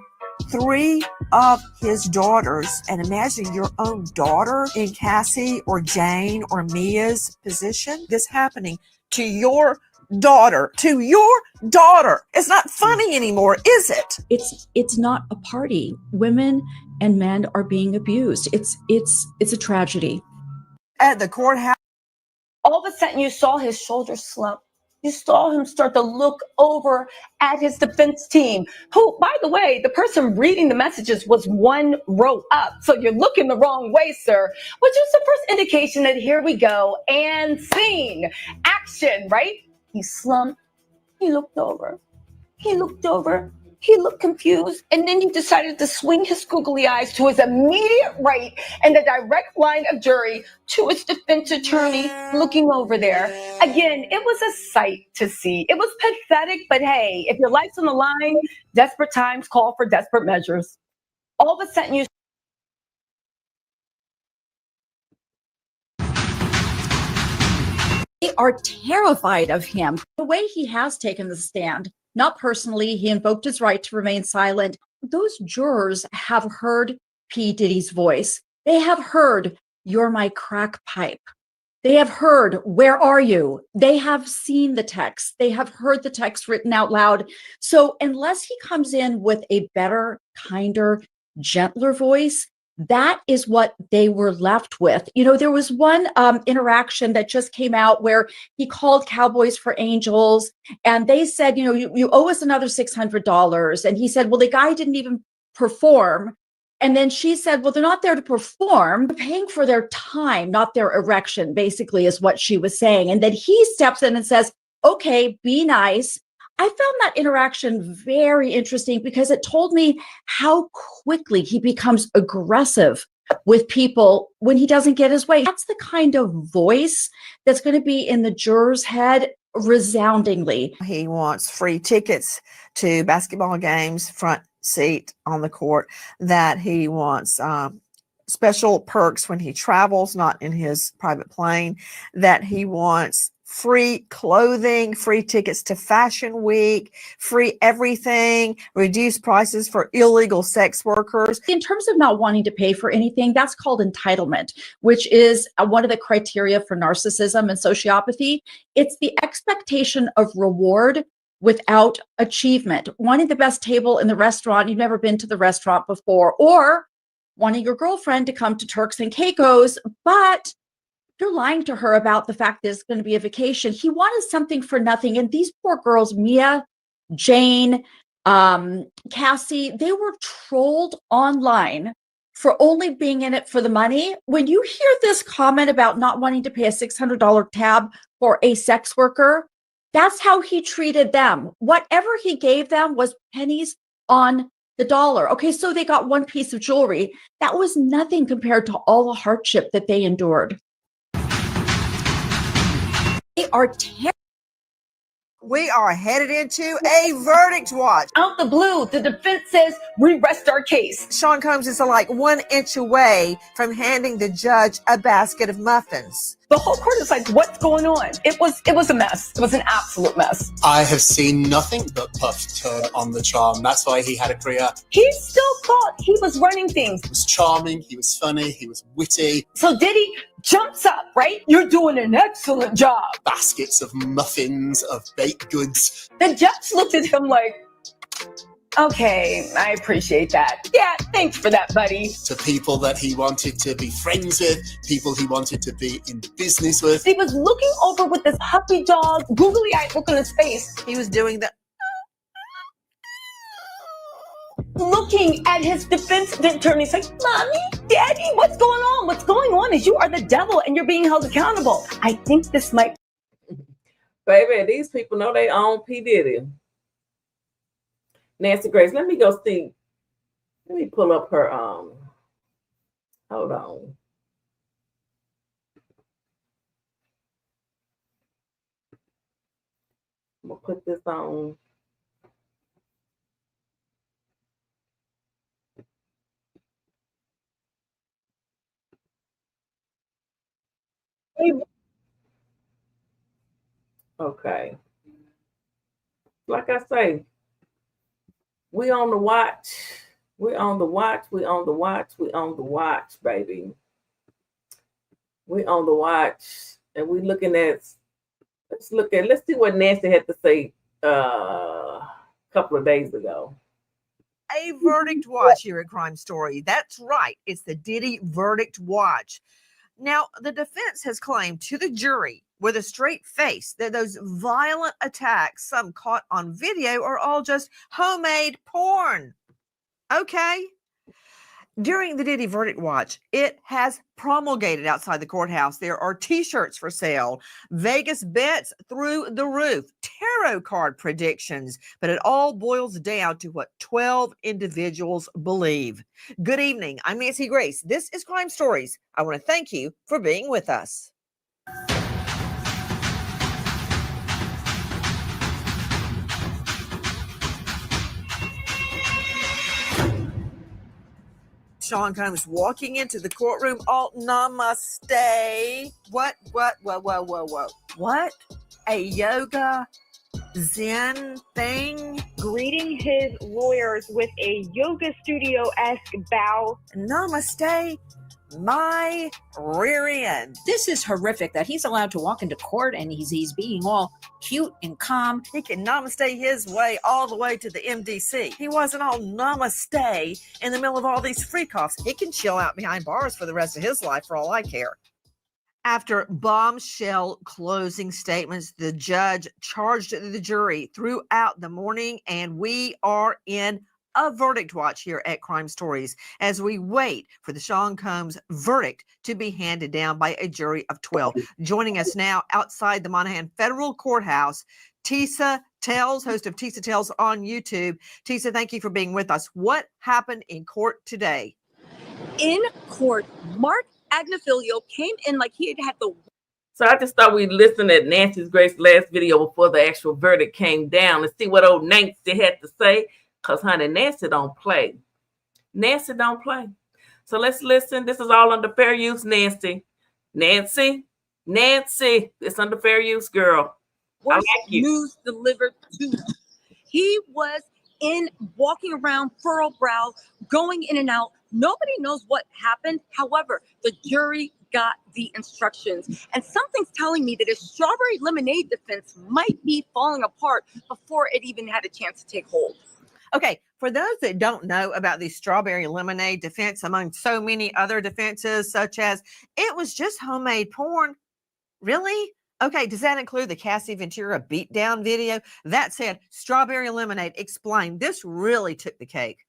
3 of his daughters. And imagine your own daughter in Cassie or Jane or Mia's position. This happening to your daughter. It's not funny anymore, is it? It's not a party. Women and men are being abused. It's a tragedy. At the courthouse. All of a sudden you saw his shoulders slump. You saw him start to look over at his defense team, who, by the way, the person reading the messages was 1 row up. So you're looking the wrong way, sir, which was the first indication that here we go, and scene, action, right? He slumped, he looked over, he looked confused, and then he decided to swing his googly eyes to his immediate right and the direct line of jury to his defense attorney looking over there. Again, it was a sight to see. It was pathetic, but hey, if your life's on the line, desperate times call for desperate measures. All of a sudden you They are terrified of him. The way he has taken the stand, not personally, he invoked his right to remain silent. Those jurors have heard P. Diddy's voice. They have heard, "You're my crack pipe." They have heard, "Where are you?" They have seen the text. They have heard the text written out loud. So unless he comes in with a better, kinder, gentler voice, that is what they were left with. You know, there was one interaction that just came out where he called Cowboys for Angels and they said, you know, you owe us another $600. And he said, well, the guy didn't even perform. And then she said, well, they're not there to perform. They're paying for their time, not their erection, basically is what she was saying. And then he steps in and says, okay, be nice. I found that interaction very interesting because it told me how quickly he becomes aggressive with people when he doesn't get his way. That's the kind of voice that's going to be in the juror's head resoundingly. He wants free tickets to basketball games, front seat on the court, that he wants special perks when he travels, not in his private plane, that he wants free clothing, free tickets to Fashion Week, free everything, reduced prices for illegal sex workers. In terms of not wanting to pay for anything, that's called entitlement, which is one of the criteria for narcissism and sociopathy. It's the expectation of reward without achievement. Wanting the best table in the restaurant, you've never been to the restaurant before, or wanting your girlfriend to come to Turks and Caicos, but you're lying to her about the fact that it's going to be a vacation. He wanted something for nothing. And these poor girls, Mia, Jane, Cassie, they were trolled online for only being in it for the money. When you hear this comment about not wanting to pay a $600 tab for a sex worker, that's how he treated them. Whatever he gave them was pennies on the dollar. Okay, so they got one piece of jewelry. That was nothing compared to all the hardship that they endured. They are terrible. We are headed into a verdict watch. Out the blue, the defense says we rest our case. Sean Combs is like 1 inch away from handing the judge a basket of muffins. The whole court is like, what's going on? It was a mess. It was an absolute mess. I have seen nothing but Puff turn on the charm. That's why he had a career. He still thought he was running things. He was charming, he was funny, he was witty. So Diddy jumps up, right? You're doing an excellent job. Baskets of muffins, of baked goods. The judge looked at him like, okay, I appreciate that. Yeah, thanks for that, buddy. To people that he wanted to be friends with, people he wanted to be in business with. He was looking over with this puppy dog, googly-eyed look on his face. He was doing the... Looking at his defense attorney, he's like, Mommy, Daddy, what's going on? What's going on is you are the devil and you're being held accountable. I think this might... Baby, these people know they own P. Diddy. Nancy Grace, let me go see. Let me pull up her, hold on. I'm gonna put this on. Okay. Like I say, we on the watch. We on the watch. We on the watch. We on the watch, baby. We on the watch. And we looking at, let's see what Nancy had to say a couple of days ago. A verdict watch here at Crime Story. That's right. It's the Diddy verdict watch. Now, the defense has claimed to the jury with a straight face that those violent attacks, some caught on video, are all just homemade porn. Okay. During the Diddy verdict watch, it has promulgated outside the courthouse. There are t-shirts for sale, Vegas bets through the roof, tarot card predictions, but it all boils down to what 12 individuals believe. Good evening. I'm Nancy Grace. This is Crime Stories. I want to thank you for being with us. Sean Combs walking into the courtroom. Oh, namaste. What? What? A yoga Zen thing? Greeting his lawyers with a yoga studio-esque bow. Namaste, my rear end. This is horrific that he's allowed to walk into court and he's being all cute and calm. He can namaste his way all the way to the MDC. He wasn't all namaste in the middle of all these freak-offs. He can chill out behind bars for the rest of his life for all I care. After bombshell closing statements, the judge charged the jury throughout the morning, and we are in a verdict watch here at Crime Stories as we wait for the Sean Combs verdict to be handed down by a jury of 12. Joining us now outside the Monahan Federal Courthouse, Tisa Tells, host of Tisa Tells on YouTube. Tisa, thank you for being with us. What happened in court today? In court, Mark Agnifilio came in like he had the... So I just thought we'd listen at Nancy's Grace's last video before the actual verdict came down and see what old Nancy had to say. Because, honey, Nancy don't play. Nancy don't play. So let's listen. This is all under fair use, Nancy. Nancy, it's under fair use, girl. I Worst like you. news delivered to him. He was walking around furrowed brow, going in and out. Nobody knows what happened. However, the jury got the instructions. And something's telling me that his strawberry lemonade defense might be falling apart before it even had a chance to take hold. Okay, for those that don't know about the strawberry lemonade defense, among so many other defenses, such as it was just homemade porn. Really? Okay, does that include the Cassie Ventura beatdown video? That said, strawberry lemonade explained this really took the cake.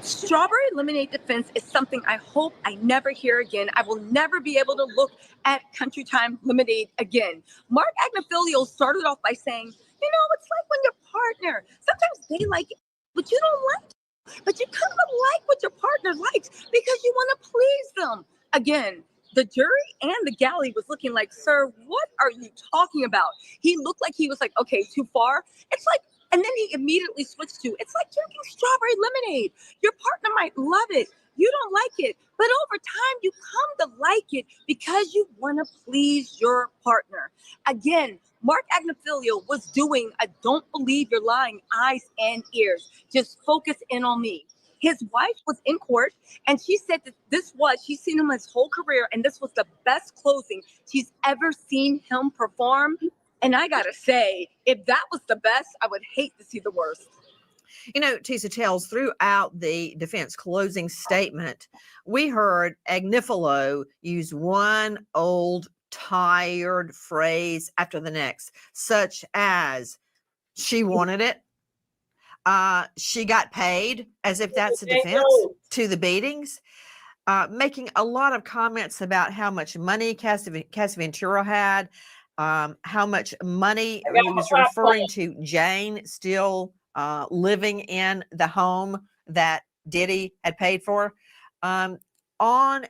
Strawberry lemonade defense is something I hope I never hear again. I will never be able to look at Country Time Lemonade again. Mark Agnifilio started off by saying, you know, it's like when your partner, sometimes they like it, but you don't like it. But you kind of like what your partner likes because you want to please them. Again, the jury and the galley was looking like, sir, what are you talking about? He looked like he was like, okay, too far. It's like, and then he immediately switched to, it's like drinking strawberry lemonade. Your partner might love it. You don't like it. But over time, you come to like it because you want to please your partner. Again, Mark Agnifilio was doing a don't believe you're lying eyes and ears. Just focus in on me. His wife was in court and she said that she's seen him his whole career and this was the best closing she's ever seen him perform. And I gotta say, if that was the best, I would hate to see the worst. You know, Tisa tells throughout the defense closing statement, we heard Agnifilo use one old tired phrase after the next, such as she wanted it. She got paid, as if that's a defense to the beatings, making a lot of comments about how much money Cassie Ventura had, how much money he was referring to Jane still living in the home that Diddy had paid for. On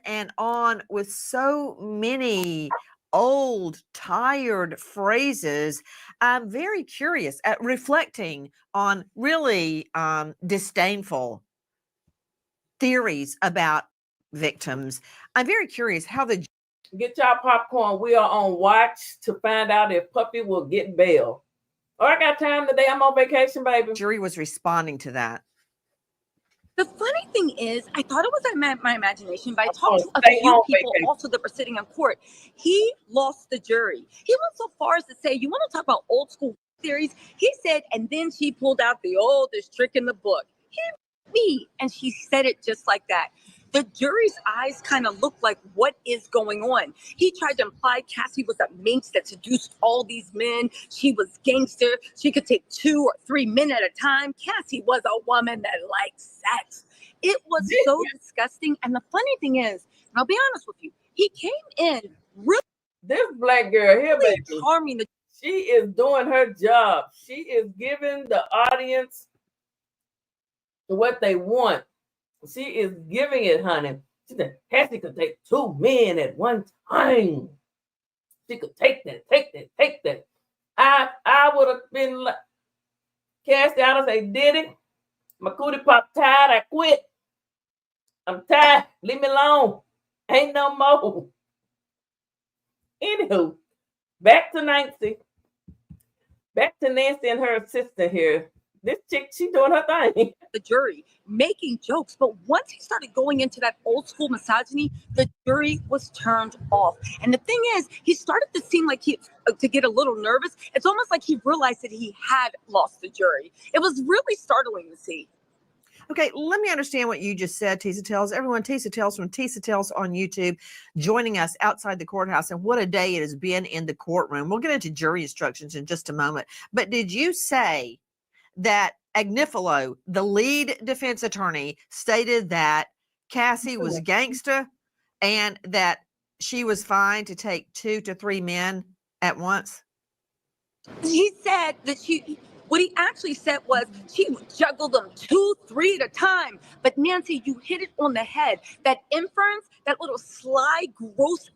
and on with so many old, tired phrases. I'm very curious at reflecting on really disdainful theories about victims. I'm very curious how the Get y'all popcorn. We are on watch to find out if Puppy will get bail. Oh, I got time today. I'm on vacation, baby. Jury was responding to that. The funny thing is, I thought it was my imagination, but I talked to a few people also that were sitting in court. He lost the jury. He went so far as to say, you want to talk about old school theories? He said, and then she pulled out the oldest trick in the book. Me, and she said it just like that. The jury's eyes kind of looked like, what is going on? He tried to imply Cassie was a minx that seduced all these men. She was gangster. She could take 2 or 3 men at a time. Cassie was a woman that liked sex. It was so disgusting. And the funny thing is, and I'll be honest with you, he came in really this black girl here, baby, charming. She is doing her job. She is giving the audience what they want. She is giving it, honey. She said, Cassie could take 2 men at one time. She could take that. I would have been like, Cassie, I would say, Diddy, my cootie pop tired, I quit. I'm tired. Leave me alone. Ain't no more. Anywho, back to Nancy. Back to Nancy and her assistant here. This chick, she doing her thing. The jury making jokes, but once he started going into that old school misogyny, the jury was turned off. And the thing is, he started to seem like to get a little nervous. It's almost like he realized that he had lost the jury. It was really startling to see. Okay, let me understand what you just said, Tisa Tells. Everyone, Tisa Tells from Tisa Tells on YouTube, joining us outside the courthouse. And what a day it has been in the courtroom. We'll get into jury instructions in just a moment. But did you say that Agnifilo, the lead defense attorney, stated that Cassie was a gangster and that she was fine to take 2 to 3 men at once? He said that what he actually said was she would juggle them 2, 3 at a time. But Nancy, you hit it on the head. That inference, that little sly, gross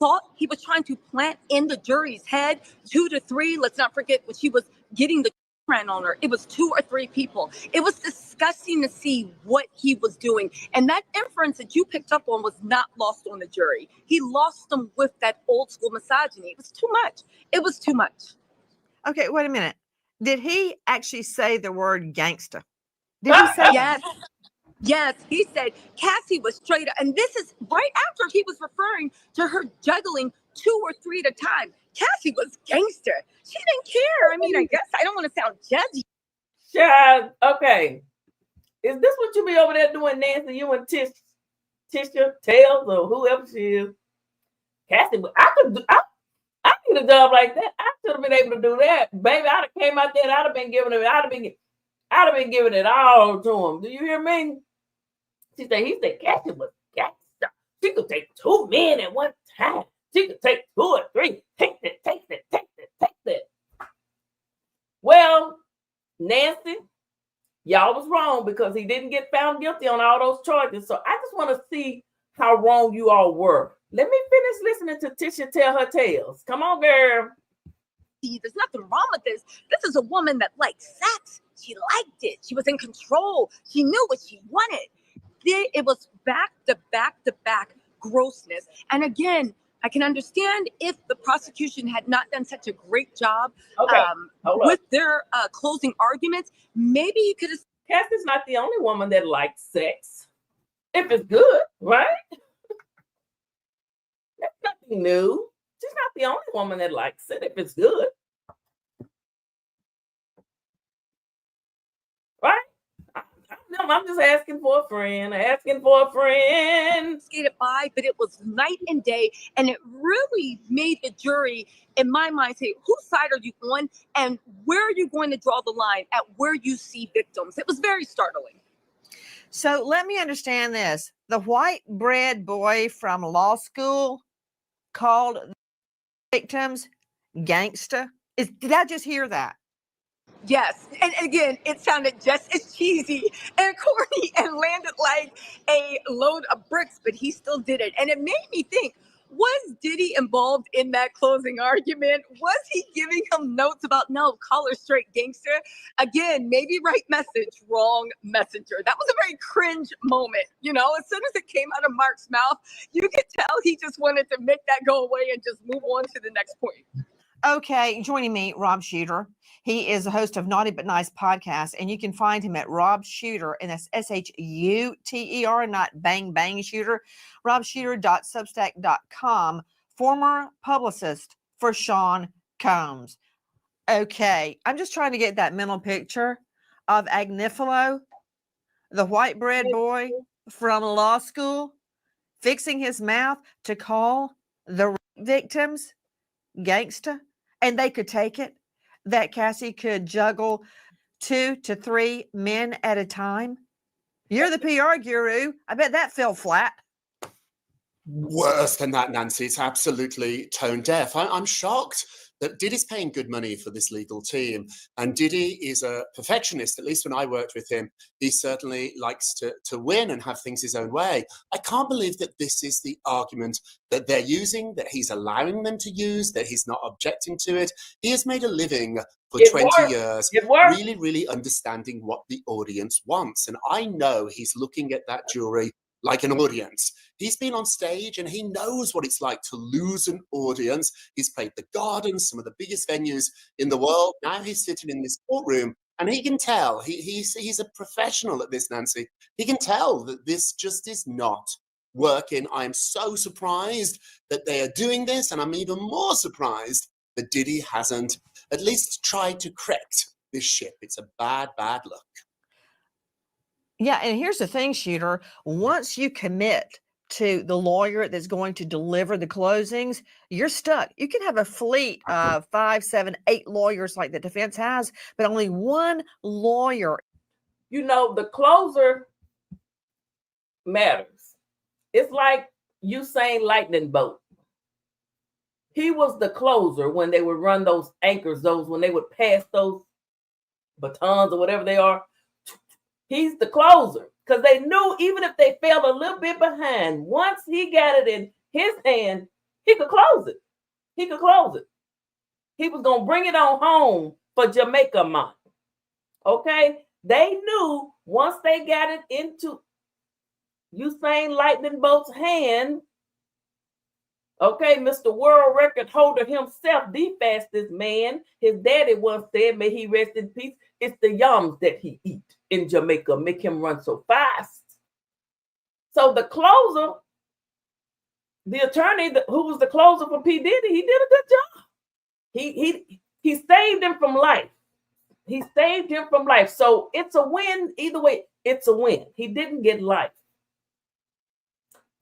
thought he was trying to plant in the jury's head 2 to 3. Let's not forget what she was getting the ran on her. It was 2 or 3 people. It was disgusting to see what he was doing. And that inference that you picked up on was not lost on the jury. He lost them with that old school misogyny. It was too much. It was too much. Okay, wait a minute. Did he actually say the word gangster? Did he say yes? Yes, he said Cassie was straight up. And this is right after he was referring to her juggling 2 or 3 at a time. Cassie was gangster. She didn't care. I mean, I guess I don't want to sound judgy. Child, okay. Is this what you be over there doing, Nancy? You and Tisha Tails or whoever she is? Cassie, I need a job like that. I should have been able to do that. Baby, I'd have came out there and I'd have been giving it all to him. Do you hear me? He said Cassie was gangster. She could take 2 men at one time. She could take 2 or 3. Take that. Well, Nancy, y'all was wrong because he didn't get found guilty on all those charges. So I just want to see how wrong you all were. Let me finish listening to Tisha tell her tales. Come on, girl. There's nothing wrong with this. This is a woman that liked sex. She liked it. She was in control. She knew what she wanted. It was back to back grossness. And again, I can understand if the prosecution had not done such a great job with their closing arguments. Maybe you could have. Cassie's not the only woman that likes sex. If it's good, right? That's nothing new. She's not the only woman that likes it if it's good. Right? I'm just asking for a friend. Skated by, but it was night and day. And it really made the jury, in my mind, say, whose side are you on? And where are you going to draw the line at where you see victims? It was very startling. So let me understand this. The white bread boy from law school called victims gangster. Did I just hear that? Yes. And again, it sounded just as cheesy and corny and landed like a load of bricks, but he still did it. And it made me think, was Diddy involved in that closing argument? Was he giving him notes about, no, call her straight gangster? Again, maybe right message, wrong messenger. That was a very cringe moment. You know, as soon as it came out of Mark's mouth, you could tell he just wanted to make that go away and just move on to the next point. Okay, joining me, Rob Shooter. He is the host of Naughty But Nice podcast, and you can find him at Rob Shooter, and that's SHUTER, not Bang Bang Shooter. RobShooter.substack.com, former publicist for Sean Combs. Okay, I'm just trying to get that mental picture of Agnifilo, the white bread boy from law school, fixing his mouth to call the victims gangster, and they could take it. That Cassie could juggle 2 to 3 men at a time. You're the PR guru. I bet that fell flat. Worse than that, Nancy. It's absolutely tone deaf. I'm shocked that Diddy's paying good money for this legal team. And Diddy is a perfectionist. At least when I worked with him, he certainly likes to win and have things his own way. I can't believe that this is the argument that they're using, that he's allowing them to use, that he's not objecting to it. He has made a living for 20 years, really, really understanding what the audience wants. And I know he's looking at that jury like an audience. He's been on stage and he knows what it's like to lose an audience. He's played the Gardens, some of the biggest venues in the world. Now he's sitting in this courtroom and he can tell, he's a professional at this, Nancy. He can tell that this just is not working. I'm so surprised that they are doing this, and I'm even more surprised that Diddy hasn't at least tried to correct this ship. It's a bad, bad look. Yeah, and here's the thing, Shooter. Once you commit to the lawyer that's going to deliver the closings, you're stuck. You can have a fleet of 5, 7, 8 lawyers like the defense has, but only one lawyer. You know, the closer matters. It's like Usain Lightning Bolt. He was the closer when they would run those anchors, when they would pass those batons or whatever they are. He's the closer because they knew even if they fell a little bit behind, once he got it in his hand, he He could close it. He could close it. He was going to bring it on home for Jamaica month. Okay? They knew once they got it into Usain Lightning Bolt's hand, okay, Mr. World Record holder himself, the fastest man, his daddy once said, may he rest in peace, it's the yams that he eat in Jamaica, make him run so fast. So the closer, the attorney who was the closer for P. Diddy, he did a good job. He saved him from life. He saved him from life. So it's a win. Either way, it's a win. He didn't get life.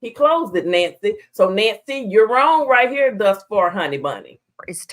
He closed it, Nancy. So Nancy, you're wrong right here thus far, honey bunny. Is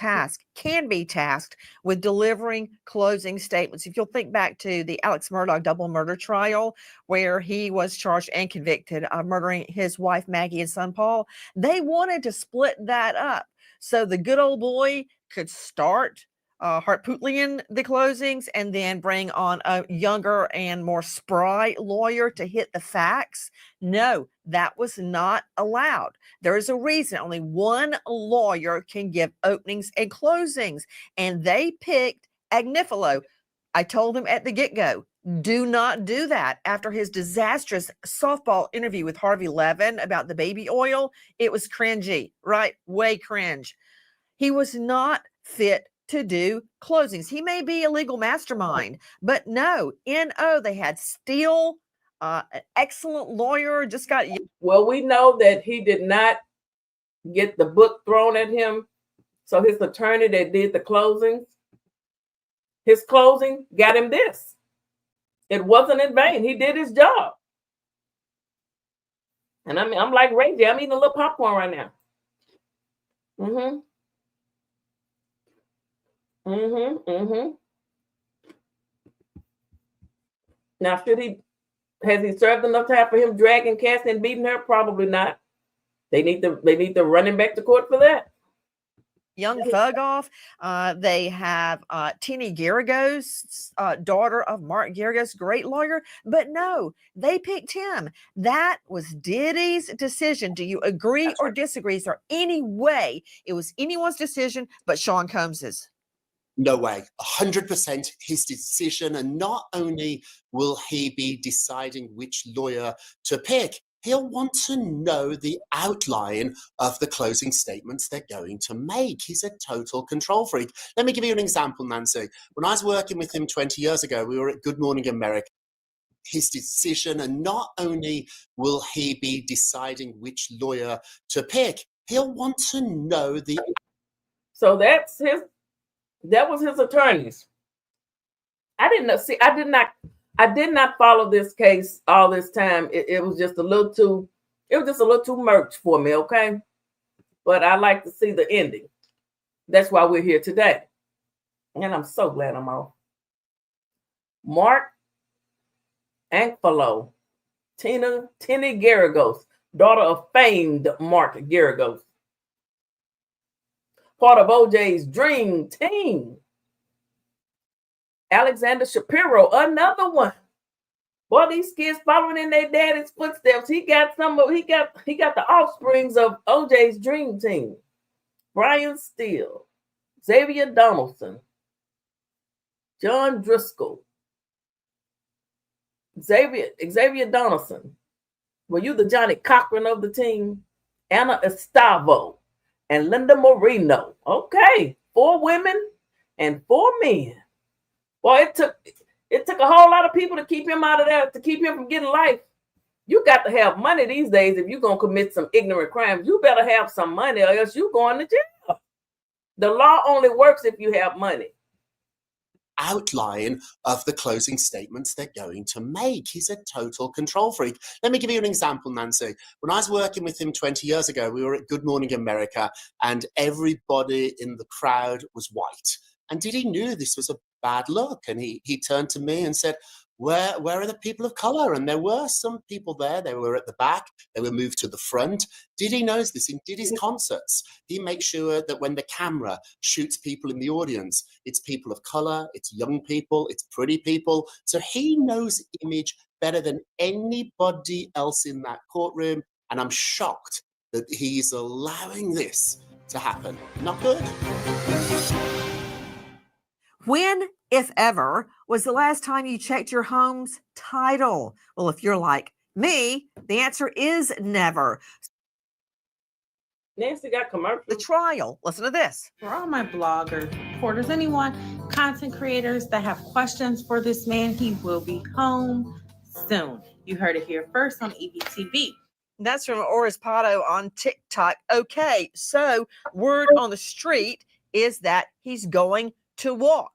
can be tasked with delivering closing statements. If you'll think back to the Alex Murdaugh double murder trial, where he was charged and convicted of murdering his wife Maggie and son Paul, they wanted to split that up so the good old boy could start Harpootlian the closings and then bring on a younger and more spry lawyer to hit the facts. No, that was not allowed. There is a reason only one lawyer can give openings and closings, and they picked Agnifilo. I told him at the get-go, do not do that. After his disastrous softball interview with Harvey Levin about the baby oil, it was cringy, right? Way cringe. He was not fit to do closings. He may be a legal mastermind, but no, they had Steele, an excellent lawyer, just got. Well, we know that he did not get the book thrown at him. So his attorney that did the closings, his closing got him this. It wasn't in vain. He did his job. And I mean, I'm like Ray J. I'm eating a little popcorn right now. Now, has he served enough time for him dragging Cassie and beating her? Probably not. They need to run him back to court for that. Young thug off. They have Tini Garagos, daughter of Mark Garagos, great lawyer. But no, they picked him. That was Diddy's decision. Do you agree or disagree? Is there any way it was anyone's decision but Sean Combs's? No way. 100% his decision. And not only will he be deciding which lawyer to pick, he'll want to know the outline of the closing statements they're going to make. He's a total control freak. Let me give you an example, Nancy. When I was working with him 20 years ago, we were at Good Morning America. His decision, and not only will he be deciding which lawyer to pick, he'll want to know the. So that was his attorneys. I did not follow this case all this time. It was just a little too merch for me, okay? But I like to see the ending. That's why we're here today. And I'm so glad I'm off. Mark Agnifilo, Tini Garagos, daughter of famed Mark Garagos. Part of OJ's dream team. Alexander Shapiro, another one. Boy, these kids following in their daddy's footsteps. He got the offsprings of OJ's dream team. Brian Steele, Xavier Donaldson, John Driscoll, Xavier Donaldson. Were you the Johnny Cochran of the team? Anna Estavo and Linda Moreno. Okay, 4 women and 4 men. Well, it took a whole lot of people to keep him out of there, to keep him from getting life. You got to have money these days if you're going to commit some ignorant crimes. You better have some money or else you're going to jail. The law only works if you have money. Outline of the closing statements they're going to make. He's a total control freak. Let me give you an example, Nancy. When I was working with him 20 years ago, we were at Good Morning America, and everybody in the crowd was white. And Diddy knew this was a bad look, and he turned to me and said, where are the people of color? And there were some people there. They were at the back. They were moved to the front. Diddy knows this. In Diddy's concerts, he makes sure that when the camera shoots people in the audience, it's people of color, it's young people, it's pretty people. So he knows image better than anybody else in that courtroom. And I'm shocked that he's allowing this to happen. Not good. When, if ever, was the last time you checked your home's title? Well, if you're like me, the answer is never. Nancy got commercial. The trial. Listen to this. For all my bloggers, reporters, anyone, content creators that have questions for this man, he will be home soon. You heard it here first on EBTV. That's from Orispato on TikTok. Okay, so word on the street is that he's going to walk.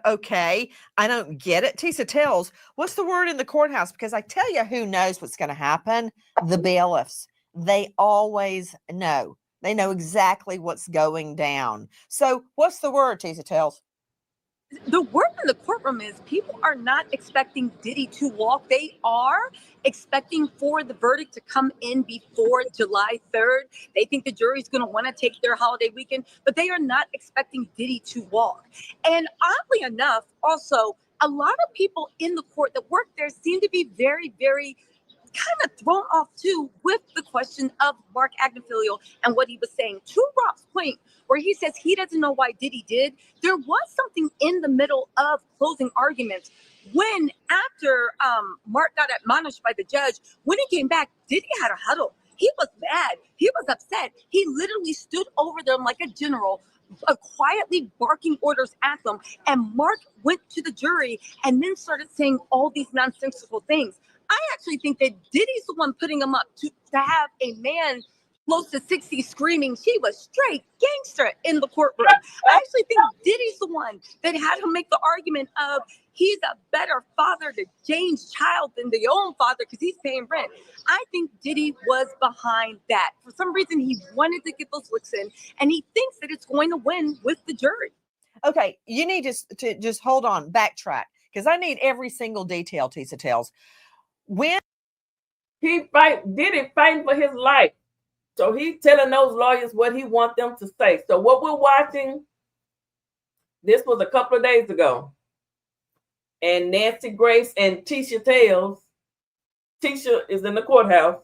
Okay, I don't get it. Tisa tells, what's the word in the courthouse? Because I tell you who knows what's going to happen. The bailiffs. They always know. They know exactly what's going down. So what's the word, Tisa tells? The word in the courtroom is people are not expecting Diddy to walk. They are expecting for the verdict to come in before July 3rd. They think the jury's going to want to take their holiday weekend, but they are not expecting Diddy to walk. And oddly enough, also, a lot of people in the court that work there seem to be very, very kind of thrown off too with the question of Mark Agnifilio and what he was saying. To Rob's point, where he says he doesn't know why Diddy did, there was something in the middle of closing arguments when after Mark got admonished by the judge, when he came back, Diddy had a huddle. He was mad. He was upset. He literally stood over them like a general, quietly barking orders at them. And Mark went to the jury and then started saying all these nonsensical things. I actually think that Diddy's the one putting him up to have a man close to 60 screaming, she was straight gangster in the courtroom. I actually think Diddy's the one that had him make the argument of he's a better father to Jane's child than the own father because he's paying rent. I think Diddy was behind that. For some reason, he wanted to get those looks in, and he thinks that it's going to win with the jury. Okay, you need to just hold on, backtrack, because I need every single detail, Tisa tells. When Diddy fighting for his life. So he's telling those lawyers what he wants them to say. So what we're watching, this was a couple of days ago. And Nancy Grace and Tisha tells, Tisha is in the courthouse.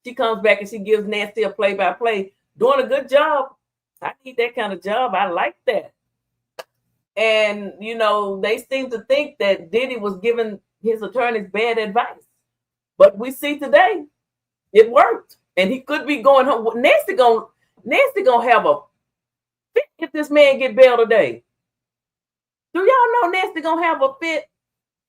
She comes back and she gives Nancy a play-by-play, doing a good job. I need that kind of job. I like that. And, you know, they seem to think that Diddy was giving his attorneys bad advice. But we see today, it worked. And he could be going home. Nancy gonna have a fit if this man get bail today. Do y'all know Nancy gonna have a fit?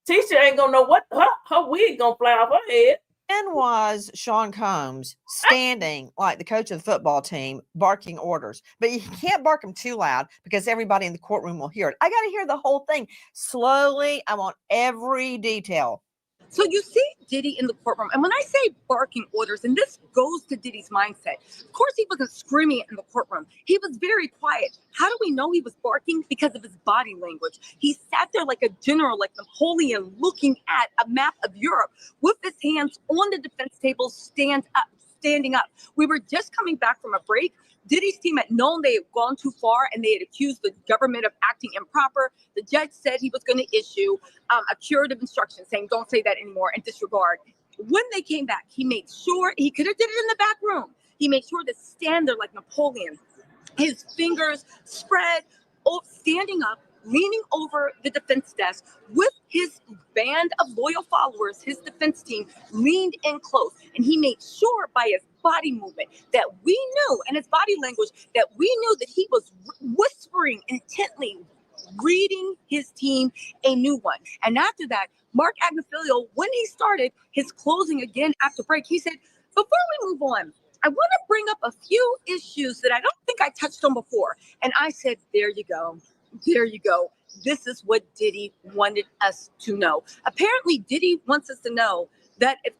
Tisha ain't gonna know what her wig gonna fly off her head. When was Sean Combs standing like the coach of the football team barking orders? But you can't bark them too loud because everybody in the courtroom will hear it. I got to hear the whole thing slowly. I want every detail. So you see Diddy in the courtroom. And when I say barking orders, and this goes to Diddy's mindset, of course he wasn't screaming in the courtroom. He was very quiet. How do we know he was barking? Because of his body language. He sat there like a general, like Napoleon, looking at a map of Europe with his hands on the defense table, standing up. We were just coming back from a break. Diddy's team had known they had gone too far and they had accused the government of acting improper. The judge said he was going to issue a curative instruction saying, don't say that anymore and disregard. When they came back, he made sure, he could have did it in the back room. He made sure to stand there like Napoleon. His fingers spread, standing up, leaning over the defense desk with his band of loyal followers, his defense team leaned in close. And he made sure by his body movement that we knew, and his body language, that we knew that he was whispering intently, reading his team a new one. And after that, Mark Agnifilio, when he started his closing again after break, he said, before we move on, I want to bring up a few issues that I don't think I touched on before. And I said, there you go. There you go. This is what Diddy wanted us to know. Apparently, Diddy wants us to know that if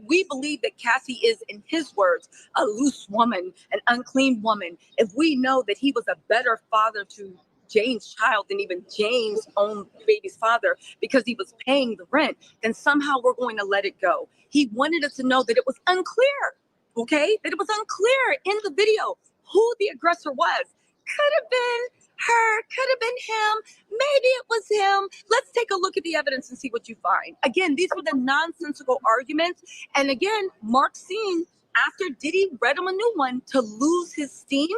we believe that Cassie is, in his words, a loose woman, an unclean woman, if we know that he was a better father to Jane's child than even Jane's own baby's father because he was paying the rent, then somehow we're going to let it go. He wanted us to know that it was unclear, okay? That it was unclear in the video who the aggressor was. Could have been her, could have been him, maybe it was him. Let's take a look at the evidence and see what you find. Again, these were the nonsensical arguments. And again, Mark seemed, after Diddy read him a new one, to lose his steam.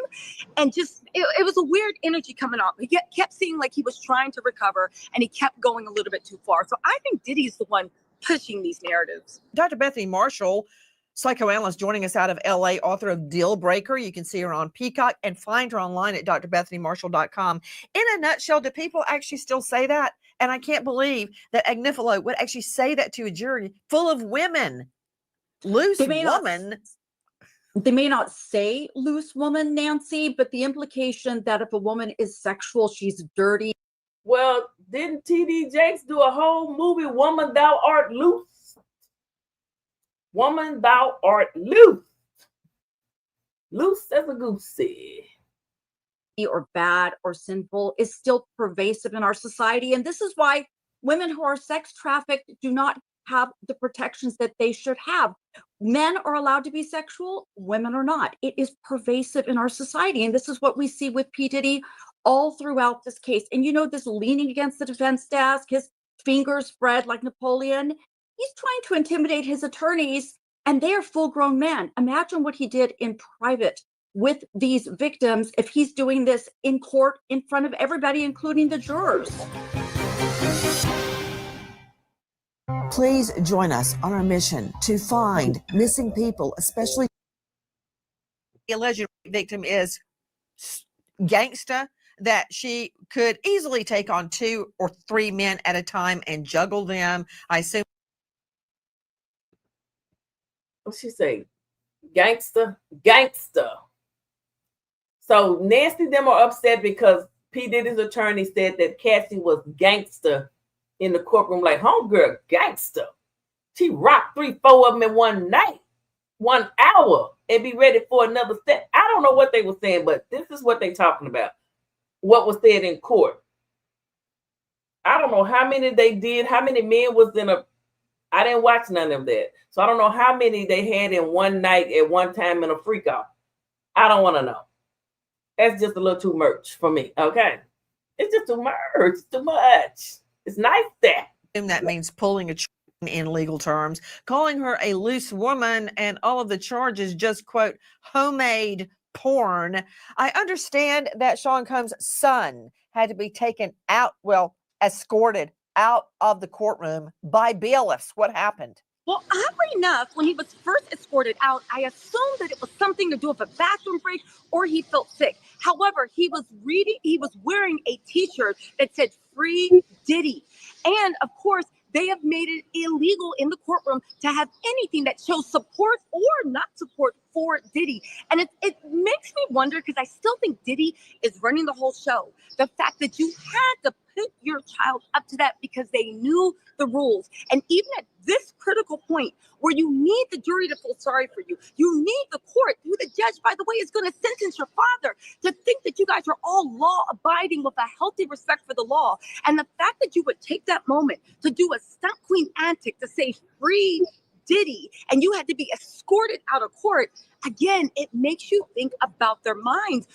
And just, it was a weird energy coming off. He kept seeming like he was trying to recover, and he kept going a little bit too far. So I think Diddy's the one pushing these narratives. Dr. Bethany Marshall, psychoanalyst, joining us out of LA, author of Deal Breaker. You can see her on Peacock and find her online at drbethanymarshall.com. In a nutshell, do people actually still say that? And I can't believe that Agnifilo would actually say that to a jury full of women. Loose woman. They may not say loose woman, Nancy, but the implication that if a woman is sexual, she's dirty. Well, didn't TD Jakes do a whole movie, Woman Thou Art Loose? Woman Thou Art Loose. Loose as a goosey. Or bad or sinful is still pervasive in our society. And this is why women who are sex trafficked do not have the protections that they should have. Men are allowed to be sexual, women are not. It is pervasive in our society. And this is what we see with P. Diddy all throughout this case. And you know, this leaning against the defense desk, his fingers spread like Napoleon. He's trying to intimidate his attorneys, and they are full-grown men. Imagine what he did in private with these victims if he's doing this in court in front of everybody, including the jurors. Please join us on our mission to find missing people, especially the alleged victim is gangsta, that she could easily take on 2 or 3 men at a time and juggle them. I assume. What's she say? Gangster? Gangster. So Nancy them are upset because P. Diddy's attorney said that Cassie was gangster in the courtroom, like, homegirl, gangster. She rocked 3-4 of them in one night, 1 hour, and be ready for another step. I don't know what they were saying, but this is what they talking about. What was said in court. I don't know how many they did, how many men was in a, I didn't watch none of that. So I don't know how many they had in one night at one time in a freak out. I don't want to know. That's just a little too much for me. Okay. It's just too much. It's too much. It's nice there. That means pulling a chain in legal terms, calling her a loose woman, and all of the charges just, quote, homemade porn. I understand that Sean Combs' son had to be taken out, well, escorted out of the courtroom by bailiffs. What happened? Well, oddly enough, when he was first escorted out, I assumed that it was something to do with a bathroom break or he felt sick. However, he was wearing a t-shirt that said "Free Diddy." And of course, they have made it illegal in the courtroom to have anything that shows support or not support for Diddy. And it makes me wonder, because I still think Diddy is running the whole show. The fact that you had to put your child up to that because they knew the rules. And even at this critical point where you need the jury to feel sorry for you, you need the court, who the judge, by the way, is going to sentence your father, to think that you guys are all law abiding with a healthy respect for the law. And the fact that you would take that moment to do a stunt queen antic to say "Free Diddy," and you had to be escorted out of court, again, it makes you think about their minds.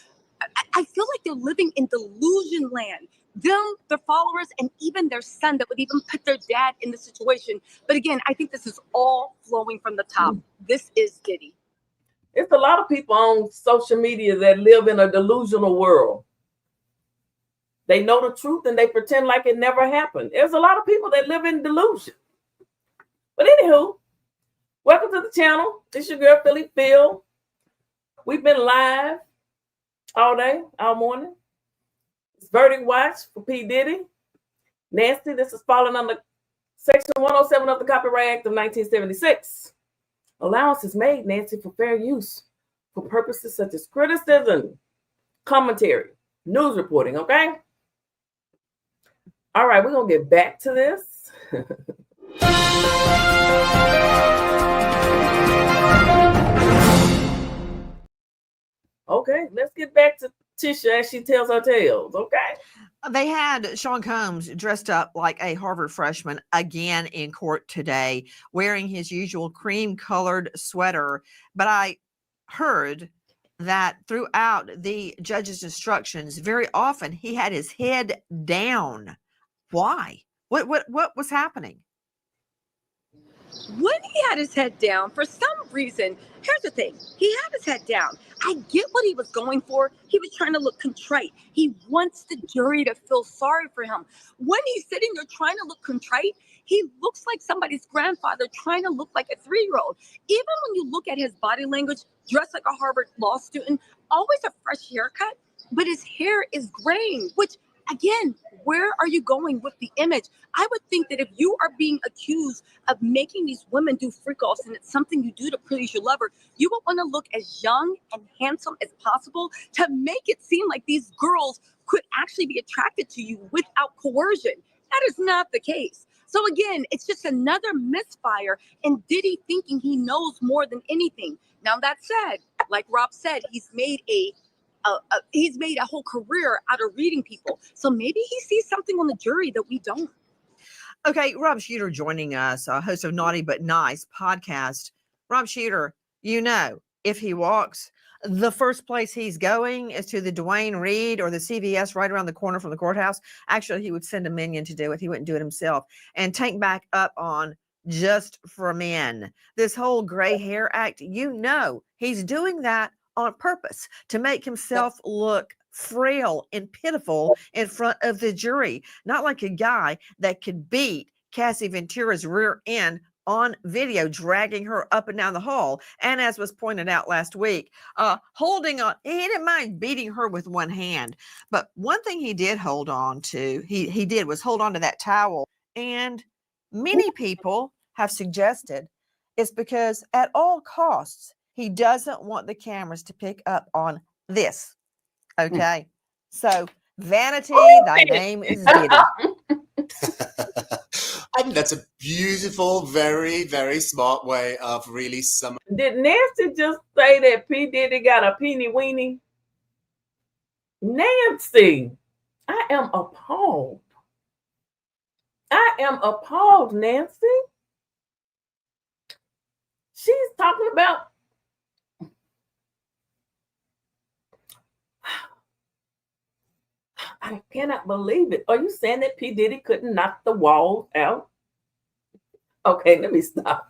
I feel like they're living in delusion land. Them, their followers, and even their son that would even put their dad in the situation. But again, I think this is all flowing from the top. This is Diddy. It's a lot of people on social media that live in a delusional world. They know the truth and they pretend like it never happened. There's a lot of people that live in delusion. But anywho, welcome to the channel. It's your girl, Philly Phil. We've been live all day, all morning. It's verdict watch for P. Diddy. Nancy, this is falling under Section 107 of the Copyright Act of 1976. Allowance is made, Nancy, for fair use for purposes such as criticism, commentary, news reporting, okay? All right, we're going to get back to this. Okay, let's get back to Tisha as she tells her tales, okay? They had Sean Combs dressed up like a Harvard freshman again in court today, wearing his usual cream-colored sweater. But I heard that throughout the judge's instructions, very often he had his head down. Why? What was happening? When he had his head down, for some reason, here's the thing, he had his head down. I get what he was going for. He was trying to look contrite. He wants the jury to feel sorry for him. When he's sitting there trying to look contrite, he looks like somebody's grandfather trying to look like a 3-year-old. Even when you look at his body language, dressed like a Harvard law student, always a fresh haircut, but his hair is graying, which, again, where are you going with the image? I would think that if you are being accused of making these women do freak-offs and it's something you do to please your lover, you would want to look as young and handsome as possible to make it seem like these girls could actually be attracted to you without coercion. That is not the case. So again, it's just another misfire and Diddy thinking he knows more than anything. Now that said, like Rob said, he's made a whole career out of reading people. So maybe he sees something on the jury that we don't. Okay, Rob Shooter joining us, host of Naughty But Nice podcast. Rob Shooter, if he walks, the first place he's going is to the Dwayne Reed or the CVS right around the corner from the courthouse. Actually, he would send a minion to do it. He wouldn't do it himself. And tank back up on Just for Men. This whole gray hair act, he's doing that on purpose to make himself look frail and pitiful in front of the jury, not like a guy that could beat Cassie Ventura's rear end on video, dragging her up and down the hall. And as was pointed out last week, holding on, he didn't mind beating her with one hand. But one thing he did hold on to, he did was hold on to that towel. And many people have suggested it's because at all costs, he doesn't want the cameras to pick up on this. Okay. So, vanity, thy name is Diddy. I think that's a beautiful, very, very smart way of really summing. Did Nancy just say that P. Diddy got a peeny weenie? Nancy, I am appalled. I am appalled, Nancy. She's talking about I cannot believe it. Are you saying that P. Diddy couldn't knock the walls out? Okay, let me stop.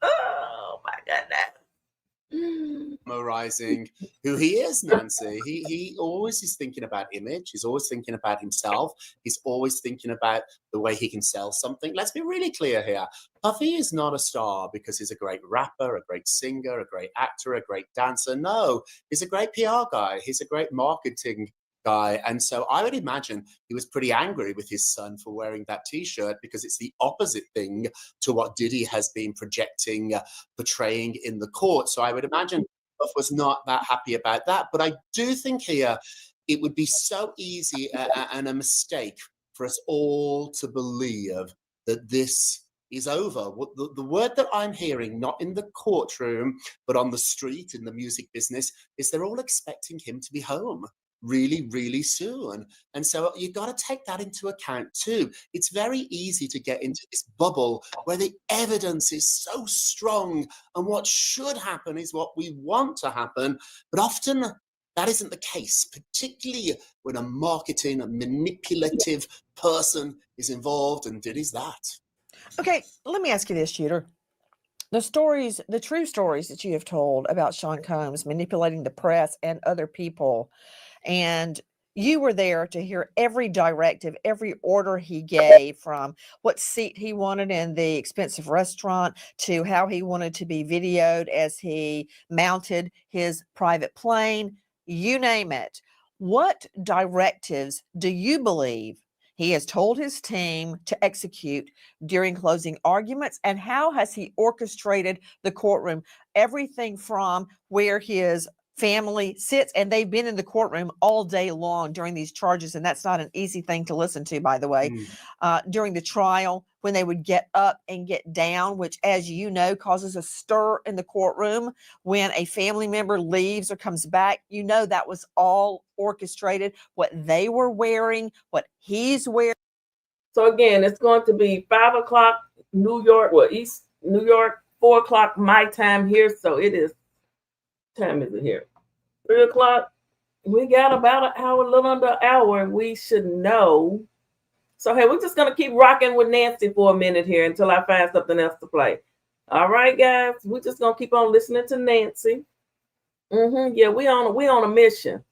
Oh my goodness. Memorizing who he is, Nancy. He always is thinking about image. He's always thinking about himself. He's always thinking about the way he can sell something. Let's be really clear here. Puffy is not a star because he's a great rapper, a great singer, a great actor, a great dancer. No, he's a great PR guy. He's a great marketing guy. And so I would imagine he was pretty angry with his son for wearing that T-shirt because it's the opposite thing to what Diddy has been projecting, portraying in the court. So I would imagine Puff was not that happy about that. But I do think here it would be so easy and a mistake for us all to believe that this is over. The word that I'm hearing, not in the courtroom, but on the street, in the music business, is they're all expecting him to be home really, really soon. And so you got to take that into account too. It's very easy to get into this bubble where the evidence is so strong and what should happen is what we want to happen. But often that isn't the case, particularly when a marketing, a manipulative person is involved, and Diddy's that. Okay, let me ask you this, Shooter. The true stories that you have told about Sean Combs manipulating the press and other people, and you were there to hear every directive, every order he gave, from what seat he wanted in the expensive restaurant to how he wanted to be videoed as he mounted his private plane, you name it. What directives do you believe he has told his team to execute during closing arguments, and how has he orchestrated the courtroom? Everything from where his family sits, and they've been in the courtroom all day long during these charges, and that's not an easy thing to listen to, by the way. During the trial, when they would get up and get down, which, as you know, causes a stir in the courtroom when a family member leaves or comes back. That was all orchestrated, what they were wearing, what he's wearing. So again, it's going to be 5 o'clock New York, East New York, 4 o'clock my time here. So it is, time is it here? 3 o'clock. We got about an hour, a little under an hour, and we should know. So, hey, we're just going to keep rocking with Nancy for a minute here until I find something else to play. All right, guys, we're just going to keep on listening to Nancy. Yeah, we on a mission.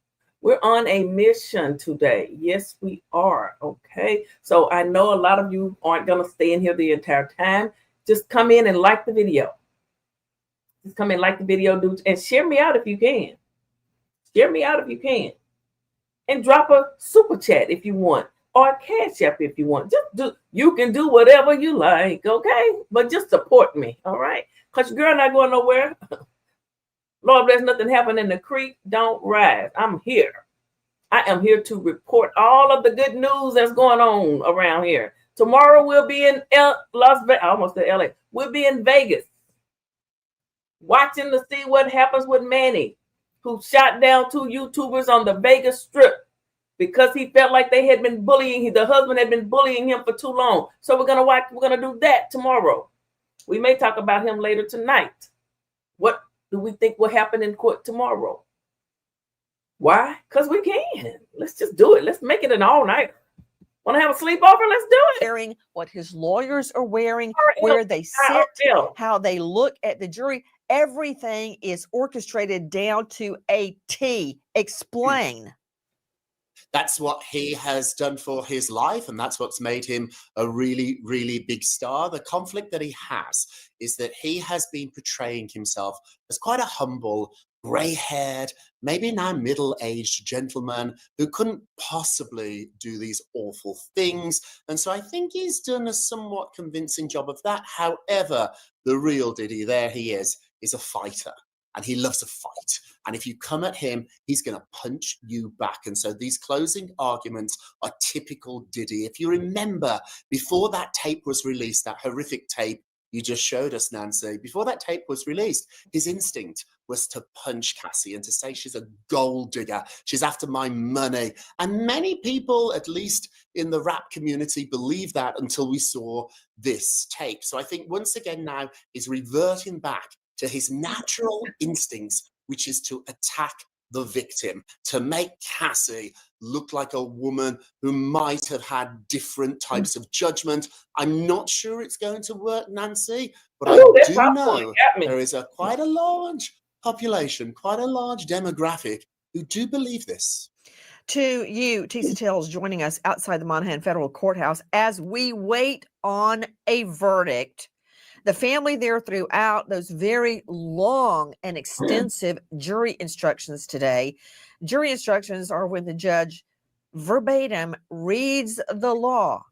We're on a mission today. Yes, we are. Okay. So I know a lot of you aren't going to stay in here the entire time. Just come in and like the video. Just come in, like the video, dude, and share me out if you can. Share me out if you can. And drop a super chat if you want, or a cash app if you want. You can do whatever you like, okay? But just support me, all right? Because your girl not going nowhere. Lord, there's nothing happening in the creek, don't rise. I'm here. I am here to report all of the good news that's going on around here. Tomorrow we'll be in Las Vegas. I almost said LA. We'll be in Vegas, watching to see what happens with Manny, who shot down 2 YouTubers on the Vegas Strip because he felt like they had been bullying. The husband had been bullying him for too long. So we're gonna do that tomorrow. We may talk about him later tonight. What do we think will happen in court tomorrow? Why? Because we can. Let's just do it. Let's make it an all-nighter. Want to have a sleepover? Let's do it. Wearing what his lawyers are wearing, where they sit, how they look at the jury. Everything is orchestrated down to a T. Explain. That's what he has done for his life, and that's what's made him a really, really big star. The conflict that he has is that he has been portraying himself as quite a humble, gray-haired, maybe now middle-aged gentleman who couldn't possibly do these awful things. And so I think he's done a somewhat convincing job of that. However, the real Diddy, there he is a fighter. And he loves a fight. And if you come at him, he's going to punch you back. And so these closing arguments are typical Diddy. If you remember, before that tape was released, that horrific tape you just showed us, Nancy, before that tape was released, his instinct was to punch Cassie and to say she's a gold digger. She's after my money. And many people, at least in the rap community, believe that until we saw this tape. So I think once again now he's reverting back to his natural instincts, which is to attack the victim, to make Cassie look like a woman who might have had different types of judgment. I'm not sure it's going to work, Nancy, but I do know there is quite a large population, quite a large demographic who do believe this. To you, Tisa Tells, joining us outside the Monahan Federal Courthouse as we wait on a verdict. The family there threw out those very long and extensive jury instructions today. Jury instructions are when the judge verbatim reads the law.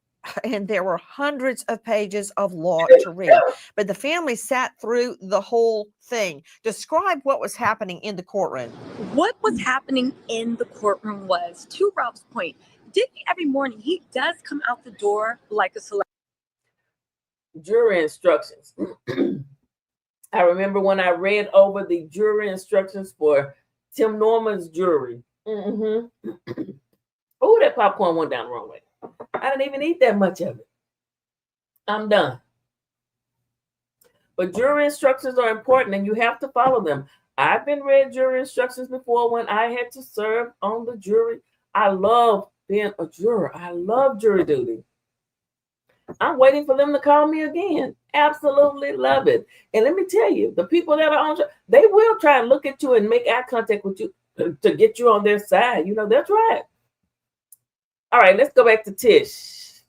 And there were hundreds of pages of law to read. But the family sat through the whole thing. Describe what was happening in the courtroom. What was happening in the courtroom was, to Ralph's point, Diddy every morning, he does come out the door like a celebrity. Jury instructions. I remember when I read over the jury instructions for Tim Norman's jury. Oh, that popcorn went down the wrong way. I didn't even eat that much of it. I'm done. But jury instructions are important and you have to follow them. I've been read jury instructions before when I had to serve on the jury. I love being a juror. I love jury duty. I'm waiting for them to call me again. Absolutely love it. And let me tell you, the people that are on, they will try and look at you and make eye contact with you to get you on their side. You know, they'll try it. All right, let's go back to Tish.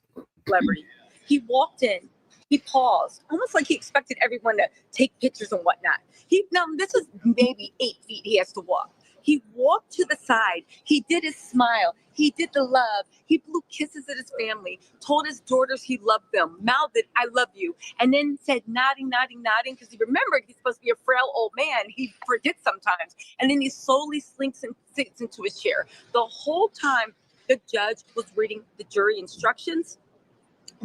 Celebrity. He walked in, he paused, almost like he expected everyone to take pictures and whatnot. Now this is maybe 8 feet he has to walk. He walked to the side. He did his smile. He did the love. He blew kisses at his family, told his daughters he loved them, mouthed, "I love you," and then said nodding, because he remembered he's supposed to be a frail old man. He forgets sometimes. And then he slowly slinks and sits into his chair. The whole time the judge was reading the jury instructions,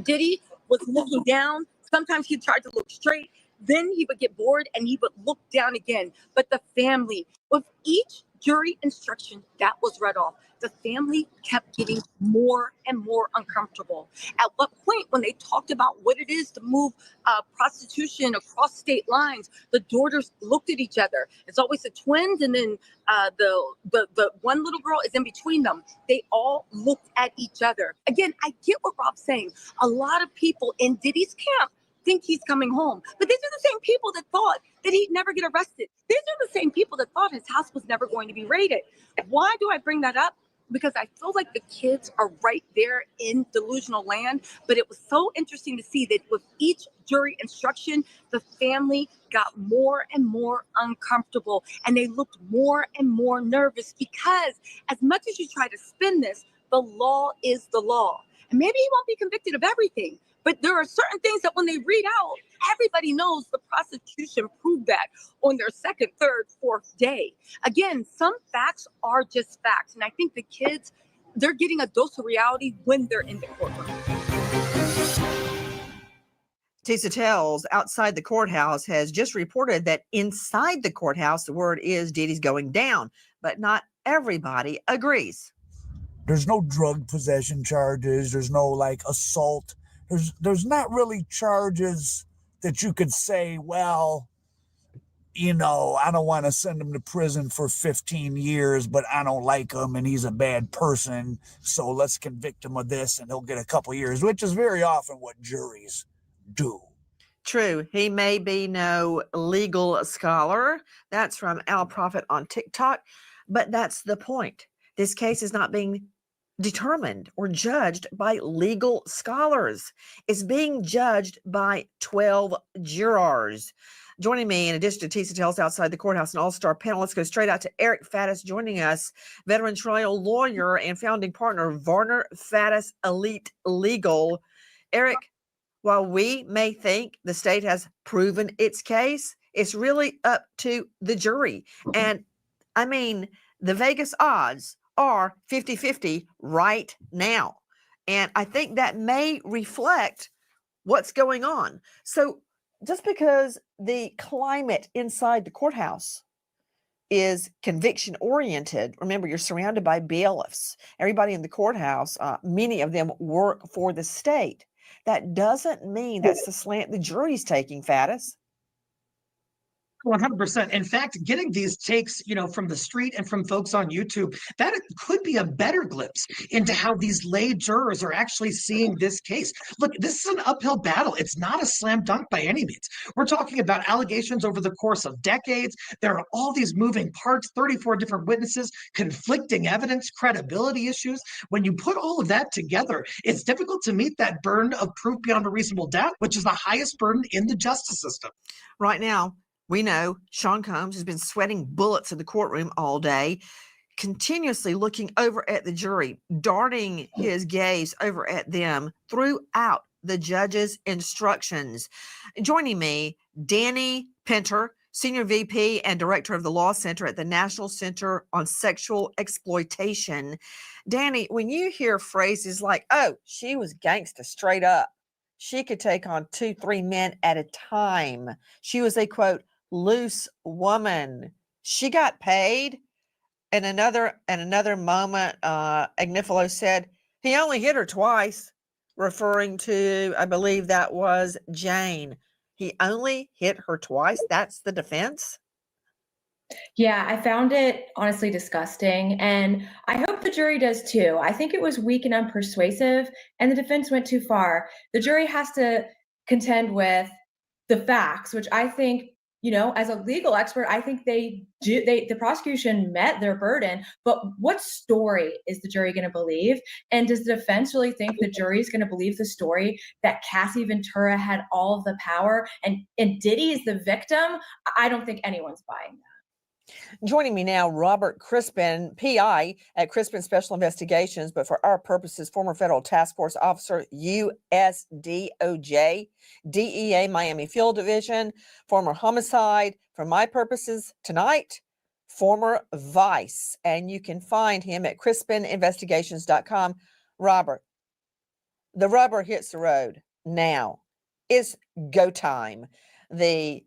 Diddy was looking down. Sometimes he tried to look straight. Then he would get bored and he would look down again. But the family, with each jury instruction that was read off, the family kept getting more and more uncomfortable. At what point, when they talked about what it is to move prostitution across state lines, the daughters looked at each other. It's always the twins, and then the one little girl is in between them. They all looked at each other. Again, I get what Rob's saying. A lot of people in Diddy's camp think he's coming home. But these are the same people that thought that he'd never get arrested. These are the same people that thought his house was never going to be raided. Why do I bring that up? Because I feel like the kids are right there in delusional land. But it was so interesting to see that with each jury instruction, the family got more and more uncomfortable and they looked more and more nervous, because as much as you try to spin this, the law is the law. And maybe he won't be convicted of everything, but there are certain things that when they read out, everybody knows the prosecution proved that on their second, third, fourth day. Again, some facts are just facts. And I think the kids, they're getting a dose of reality when they're in the courtroom. Tisa Tells outside the courthouse has just reported that inside the courthouse, the word is Diddy's going down, but not everybody agrees. There's no drug possession charges. There's no like assault. There's not really charges that you could say, well, you know, I don't want to send him to prison for 15 years, but I don't like him and he's a bad person. So let's convict him of this and he'll get a couple years, which is very often what juries do. True. He may be no legal scholar. That's from Al Prophet on TikTok. But that's the point. This case is not being determined or judged by legal scholars. It's being judged by 12 jurors. Joining me, in addition to Tisa Tells outside the courthouse, an all-star panel, let's go straight out to Eric Faddis joining us, veteran trial lawyer and founding partner of Varner Faddis Elite Legal. Eric, while we may think the state has proven its case, it's really up to the jury. And I mean, the Vegas odds are 50-50 right now. And I think that may reflect what's going on. So just because the climate inside the courthouse is conviction oriented, remember, you're surrounded by bailiffs. Everybody in the courthouse, many of them work for the state. That doesn't mean that's the slant the jury's taking, Faddis. 100%. In fact, getting these takes, from the street and from folks on YouTube, that could be a better glimpse into how these lay jurors are actually seeing this case. Look, this is an uphill battle. It's not a slam dunk by any means. We're talking about allegations over the course of decades. There are all these moving parts, 34 different witnesses, conflicting evidence, credibility issues. When you put all of that together, it's difficult to meet that burden of proof beyond a reasonable doubt, which is the highest burden in the justice system. Right now, we know Sean Combs has been sweating bullets in the courtroom all day, continuously looking over at the jury, darting his gaze over at them throughout the judge's instructions. Joining me, Danny Pinter, Senior VP and Director of the Law Center at the National Center on Sexual Exploitation. Danny, when you hear phrases like, oh, she was gangsta straight up, she could take on 2-3 men at a time, she was a, quote, loose woman, she got paid. And another moment, Agnifilo said he only hit her twice, referring to, I believe that was Jane. He only hit her twice. That's the defense. Yeah, I found it honestly disgusting, and I hope the jury does too. I think it was weak and unpersuasive, and the defense went too far. The jury has to contend with the facts, which I think, as a legal expert, I think the prosecution met their burden, but what story is the jury going to believe? And does the defense really think the jury is going to believe the story that Cassie Ventura had all of the power and Diddy is the victim? I don't think anyone's buying that. Joining me now, Robert Crispin, PI at Crispin Special Investigations, but for our purposes, former federal task force officer, USDOJ, DEA Miami Field Division, former homicide, for my purposes tonight, former vice. And you can find him at crispininvestigations.com. Robert, the rubber hits the road now. It's go time. The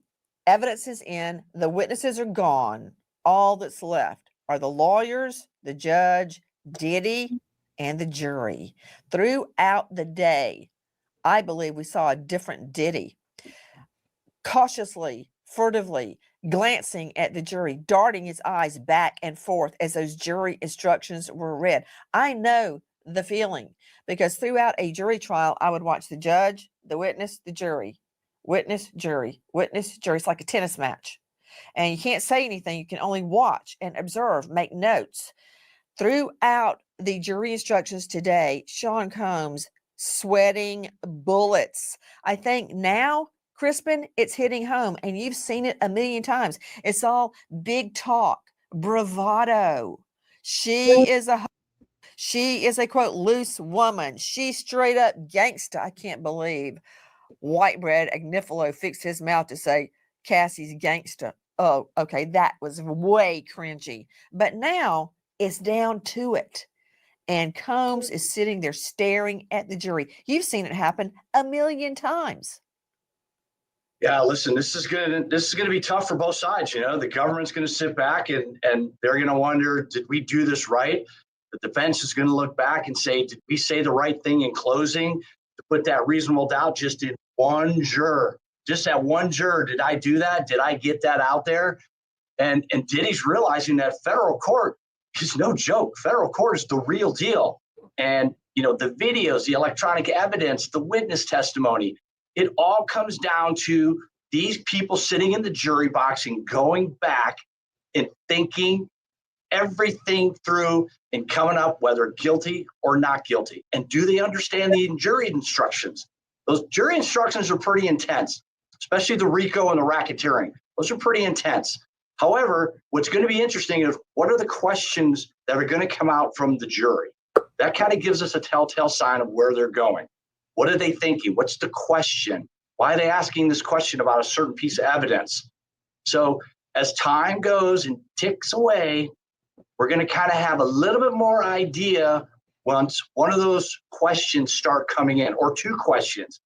evidence is in, the witnesses are gone. All that's left are the lawyers, the judge, Diddy, and the jury. Throughout the day, I believe we saw a different Diddy, cautiously, furtively glancing at the jury, darting his eyes back and forth as those jury instructions were read. I know the feeling because throughout a jury trial, I would watch the judge, the witness, the jury, witness, jury, witness, jury. It's like a tennis match. And you can't say anything. You can only watch and observe, make notes. Throughout the jury instructions today, Sean Combs sweating bullets. I think now, Crispin, it's hitting home, and you've seen it a million times. It's all big talk, bravado. She is a quote loose woman. She's straight up gangsta. I can't believe Whitebread Agnifilo fixed his mouth to say Cassie's gangsta. Oh, okay, that was way cringy. But now it's down to it. And Combs is sitting there staring at the jury. You've seen it happen a million times. Yeah, listen, this is gonna be tough for both sides. You know, the government's gonna sit back and they're gonna wonder, did we do this right? The defense is gonna look back and say, did we say the right thing in closing to put that reasonable doubt just in one juror? Just that one juror, did I do that? Did I get that out there? And Diddy's realizing that federal court is no joke. Federal court is the real deal. And, you know, the videos, the electronic evidence, the witness testimony, it all comes down to these people sitting in the jury box and going back and thinking everything through and coming up whether guilty or not guilty. And do they understand the jury instructions? Those jury instructions are pretty intense, especially the Rico and the racketeering. Those are pretty intense. However, what's going to be interesting is what are the questions that are going to come out from the jury? That kind of gives us a telltale sign of where they're going. What are they thinking? What's the question? Why are they asking this question about a certain piece of evidence? So as time goes and ticks away, we're going to kind of have a little bit more idea once one of those questions start coming in, or two questions.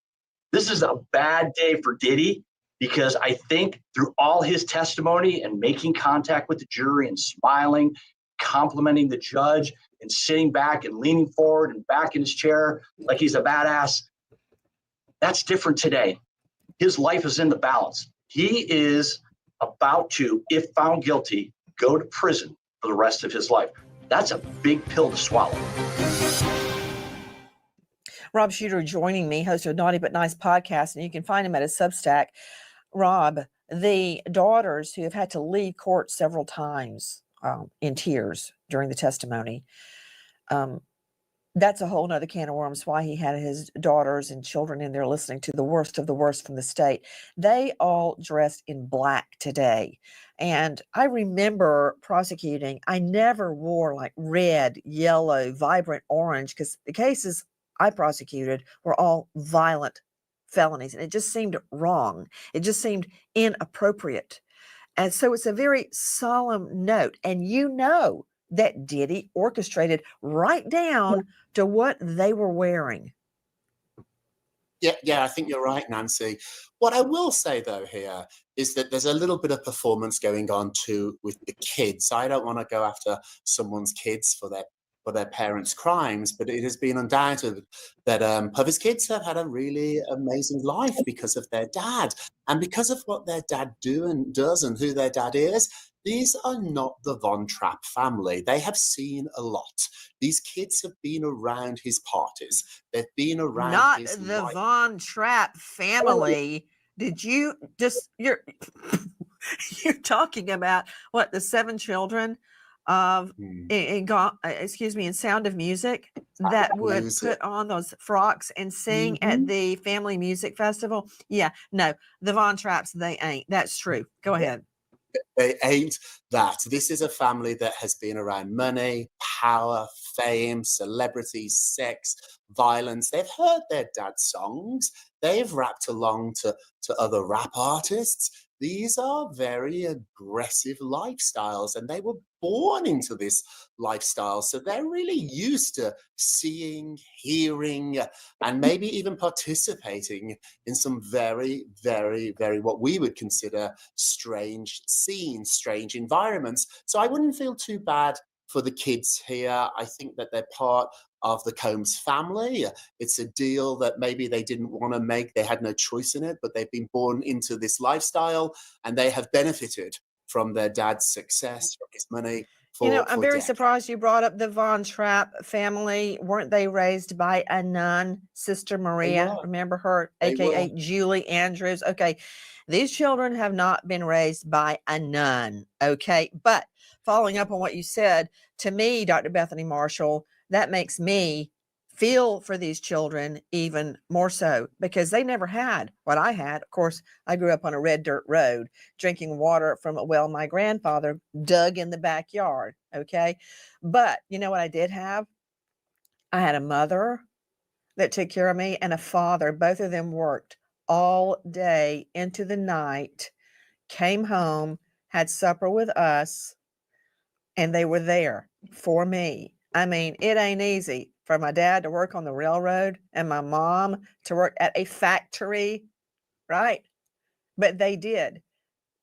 This is a bad day for Diddy because I think through all his testimony and making contact with the jury and smiling, complimenting the judge and sitting back and leaning forward and back in his chair like he's a badass, that's different today. His life is in the balance. He is about to, if found guilty, go to prison for the rest of his life. That's a big pill to swallow. Rob Shooter joining me, host of Naughty But Nice podcast, and you can find him at his Substack. Rob, the daughters who have had to leave court several times in tears during the testimony, that's a whole nother can of worms why he had his daughters and children in there listening to the worst of the worst from the state. They all dressed in black today. And I remember prosecuting, I never wore like red, yellow, vibrant orange, because the cases I prosecuted were all violent felonies. And it just seemed wrong. It just seemed inappropriate. And so it's a very solemn note. And you know that Diddy orchestrated right down to what they were wearing. Yeah, I think you're right, Nancy. What I will say, though, here is that there's a little bit of performance going on too with the kids. I don't want to go after someone's kids for their parents' crimes, but it has been undoubted that Puffy's kids have had a really amazing life because of their dad, and because of what their dad does and who their dad is. These are not the Von Trapp family. They have seen a lot. These kids have been around his parties. They've been around Not his the life. Von Trapp family. Did you just, you're talking about what, the 7 children of, in Sound of Music that would put on those frocks and sing at the family music festival? Yeah, no, the Von Trapps, they ain't. That's true. Go ahead. They ain't that. This is a family that has been around money, power, fame, celebrity, sex, violence. They've heard their dad's songs. They've rapped along to other rap artists. these are very aggressive lifestyles, and they were born into this lifestyle. So they're really used to seeing, hearing, and maybe even participating in some very, very, very what we would consider strange scenes, strange environments. So I wouldn't feel too bad for the kids here. I think that they're part of the Combs family. It's a deal that maybe they didn't want to make. They had no choice in it, but they've been born into this lifestyle and they have benefited from their dad's success, from his money. I'm very surprised you brought up the Von Trapp family. Weren't they raised by a nun, Sister Maria? Remember her, aka Julie Andrews? Okay, these children have not been raised by a nun. Okay, but following up on what you said, to me, Dr. Bethany Marshall, that makes me feel for these children even more so, because they never had what I had. Of course, I grew up on a red dirt road, drinking water from a well my grandfather dug in the backyard. Okay. But you know what I did have? I had a mother that took care of me and a father. Both of them worked all day into the night, came home, had supper with us, and they were there for me. I mean, it ain't easy for my dad to work on the railroad and my mom to work at a factory, right? But they did.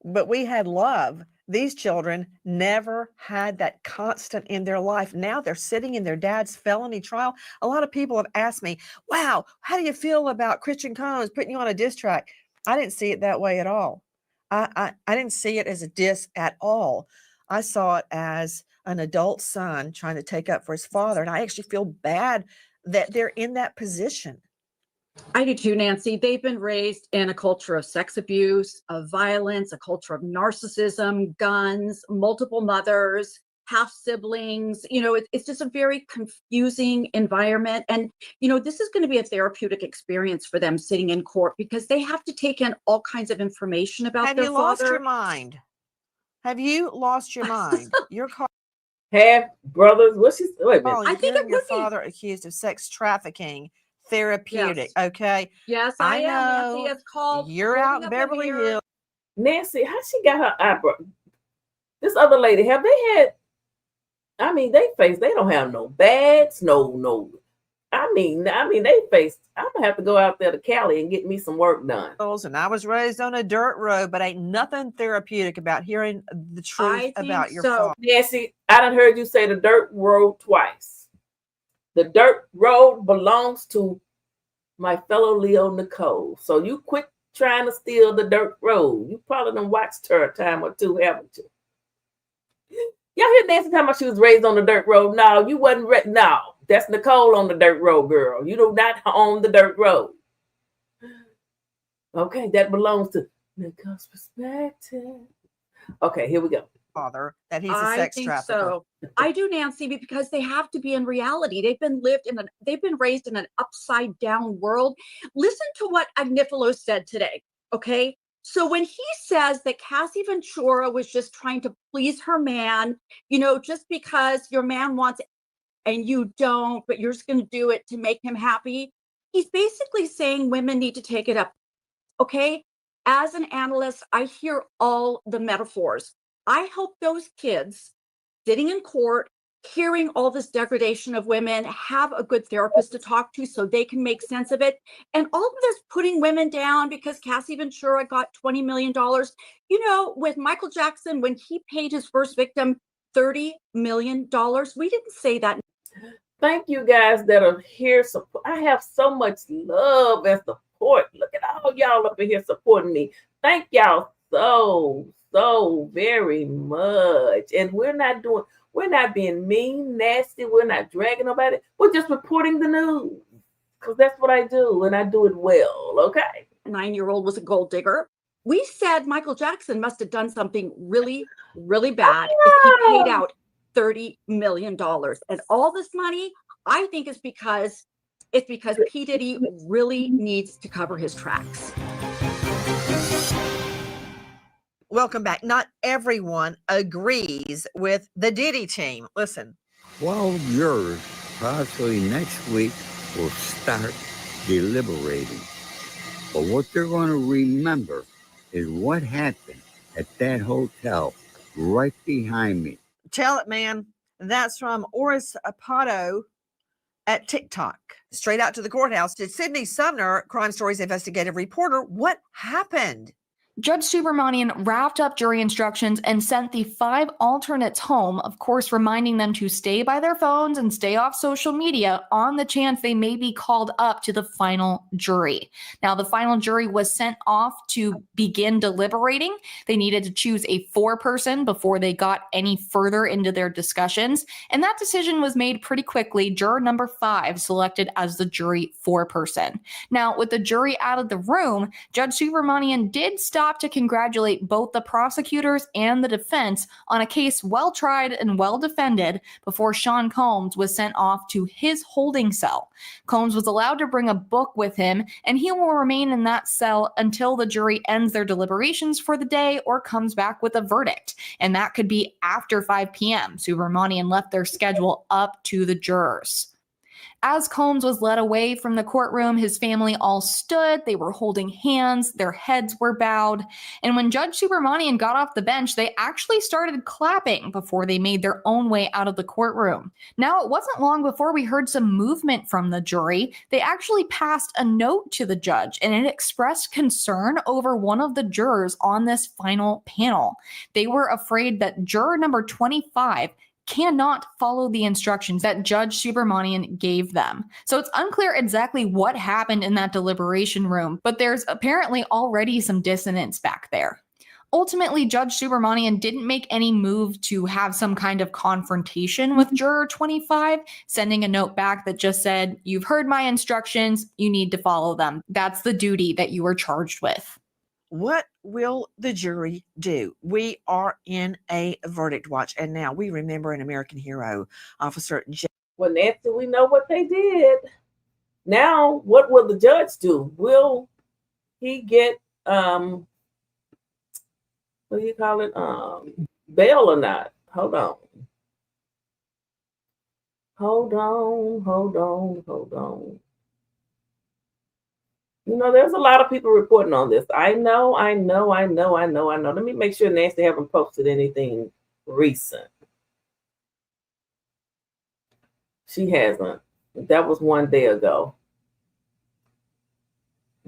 But we had love. These children never had that constant in their life. Now they're sitting in their dad's felony trial. A lot of people have asked me, wow, how do you feel about Christian Combs putting you on a diss track? I didn't see it that way at all. I didn't see it as a diss at all. I saw it as an adult son trying to take up for his father. And I actually feel bad that they're in that position. I do too, Nancy. They've been raised in a culture of sex abuse, of violence, a culture of narcissism, guns, multiple mothers, half siblings. It's just a very confusing environment. And, this is going to be a therapeutic experience for them sitting in court, because they have to take in all kinds of information about Have their you father. lost your mind? Have you lost your mind? You're half brothers. What's she? Wait a minute. I think your father accused of sex trafficking. Therapeutic, Yes. okay? Yes, I am. know. Nancy, it's called You're holding out in up a Beverly mirror. Hills. Nancy, how she got her eyebrow? This other lady, have they had? I mean, they don't have no bags, no. I mean, they face. I'm gonna have to go out there to Cali and get me some work done. And I was raised on a dirt road, but ain't nothing therapeutic about hearing the truth about your father. Nancy, I done heard you say the dirt road twice. The dirt road belongs to my fellow Leo Nicole. So you quit trying to steal the dirt road. You probably done watched her a time or two, haven't you? Y'all hear Nancy talking about she was raised on the dirt road? No, you wasn't. No, that's Nicole on the dirt road, girl. You do not own the dirt road. Okay, that belongs to Nicole's perspective. Okay, here we go. Father, that he's a sex trafficker. So. I do, Nancy, because they have to be in reality. They've been raised in an upside down world. Listen to what Agnifilo said today. Okay. So when he says that Cassie Ventura was just trying to please her man, just because your man wants it and you don't, but you're just going to do it to make him happy. He's basically saying women need to take it up. Okay. As an analyst, I hear all the metaphors. I hope those kids sitting in court, hearing all this degradation of women, have a good therapist to talk to so they can make sense of it. And all of this putting women down because Cassie Ventura got $20 million. With Michael Jackson, when he paid his first victim $30 million, we didn't say that. Thank you guys that are here. I have so much love and support. Look at all y'all up in here supporting me. Thank y'all so very much. And we're not being mean, nasty. We're not dragging nobody. We're just reporting the news, because that's what I do, and I do it well. Okay. 9-year-old was a gold digger. We said Michael Jackson must have done something really, really bad if he paid out $30 million. And all this money, I think, is because P. Diddy really needs to cover his tracks. Welcome back. Not everyone agrees with the Diddy team. Listen. 12 jurors, possibly next week, will start deliberating. But what they're going to remember is what happened at that hotel right behind me. Tell it, man. That's from Oris Apato at TikTok. Straight out to the courthouse. Did Sydney Sumner, Crime Stories investigative reporter, what happened? Judge Subramanian wrapped up jury instructions and sent the 5 alternates home, of course, reminding them to stay by their phones and stay off social media on the chance they may be called up to the final jury. Now, the final jury was sent off to begin deliberating. They needed to choose a 4-person before they got any further into their discussions, and that decision was made pretty quickly. Juror number 5 selected as the jury 4-person. Now, with the jury out of the room, Judge Subramanian did stop to congratulate both the prosecutors and the defense on a case well tried and well defended before Sean Combs was sent off to his holding cell. Combs was allowed to bring a book with him, and he will remain in that cell until the jury ends their deliberations for the day or comes back with a verdict. And that could be after 5 p.m. Subramanian left their schedule up to the jurors. As Combs was led away from the courtroom, his family all stood. They were holding hands. Their heads were bowed. And when Judge Subramanian got off the bench, they actually started clapping before they made their own way out of the courtroom. Now, it wasn't long before we heard some movement from the jury. They actually passed a note to the judge, and it expressed concern over one of the jurors on this final panel. They were afraid that juror number 25 cannot follow the instructions that Judge Subramanian gave them. So it's unclear exactly what happened in that deliberation room, but there's apparently already some dissonance back there. Ultimately, Judge Subramanian didn't make any move to have some kind of confrontation with Juror 25, sending a note back that just said, "You've heard my instructions, you need to follow them. That's the duty that you were charged with." What will the jury do? We are in a verdict watch. And now we remember an American hero, Officer J. Well, Nancy, we know what they did. Now, what will the judge do? Will he get, what do you call it? Bail or not? Hold on. You know, there's a lot of people reporting on this. I know. Let me make sure Nancy haven't posted anything recent. She hasn't. That was 1 day ago.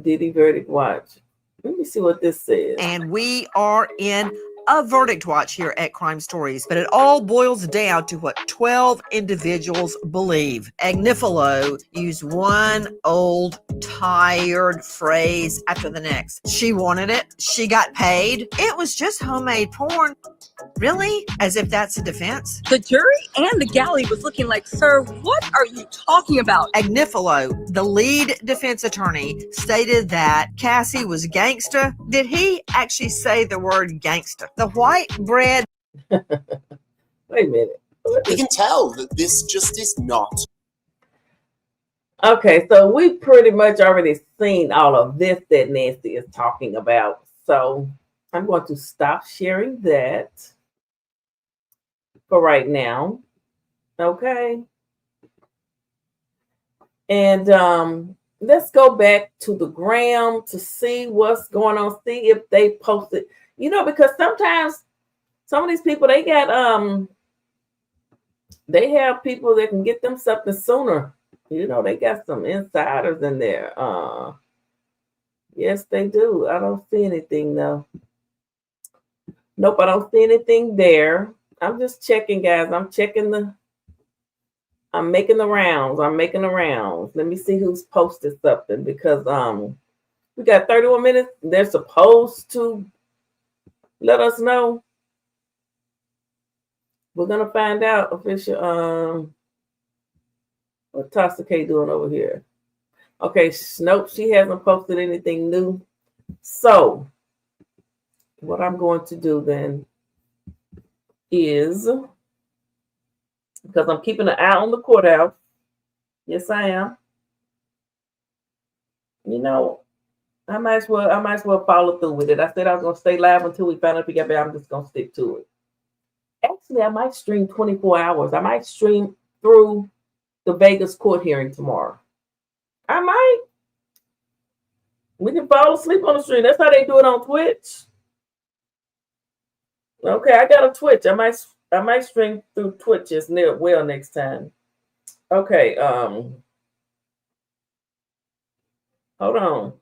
Diddy verdict watch. Let me see what this says. And we are in a verdict watch here at Crime Stories, but it all boils down to what 12 individuals believe. Agnifilo used one old tired phrase after the next. She wanted it. She got paid. It was just homemade porn. Really? As if that's a defense? The jury and the galley was looking like, "Sir, what are you talking about?" Agnifilo, the lead defense attorney, stated that Cassie was gangsta. Did he actually say the word gangsta? The white bread. Wait a minute. We can tell that this just is not. Okay, so we pretty much already seen all of this that Nancy is talking about. So I'm going to stop sharing that for right now. Okay. And let's go back to the gram to see what's going on, see if they posted, you know, because sometimes some of these people, they got they have people that can get them something sooner. You know, they got some insiders in there. Yes, they do. I don't see anything though. Nope, I don't see anything there. I'm just checking, guys. I'm making the rounds. Let me see who's posted something because we got 31 minutes. They're supposed to let us know. We're gonna find out official. What Tasha K doing over here? Okay, nope, she hasn't posted anything new. So what I'm going to do then is, because I'm keeping an eye on the courthouse. Yes, I am. You know, I might as well follow through with it. I said I was gonna stay live until we found out if we got back. I'm just gonna stick to it. Actually, I might stream 24 hours. I might stream through the Vegas court hearing tomorrow. I might. We can fall asleep on the stream. That's how they do it on Twitch. Okay, I got a Twitch. I might stream through Twitch as well next time. Okay, hold on.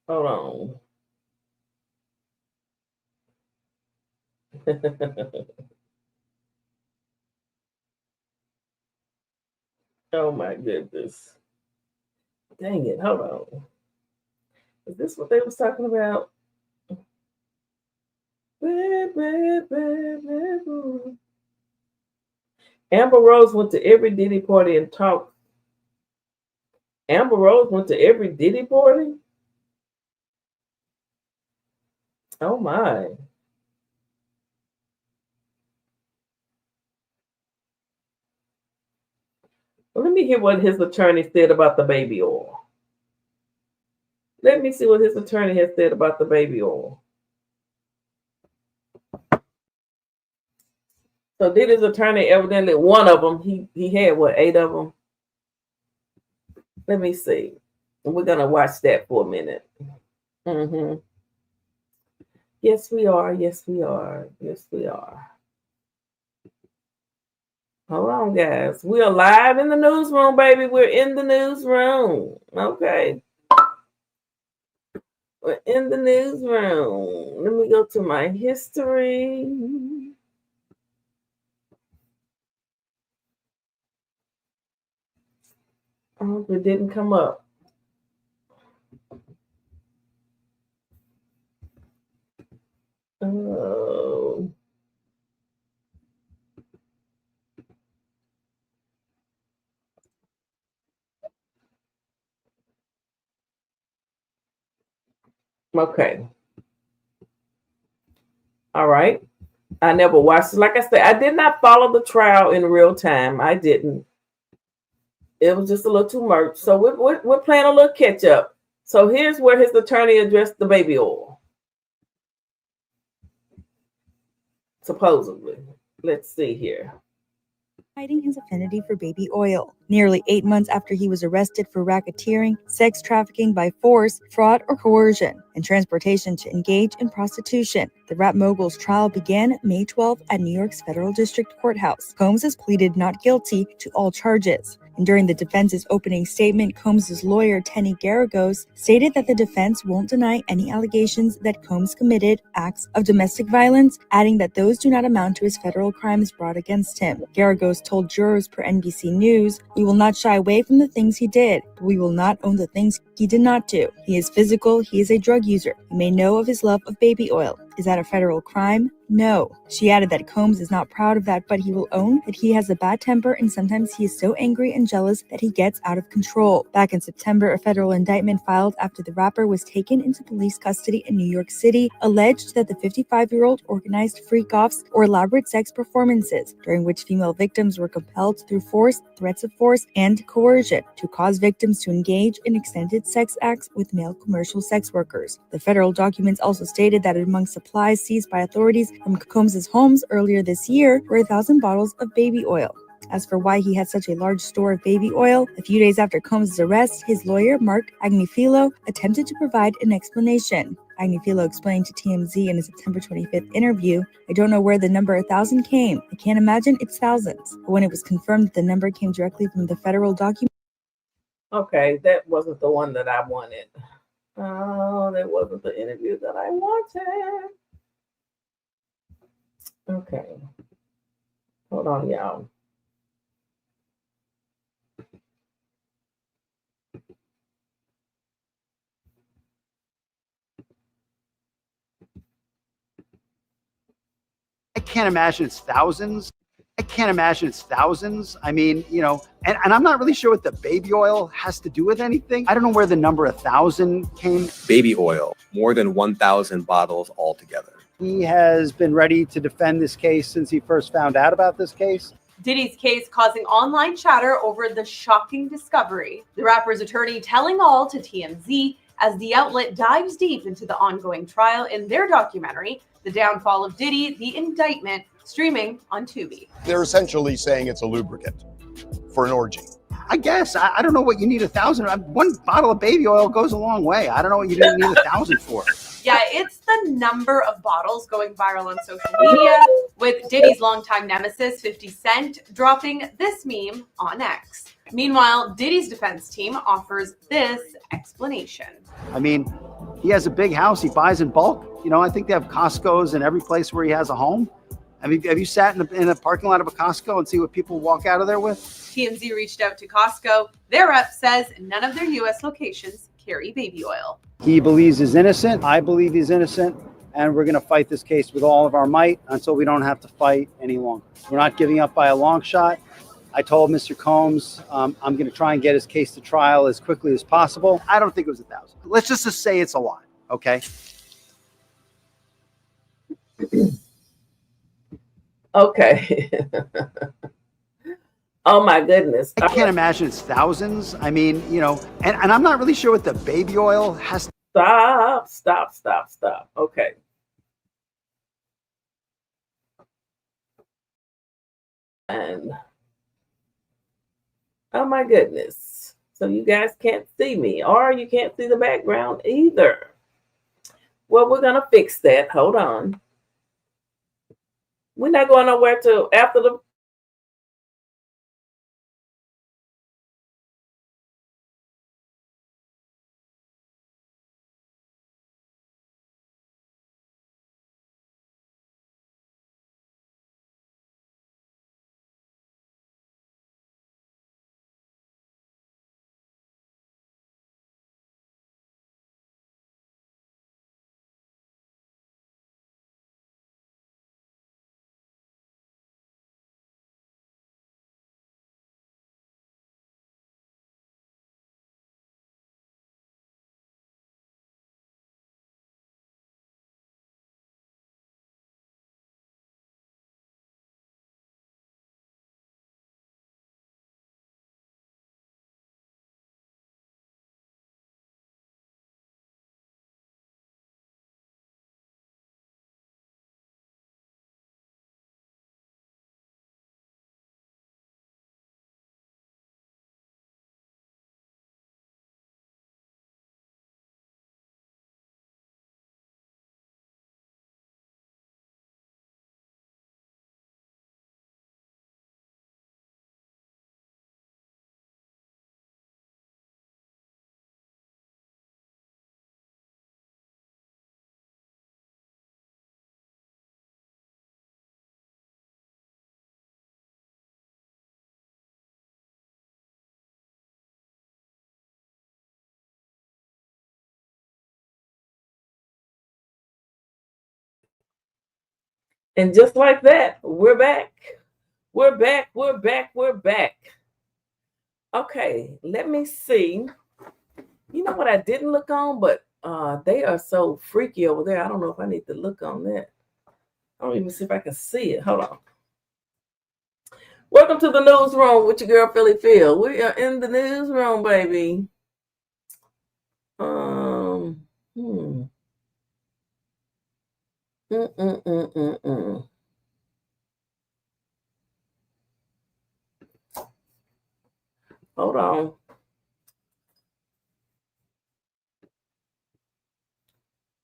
Hold on. Oh my goodness. Dang it, hold on. Is this what they was talking about? Amber Rose went to every Diddy party and talked. Amber Rose went to every Diddy party? Oh my. Well, let me hear what his attorney said about the baby oil. Let me see what his attorney has said about the baby oil. So Diddy's attorney, evidently one of them, he had what, 8 of them? Let me see. And we're gonna watch that for a minute. Mm-hmm. Yes, we are. Yes, we are. Yes, we are. Hold on, guys. We are live in the newsroom, baby. We're in the newsroom. Okay. We're in the newsroom. Let me go to my history. Oh, it didn't come up. Oh. Okay. All right. I never watched it. Like I said, I did not follow the trial in real time. I didn't. It was just a little too much. So we're playing a little catch up. So here's where his attorney addressed the baby oil. Supposedly. Let's see here. Hiding his affinity for baby oil. Nearly 8 months after he was arrested for racketeering, sex trafficking by force, fraud or coercion, and transportation to engage in prostitution, the rap mogul's trial began May 12th at New York's Federal District Courthouse. Combs has pleaded not guilty to all charges. And during the defense's opening statement, Combs' lawyer, Tenny Garagos, stated that the defense won't deny any allegations that Combs committed acts of domestic violence, adding that those do not amount to his federal crimes brought against him. Garagos told jurors per NBC News, "We will not shy away from the things he did, but we will not own the things he did not do. He is physical, he is a drug user. You may know of his love of baby oil. Is that a federal crime? No." She added that Combs is not proud of that, but he will own that he has a bad temper and sometimes he is so angry and jealous that he gets out of control. Back in September, a federal indictment filed after the rapper was taken into police custody in New York City alleged that the 55-year-old organized freak-offs or elaborate sex performances during which female victims were compelled through force, threats of force, and coercion to cause victims to engage in extended sex acts with male commercial sex workers. The federal documents also stated that among supplies seized by authorities from Combs' homes earlier this year were 1,000 bottles of baby oil. As for why he had such a large store of baby oil, a few days after Combs' arrest, his lawyer, Mark Agnifilo, attempted to provide an explanation. Agnifilo explained to TMZ in a September 25th interview, "I don't know where the number 1,000 came. I can't imagine it's thousands." But when it was confirmed that the number came directly from the federal document. Okay, that wasn't the one that I wanted. Oh, that wasn't the interview that I wanted. Okay. Hold on, y'all. I can't imagine it's thousands. I can't imagine it's thousands. I mean, you know, and I'm not really sure what the baby oil has to do with anything. I don't know where the number 1,000 came. Baby oil, more than 1,000 bottles altogether. He has been ready to defend this case since he first found out about this case. Diddy's case causing online chatter over the shocking discovery. The rapper's attorney telling all to TMZ as the outlet dives deep into the ongoing trial in their documentary, The Downfall of Diddy, The Indictment, streaming on Tubi. They're essentially saying it's a lubricant for an orgy. I guess. I don't know what you need 1,000. One bottle of baby oil goes a long way. I don't know what you need 1,000 for. Yeah, it's the number of bottles going viral on social media, with Diddy's longtime nemesis, 50 Cent, dropping this meme on X. Meanwhile, Diddy's defense team offers this explanation. I mean, he has a big house. He buys in bulk. You know, I think they have Costco's in every place where he has a home. I mean, have you sat in a parking lot of a Costco and see what people walk out of there with? TMZ reached out to Costco. Their rep says none of their U.S. locations carry baby oil. He believes he's innocent. I believe he's innocent. And we're going to fight this case with all of our might until we don't have to fight any longer. We're not giving up by a long shot. I told Mr. Combs I'm going to try and get his case to trial as quickly as possible. I don't think it was 1,000. Let's just say it's a lot, okay? Okay. Oh my goodness. I can't imagine it's thousands. I mean, you know, and I'm not really sure what the baby oil has to... Stop. Okay. And oh my goodness. So you guys can't see me, or you can't see the background either. Well, we're gonna fix that. Hold on. We're not going nowhere till after the and just like that, we're back. We're back. Okay, let me see. You know what I didn't look on, but they are so freaky over there. I don't know if I need to look on that. I don't even see if I can see it. Hold on. Welcome to the newsroom with your girl Philly Phil. We are in the newsroom, baby. Hold on.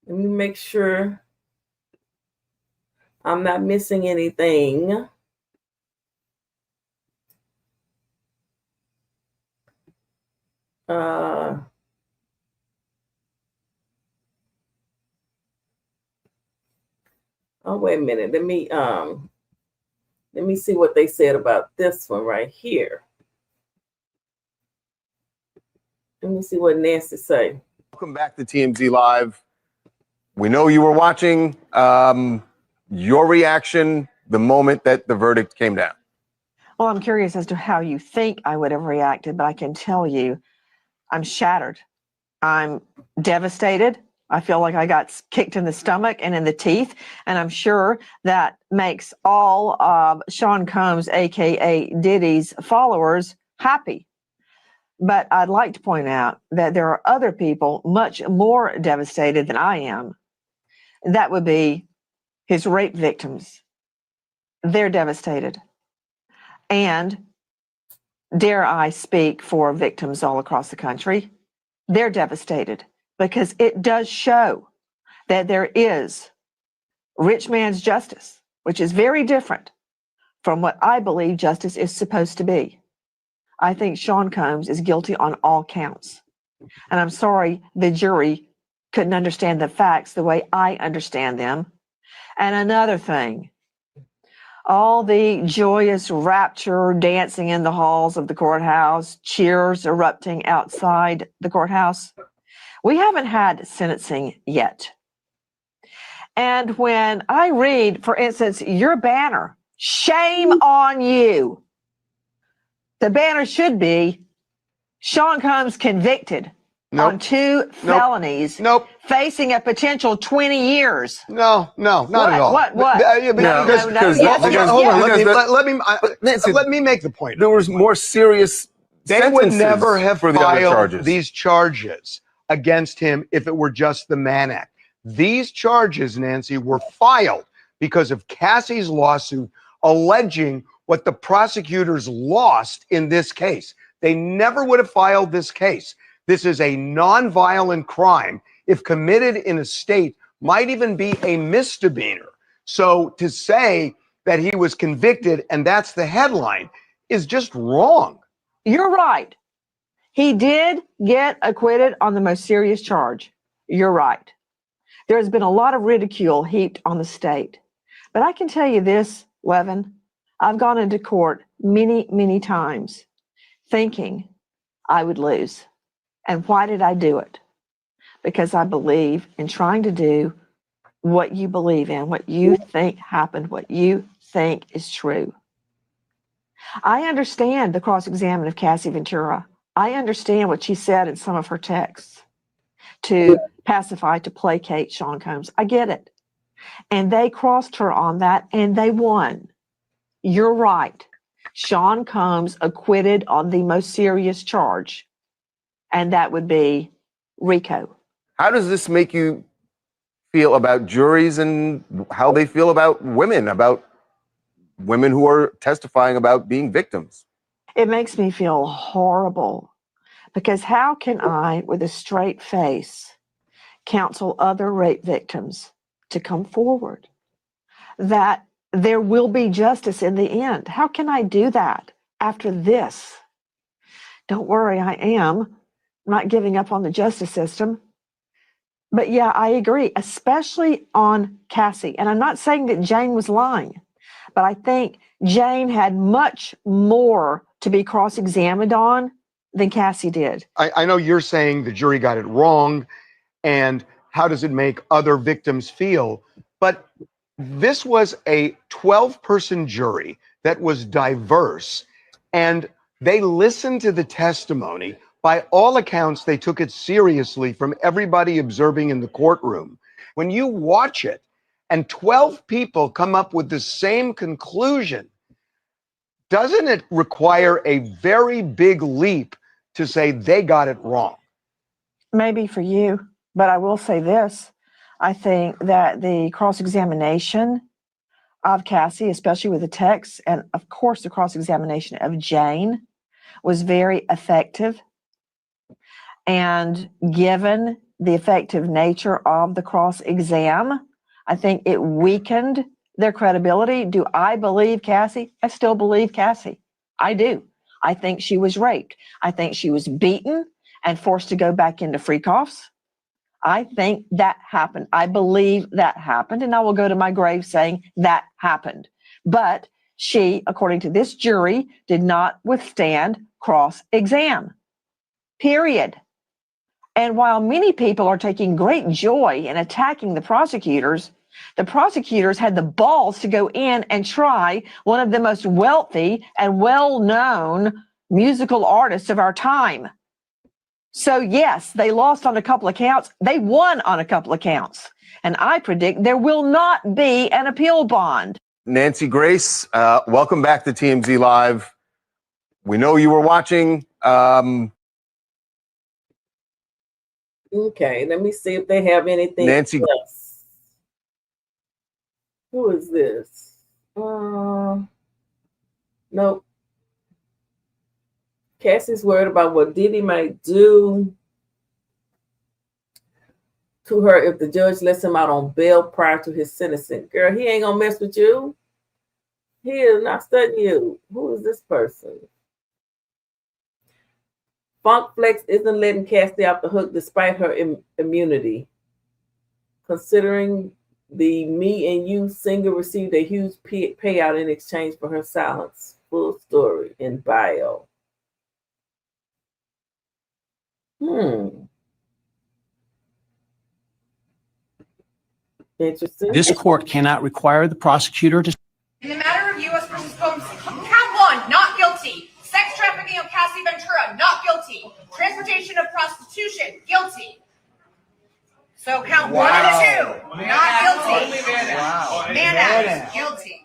Let me make sure I'm not missing anything. Oh, wait a minute. Let me see what they said about this one right here. Let me see what Nancy say. Welcome back to TMZ Live. We know you were watching. Your reaction the moment that the verdict came down. Well, I'm curious as to how you think I would have reacted, but I can tell you I'm shattered. I'm devastated. I feel like I got kicked in the stomach and in the teeth, and I'm sure that makes all of Sean Combs, aka Diddy's followers, happy. But I'd like to point out that there are other people much more devastated than I am. That would be his rape victims. They're devastated. And dare I speak for victims all across the country, they're devastated because it does show that there is rich man's justice, which is very different from what I believe justice is supposed to be. I think Sean Combs is guilty on all counts. And I'm sorry the jury couldn't understand the facts the way I understand them. And another thing, all the joyous rapture dancing in the halls of the courthouse, cheers erupting outside the courthouse. We haven't had sentencing yet. And when I read, for instance, your banner, shame on you. The banner should be Sean Combs convicted on 2 felonies, facing a potential 20 years. No, not at all. What? Hold on. Let me make the point. There was more serious. They would sentences never have for the other filed charges. these charges against him if it were just the Mann Act. These charges, Nancy, were filed because of Cassie's lawsuit alleging what the prosecutors lost in this case. They never would have filed this case. This is a nonviolent crime. If committed in a state, might even be a misdemeanor. So to say that he was convicted and that's the headline is just wrong. You're right. He did get acquitted on the most serious charge. You're right. There has been a lot of ridicule heaped on the state. But I can tell you this, Levin, I've gone into court many, many times thinking I would lose. And why did I do it? Because I believe in trying to do what you believe in, what you think happened, what you think is true. I understand the cross-examination of Cassie Ventura. I understand what she said in some of her texts to pacify, to placate Sean Combs. I get it. And they crossed her on that and they won. You're right. Sean Combs acquitted on the most serious charge, and that would be Rico. How does this make you feel about juries and how they feel about women who are testifying about being victims? It makes me feel horrible because how can I, with a straight face, counsel other rape victims to come forward? That there will be justice in the end. How can I do that after this? Don't worry, I am. I'm not giving up on the justice system. But yeah, I agree, especially on Cassie. And I'm not saying that Jane was lying, but I think Jane had much more to be cross-examined on than Cassie did. I know you're saying the jury got it wrong, and how does it make other victims feel? But this was a 12-person jury that was diverse, and they listened to the testimony. By all accounts, they took it seriously from everybody observing in the courtroom. When you watch it and 12 people come up with the same conclusion, doesn't it require a very big leap to say they got it wrong? Maybe for you, but I will say this. I think that the cross-examination of Cassie, especially with the text, and of course the cross-examination of Jane, was very effective. And given the effective nature of the cross-exam, I think it weakened their credibility. Do I believe Cassie? I still believe Cassie. I do. I think she was raped. I think she was beaten and forced to go back into free coughs. I think that happened. I believe that happened, and I will go to my grave saying that happened. But she, according to this jury, did not withstand cross-exam. Period. And while many people are taking great joy in attacking the prosecutors had the balls to go in and try one of the most wealthy and well-known musical artists of our time. So yes, they lost on a couple of counts. They won on a couple of counts. And I predict there will not be an appeal bond. Nancy Grace, welcome back to TMZ Live. We know you were watching. Okay, let me see if they have anything Nancy else. Who is this? Nope. Cassie's worried about what Diddy might do to her if the judge lets him out on bail prior to his sentencing. Girl, he ain't gonna mess with you. He is not studying you. Who is this person? Funk Flex isn't letting Cassie off the hook despite her immunity. Considering the Me and You singer received a huge payout in exchange for her silence. Full story in bio. Interesting. This court cannot require the prosecutor to. In the matter of U.S. versus Combs, count 1, not guilty. Sex trafficking of Cassie Ventura, not guilty. Transportation of prostitution, guilty. So count 1 and 2, not guilty. Wow. Mann Act, guilty.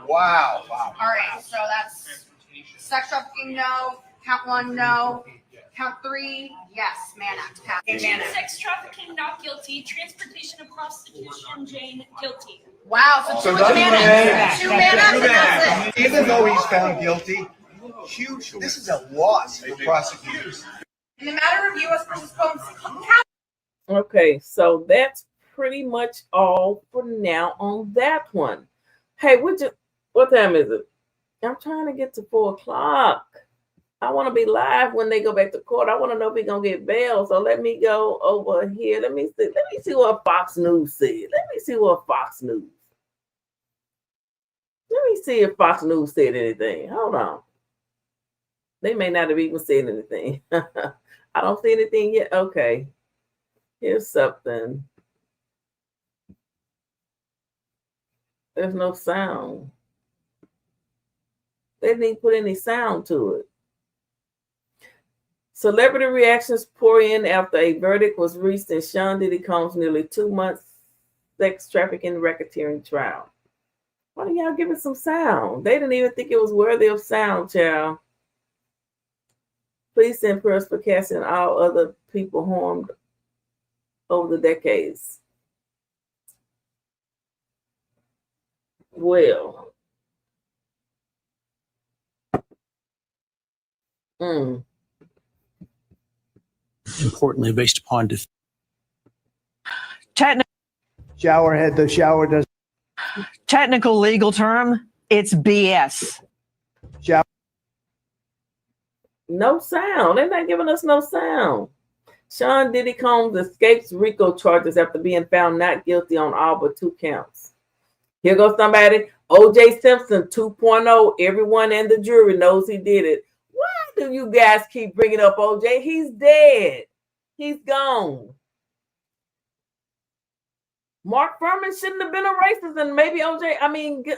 Wow. All right, so that's sex trafficking, no. Count 1, no. Count 3, yes. Mann Act, pass. Mann Act. Sex trafficking, not guilty. Transportation of prostitution, Jane, guilty. Wow, so 2 Mann Acts. 2 Mann Acts, and that's it. Even though he's found guilty, huge. This is a loss for prosecutors. In the matter of U.S. versus Combs, count. Okay, so that's pretty much all for now on that one. Hey, what time is it? I'm trying to get to 4 o'clock. I want to be live when they go back to court. I want to know if he's gonna get bail. So let me go over here. Let me see what Fox News said. Let me see if Fox News said anything. Hold on. They may not have even said anything. I don't see anything yet. Okay. Here's something. There's no sound. They didn't put any sound to it. Celebrity reactions pour in after a verdict was reached in Sean Diddy Combs' nearly 2 months sex trafficking racketeering trial. Why don't y'all give it some sound? They didn't even think it was worthy of sound, child. Please send prayers for Cassie and all other people harmed over the decades. Well. Importantly, based upon Showerhead, the shower does. Technical legal term, it's BS. No sound. They're not giving us no sound. Sean Diddy Combs escapes Rico charges after being found not guilty on all but 2 counts. Here goes somebody. O.J. Simpson 2.0. Everyone in the jury knows he did it. Why do you guys keep bringing up O.J.? He's dead. He's gone. Mark Furman shouldn't have been a racist, and maybe O.J.,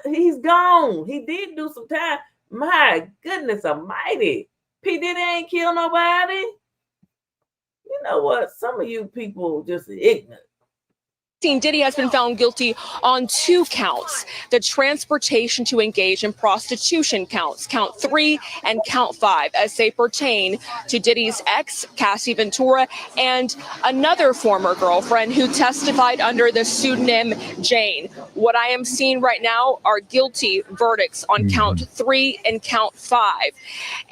he's gone. He did do some time. My goodness almighty. P. Diddy ain't killed nobody. You know what? Some of you people just ignorant. Diddy has been found guilty on 2 counts, the transportation to engage in prostitution counts, count 3 and count 5, as they pertain to Diddy's ex, Cassie Ventura, and another former girlfriend who testified under the pseudonym Jane. What I am seeing right now are guilty verdicts on count 3 and count 5.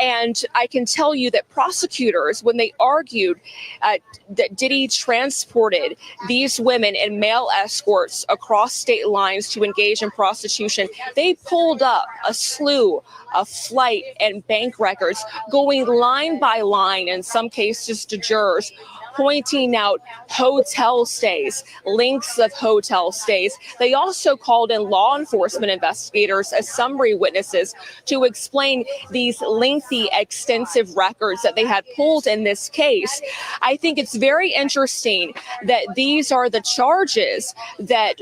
And I can tell you that prosecutors, when they argued that Diddy transported these women in male escorts across state lines to engage in prostitution, they pulled up a slew of flight and bank records, going line by line, in some cases to jurors, pointing out hotel stays, lengths of hotel stays. They also called in law enforcement investigators as summary witnesses to explain these lengthy, extensive records that they had pulled in this case. I think it's very interesting that these are the charges that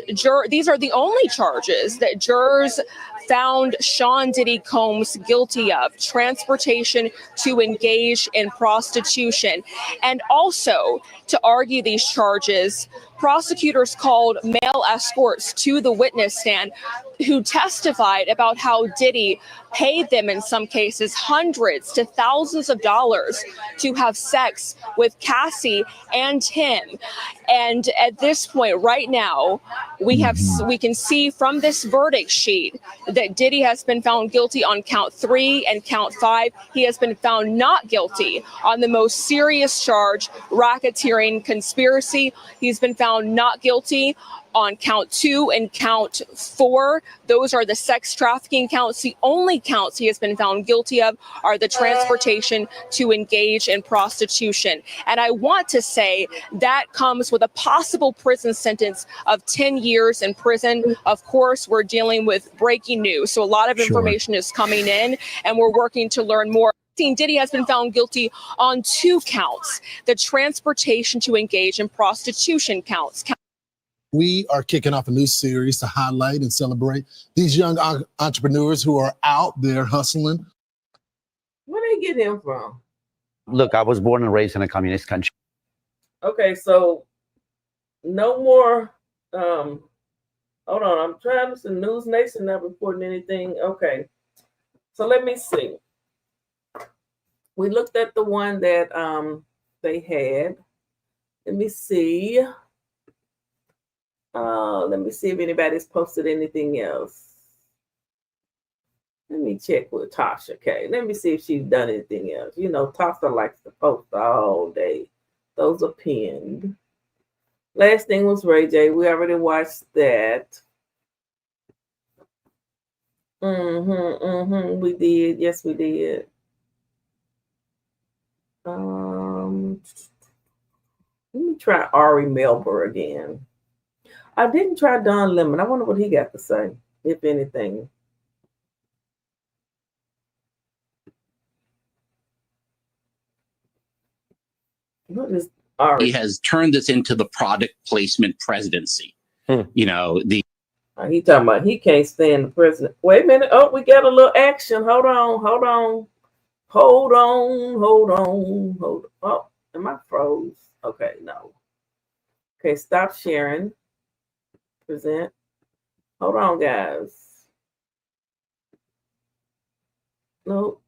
these are the only charges that jurors found Sean Diddy Combs guilty of: transportation to engage in prostitution. And also, to argue these charges prosecutors called male escorts to the witness stand who testified about how Diddy paid them, in some cases, hundreds to thousands of dollars to have sex with Cassie and him. And at this point, right now, we can see from this verdict sheet that Diddy has been found guilty on count 3 and count 5. He has been found not guilty on the most serious charge, racketeering conspiracy. He's been found not guilty on count 2 and count 4. Those are the sex trafficking counts. The only counts he has been found guilty of are the transportation to engage in prostitution. And I want to say that comes with a possible prison sentence of 10 years in prison. Of course, we're dealing with breaking news, so a lot of information is coming in, and we're working to learn more. Diddy has been found guilty on 2 counts, the transportation to engage in prostitution counts. We are kicking off a new series to highlight and celebrate these young entrepreneurs who are out there hustling. Where they get him from? Look, I was born and raised in a communist country. Okay, so no more. Hold on, I'm trying to see. News Nation not reporting anything. Okay, so let me see. We looked at the one that they had. Let me see. Let me see if anybody's posted anything else. Let me check with Tasha. Okay, let me see if she's done anything else. You know, Tasha likes to post all day. Those are pinned. Last thing was Ray J. We already watched that. We did. Yes, we did. Let me try Ari Melber again. I didn't try Don Lemon. I wonder what he got to say, if anything. What is Ari? He has turned this into the product placement presidency. You know, he talking about he can't stand the president. Wait a minute. Oh, we got a little action. Hold on. Oh, am I froze? Okay, no. Okay, stop sharing. Present. Hold on, guys. Nope.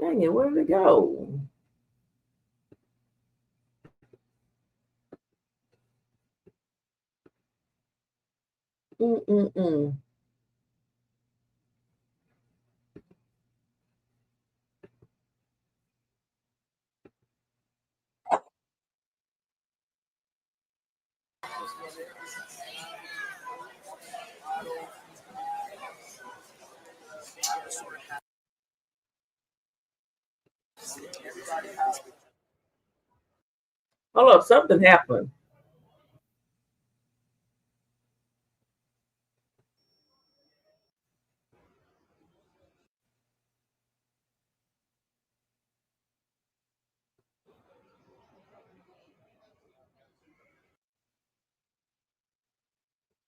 Dang it, where did it go? Hold up, something happened.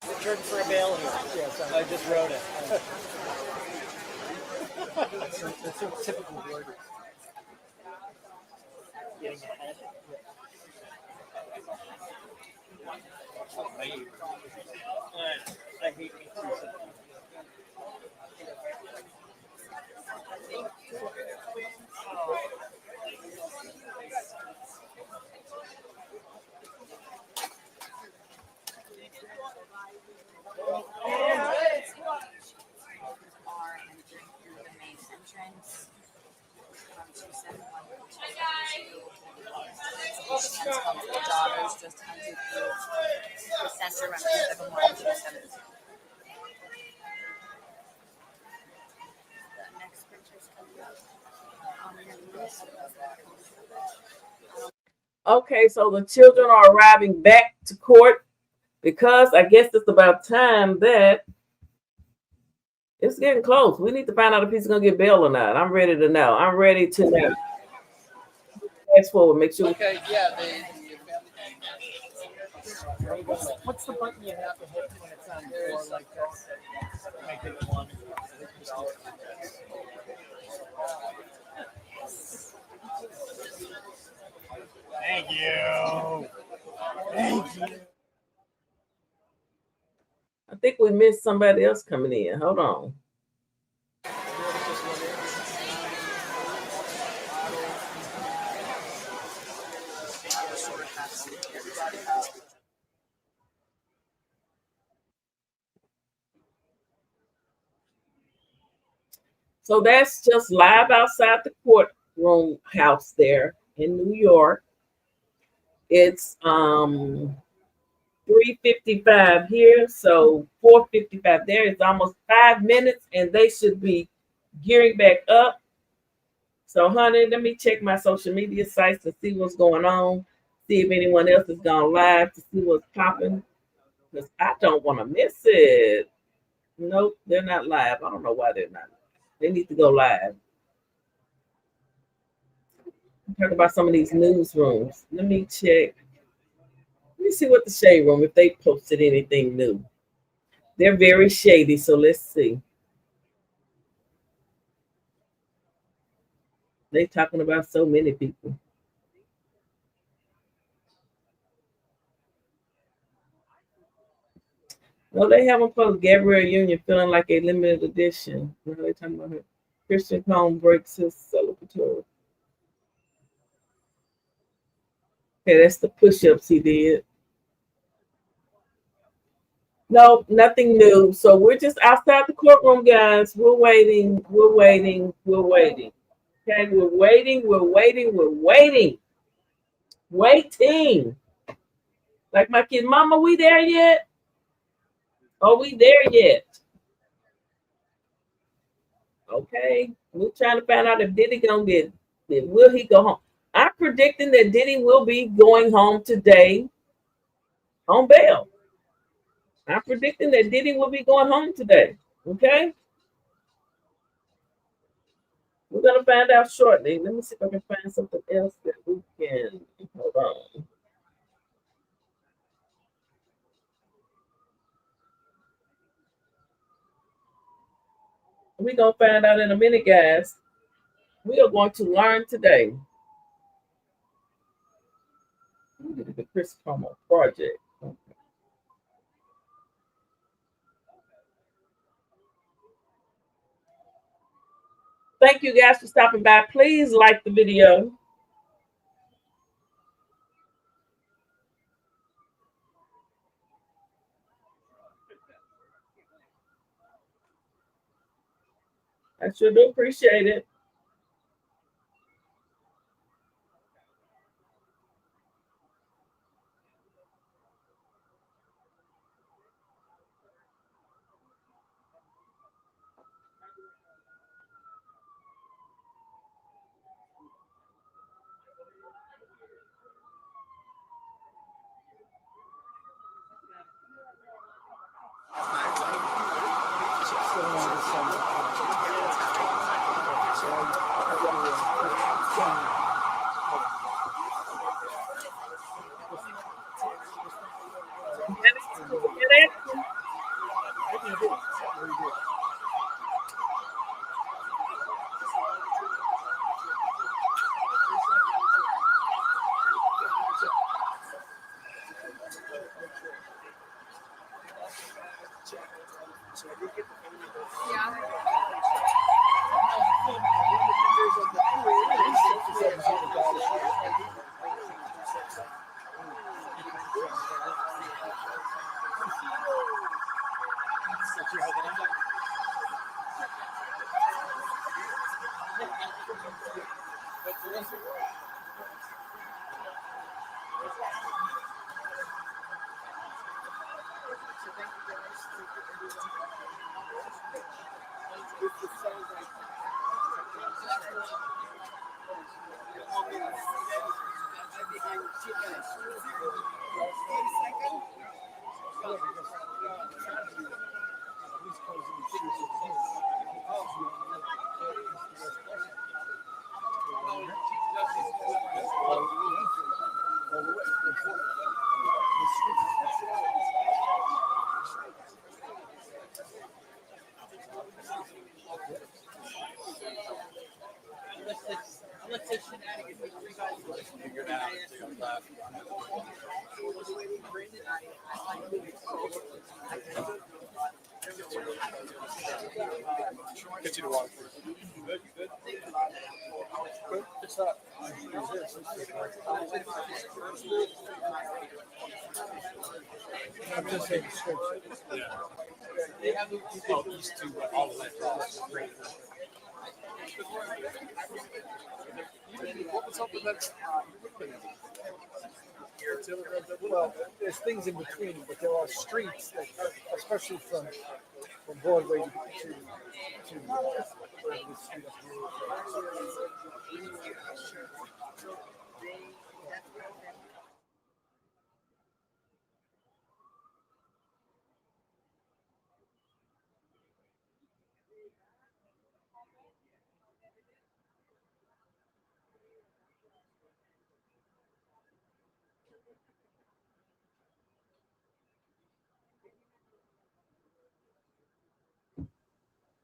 Return for a bail here. Yes, I just wrote it. That's a typical word. Getting ahead. I hate me too. Okay, so the children are arriving back to court because I guess it's about time that it's getting close. We need to find out if he's going to get bail or not. I'm ready to know. I'm ready to know. Fast forward, make sure. Okay, yeah. What's the button you have to hit when it's on the floor like this? Make it one. we missed somebody else coming in. Hold on. So that's just live outside the courtroom house there in New York. It's 3:55 here, so 4:55 there. It's almost 5 minutes, and they should be gearing back up. So, honey, let me check my social media sites to see what's going on, see if anyone else has gone live to see what's popping, because I don't want to miss it. Nope, they're not live. I don't know why they're not. They need to go live. Talk about some of these newsrooms. Let me check. Let me see what the Shade Room, if they posted anything new. They're very shady, so let's see. They talking about so many people. No, they haven't posted Gabrielle Union feeling like a limited edition. What are they talking about her? Christian Cone breaks his celebratory. Okay, that's the push-ups he did. No, nothing new. So we're just outside the courtroom, guys. We're waiting. We're waiting. We're waiting. Okay, we're waiting. We're waiting. We're waiting. Waiting. Like my kid, Mama, we there yet? Are we there yet? Okay, we're trying to find out if Diddy gonna get. Will he go home? I'm predicting that Diddy will be going home today on bail. I'm predicting that Diddy will be going home today. Okay, we're gonna find out shortly. Let me see if I can find something else that we can. Hold on. We're gonna find out in a minute, guys. We are going to learn today. The Chris Como Project. Okay. Thank you guys for stopping by. Please like the video. I sure do appreciate it. Get you the water. It's up. I'm just saying yeah. They have people used to all of that. What was up with that? Well, there's things in between, but there are streets that, especially from Broadway to the street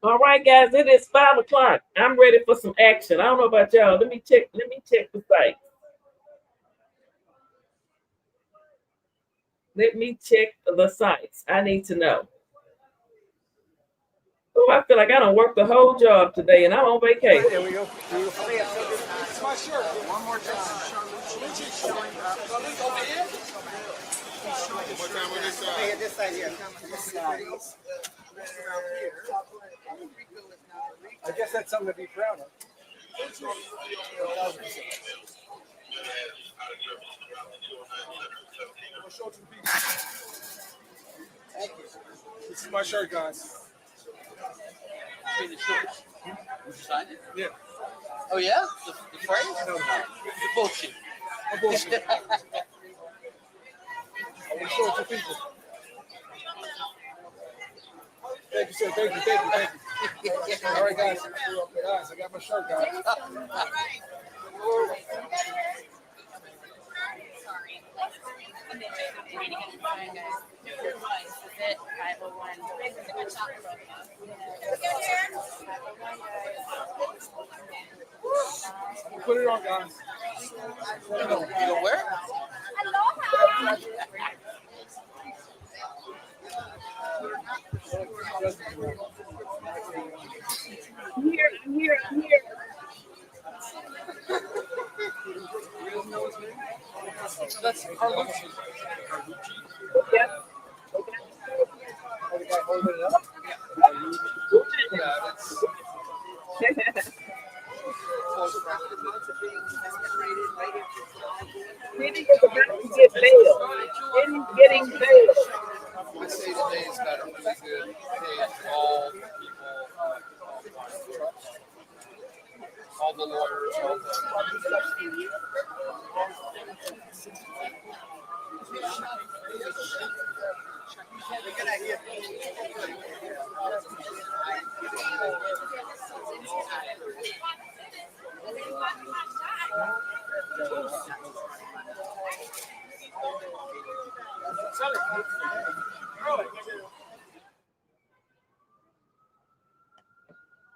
All right, guys, it is 5 o'clock. I'm ready for some action. I don't know about y'all. Let me check the site. Let me check the sites. I need to know. Oh, I feel like I don't work the whole job today and I'm on vacation. There we go. It's my shirt. One more time. Charlucci showing up. Over here? One more time on this side. This side here. This side. I guess that's something to be proud of. Thank you. This is my shirt, guys. The shorts. Did you sign it? Yeah. Oh yeah? The phrase? No. The bullshit. No bullshit. I will show it to people. Thank you, sir. Thank you. All right, guys. Guys, I got my shirt, guys. Put it on, guys. You know where? I'm here. So that's Carlucci. Yep. Oh, the guy holding it up? Yeah, that's... Diddy is about to get bail. Diddy's getting bail. I say today is better. It's good. All people, all the lawyers, all the...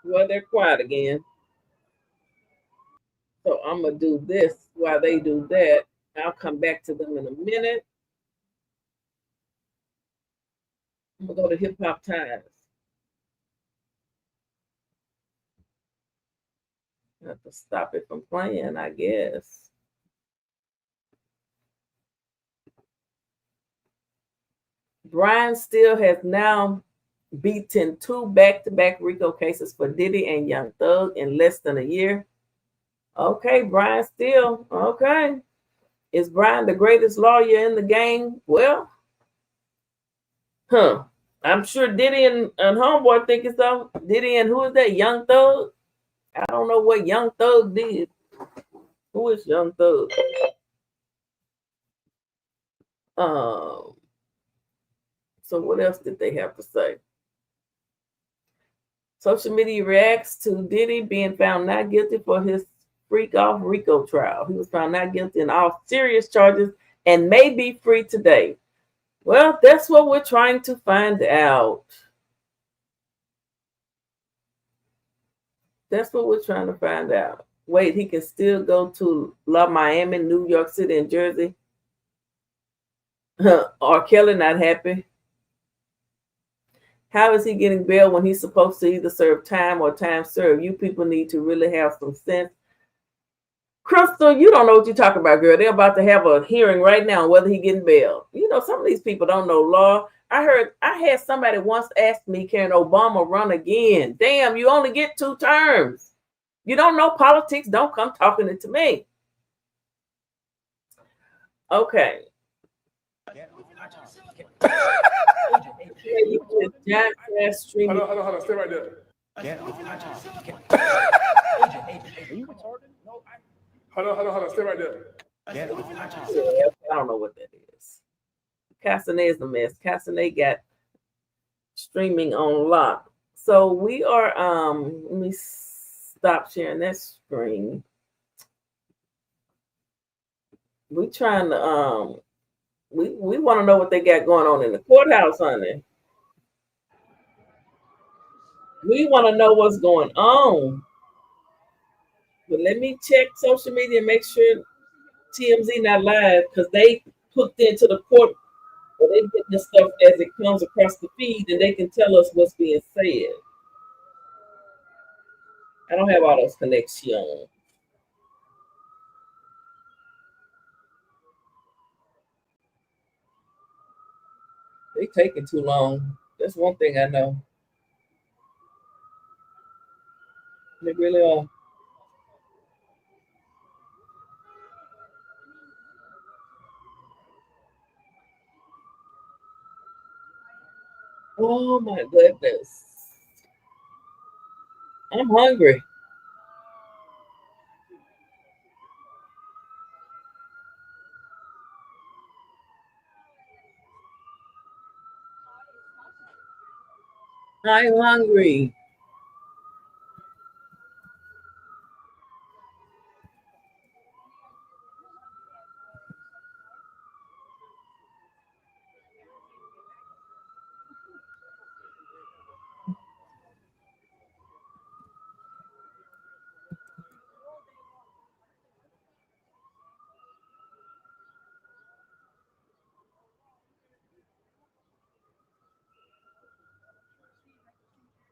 Well, they're quiet again. So I'm going to do this while they do that. I'll come back to them in a minute. I'm going to go to Hip Hop Times. I have to stop it from playing, I guess. Brian Steele has now beaten 2 back-to-back Rico cases for Diddy and Young Thug in less than a year. Okay, Brian Steele. Okay. Is Brian the greatest lawyer in the game? Well, I'm sure Diddy and Homeboy think it's so. Diddy and who is that? Young Thug? I don't know what Young Thug did. Who is Young Thug? So what else did they have to say? Social media reacts to Diddy being found not guilty for his freak off Rico trial. He was found not guilty in all serious charges and may be free today. Well, that's what we're trying to find out. That's what we're trying to find out. Wait, he can still go to Miami, New York City, and Jersey? R. Kelly not happy. How is he getting bail when he's supposed to either serve time or time served? You people need to really have some sense. Crystal, you don't know what you're talking about, girl. They're about to have a hearing right now on whether he getting bail. You know, some of these people don't know law. I had somebody once ask me, can Obama run again? Damn, you only get 2 terms. You don't know politics, don't come talking it to me. Okay. Hold on. Stay right there. Hold on. Stay right there. I don't know what that is. Castanet is a mess. Castanet got streaming on lock. So we are let me stop sharing that screen. We trying to we want to know what they got going on in the courthouse, honey. We want to know what's going on. But let me check social media and make sure TMZ not live, because they put into the court, or they get the stuff as it comes across the feed, and they can tell us what's being said. I don't have all those connections. They taking too long. That's one thing I know. They really are. Oh my goodness. I'm hungry. I'm hungry.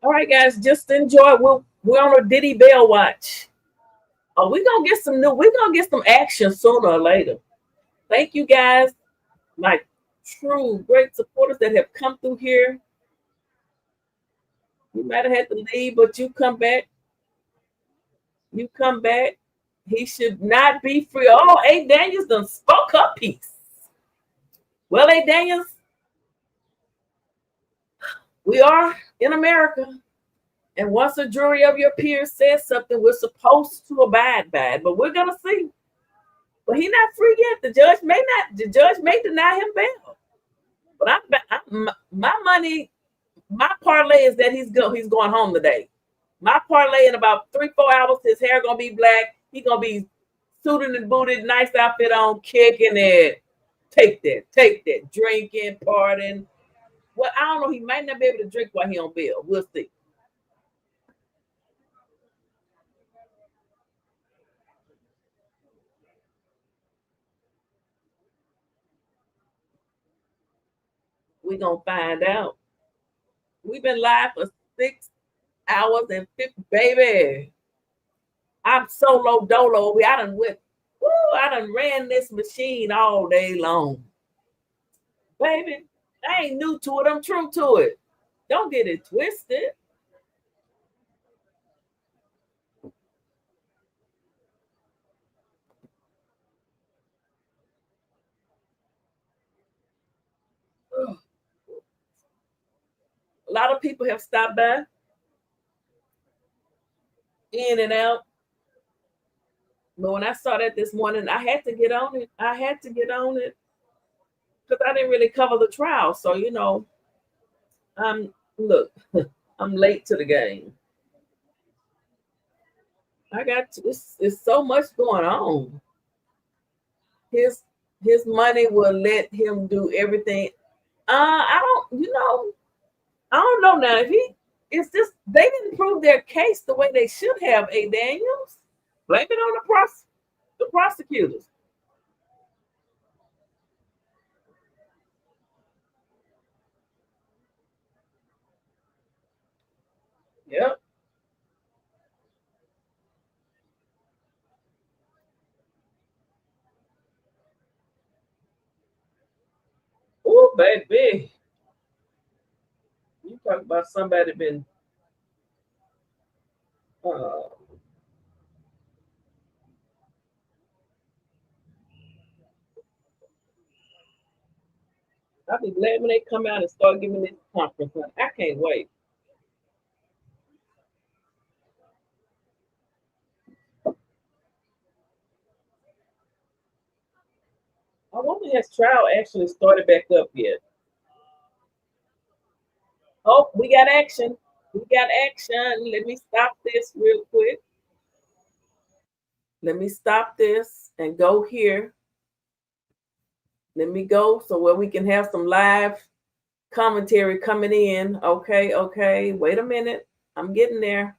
All right, guys, just enjoy. We're on a Diddy bail watch. Oh, we're gonna get some action sooner or later. Thank you guys, my true great supporters that have come through here. You might have had to leave, but you come back. You come back. He should not be free. Oh, A. Daniels done spoke her piece. Well, A. Daniels, we are in America. And once a jury of your peers says something, we're supposed to abide by it. But we're gonna see. But he's not free yet. The judge may deny him bail. But my money, my parlay is that he's going home today. My parlay in about 3-4 hours, his hair gonna be black. He gonna be suited and booted, nice outfit on, kicking it. Take that, drinking, partying. Well, I don't know. He might not be able to drink while he on bail. We'll see. We're gonna find out. We've been live for 6 hours and 50, baby. I'm solo dolo. I done ran this machine all day long. Baby, I ain't new to it. I'm true to it. Don't get it twisted. Ugh. A lot of people have stopped by, in and out. But when I saw that this morning, I had to get on it. Because I didn't really cover the trial. So, look, I'm late to the game. It's so much going on. His money will let him do everything. I don't know now. It's just they didn't prove their case the way they should have, A. Daniels. Blame it on the prosecutors. Yep. Ooh, baby. You talk about somebody been I'll be glad when they come out and start giving this conference. I can't wait. I wonder has trial actually started back up yet? Oh, we got action. We got action. Let me stop this real quick. Let me stop this and go here. Let me go so where we can have some live commentary coming in. Okay. Wait a minute. I'm getting there.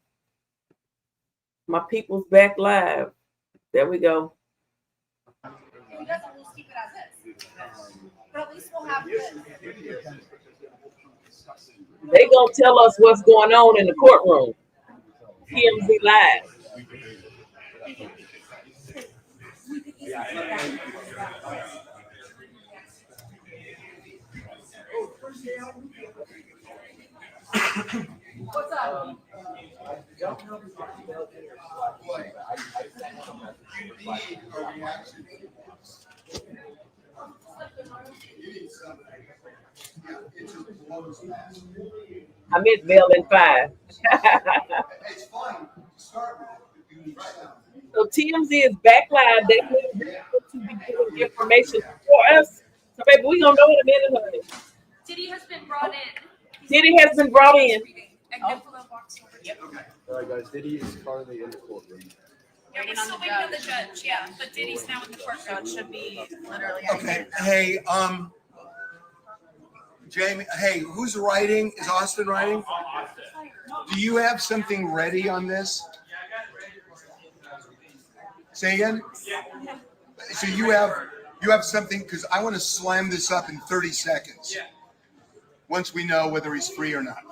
My people's back live. There we go. If he doesn't, we'll keep it as is. But at least we'll have this. They gonna tell us what's going on in the courtroom. TMZ Live. What's up? I'm at Bell in 5. So TMZ is back live. They will be giving information for us. So baby, we gonna know in a minute, honey. Diddy has been brought in. Diddy has been brought in. Oh. All right, guys. Diddy is currently in the courtroom. Yeah, we're still waiting on the judge. Yeah, but Diddy's now in the court. Judge should be literally. Okay. Hey, Jamie. Hey, who's writing? Is Austin writing? Do you have something ready on this? Say again. So you have something, because I want to slam this up in 30 seconds. Once we know whether he's free or not.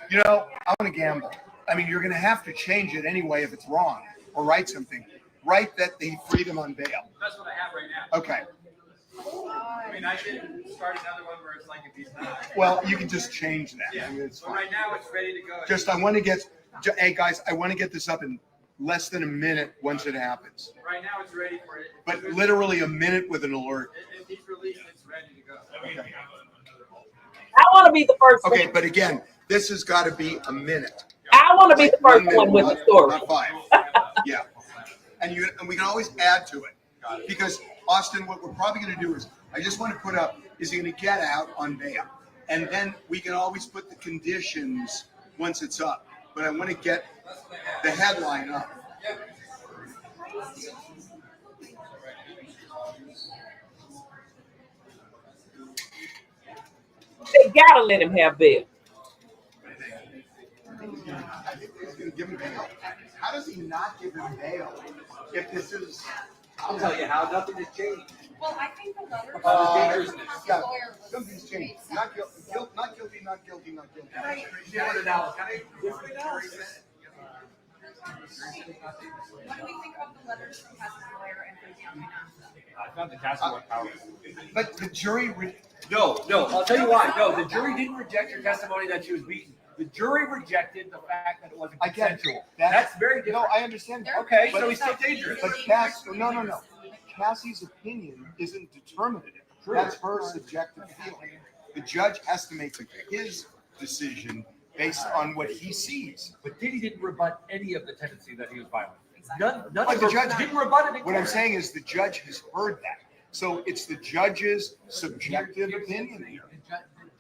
You know, I want to gamble. I mean, you're going to have to change it anyway if it's wrong, or write something. Write that they freed him on bail. That's what I have right now. Okay. I mean, I can start another one where it's like if he's not. Well, you can just change that. Yeah. I mean, it's But fine. right now it's ready to go. Just, I want to get, hey guys, I want to get this up in less than a minute once it happens. Right now it's ready for it. But literally a minute with an alert. If he's released, it's ready to go. Okay. I want to be the first Okay, one. but again, this has got to be a minute. I want to be the first one with the story. Not 5. Yeah. And we can always add to it. Because Austin, what we're probably going to do is, I just want to put up, is he going to get out on bail? And then we can always put the conditions once it's up. But I want to get the headline up. They gotta let him have bail. Give him bail. How does he not give him bail if this is? I'll tell you how nothing has changed. Well, I think the letter. Yeah, something's changed. Not guilty, not guilty, not guilty, not guilty. You want to know? Can I? What do we think of the letters from Cass's lawyer and from the I found the castle power. But the jury. No. I'll tell you why. No, the jury didn't reject your testimony that she was beaten. The jury rejected the fact that it wasn't I get it. consensual. That's very different. No, I understand. Okay, but, so he's still dangerous. But no. Cassie's opinion isn't determinative. True. That's her subjective feeling. The judge has to make his decision based on what he sees. But Diddy didn't rebut any of the tendency that he was violent. None But of the the judge didn't rebut it. What I'm saying is the judge has heard that. So it's the judge's subjective opinion here.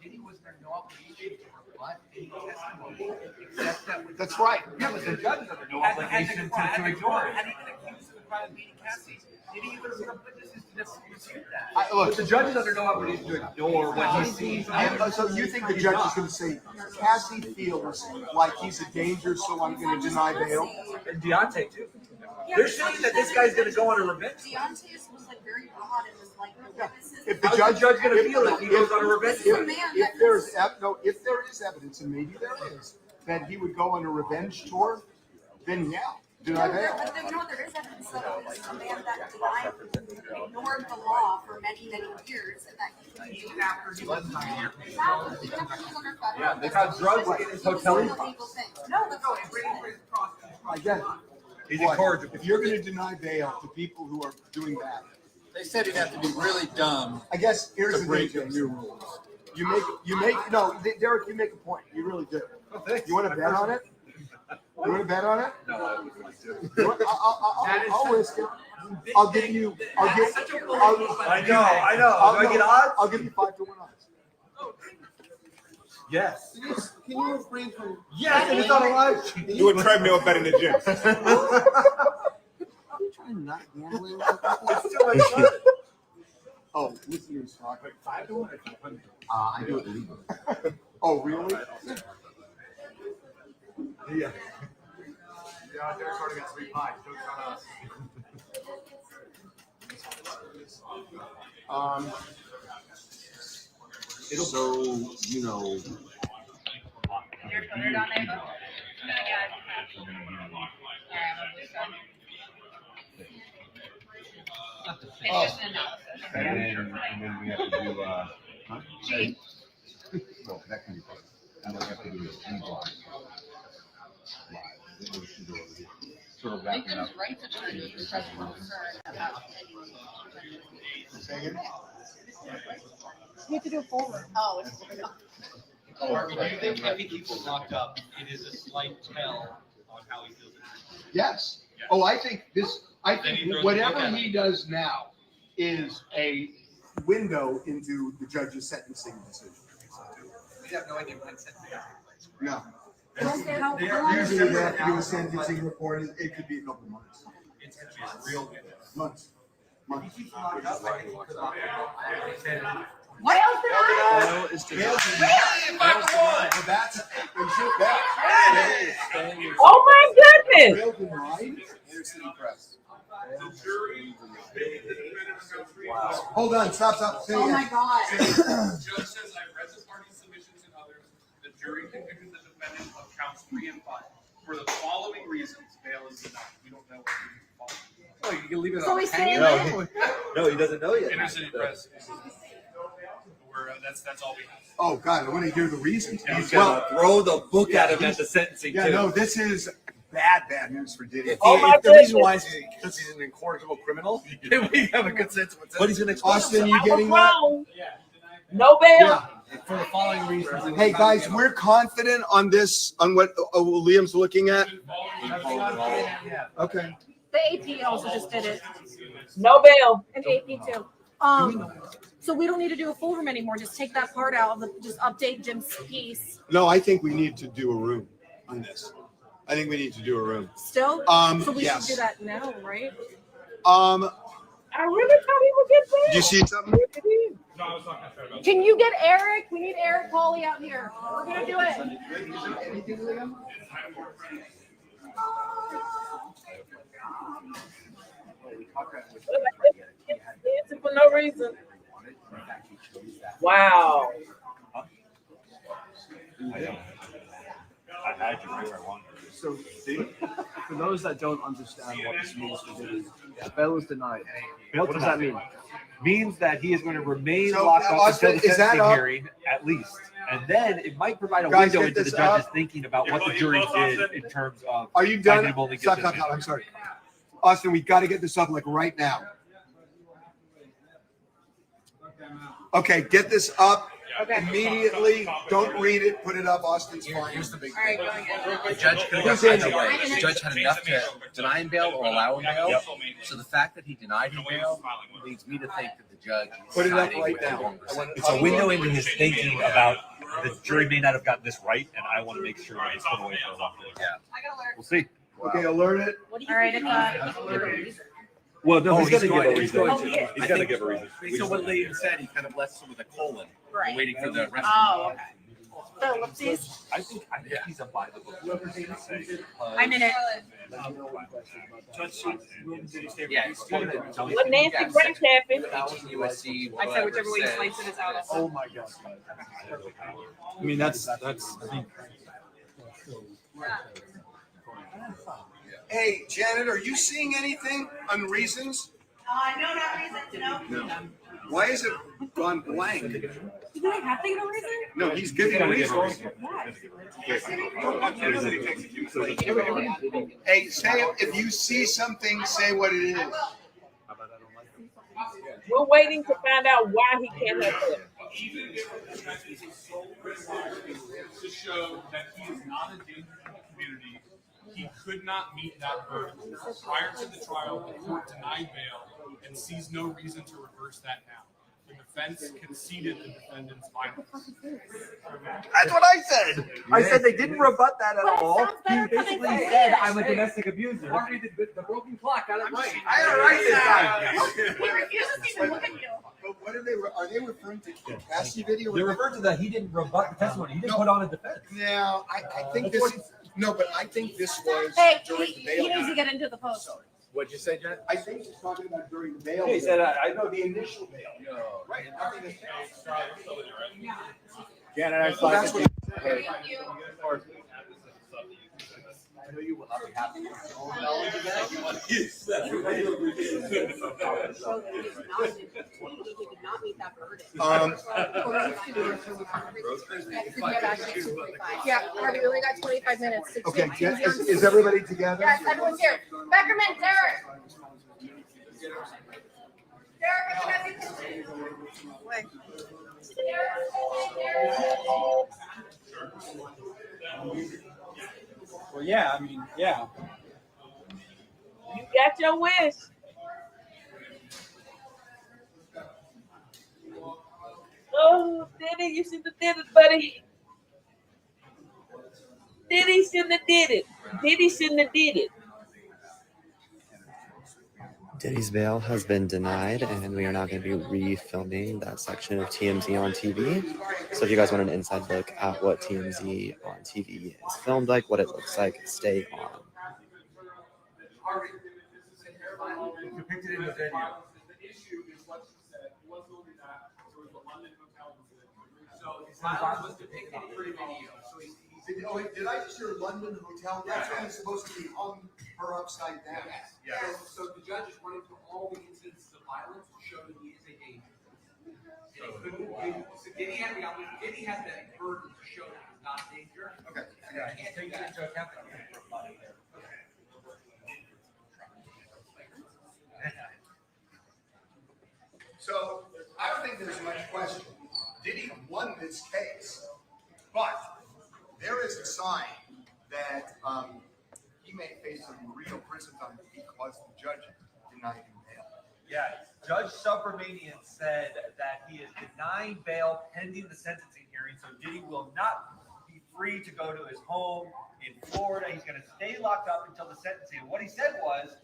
Diddy was under no obligation to rebut any testimony except that. That's right. Yeah, but the judge is under no obligation to ignore it. Had he been accused of the crime of beating Cassie, Diddy would have been witnesses to dispute that. Look, But the judge is under no obligation to ignore what he sees. So you think the judge is going to say, Cassie feels like he's a danger, so I'm going to deny bail? And Deontay too. They're saying that this guy's going to go on a revenge. Deontay was like very odd and was If the How's the judge going to feel if- if he goes on a revenge? if there is evidence, and maybe there is, that he would go on a revenge tour, then yeah, deny bail. But there is evidence that this is a man that ignored the law for many, many years, and that he continued after he was Yeah, they got drugs in his hotel. No, that's not Again, He's what? incorrigible. If you're going to deny bail to people who are doing that, They said he'd have to be really dumb. I guess here's To the break thing. the new rules. No, Derek, you make a point. You really do. You want to bet on it? You want to bet on it? No, I would like to. I'll risk it. I'll give you. I know. Do I get odds? I'll give you 5 to 1 odds. Yes. Can you refrain from? Yes, and it's on a live. Do a treadmill bet in the gym. I'm not gambling. It's too much fun. Oh, listeners talk. 5 to 1 or 500? I do it legal. Oh, really? Yeah. Yeah, Derek's already got 3 pies. Don't count us. So, you know. Oh. And then we have to do well, that can be fun. And then we have to do a 3 block. Sort of wrapping up. You have to do a forward. Oh, it's Harvey, do you think if he keeps him locked up, it is a slight tell on how he feels? Yes. Oh, I think whatever he does now is a window into the judge's sentencing decision. We have no idea when sentencing is. No. They are Usually they have to do a sentencing report. It could be a couple months. It's going to be a real window. Months. If he keeps him locked up, I think he could lock him up. What else did I? Bail is denied. Oh my goodness! Hold on, stop. Say Oh again. my God. Judge says, I've read the party's submissions and others. The jury convicted the defendant of counts 3 and 5. For the following reasons, bail is denied. We don't know what the reasons are. Oh, you can leave it So on. he's saying No, he doesn't know yet. Intercity press. That's all we have. Oh God, I want to hear the reasons. He's gonna throw the book at him at the sentencing. Yeah, too. no, this is bad news for Diddy. If the reason why is because he's an incorrigible criminal, then we have a good sense of what's But he's going to Austin, you getting that? No bail. Yeah. For the following reasons. Hey guys, we're confident on this, on what Liam's looking at. Okay. The AP also just did it. No bail. And AP too. So we don't need to do a full room anymore. Just take that part out. Just update Jim's piece. No, I think we need to do a room on this. I think we need to do a room. Still? So we yes. should do that now, right? I really thought he would get bail. You see something? Can you get Eric? We need Eric Pauly out here. We're gonna do it. Dancing for no reason. Wow. So, for those that don't understand what this means for Diddy, bail is denied. What does that mean? Means that he is going to remain So, locked up Austin, until the is that sentencing up? hearing, at least. And then it might provide a Guys, window get into the this judge's up. thinking about what the jury did in terms of. Are you done? finding him only Stop. guilty. I'm sorry. Austin, we got to get this up like right now. Okay, get this up immediately. Don't read it. Put it up. Austin's fine. Here's the big All right, go again. The judge could have gone either way. The judge had enough to deny him bail or allow him bail. So the fact that he denied him bail leads me to think that the judge is Put it up siding right with now. the wrong side. It's a window into his thinking about the jury may not have gotten this right, and I want to make sure that it's put away for a long time. Yeah. We'll see. Okay, alert it. All right, Well, no, he's he's gonna going to give give a a reason. reason. He's got to give a reason. So what Liam said, he kind of left some with a colon. Right. Waiting for the rest. Oh, okay. Ellipses. I think he's a by the book. I'm in it. Yeah. What Nancy Grace happened? USC. I said whichever way you slice it is out. Oh my God. I mean, that's I think. Hey, Janet, are you seeing anything on reasons? No, not reasons, no. No. Why is it gone blank? Do I have to get a reason? No, he's giving reasons. Hey, say if you see something, say what it is. We're waiting to find out why he can't help it. To show that he is not a danger to the community, he could not meet that burden. Prior to the trial, the court denied bail and sees no reason to reverse that now. The defense conceded the defendant's violence. That's what I said. I said they didn't rebut that at all. He basically said, "I'm a domestic abuser." Harvey, the broken clock got it right. I had it right this time. He refuses to even look at you. But what are they referring to the Cassie video? They referred to that he didn't rebut the testimony. He didn't put on a defense. Now, I think this. No, but I think this was Hey, during the he bail. needs to get into the post. What'd you say, Jen? I think he's talking about during the bail. He said, I know the initial bail. Right. Nothing has changed. Janet, I So that's what. I know you will not be happy. Yeah, Harvey, we only got 25 minutes. Okay, is everybody together? Yes, everyone's here. Beckerman, Derek. Well, yeah, I mean, yeah. You got your wish. Oh, Diddy, you shouldn't have did it, buddy. Diddy shouldn't have did it. Diddy shouldn't have did it. Diddy's bail has been denied, and we are now going to be re-filming that section of TMZ on TV. So if you guys want an inside look at what TMZ on TV is filmed like, what it looks like, stay on. Depicted in the video. The issue is what she said. It wasn't only that. There was the London hotel visit. So his violence was depicted in the video. So Did I just hear London hotel? That's when he's supposed to be hung her upside down. Yes. So the judge is running through all the incidents of violence to show that he is a danger. So Diddy has that burden to show that he's not a danger. Okay. He can't take that into account. So I don't think there's much question. Diddy won this case, but there is a sign that he may face some real prison time because the judge denied him bail. Yeah, Judge Subramanian said that he is denying bail pending the sentencing hearing, so Diddy will not be free to go to his home in Florida. He's going to stay locked up until the sentencing. And what he said was,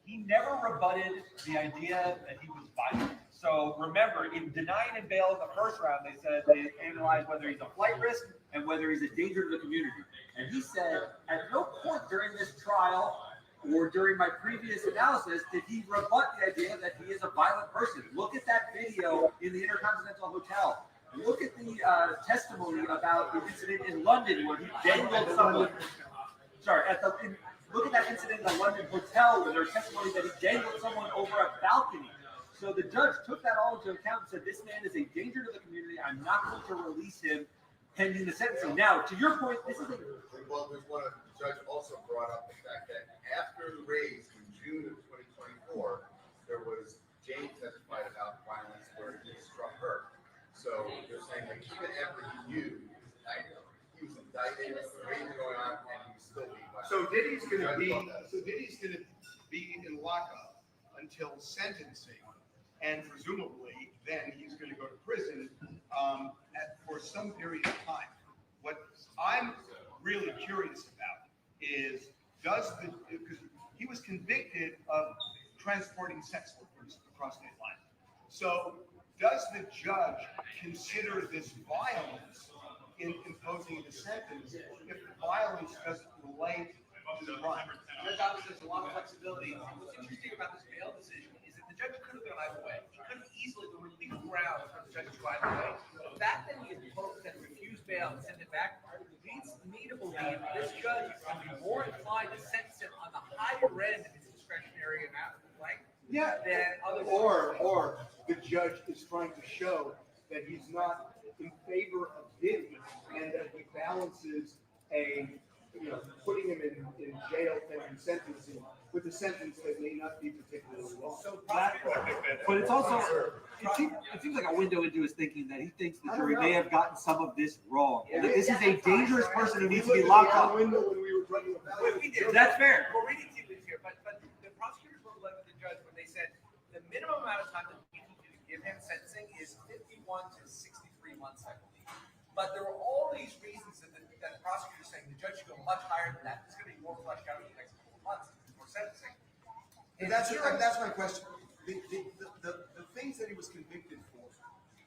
he never rebutted the idea that he was violent. So remember, in denying him bail in the first round, they said they analyzed whether he's a flight risk and whether he's a danger to the community. And he said, at no point during this trial or during my previous analysis did he rebut the idea that he is a violent person. Look at that video in the Intercontinental Hotel. Look at the testimony about the incident in London where he dangled someone. Look at that incident in the London hotel where there's testimony that he dangled someone over a balcony. So the judge took that all into account and said, this man is a danger to the community. I'm not going to release him pending the sentencing. Now, to your point, this is a... Well, there's one of the judge also brought up the fact that after the raise in June of 2024, there was Jane testified about violence where he struck her. So they're saying that even after he knew he was indicted, the raise going on, and he was still being violent. So Diddy's going to be in lockup until sentencing, and presumably then he's going to go to prison for some period of time. What I'm really curious about is because he was convicted of transporting sex workers across state lines. So does the judge consider this violence in imposing a sentence if the violence doesn't relate to the crime. Judge obviously has a lot of flexibility. What's interesting about this bail decision is that the judge could have gone either way. He could have easily, there were legal grounds for the judge to go either way. The fact that he imposed and refused bail and sent it back leads me to believe this judge is going to be more inclined to sentence him on the higher end of his discretionary amount, like than other. Or the judge is trying to show that he's not in favor of Diddy and that he balances putting him in jail and sentencing with a sentence that may not be particularly long. But it's also, it seems like a window into his thinking that he thinks the jury may have gotten some of this wrong. That this is a dangerous person who needs to be locked up. That's fair. We're reading tea leaves here, but the prosecutors were led with the judge when they said the minimum amount of time that we need to give him sentencing is 51 to 63 months, I believe. But there were all these reasons that the prosecutor is saying the judge should go much higher than that. It's going to be more fleshed out in the next couple of months before sentencing. And that's my question. The things that he was convicted for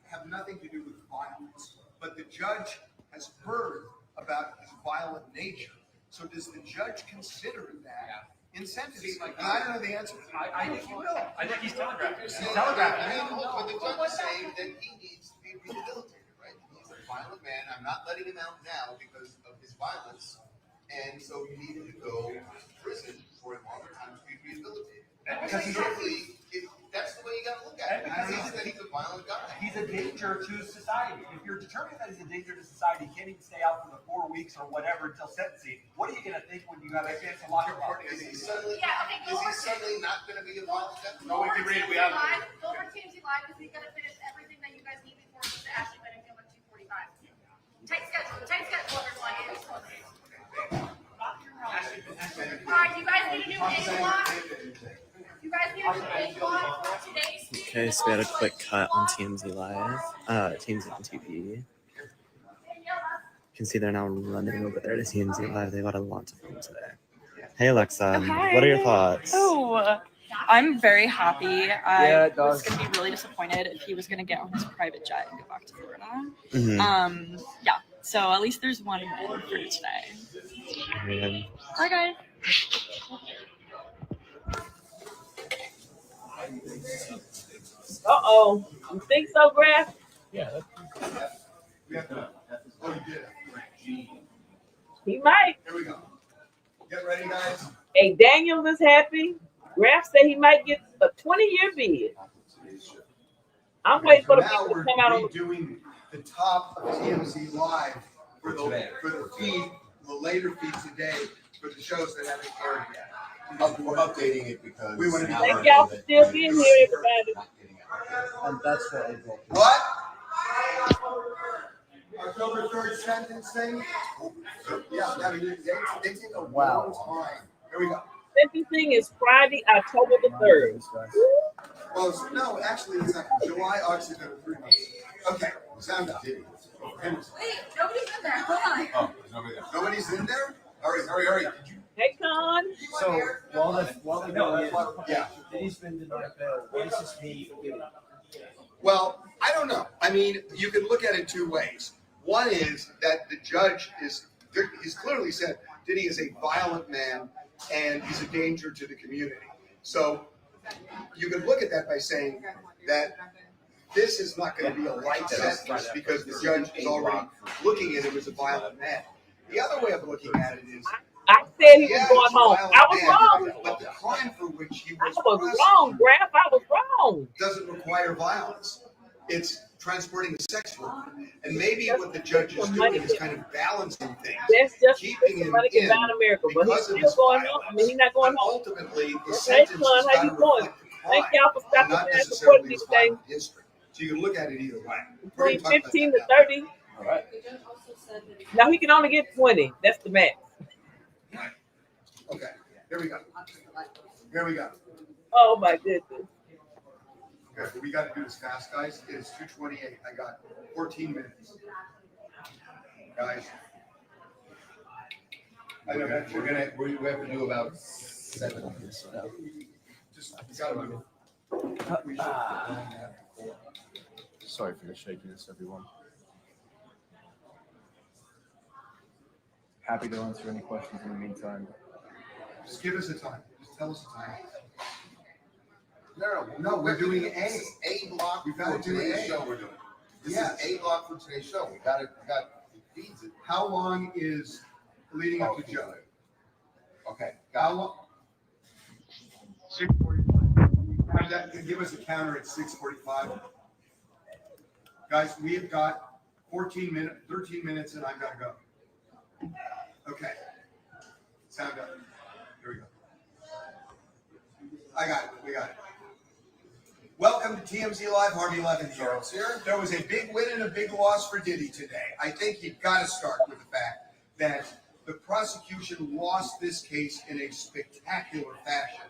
have nothing to do with violence, but the judge has heard about his violent nature. So does the judge consider that in sentencing? I don't know the answer. I think he will. I think he's telegraphing. He's telegraphing. But the judge is saying that he needs to be rehabilitated, right? He's a violent man. I'm not letting him out now because of his violence. And so you need him to go to prison for a longer time to be rehabilitated. Because that's the way you got to look at it. Because he's a violent guy. He's a danger to society. If you're determined that he's a danger to society, he can't even stay out for the 4 weeks or whatever until sentencing. What are you going to think when you have a chance to lock him up? Is he suddenly not going to be a violent guy? No, we can read. We have it. Go over TMZ Live because we've got to finish everything that you guys need before we get to Ashley Benningfield at 2:45. Tight schedule, everyone. All right, you guys need a new name block. You guys need a new name block for today's speech. Okay, so we had a quick cut on TMZ Live, TMZ on TV. You can see they're now running over there to TMZ Live. They got a lot to film today. Hey Alexa, what are your thoughts? Oh, I'm very happy. I was going to be really disappointed if he was going to get on his private jet and go back to Florida. Mm-hmm. Yeah, so at least there's one win for today. Bye, guys. Uh-oh. You think so, Graf? Yeah. He might. Here we go. Get ready, guys. Hey, Daniel is happy. Graf said he might get a 20-year bid. I'm waiting for the people to come out on doing the top of TMZ Live for the feed, the later feeds today for the shows that haven't aired yet. We're updating it because we want to thank y'all for still being here, everybody. And that's what October 3rd sentencing. Yeah, I mean, they take a long time. Here we go. Sentencing is Friday, October the 3rd. Well, no, actually, it's not. July, August, September, 3 months. Okay, sound up. Wait, nobody's in there. Hold on. Oh, there's nobody there. Nobody's in there? Hurry. Did you? Hey, Con. So while they're going in, Diddy's been denied bail. What does this mean for Diddy? Well, I don't know. I mean, you can look at it two ways. One is that the judge he's clearly said Diddy is a violent man and he's a danger to the community. So you can look at that by saying that this is not going to be a light sentence because the judge is already looking at him as a violent man. The other way of looking at it is I said he was going home. I was wrong. But the crime for which he was wrong, Graf. I was wrong. Doesn't require violence. It's transporting a sex worker. And maybe what the judge is doing is kind of balancing things. That's just keeping him money in down America, but he's because of still his going violence. home. I mean, he's not going home. Ultimately, the Hey, sentence son, has how got you to doing? reflect the Thank crime, y'all for stopping not by and necessarily supporting me his today. violent history. So you can look at it either way. Between 15 to that 30. All right. Now he can only get 20. That's the max. Okay, here we go. Oh my goodness. Okay, but we got to do this fast, guys. It is 2:28. I got 14 minutes. Guys. I know that we have to do about 7 minutes. Just got to move. Sorry for the shakiness, everyone. happy to answer any questions in the meantime. Just give us a time. Just tell us a time. No, we're doing A. This is A block We've got for to do today's A. show. We're doing. This Yes. is A block for today's show. We got it feeds it. How long is leading up to judge? Okay. How long? 6:45. That give us a counter at 6:45. Guys, we have got 13 minutes, and I've got to go. Okay. Sound up. Here we go. I got it. We got it. Welcome to TMZ Live. Harvey Levin here. There was a big win and a big loss for Diddy today. I think you've got to start with the fact that the prosecution lost this case in a spectacular fashion,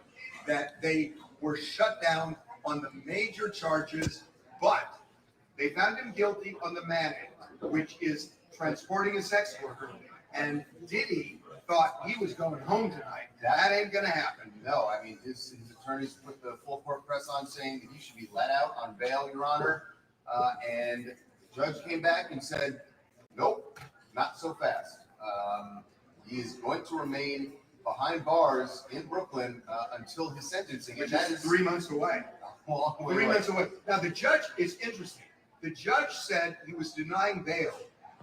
that they were shut down on the major charges, but they found him guilty on the Mann Act, which is transporting a sex worker, and Diddy thought he was going home tonight. That ain't gonna happen. No, I mean, his attorneys put the full court press on saying that he should be let out on bail, Your Honor. And the judge came back and said, nope, not so fast. He is going to remain behind bars in Brooklyn until his sentencing. Which and that is 3 months away. 3 months away. Now, the judge is interesting. The judge said he was denying bail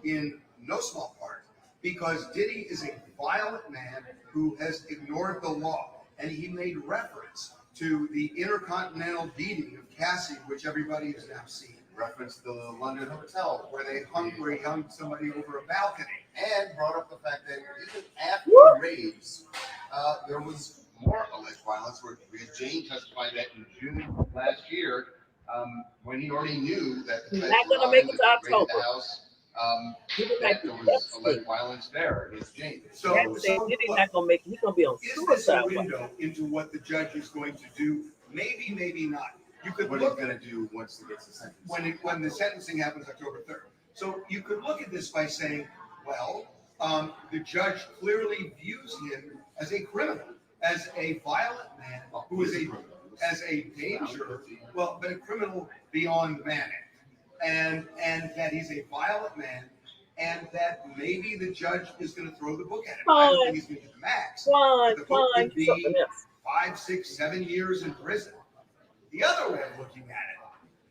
in no small part because Diddy is a violent man who has ignored the law. And he made reference to the intercontinental beating of Cassie, which everybody has now seen. Reference the London hotel where he hung somebody over a balcony. and brought up the fact that even after the raids, there was more alleged violence. Where Jane testified that in June of last year, when he already knew that the He's not going to make it to October. the house, that there was alleged violence there against Jane. So Diddy's not going to make it. He's going to be on Is this a suicide watch. window into what the judge is going to do? Maybe, maybe not. You could What he's look going to do once he gets the sentence. when the sentencing happens October 3rd. So you could look at this by saying, well, the judge clearly views him as a criminal, as a violent man who is as a danger, well, but a criminal beyond the Mann Act, and that he's a violent man, and that maybe the judge is going to throw the book at him. I don't think he's going to do the max. The book could be 5, 6, 7 years in prison. The other way of looking at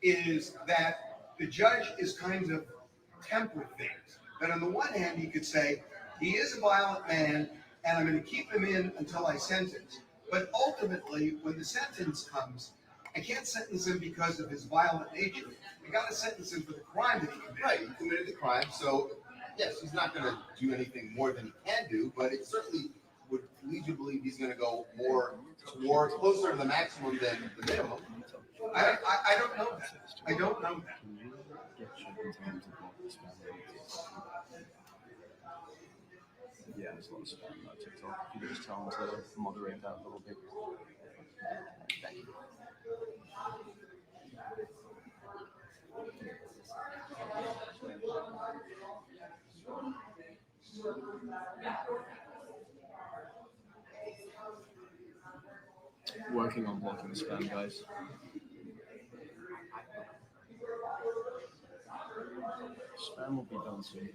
it is that the judge is kind of temper things. That on the one hand, he could say, he is a violent man, and I'm going to keep him in until I sentence. But ultimately, when the sentence comes, I can't sentence him because of his violent nature. I got to sentence him for the crime that he committed. Right, he committed the crime, so yes, he's not going to do anything more than he can do, but it certainly would lead you to believe he's going to go more closer to the maximum than the minimum. I don't know that. I don't know that. Yeah, there's a lot of spam on TikTok. You can just tell them to moderate that a little bit. Thank you. Working on blocking the spam, guys. Spam will be done soon.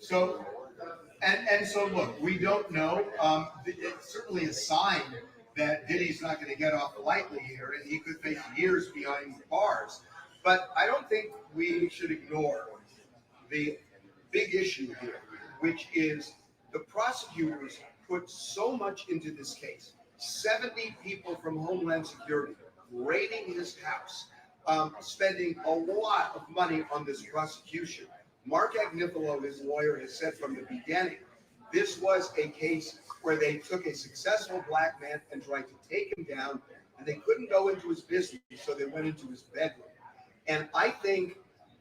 So, and so look, we don't know. It's certainly a sign that Diddy's not going to get off lightly here, and he could face years behind bars. But I don't think we should ignore the big issue here, which is the prosecutors put so much into this case. 70 people from Homeland Security raiding his house, spending a lot of money on this prosecution. Mark Agnifilo, his lawyer, has said from the beginning, this was a case where they took a successful black man and tried to take him down, and they couldn't go into his business, so they went into his bedroom. And I think,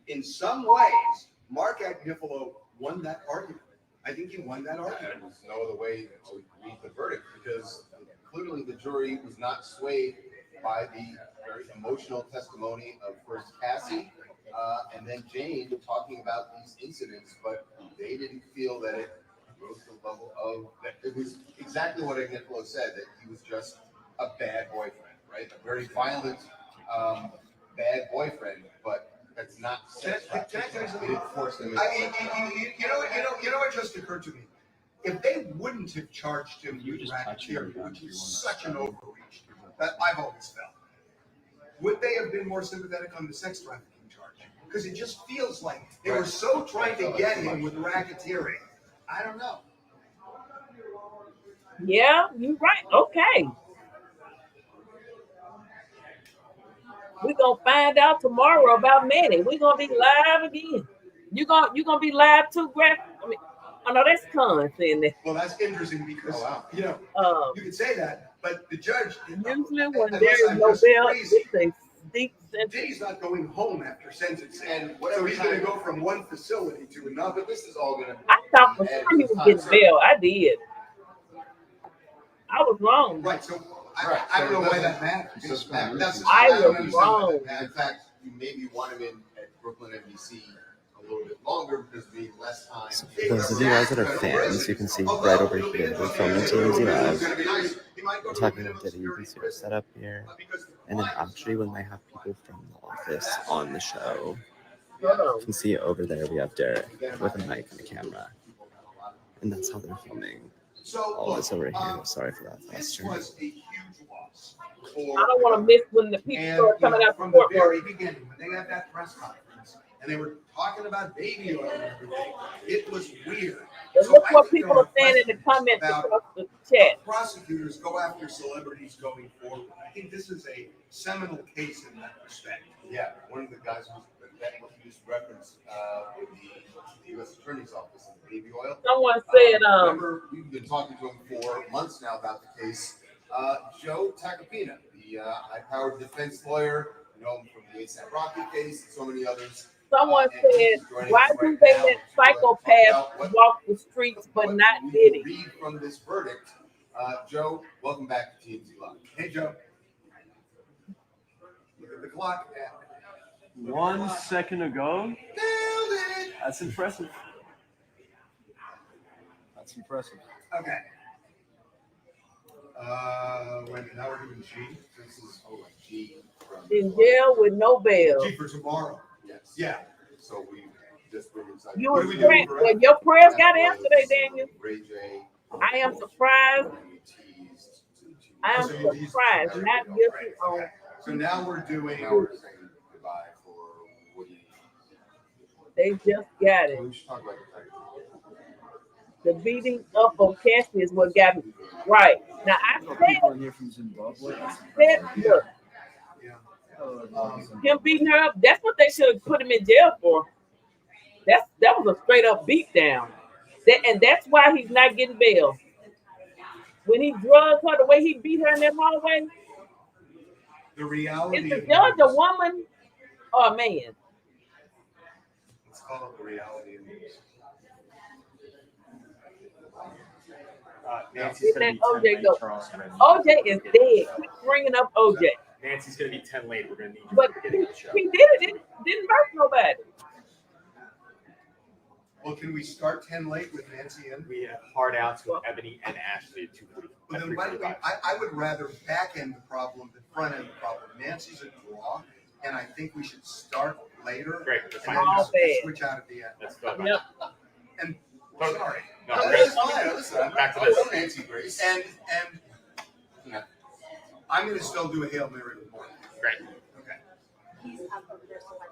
in some ways, Mark Agnifilo won that argument. I think he won that argument. There was no other way to read the verdict because clearly the jury was not swayed by the very emotional testimony of first Cassie and then Jane talking about these incidents, but they didn't feel that it rose to the level of that. It was exactly what Niccolo said, that he was just a bad boyfriend, right? A very violent, bad boyfriend, but that's not sex trafficking. It didn't force them into You know what just occurred to me? If they wouldn't have charged him with racketeering, which is such an overreach that I've always felt, would they have been more sympathetic on the sex trafficking charge? Because it just feels like they were so trying to get him with racketeering. I don't know. Yeah, you're right. Okay. We're gonna find out tomorrow about Manny. We're gonna be live again. You gonna be live too, Greg? I mean, I know that's Con saying that. Well, that's interesting because you could say that, but the judge usually when there is no bail, it's a deep sentence. Diddy's not going home after sentencing, and so he's going to go from one facility to another. This is all going to. I thought for sure he was getting bail. I did. I was wrong. Right. So I don't know why that matters. I was wrong. In fact, you maybe want him in at Brooklyn MDC a little bit longer because it'd be less time. So for those of you guys that are fans, you can see right over here, we're filming TMZ Live. We're talking about Diddy, you can see our setup here. And then actually when they have people from the office on the show, you can see over there we have Derek with a mic and a camera. And that's how they're filming all this over here. Sorry for that faster. Was a huge loss. I don't want to miss when the people start coming out from from the court. very beginning, when they had that press conference and they were talking about baby oil and everything, it was weird. And So look I what think people there are saying in the comments about across the chat. prosecutors go after celebrities going forward. I think this is a seminal case in that respect. Yeah, one of the guys that you just referenced with the U.S. Attorney's Office and the baby oil. Someone said, remember, we've been talking to him for months now about the case. Joe Tacopina, the high-powered defense lawyer, you know him from the ASAP Rocky case and so many others. Someone said, why do they let psychopaths walk the streets but not Diddy? Read from this verdict. Joe, welcome back to TMZ Live. Hey, Joe. Look at the clock. 1 second ago. That's impressive. That's impressive. Okay. Wait, now we're doing G. This is G. In jail with no bail. G for tomorrow. Yes. Yeah. So we just bring inside. You was praying, well, your prayers got answered today, Daniel. Ray J. I am surprised. I am surprised. Not guilty on. So now we're doing. Now we're saying goodbye for Woody. They just got it. We should talk about The beating up on Cassie is what got me right. Now I People in here from Zimbabwe. said, look, him beating her up. That's what they should have put him in jail for. That was a straight up beat down. And that's why he's not getting bail. When he drugged her, the way he beat her in that hallway. The reality. Is the judge a woman or a man? Let's call it the reality of news. Nancy's Let going to be 10 OJ late. go. Charles, ready. OJ is dead. Quit bringing up OJ. Nancy's going to be 10 late. We're going to need you But at the beginning of the show. he did it. Didn't hurt nobody. Well, can we start 10 late with Nancy in? We have hard outs with Ebony and Ashley at 2:40. Well, then why don't we, I would rather back end the problem than front end the problem. Nancy's a draw, and I think we should start later. Great. That's And fine. then just bad. switch out at the end. That's fine. Yep. And Totally. sorry. No, No, great. this is fine. Listen, Back to I this. love Nancy Grace. And I'm going to still do a Hail Mary with morning. Great. Okay.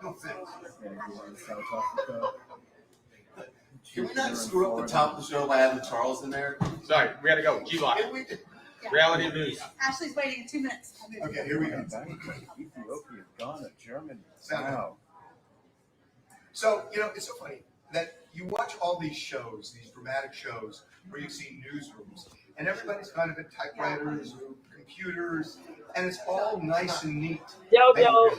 No thanks. Can we not screw up the top of the show by having Charles in there? Sorry, we got to go. G-Lock. Reality of news. Ashley's waiting in 2 minutes. Okay, here we go. Ethiopia, Ghana, Germany. Wow. So, it's so funny that you watch all these shows, these dramatic shows, where you see newsrooms, and everybody's kind of at typewriters or computers, and it's all nice and neat. Jojo.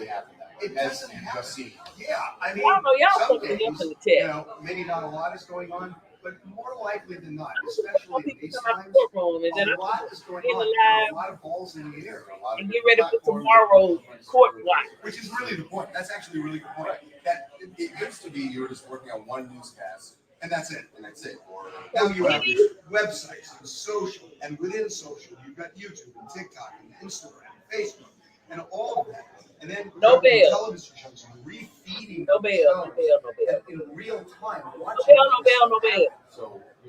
It doesn't have to. Yeah, I mean, Y'all know y'all some something days, else in the chat. maybe not a lot is going on, but more likely than not, especially in these times, Courtroom, and then a lot is going in the on. There are live a lot of balls in the air. A lot of and get ready for platforms. tomorrow's court watch. Which is really the point. That's actually a really good point. That it used to be you were just working on one newscast, and that's it. And that's it. Or now you have websites and social, and within social, you've got YouTube and TikTok and Instagram and Facebook and all of that. And then No bail. television shows and refeeding No bail. No bail. No bail. in real time. No bail. No bail. No bail.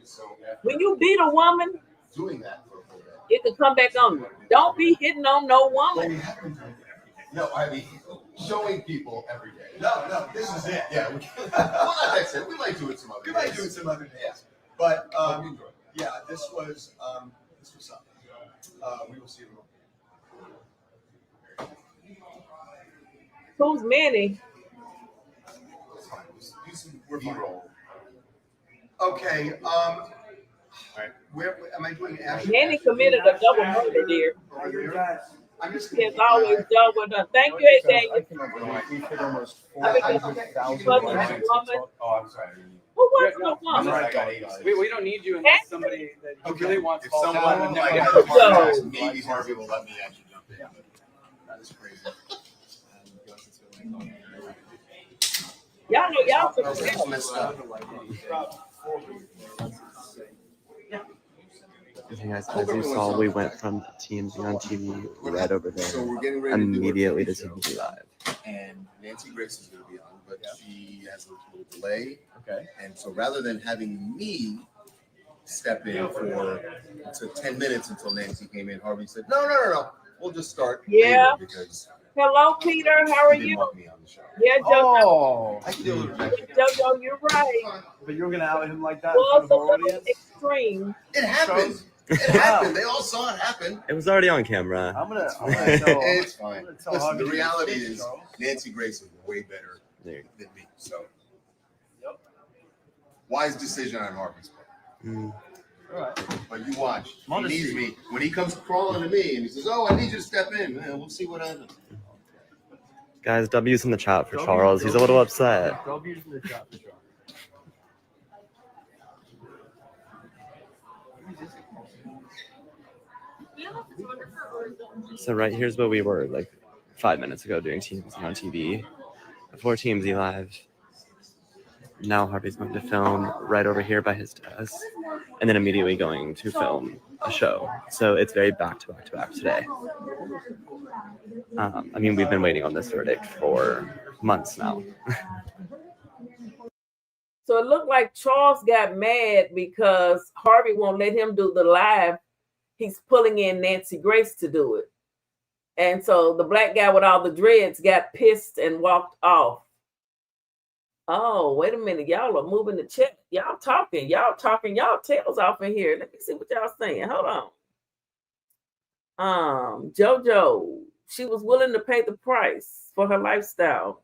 So When you beat a woman, doing that for a full day. it can come back on you. Don't be hitting on no woman. No, I mean, showing people every day. No, this is it. Yeah, well, not that it. We might do it some other We days. might do it some other days. But yeah, this was something. We will see you. Who's Manny? We're fine. Okay. Where am I doing? Manny committed a double murder, dear. I'm just. He has always done what done. Thank you, Daniel. We've hit almost I mean, 400,000 woman. Oh, I'm sorry. Who wants no woman? I got 8 on it. We don't need you unless somebody that really wants If to someone someone like that has a podcast, maybe Harvey will let me actually jump in. That is crazy. Y'all know y'all That was messed up. Guys, as you saw, we went from TMZ on TV right over there So we're getting ready to do immediately to it. TMZ Live. And Nancy Grace is going to be on, but she has a little delay. Okay. And so rather than having me step in for 10 minutes until Nancy came in, Harvey said, no. We'll just start Yeah. later because Hello, Peter. How are he didn't you? want me on the show. Yeah, JoJo. Oh, I can deal with it. JoJo, you're right. but you're gonna out him like that Well, in front of it's the a little audience? extreme. It happened. It happened. They all saw it happen. It was already on camera. I'm gonna tell. It's fine. I'm gonna tell Listen, Harvey the to reality fix it, is Charles. Nancy Grace is way better There. than me. So, wise decision on Harvey's part. Mm. All right. But you watch. He Modesty. needs me. When he comes crawling to me and he says, "Oh, I need you to step in," man, we'll see what happens. Guys, W's in the chat for Charles. He's a little upset. W's in the chat for Charles. So right here's where we were like 5 minutes ago doing TMZ on TV. Before TMZ Live. Now Harvey's going to film right over here by his desk. And then immediately going to film a show. So it's very back to back to back today. I mean, we've been waiting on this verdict for months now. So it looked like Charles got mad because Harvey won't let him do the live. He's pulling in Nancy Grace to do it. And so the black guy with all the dreads got pissed and walked off. Oh, wait a minute. Y'all are moving the chat. Y'all talking y'all tails off in here. Let me see what y'all saying. Hold on. JoJo, she was willing to pay the price for her lifestyle.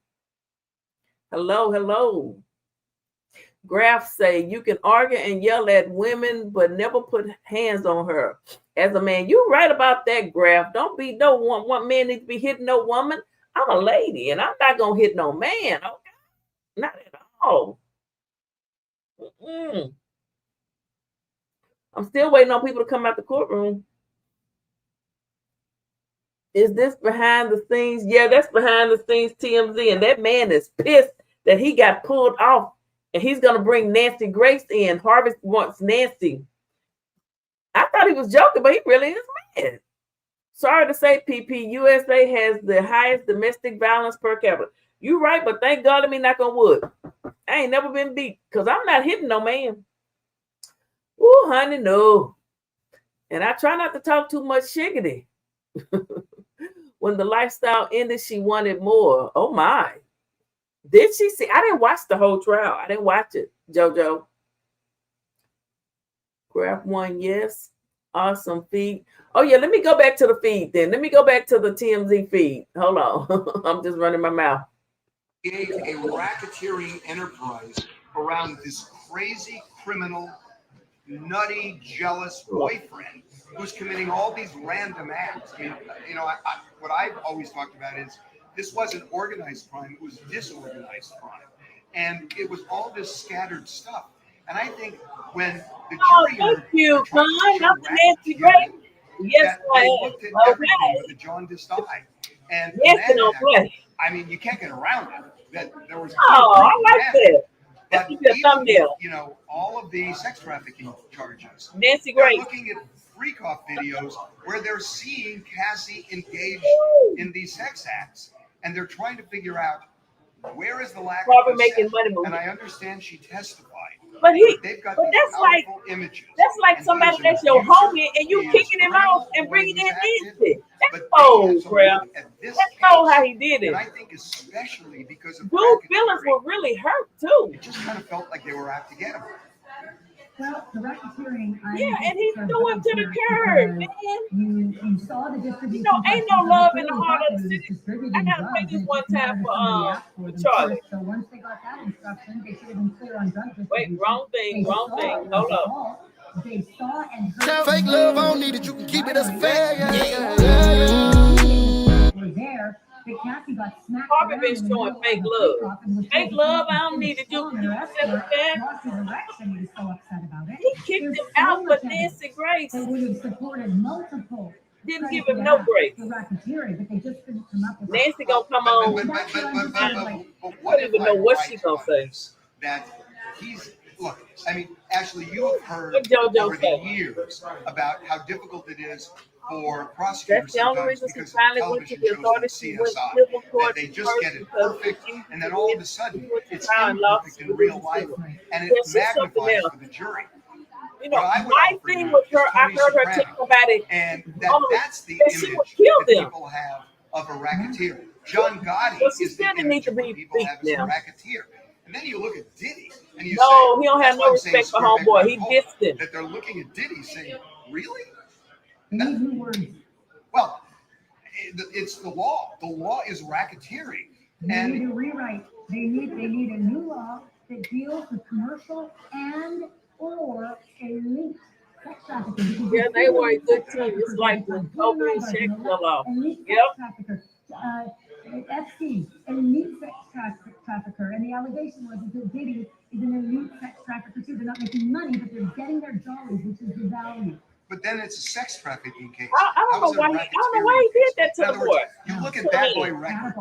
Hello. Graf say you can argue and yell at women, but never put hands on her. As a man, you're right about that, Graf. Don't be no one man needs to be hitting no woman. I'm a lady, and I'm not gonna hit no man. Okay, not at all. I'm still waiting on people to come out the courtroom. Is this behind the scenes? Yeah, that's behind the scenes TMZ, and that man is pissed that he got pulled off. And he's going to bring Nancy Grace in. Harvey wants Nancy. I thought he was joking, but he really is mad. Sorry to say, PP, USA has the highest domestic violence per capita. You're right, but thank God let me knock on wood. I ain't never been beat because I'm not hitting no man. Ooh, honey, no. And I try not to talk too much shiggity. When the lifestyle ended, she wanted more. Oh, my. Did she see? I didn't watch the whole trial. I didn't watch it, JoJo. Graph one, yes. Awesome feed. Oh, yeah, let me go back to the feed then. Let me go back to the TMZ feed. Hold on. I'm just running my mouth. Create a racketeering enterprise around this crazy criminal, nutty, jealous boyfriend who's committing all these random acts. I mean, what I've always talked about is this wasn't organized crime, it was disorganized crime. And it was all this scattered stuff. And I think when the Oh, jury thank heard you, the trial son. show I'm the Nancy Grace. Yes, that they I looked at am. everything Okay. with a jaundiced eye. And the Yes, Mann don't Act, play. I mean, you can't get around it. That there was Oh, I like that. But This is a even thumbnail. with, all of the sex trafficking charges, Nancy they're Grace. looking at freak-off videos where they're seeing Cassie engaged in these sex acts, and they're trying to figure out where is the lack Probably of making consent. money. And I understand she testified, But they've got but these that's like powerful images. that's like And somebody he is that's an your abuser, homie and you he is kicking him criminal out and the way bringing he's in acted. Nancy. That's But cold, so bro. look at this That's case, cold how he did it. and I think especially because of Dude's feelings were really hurt too. it just kind of felt like they were out to get him. Well, the racketeering. Yeah, and he threw him to the curb, man. You saw the distribution. You know, ain't no love in the heart of the city. I gotta play this one time for Charlie. So once they got that instruction, they should have been clear on drug distribution. Wait, wrong thing. Hold up. They saw and heard. Fake love, I don't need it. You can keep it as a fair. Were there. That Cassie got smacked Harvey around been in the showing middle fake of a love. freak-off and was Fake told to love, come I don't and need it. You storm keep and arrest it her, fair. lost his erection. He was so upset about it. He kicked him out, but Nancy Grace They would have supported multiple. didn't give him no grace. The racketeering, but they just couldn't come up with Nancy gonna come on. But I what don't even know what she gonna say. That he's look. I mean, actually, you have heard What JoJo over the say? years about how difficult it is for prosecutors That's the only sometimes reason she because of finally went to television the shows authorities. like She went to CSI, civil that court they just first get it because perfect, and then all of a sudden it's trial and lost imperfect in real life, and it Yes, it's something magnifies else. for the jury. You know, What I would my offer thing you with is her, I Tony heard her Soprano, talk about it. and that's the that she image would kill that them. people have of a racketeer. John Gotti But she is the still didn't need image to of be what people beat have as a now. racketeer. And then you look at Diddy, and you No, say, he don't have that's no why I'm saying respect for square peg, homeboy. round He hole, dissed him. that they're looking at Diddy saying, really? Well, it's the law. The law is racketeering. They need a rewrite. They need a new law that deals with commercial and or elite sex trafficking. Yeah, they were a good team. It's like the Kobe and Shaq law. Yep. FC, elite sex trafficker, and the allegation was that Diddy is an elite sex trafficker too. They're not making money, but they're getting their jollies, which is the value. But then it's a sex trafficking case. I don't How is know it a why I don't know why he did that to In the other words, boy. you look at To Bad me. Boy Records.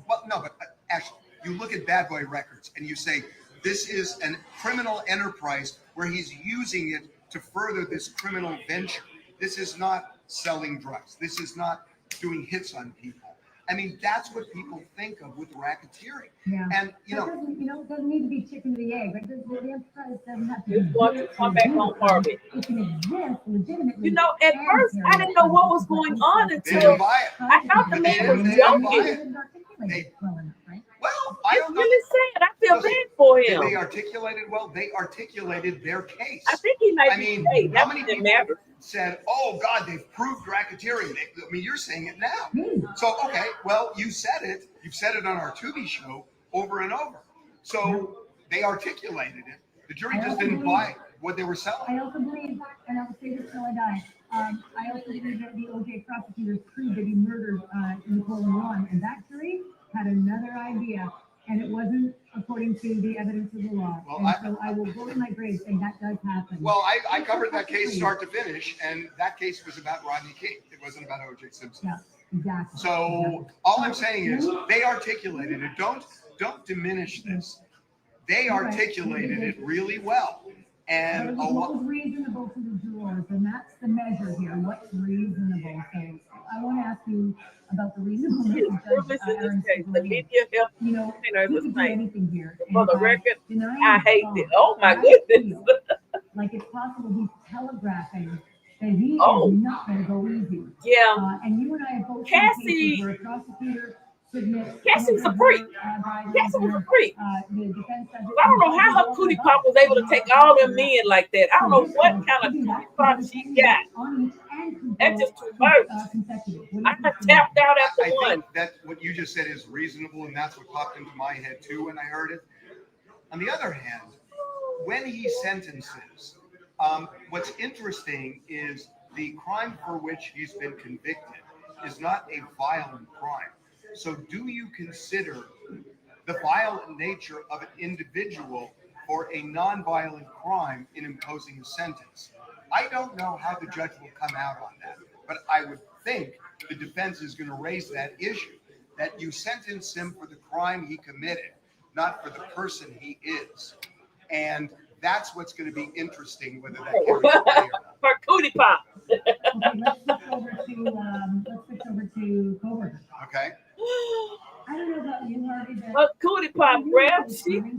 Well, no, but actually, you look at Bad Boy Records and you say this is a criminal enterprise where he's using it to further this criminal venture. This is not selling drugs. This is not doing hits on people. I mean, that's what people think of with racketeering. Yeah. And It doesn't need to be chicken or the egg, right? The enterprise doesn't have to. It's going to come back on Harvey. It can exist legitimately. You know, at first I didn't know what was going on They until didn't buy it. I thought the man was They didn't buy joking. it. Well, I It's don't know. really sad. I feel bad for Did him. they articulate it well? They articulated their case. I think he might I be mean, paid. how That many didn't people matter. said, "Oh God, they've proved racketeering"? I mean, you're saying it now. So okay, well, you said it. You've said it on our Tubi show over and over. So they articulated it. The jury just didn't buy what they were selling. I also believe, and I will say this till I die, I also believe that the OJ prosecutors proved that he murdered Nicole and Ron, and that jury had another idea, and it wasn't according to the evidence of the law. Well, And so I will go to my grave saying that does happen. Well, I covered that case start to finish, and that case was about Rodney King. It wasn't about O.J. Simpson. Yeah, exactly. So all I'm saying is they articulated it. Don't diminish this. They articulated it really well. And What was reasonable to the jurors, and that's the measure here. What's reasonable? So I want to ask you about the reasonableness Yes, of this Judge is Aaron's case. The media helped You know, you know, he the could do same. anything here. For the And by record, denying I the hate fault, it. Oh my I goodness. feel like it's possible he's telegraphing that he Oh. is not going to go easy. Yeah. And you and I have both seen Cassie- cases where a prosecutor submits. Cassie was a freak. Cassie was a freak. The defense judge- I don't know how her cootie pop was able to take all them men like that. I don't know what kind of cootie pop she got. That's just too much. I got tapped out after I one. think that what you just said is reasonable, and that's what popped into my head too when I heard it. On the other hand, when he sentences, what's interesting is the crime for which he's been convicted is not a violent crime. So do you consider the violent nature of an individual for a non-violent crime in imposing a sentence. I don't know how the judge will come out on that, but I would think the defense is going to raise that issue, that you sentence him for the crime he committed, not for the person he is. And that's what's going to be interesting, whether that carries away or not. For cootie pop. Okay, let's switch over to coworkers. Okay. I don't know about you, Harvey, but A cootie pop grab.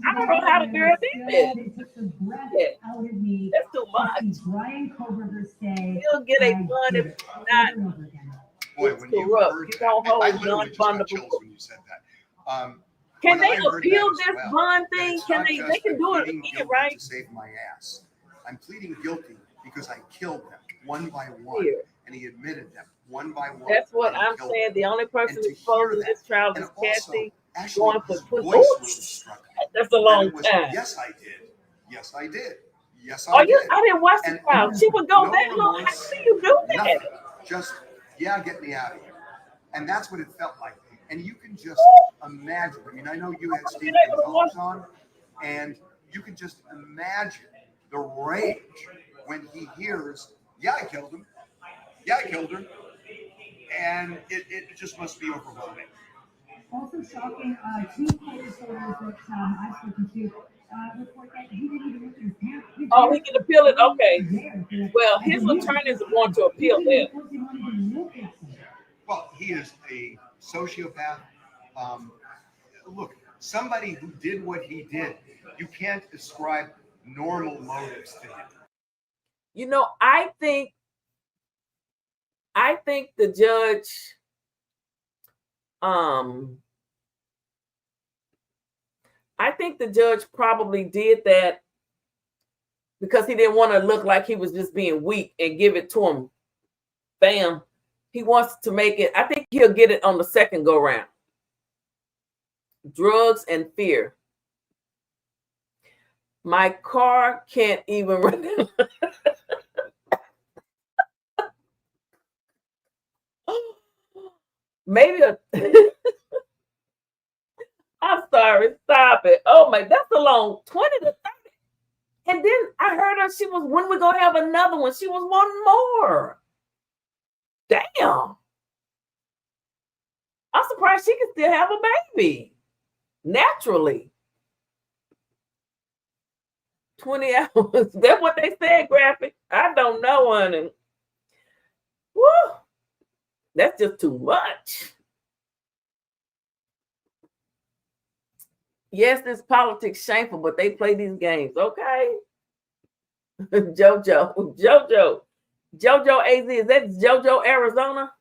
I don't know how to grab it. it took the breath Yeah. out of me. That's too much. To see Brian Koberger say, You'll get a "I gun did if it," not. over and over again. Boy, It's when you corrupt. heard You that, don't hold I literally just got non-bondable. chills when you said that. Can when they I heard appeal that as this well, bond that thing? it's Can not they just can I'm do it pleading again, guilty right? to save my ass. I'm pleading guilty because I killed them one by one, Here. and he admitted them one by one. That's what and he I'm killed saying. them. The only person And to exposed in hear this that, trial and is also, Kathy actually, going for his 20. voice Oh, really struck me. that's a And long it was, time. yes, I did. Yes, I did. Yes, Oh, I you? did. I didn't watch the And trial. She would go no that long. How remorse, do you do that? nothing. Just, yeah, get me out of here. And that's what it felt like. And you can just imagine. I mean, I know you had Steve Gonzalez on, and you can just imagine the rage when he hears, yeah, I killed him. Yeah, I killed her. And it just must be overwhelming. Also shocking, two co-reporters that I've spoken to report that he didn't even look at his pants. Oh, he can appeal it? Okay. Well, his attorneys are going to appeal that. Well, he is a sociopath. Look, somebody who did what he did, you can't ascribe normal motives to him. You know, I think the judge I think the judge probably did that because he didn't want to look like he was just being weak and give it to him. Bam. He wants to make it. I think he'll get it on the second go round. Drugs and fear. My car can't even run. Maybe I'm sorry. Stop it. Oh my, that's a long 20 to 30. And then I heard her. She was, when we gonna have another one? She was wanting more. Damn. I'm surprised she can still have a baby naturally. 20 hours. That's what they said, graphic. I don't know, honey. Woo. That's just too much. Yes, this politics shameful, but they play these games, okay? Jojo AZ, is that Jojo, Arizona?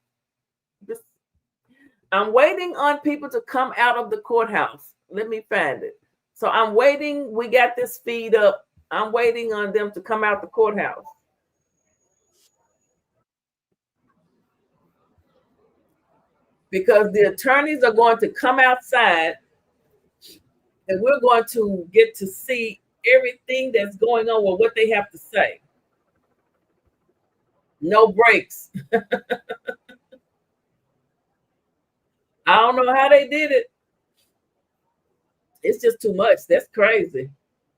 I'm waiting on people to come out of the courthouse. Let me find it. So I'm waiting. We got this feed up. I'm waiting on them to come out the courthouse. Because the attorneys are going to come outside and we're going to get to see everything that's going on with what they have to say. No breaks. I don't know how they did it. It's just too much. That's crazy.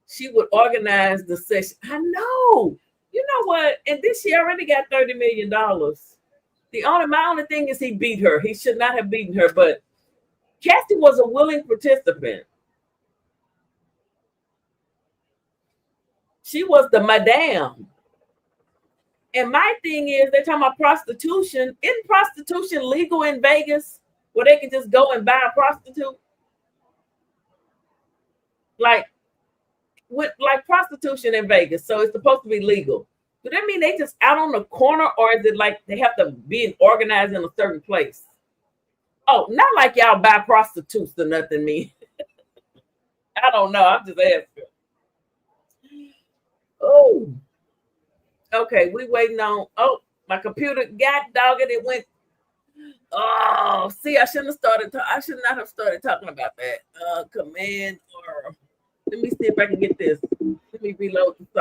She would organize the session. I know. You know what? And this she already got $30 million. My only thing is he beat her. He should not have beaten her, but Cassie was a willing participant. She was the madame. And my thing is, they're talking about prostitution. Isn't prostitution legal in Vegas where they can just go and buy a prostitute? Like prostitution in Vegas. So it's supposed to be legal. Does that mean they just out on the corner, or is it like they have to be organized in a certain place? Oh, not like y'all buy prostitutes or nothing, me. I don't know. I'm just asking. Oh. Okay, we waiting on. Oh, my computer got dog it. It went. Oh, see, I shouldn't have started. I should not have started talking about that. Command or. Let me see if I can get this. Let me reload the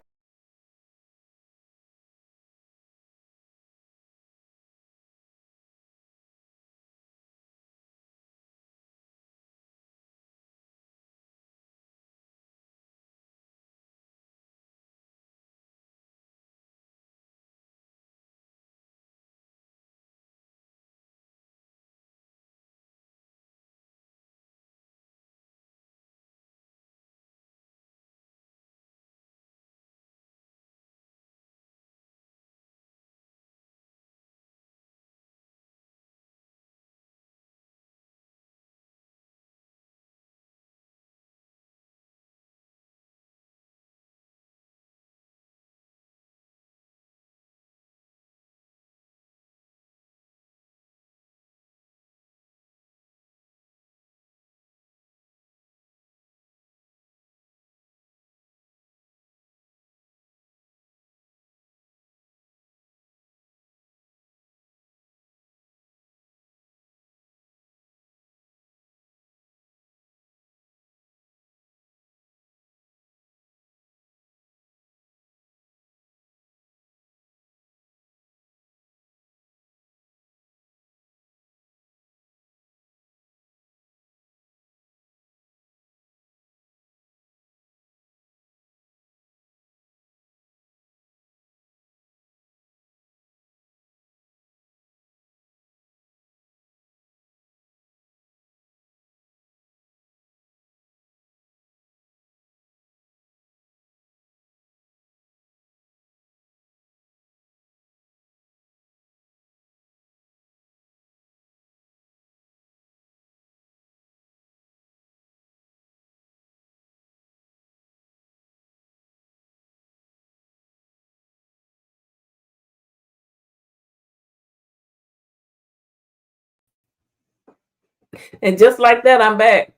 And just like that, I'm back.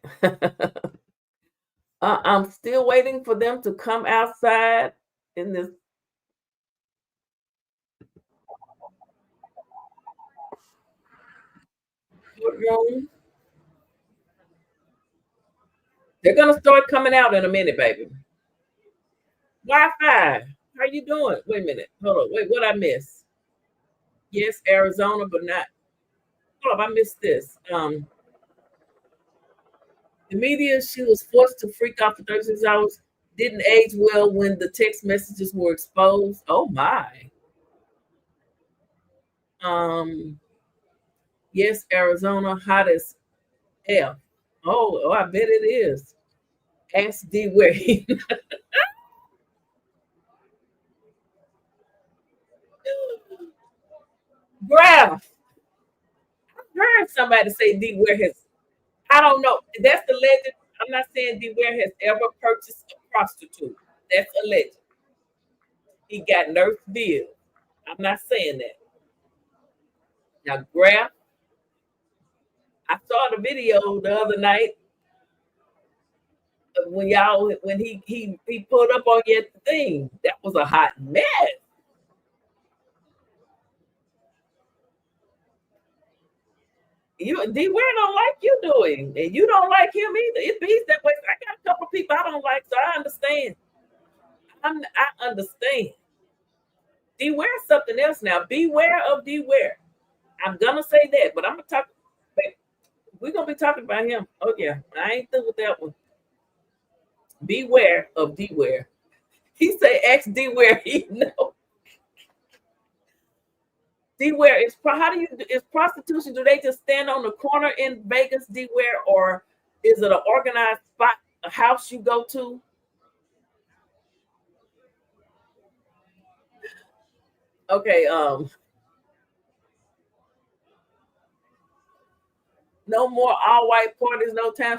I'm still waiting for them to come outside in this. Courtroom. They're gonna start coming out in a minute, baby. Wi-Fi. How you doing? Wait a minute. Hold on. Wait, what I miss? Yes, Arizona, but not. Hold up, I missed this. The media, she was forced to freak out for 36 hours. Didn't age well when the text messages were exposed. Oh my. Yes, Arizona, hot as hell. Oh, I bet it is. Ask D where he. Graph. I heard somebody say D where his. I don't know. That's the legend. I'm not saying D where has ever purchased a prostitute. That's a legend. He got nurse bills. I'm not saying that. Now, Graph. I saw the video the other night when he pulled up on you at the thing. That was a hot mess. You D Ware don't like you doing, and you don't like him either. It beats that way. I got a couple people I don't like, so I understand. I understand. D Ware is something else now. Beware of D Ware. I'm gonna say that, but I'm gonna talk. We're gonna be talking about him. Oh yeah, I ain't through with that one. Beware of D Ware. He say X D Ware. He know. D Ware is is prostitution? Do they just stand on the corner in Vegas, D Ware, or is it an organized spot, a house you go to? Okay, no more all white parties, no time.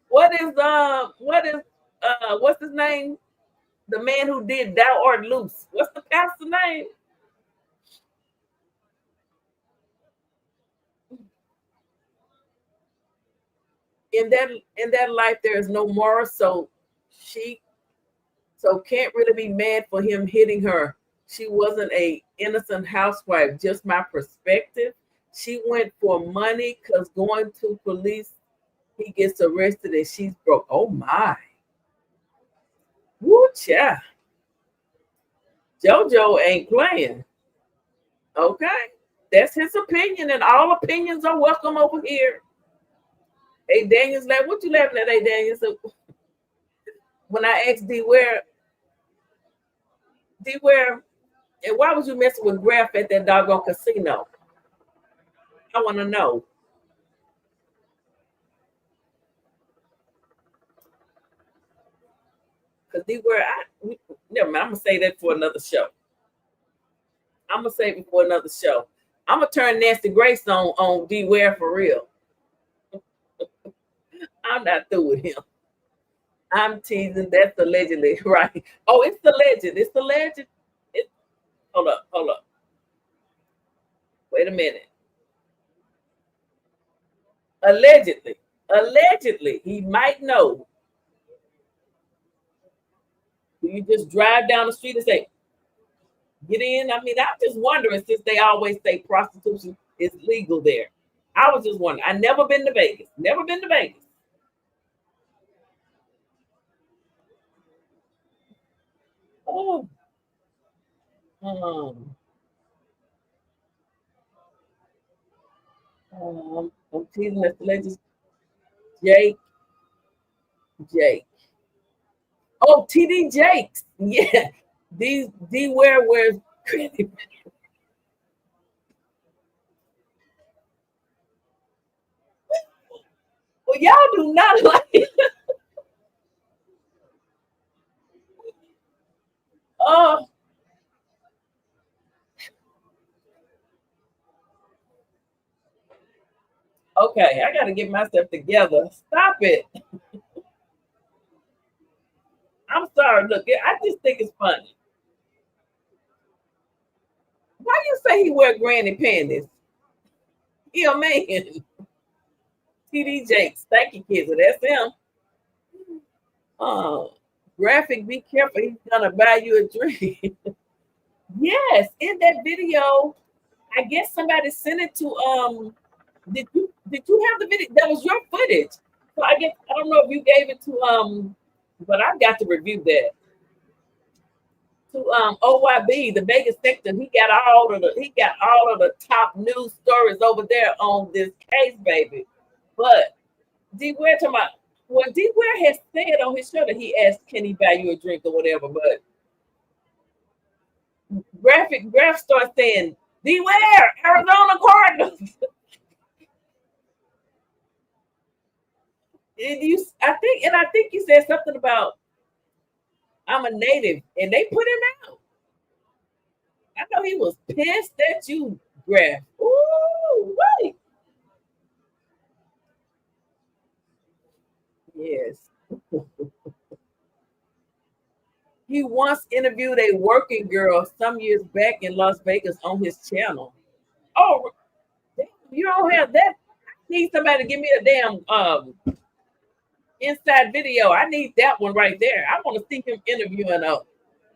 What is what's his name? The man who did Thou Art Loose. What's the pastor name? In that life, there is no moral, so she can't really be mad for him hitting her. She wasn't a innocent housewife, just my perspective. She went for money because going to police, he gets arrested and she's broke. Oh my. Woo cha. JoJo ain't playing. Okay. That's his opinion, and all opinions are welcome over here. Hey Daniels, like, what you laughing at, hey Daniels? So, when I asked D Ware, and why was you messing with Graph at that doggone casino? I want to know. Because D Ware, never mind, I'm gonna say that for another show. I'm gonna save it for another show. I'm gonna turn Nancy Grace on D Ware for real. I'm not through with him. I'm teasing. That's allegedly right. Oh, it's the legend. It's the legend. Hold up. Wait a minute. Allegedly, he might know. You just drive down the street and say, get in. I mean, I'm just wondering, since they always say prostitution is legal there. I was just wondering. I never been to Vegas. Never been to Vegas. Oh. I'm teasing the legends. Jake. Oh, TD Jakes. Yeah. D Ware wears credit. Well, y'all do not like it. Oh. Okay, I gotta get myself together. Stop it. I'm sorry. Look, I just think it's funny. Why you say he wear granny panties? He a man. TD Jakes. Thank you, kids. So that's him. Graphic, be careful. He's gonna buy you a drink. Yes, in that video, I guess somebody sent it to did you have the video? That was your footage. So I guess I don't know if you gave it to but I've got to review that. To OYB, the Vegas sector, he got all of the top news stories over there on this case, baby. But D Ware talking about, well, D Ware has said on his show that he asked, can he buy you a drink or whatever, but Graph starts saying, D Ware, Arizona Cardinals. I think you said something about I'm a native, and they put him out. I know he was pissed at you, Graph. Ooh, wait. Yes. He once interviewed a working girl some years back in Las Vegas on his channel. Oh, you don't have that? I need somebody to give me a damn inside video. I need that one right there. I want to see him interviewing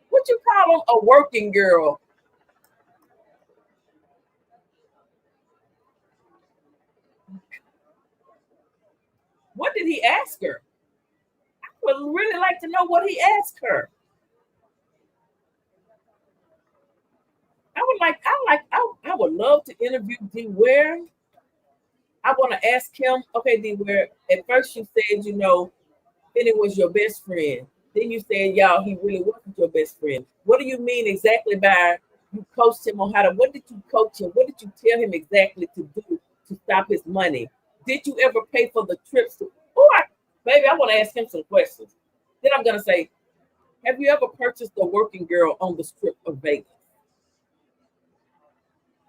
what you call him, a working girl. What did he ask her? I would really like to know what he asked her. I would love to interview D Ware. I want to ask him, okay, D Ware, at first you said, Benny was your best friend. Then you said, y'all, he really wasn't your best friend. What do you mean exactly by you coached him on what did you coach him? What did you tell him exactly to do to stop his money? Did you ever pay for the trips? Baby, I want to ask him some questions. Then I'm going to say, have you ever purchased a working girl on the strip of Vegas?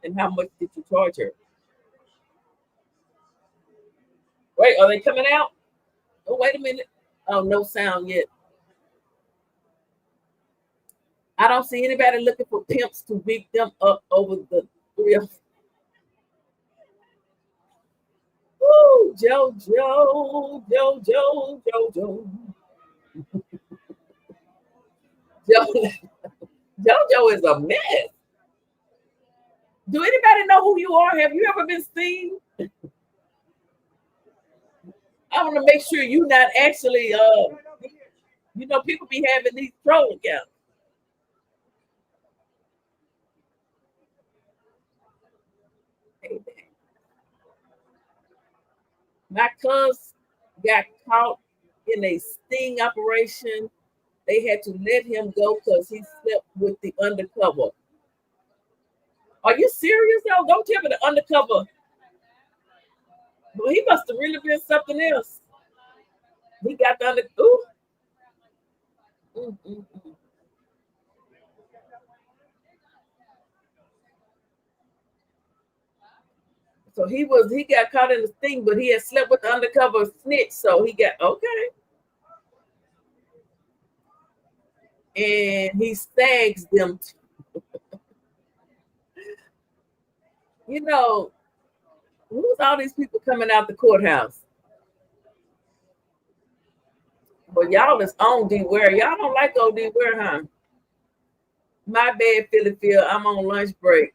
And how much did you charge her? Wait, are they coming out? Oh, wait a minute. Oh, no sound yet. I don't see anybody looking for pimps to beat them up over the grill. Woo, JoJo. JoJo is a mess. Do anybody know who you are? Have you ever been seen? I want to make sure you're not actually, people be having these troll accounts. My cuz got caught in a sting operation. They had to let him go because he slept with the undercover. Are you serious though? Don't tell me the undercover. Well, he must have really been something else. He got the So he got caught in the sting, but he had slept with the undercover snitch. So he got okay. And he stags them. Who's all these people coming out the courthouse? Well, y'all is on D Ware. Y'all don't like old D Ware, huh? My bad, Philly Phil. I'm on lunch break.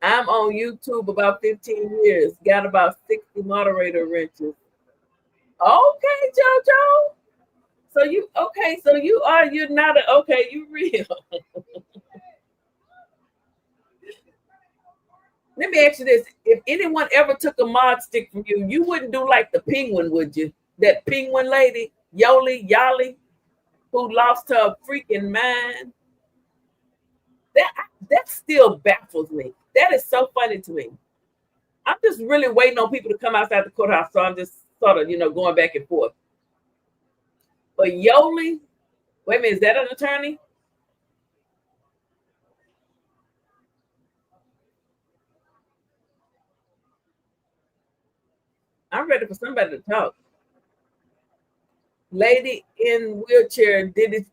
I'm on YouTube about 15 years. Got about 60 moderator wrenches. Okay, JoJo. You're not you real. Let me ask you this. If anyone ever took a mod stick from you, you wouldn't do like the penguin, would you? That penguin lady, Yali, who lost her freaking mind. That still baffles me. That is so funny to me. I'm just really waiting on people to come outside the courthouse, so I'm just sort of, going back and forth. But Yoli, wait a minute, is that an attorney? I'm ready for somebody to talk. Lady in wheelchair did it.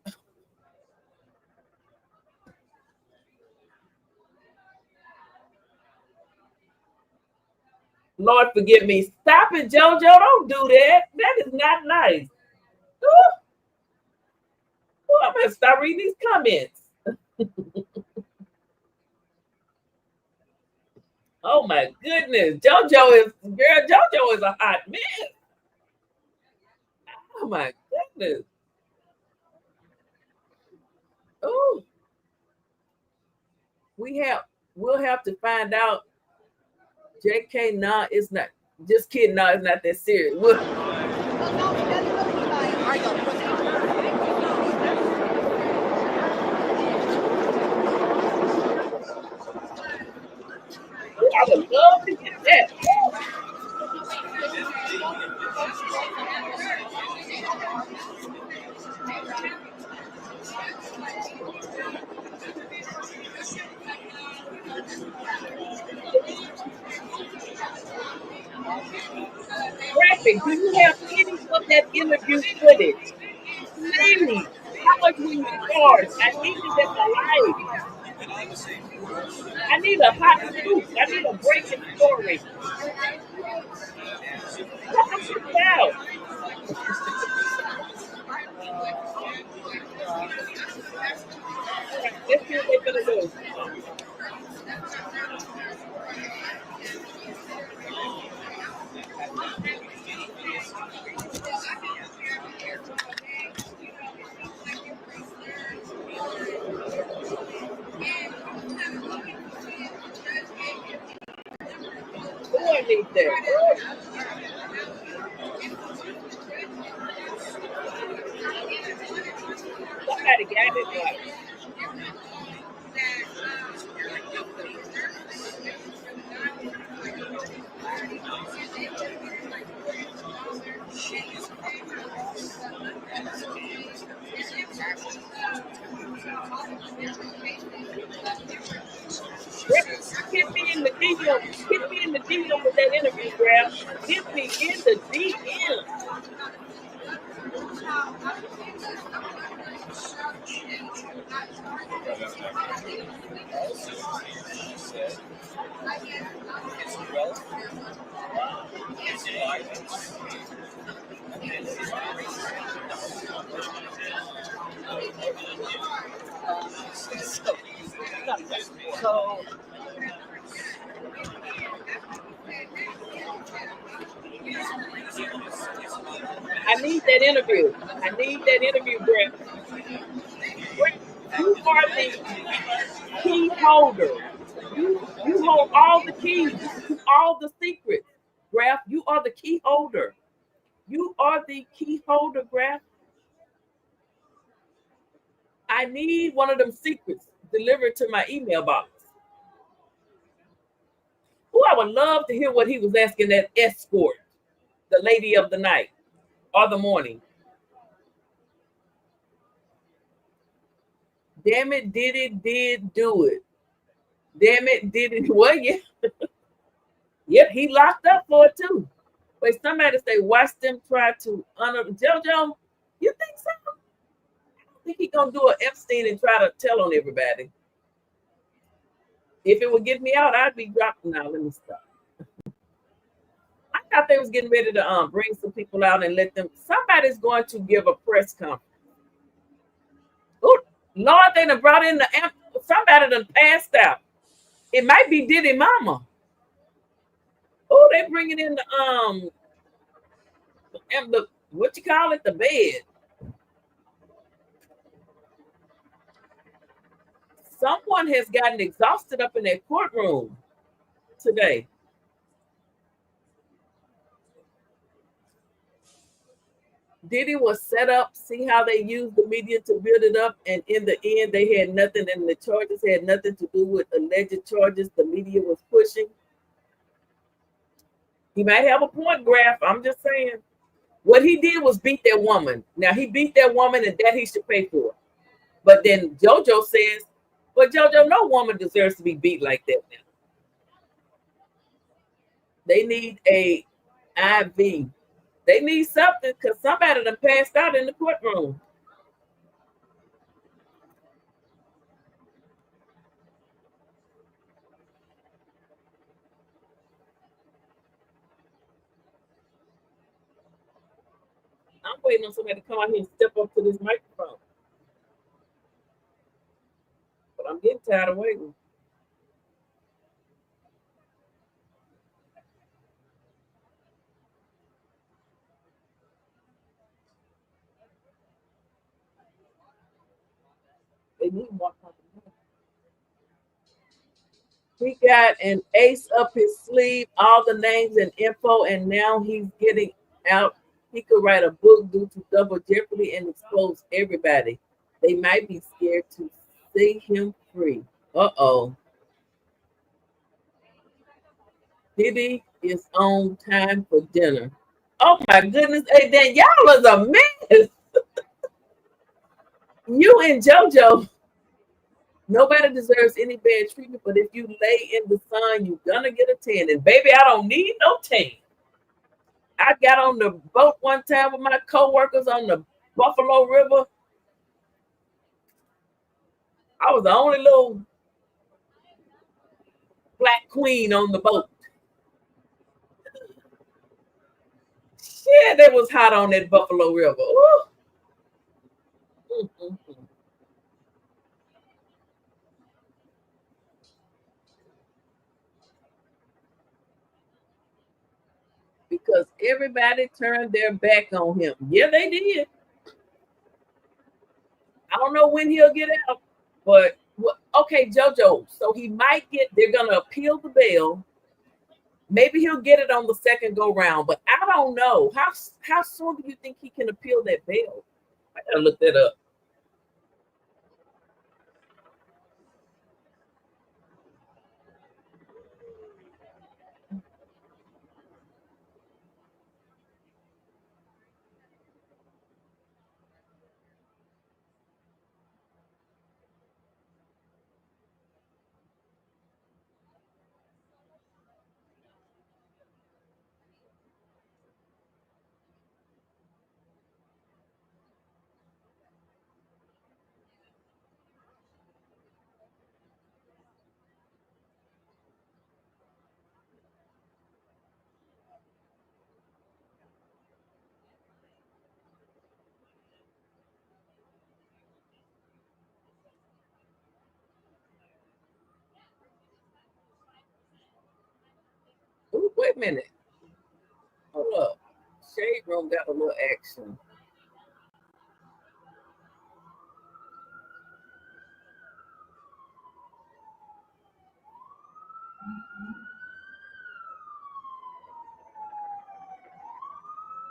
Lord forgive me. Stop it, JoJo. Don't do that. That is not nice. Ooh. Ooh, I'm gonna start reading these comments. Oh my goodness. JoJo is a hot mess. Oh my goodness. Oh. We'll have to find out. JK, nah, it's not. Just kidding, nah, it's not that serious. I would love to get that. Graphic, do you have any of that interview footage? Please, how much will you charge? I need it at the live. I need a hot scoop. I need a breaking story. Check it out. Let's see what they're gonna do. Who I need there? Somebody got it right. Get me in the DM. Get me in the DM with that interview, Grab. Get me in the DM. So I need that interview. I need that interview, Brett. You are the key holder. You hold all the keys, all the secrets. Graf, you are the key holder. You are the key holder, Graf. I need one of them secrets delivered to my email box. Oh, I would love to hear what he was asking that escort, the lady of the night or the morning. Damn it, Diddy did do it. Damn it, Diddy. Well, yeah. Yep, he locked up for it too. Wait, somebody say, watch them try to honor JoJo. You think so? I don't think he's gonna do an Epstein and try to tell on everybody. If it would get me out, I'd be dropping. Now, let me stop. I thought they was getting ready to bring some people out and let them. Somebody's going to give a press conference. Oh, Lord, they done brought in somebody done passed out. It might be Diddy Mama. Oh, they bringing in the what you call it, the bed. Someone has gotten exhausted up in that courtroom today. Diddy was set up. See how they used the media to build it up, and in the end, they had nothing, and the charges had nothing to do with alleged charges the media was pushing. He might have a point, Graf. I'm just saying. What he did was beat that woman. Now he beat that woman, and that he should pay for. But then JoJo says, "But JoJo, no woman deserves to be beat like that." Now they need a IV. They need something because somebody done passed out in the courtroom. I'm waiting on somebody to come out here and step up to this microphone. But I'm getting tired of waiting. They need more company. He got an ace up his sleeve, all the names and info, and now he's getting out. He could write a book due to double jeopardy and expose everybody. They might be scared to see him free. Uh-oh. Diddy is on time for dinner. Oh my goodness. Hey, Dan, y'all is a mess. You and JoJo. Nobody deserves any bad treatment, but if you lay in the sun, you're gonna get a tan. And baby, I don't need no tan. I got on the boat one time with my co-workers on the Buffalo River. I was the only little black queen on the boat. Shit, it was hot on that Buffalo River. Ooh. Because everybody turned their back on him. Yeah, they did. I don't know when he'll get out, but okay, JoJo. So he might get. They're gonna appeal the bail. Maybe he'll get it on the second go round, but I don't know. How soon do you think he can appeal that bail? I gotta look that up. Ooh, wait a minute. Hold up. Shade Room got a little action.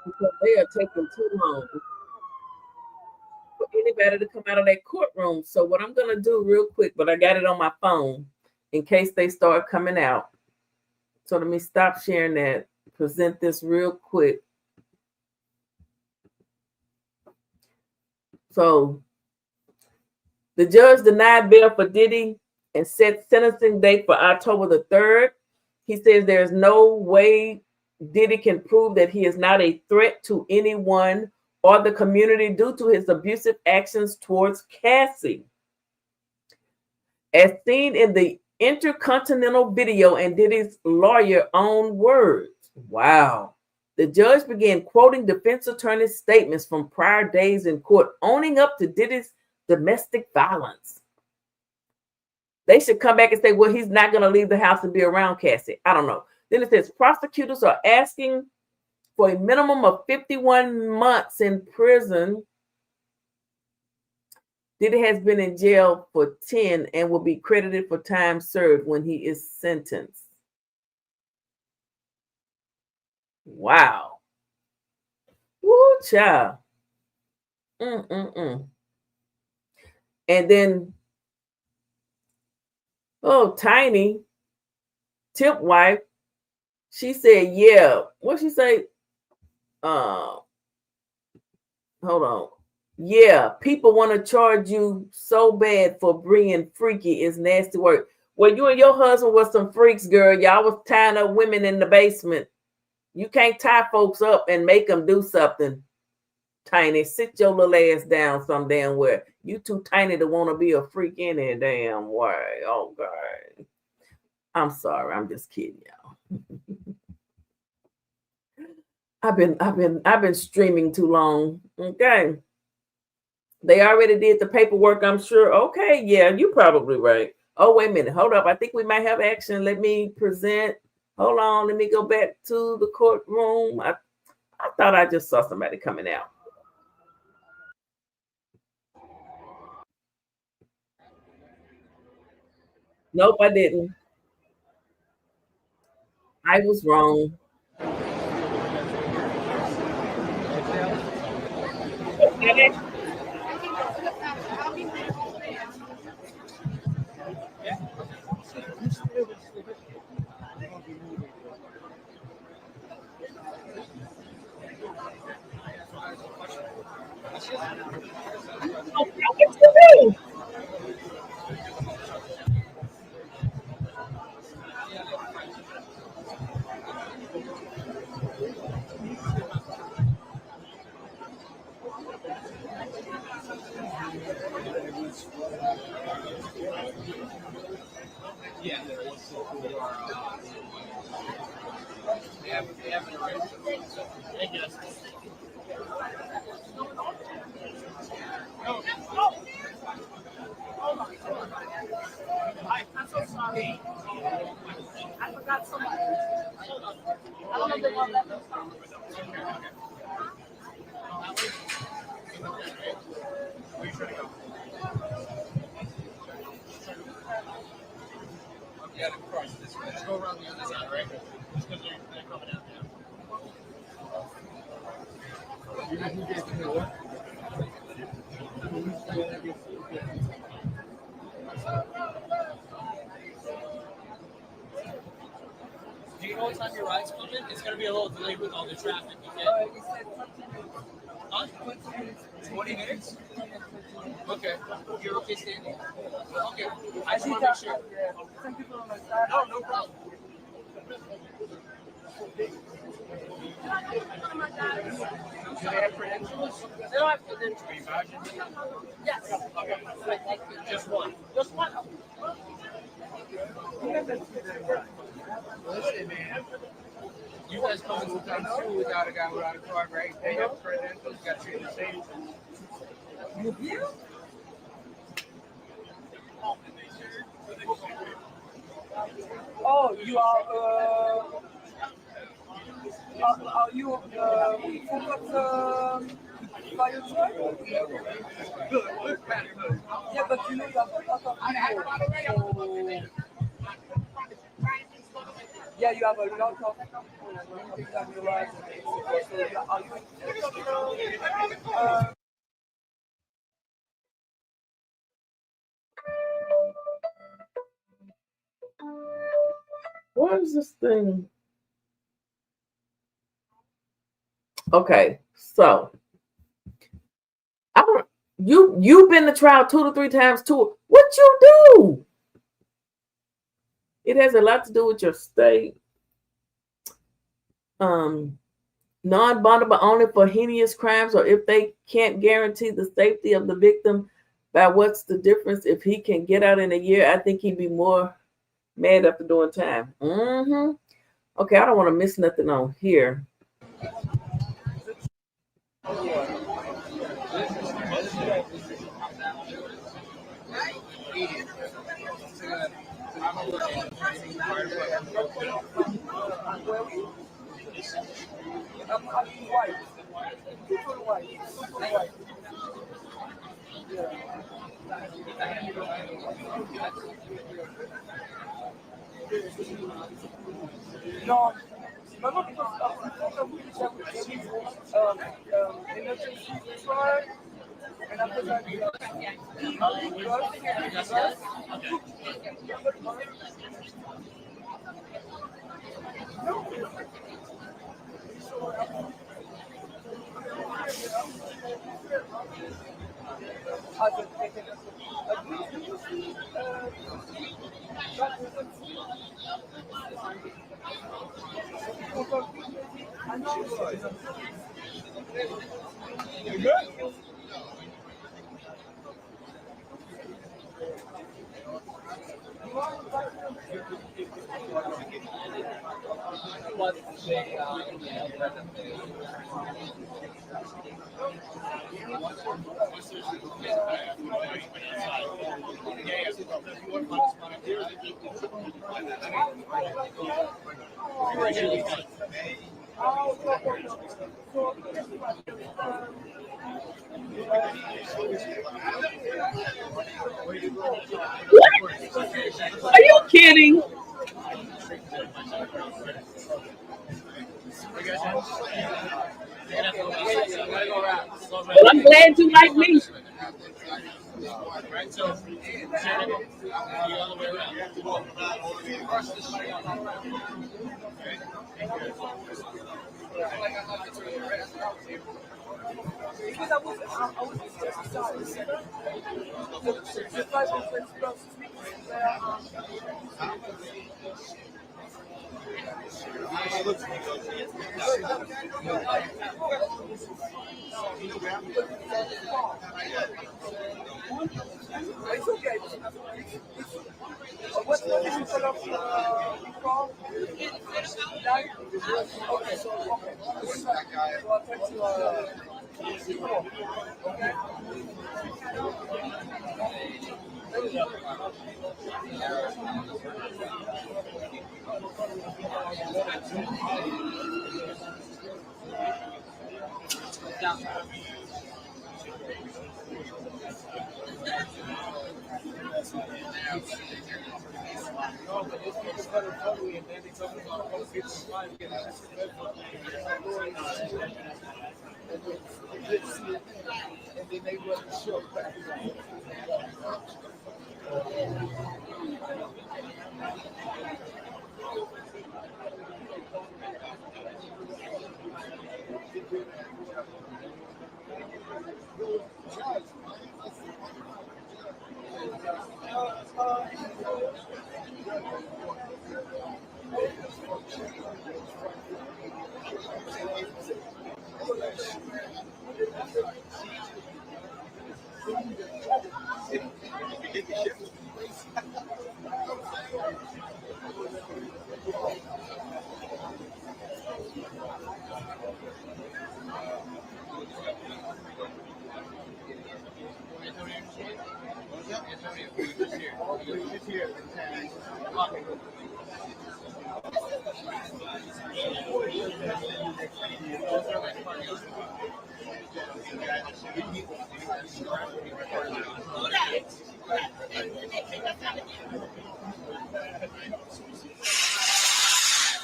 Because they are taking too long for anybody to come out of that courtroom. So what I'm gonna do real quick, but I got it on my phone in case they start coming out. So let me stop sharing that. Present this real quick. So the judge denied bail for Diddy and set sentencing date for October the 3rd. He says there's no way Diddy can prove that he is not a threat to anyone or the community due to his abusive actions towards Cassie. As seen in the Intercontinental video and Diddy's lawyer own words. Wow. The judge began quoting defense attorney's statements from prior days in court, owning up to Diddy's domestic violence. They should come back and say, well, he's not going to leave the house and be around Cassie. I don't know. Then it says prosecutors are asking for a minimum of 51 months in prison. Diddy has been in jail for 10 and will be credited for time served when he is sentenced. Wow. Woo, child. And then, oh, Tiny, Tip wife, she said, yeah. What she say? Hold on. Yeah, people want to charge you so bad for bringing freaky is nasty work. Well, you and your husband was some freaks, girl. Y'all was tying up women in the basement. You can't tie folks up and make them do something. Tiny, sit your little ass down some damn where. You too tiny to want to be a freak any damn way. Oh, God. I'm sorry. I'm just kidding, y'all. I've been streaming too long. Okay. They already did the paperwork, I'm sure. Okay, yeah, you're probably right. Oh, wait a minute. Hold up. I think we might have action. Let me present. Hold on. Let me go back to the courtroom. I thought I just saw somebody coming out. Nope, I didn't. I was wrong. I'm so sorry. I forgot somebody. I don't know if they want to let them come. Where you trying to go? Yeah, of course. Let's go around the other side, right? Just because they're coming out now. Do you know what time your ride's coming? It's going to be a little delayed with all the traffic, okay? You said 20 minutes. 20 minutes? Okay. You're okay standing? Okay. I just want to make sure. Some people on my side. Oh, no problem. Do they have credentials? They don't have credentials. Are you vouching? Yes. Okay. Thank you. Just one. Just one. Listen, man. You guys come into town too without a guy without a card, right? They have credentials. You got to treat the same. You? Oh, you are you fire truck? Yeah, but you know you have a lot of people. Yeah, you have a lot of things on your life. So are you What is this thing? Okay, so I don't. You've been to trial 2 to 3 times too. What you do? It has a lot to do with your state. Non-bondable only for heinous crimes, or if they can't guarantee the safety of the victim. By what's the difference if he can get out in a year? I think he'd be more mad after doing time. Okay, I don't want to miss nothing on here. No, remember because emergency trial, and after that, Are you kidding? Well, I'm glad you like me. It's okay. What's the name of call? Okay, so okay. So I'll text you okay.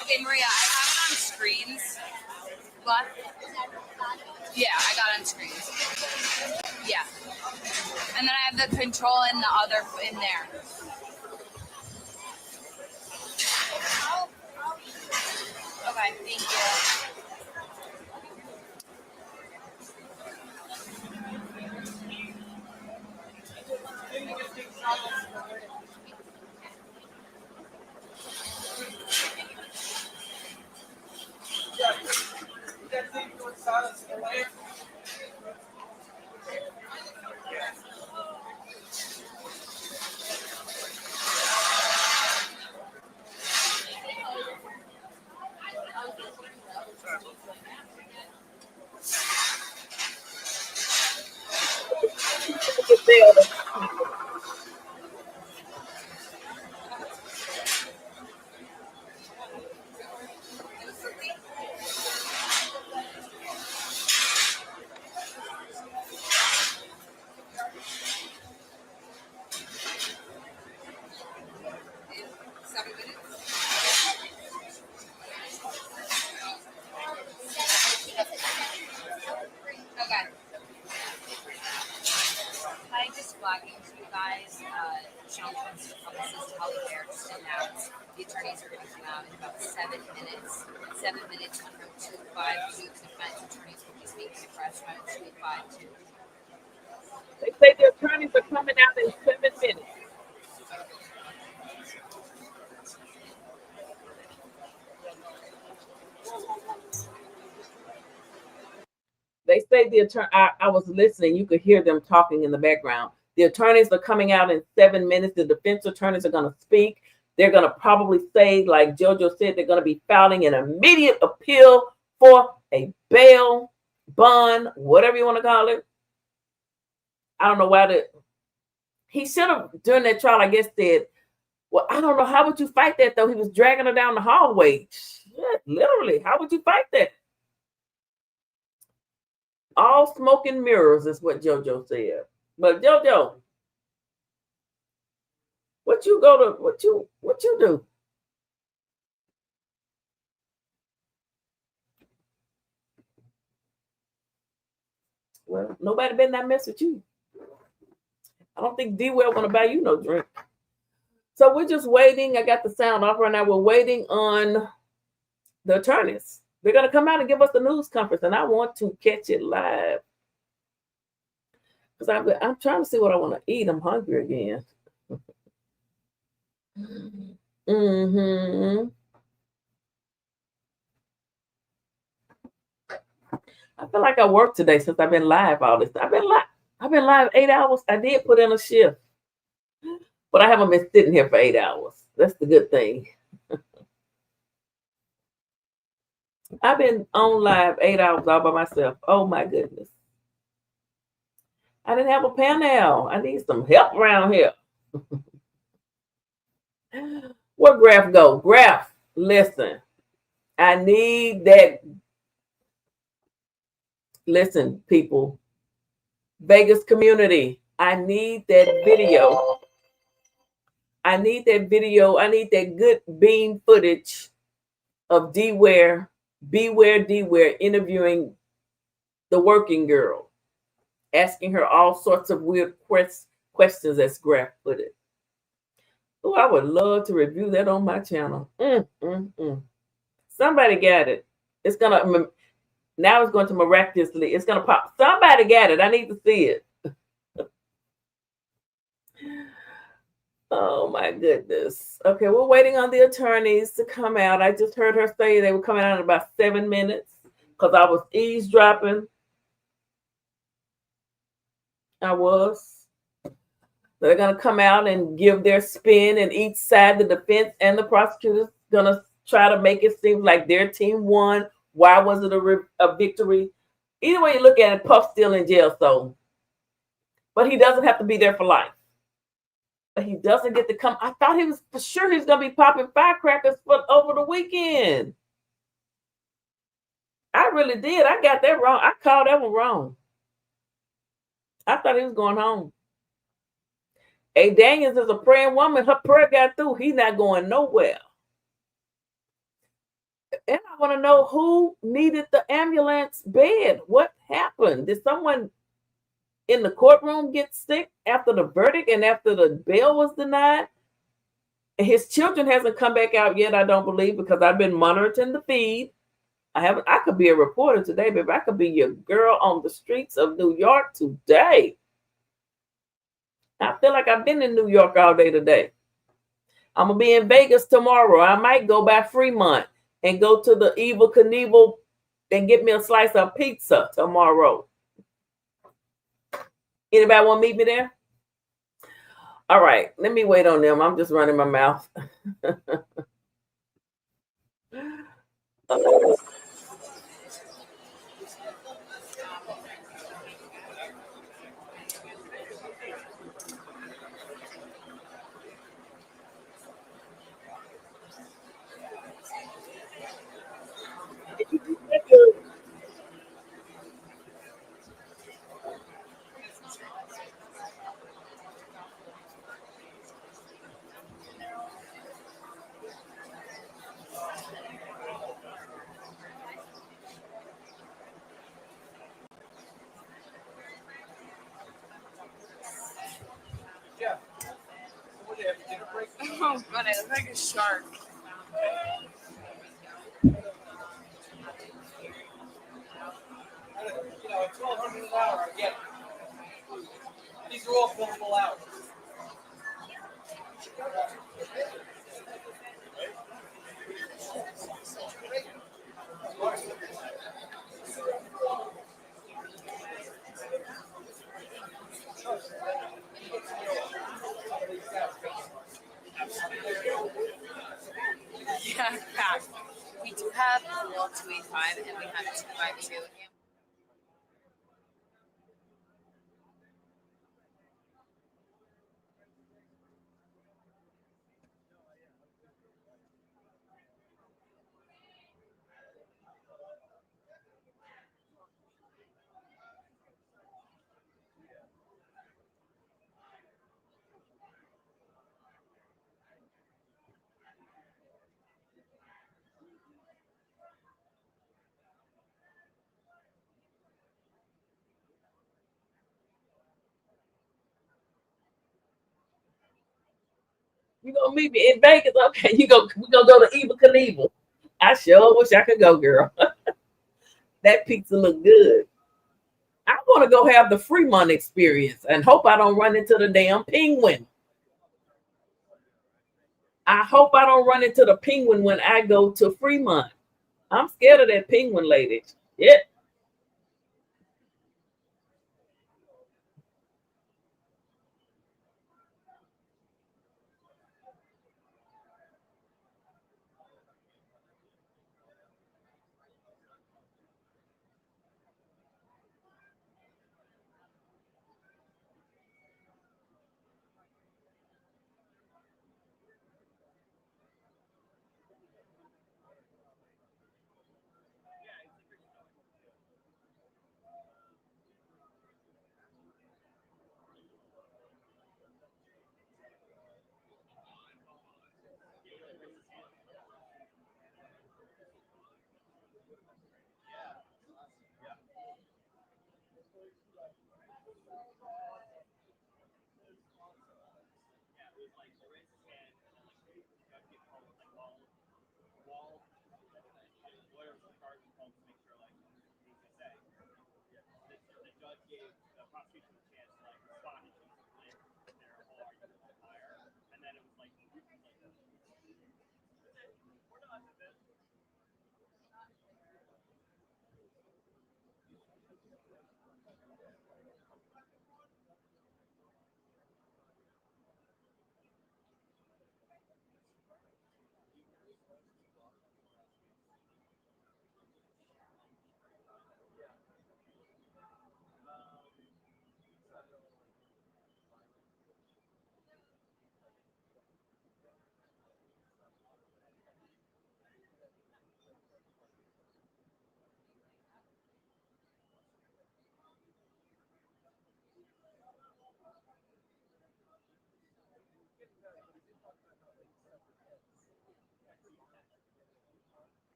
Okay, Maria, I have it on screens. What? Yeah, I got it on screens. Yeah. And then I have the control in the other in there. Okay, thank you. Okay. Hi, just flagging to you guys. Jonathan's publicist, Holly Bear, just announced the attorneys are going to come out in about 7 minutes. 7 minutes from 252. Defense attorneys will be speaking to press from 252. They say the attorneys are coming out in 7 minutes. They say the attorney. I was listening. You could hear them talking in the background. The attorneys are coming out in 7 minutes. The defense attorneys are going to speak. They're going to probably say, like JoJo said, they're going to be filing an immediate appeal for a bail, bond, whatever you want to call it. I don't know why he should have, during that trial, I guess, said, well, I don't know. How would you fight that, though? He was dragging her down the hallway. Shit, literally. How would you fight that? All smoke and mirrors is what JoJo said. But JoJo, what you do? Well, nobody better not mess with you. I don't think D-Well gonna buy you no drink. So we're just waiting. I got the sound off right now. We're waiting on the attorneys. They're gonna come out and give us the news conference, and I want to catch it live because I'm trying to see what I want to eat. I'm hungry again. I feel like I worked today since I've been live all this. I've been live 8 hours. I did put in a shift, but I haven't been sitting here for 8 hours. That's the good thing. I've been on live 8 hours all by myself. Oh my goodness. I didn't have a panel. I need some help around here. Where Graph go? Graph, listen. I need that. Listen, people. Vegas community. I need that video. I need that video. I need that good beam footage of Beware interviewing the working girl, asking her all sorts of weird questions, as Graph put it. Oh, I would love to review that on my channel. Somebody got it. It's going to miraculously, it's going to pop. Somebody got it. I need to see it. Oh my goodness. Okay, we're waiting on the attorneys to come out. I just heard her say they were coming out in about 7 minutes because I was eavesdropping. I was. They're going to come out and give their spin, and each side, the defense and the prosecutor's going to try to make it seem like their team won. Why was it a victory? Either way you look at it, Puff's still in jail, so. But he doesn't have to be there for life. But he doesn't get to come. I thought he was for sure he's going to be popping firecrackers over the weekend. I really did. I got that wrong. I called that one wrong. I thought he was going home. A. Daniels is a praying woman. Her prayer got through. He's not going nowhere. And I want to know who needed the ambulance bed. What happened? Did someone in the courtroom get sick after the verdict and after the bail was denied? His children hasn't come back out yet, I don't believe, because I've been monitoring the feed. I could be a reporter today, baby. I could be your girl on the streets of New York today. I feel like I've been in New York all day today. I'm going to be in Vegas tomorrow. I might go by Fremont and go to the Evil Knievel and get me a slice of pizza tomorrow. Anybody want to meet me there? All right, let me wait on them. I'm just running my mouth. Oh, God, I look like a shark. You know, at $1,200 an hour, I get it. These are all billable hours. Yeah, fact. We do have 285 and we have 252. You gonna meet me in Vegas? Okay, we gonna go to Eva Knievel. I sure wish I could go, girl. That pizza look good. I want to go have the Fremont experience and hope I don't run into the damn penguin. I hope I don't run into the penguin when I go to Fremont. I'm scared of that penguin lady. Yeah.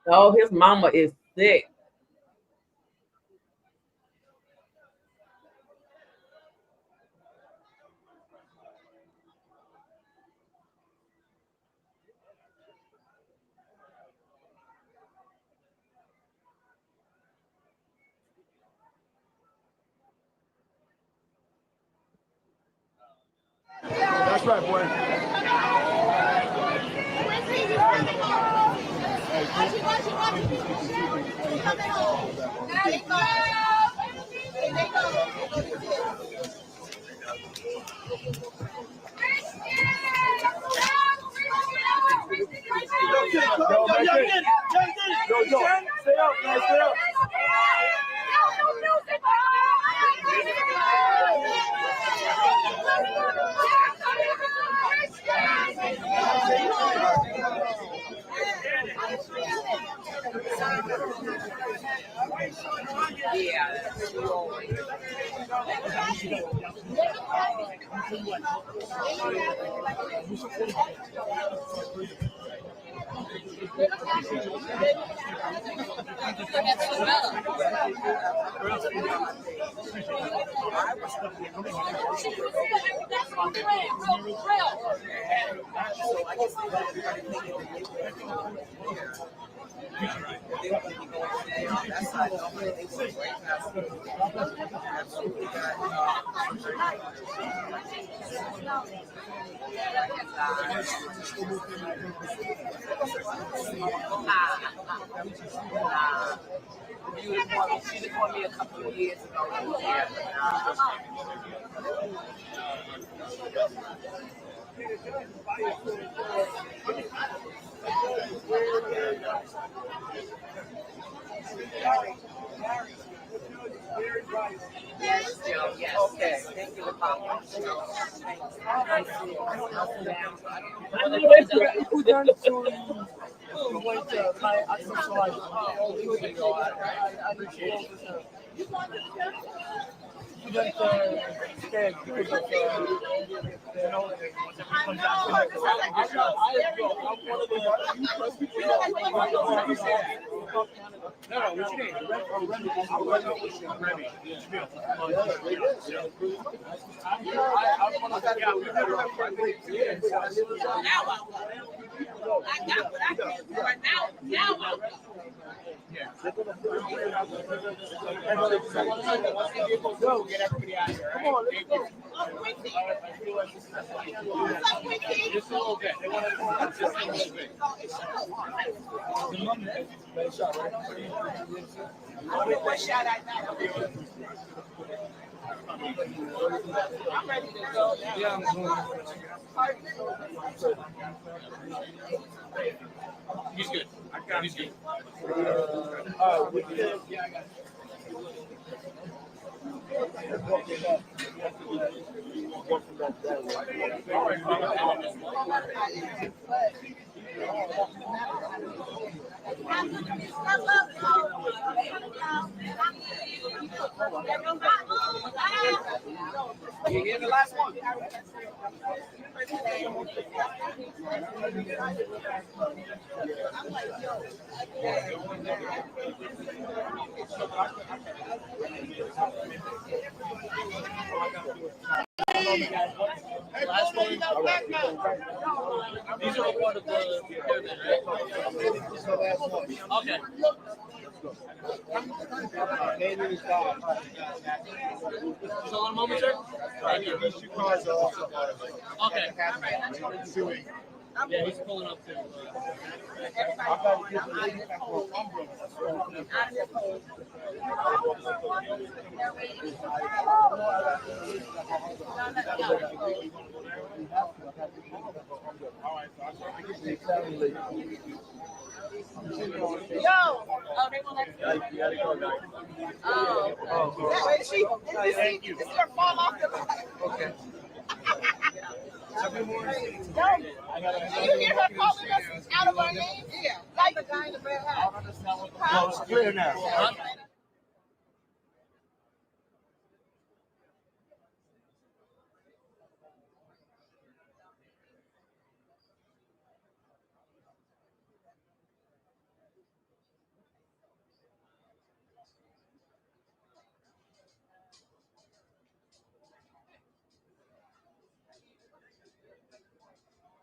Oh, his mama is sick. That's right, boy. Yo, stay up, man, stay up. She just told me a couple of years ago. Yes, Joe. Yes. Okay. Thank you, Papa. I'm ready to go. Yeah, I'm going. He's good. He's good. Yeah, I got you hear the last one? Last one. These are all part of the pyramid, right? Okay. So one moment, sir. Thank you. These two cars are also part of it. Okay. Yeah, he's pulling up too. Yo! Oh, they want to. Oh. Is she gonna fall off the line? Okay. You hear her calling us out of our name? Yeah. Like the guy in the red hat. No, it's clear now.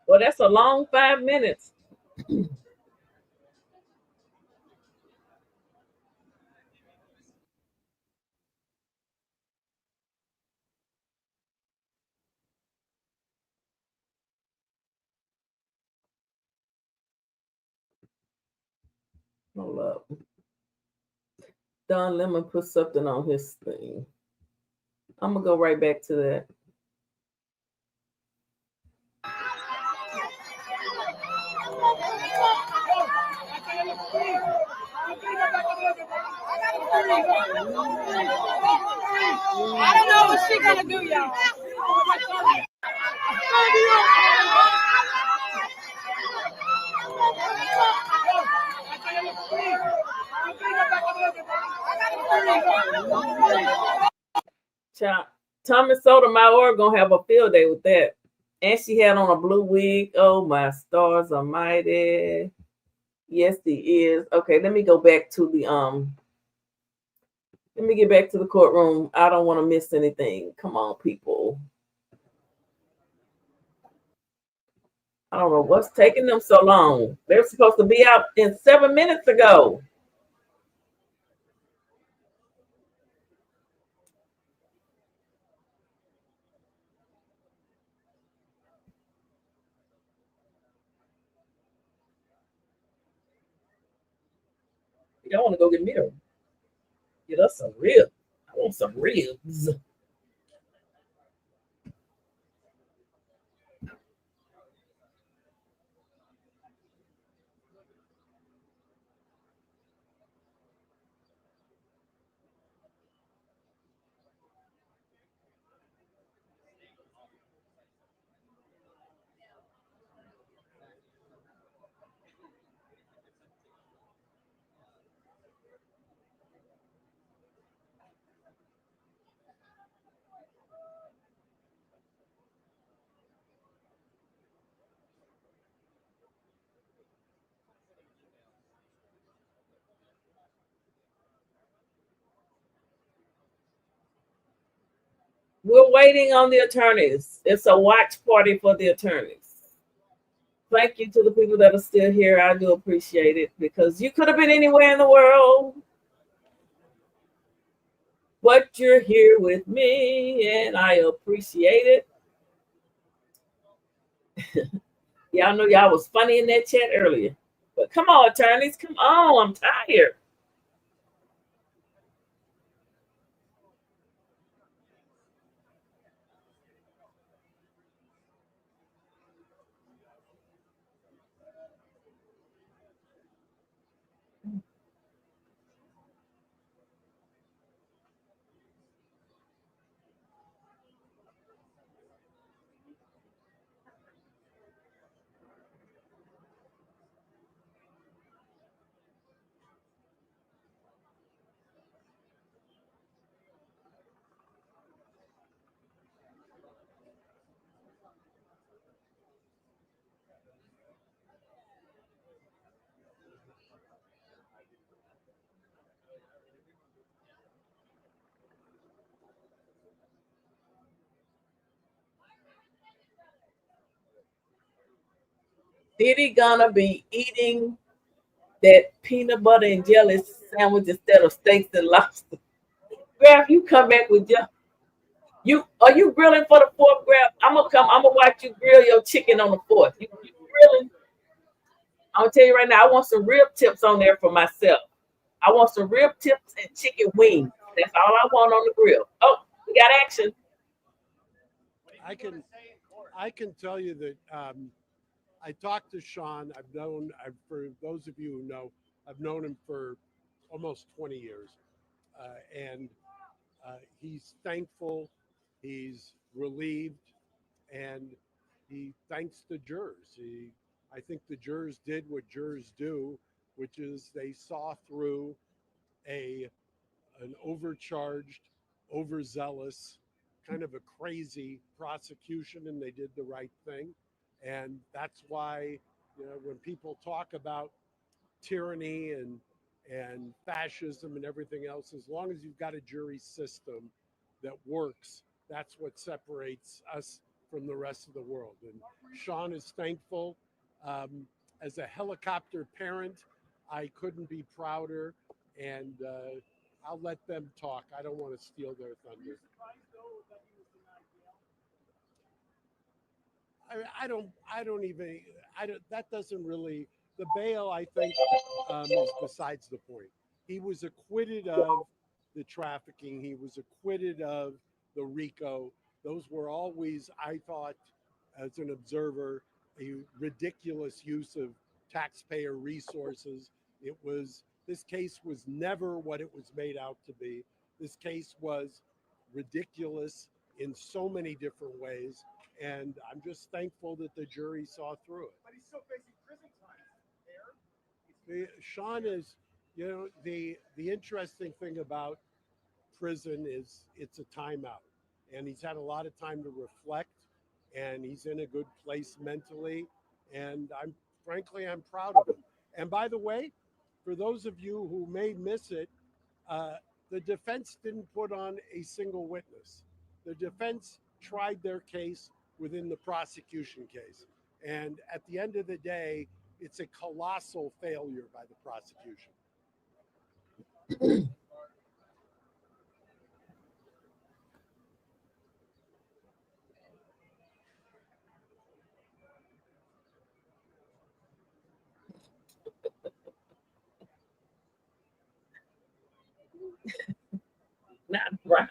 Well, that's a long 5 minutes. Hold up. Don Lemon put something on his thing. I'm gonna go right back to that. I don't know what she's gonna do, y'all. Thomas Sotomayor gonna have a field day with that. And she had on a blue wig. Oh, my stars almighty. Yes, he is. Okay, let me go back to the let me get back to the courtroom. I don't want to miss anything. Come on, people. I don't know what's taking them so long. They're supposed to be out in 7 minutes ago. Y'all want to go get me a get us some ribs. I want some ribs. We're waiting on the attorneys. It's a watch party for the attorneys. Thank you to the people that are still here. I do appreciate it because you could have been anywhere in the world, but you're here with me and I appreciate it. Y'all know y'all was funny in that chat earlier. But come on, attorneys, come on. I'm tired. Diddy gonna be eating that peanut butter and jelly sandwich instead of steaks and lobster. Grab, you come back with you are you grilling for the fourth, Grab? I'm gonna watch you grill your chicken on the fourth. You grilling? I'm gonna tell you right now, I want some rib tips on there for myself. I want some rib tips and chicken wings. That's all I want on the grill. Oh, we got action. I can tell you that I talked to Sean. For those of you who know, I've known him for almost 20 years. And he's thankful, he's relieved, and he thanks the jurors. I think the jurors did what jurors do, which is they saw through an overcharged, overzealous, kind of a crazy prosecution, and they did the right thing. And that's why, when people talk about tyranny and fascism and everything else, as long as you've got a jury system that works, that's what separates us from the rest of the world. And Sean is thankful. As a helicopter parent, I couldn't be prouder. And I'll let them talk. I don't want to steal their thunder. That doesn't really, the bail, I think, is besides the point. He was acquitted of the trafficking. He was acquitted of the Rico. Those were always, I thought, as an observer, a ridiculous use of taxpayer resources. This case was never what it was made out to be. This case was ridiculous in so many different ways. And I'm just thankful that the jury saw through it. But he's still facing prison time. Sean is, the interesting thing about prison is it's a timeout. And he's had a lot of time to reflect, and he's in a good place mentally. And I'm proud of him. And by the way, for those of you who may miss it, the defense didn't put on a single witness. The defense tried their case within the prosecution case. And at the end of the day, it's a colossal failure by the prosecution. Not Brown.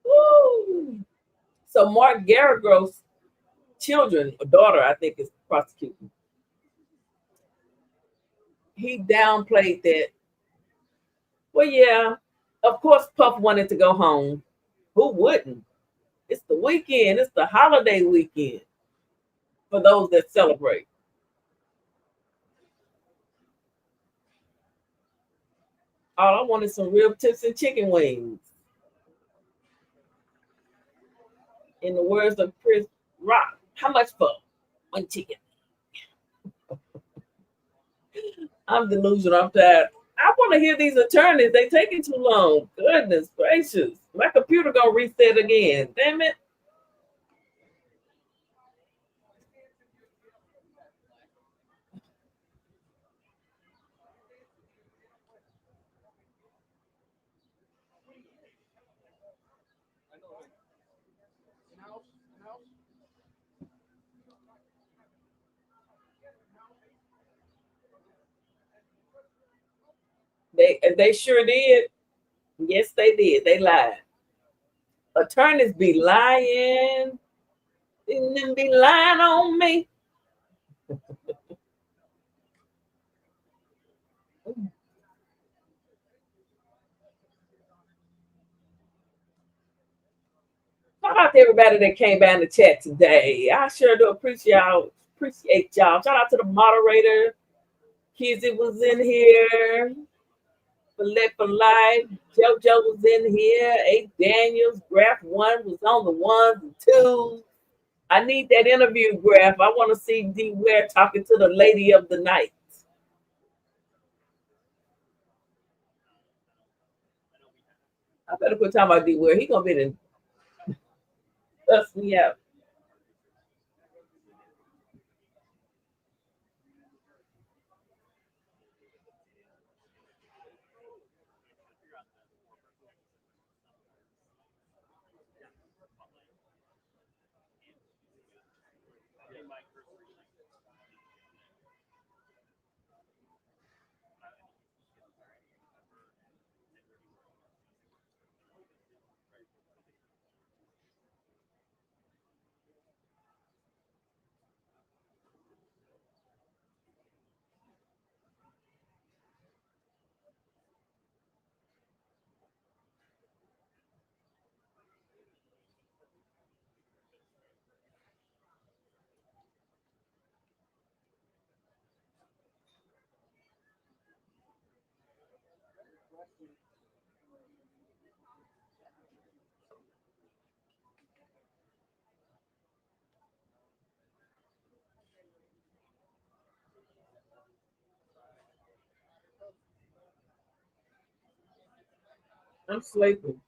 Woo! So Mark Garrigro's children, or daughter, I think, is prosecuting. He downplayed that. Well, yeah, of course Puff wanted to go home. Who wouldn't? It's the weekend. It's the holiday weekend for those that celebrate. All I wanted some rib tips and chicken wings. In the words of Chris Rock, how much for one chicken? I'm delusional. I'm tired. I want to hear these attorneys. They taking too long. Goodness gracious. My computer gonna reset again. Damn it. They sure did. Yes, they did. They lied. Attorneys be lying. And then be lying on me. Shout out to everybody that came by in the chat today. I sure do appreciate y'all. Shout out to the moderator. Kizzy was in here. For Life. JoJo was in here. A. Daniels. Graph 1 was on the 1s and 2s. I need that interview, Graph. I want to see D Ware talking to the lady of the night. I better quit talking about D Ware. He gonna be the cuss me out. I'm sleeping.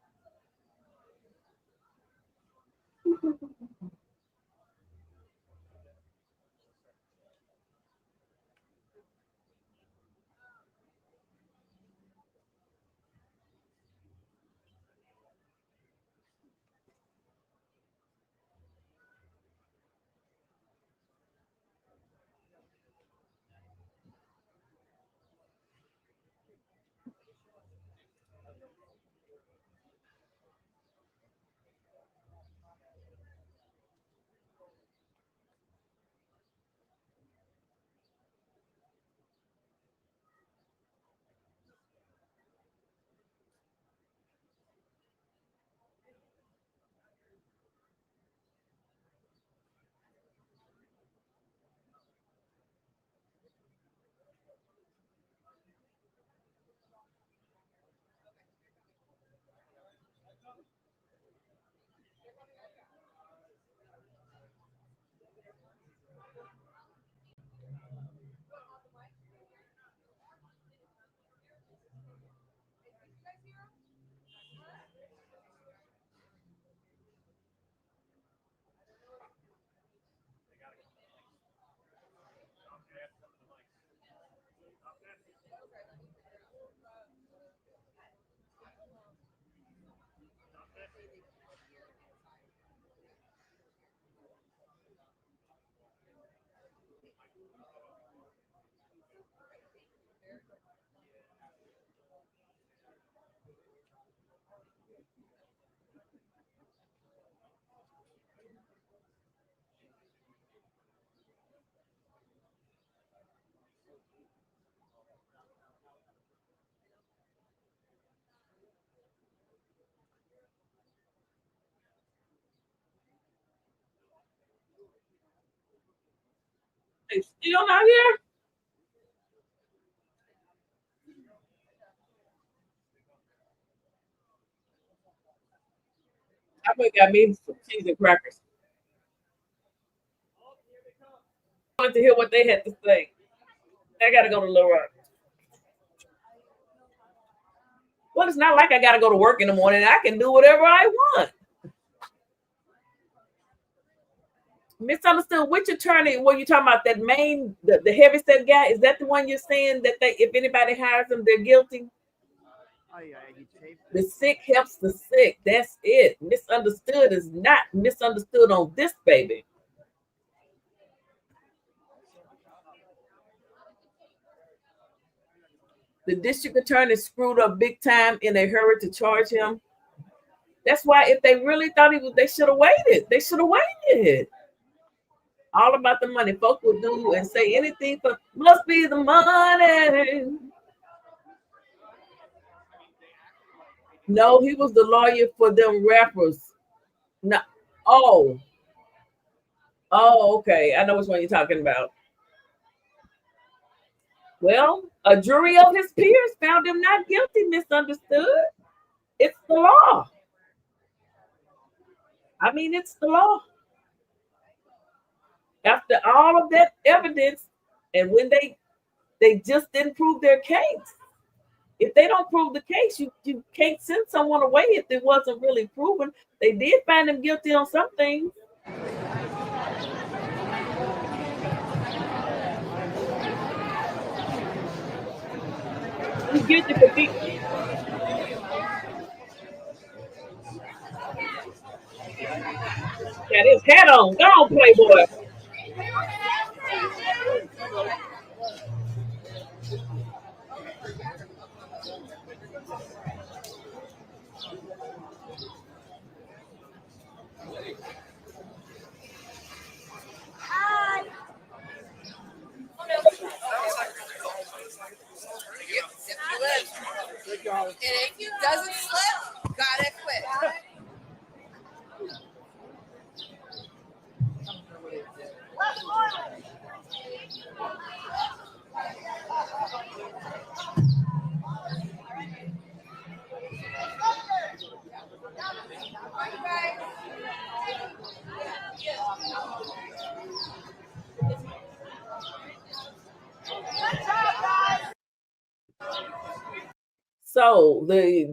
They still not here? I went got me some cheese and crackers. I wanted to hear what they had to say. I gotta go to Little Rock. Well, it's not like I gotta go to work in the morning. I can do whatever I want. Misunderstood. Which attorney were you talking about? That main, the heavyset guy? Is that the one you're saying that they, if anybody hires them, they're guilty? The sick helps the sick. That's it. Misunderstood is not misunderstood on this baby. The district attorney screwed up big time in a hurry to charge him. That's why if they really thought he was, they should have waited. They should have waited. All about the money. Folks would do and say anything for must be the money. No, he was the lawyer for them rappers. No. Oh, okay. I know which one you're talking about. Well, a jury of his peers found him not guilty, misunderstood. It's the law. I mean, it's the law. After all of that evidence, and when they just didn't prove their case. If they don't prove the case, you can't send someone away if it wasn't really proven. They did find him guilty on some things. He's guilty for being. Got his hat on. Go on, Playboy. And if it doesn't slip, gotta quit. So the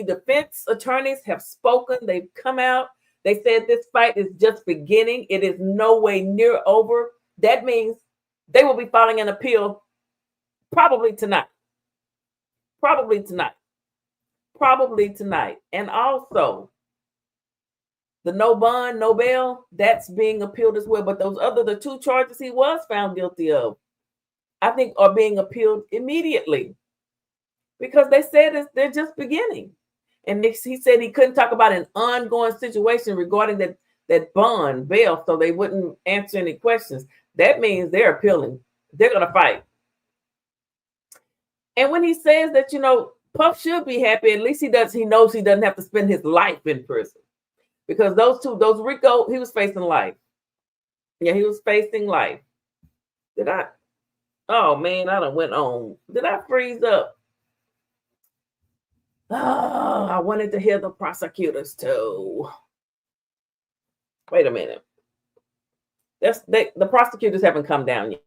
defense attorneys have spoken. They've come out. They said this fight is just beginning. It is no way near over. That means they will be filing an appeal probably tonight. Probably tonight. Probably tonight. And also, the no bond, no bail, that's being appealed as well. But those other, the two charges he was found guilty of, I think are being appealed immediately. Because they said they're just beginning. And he said he couldn't talk about an ongoing situation regarding that bond, bail, so they wouldn't answer any questions. That means they're appealing. They're going to fight. And when he says that, Puff should be happy, at least he knows he doesn't have to spend his life in prison. Because those Rico, he was facing life. Yeah, he was facing life. Oh man, I done went on. Did I freeze up? Oh, I wanted to hear the prosecutors too. Wait a minute. The prosecutors haven't come down yet.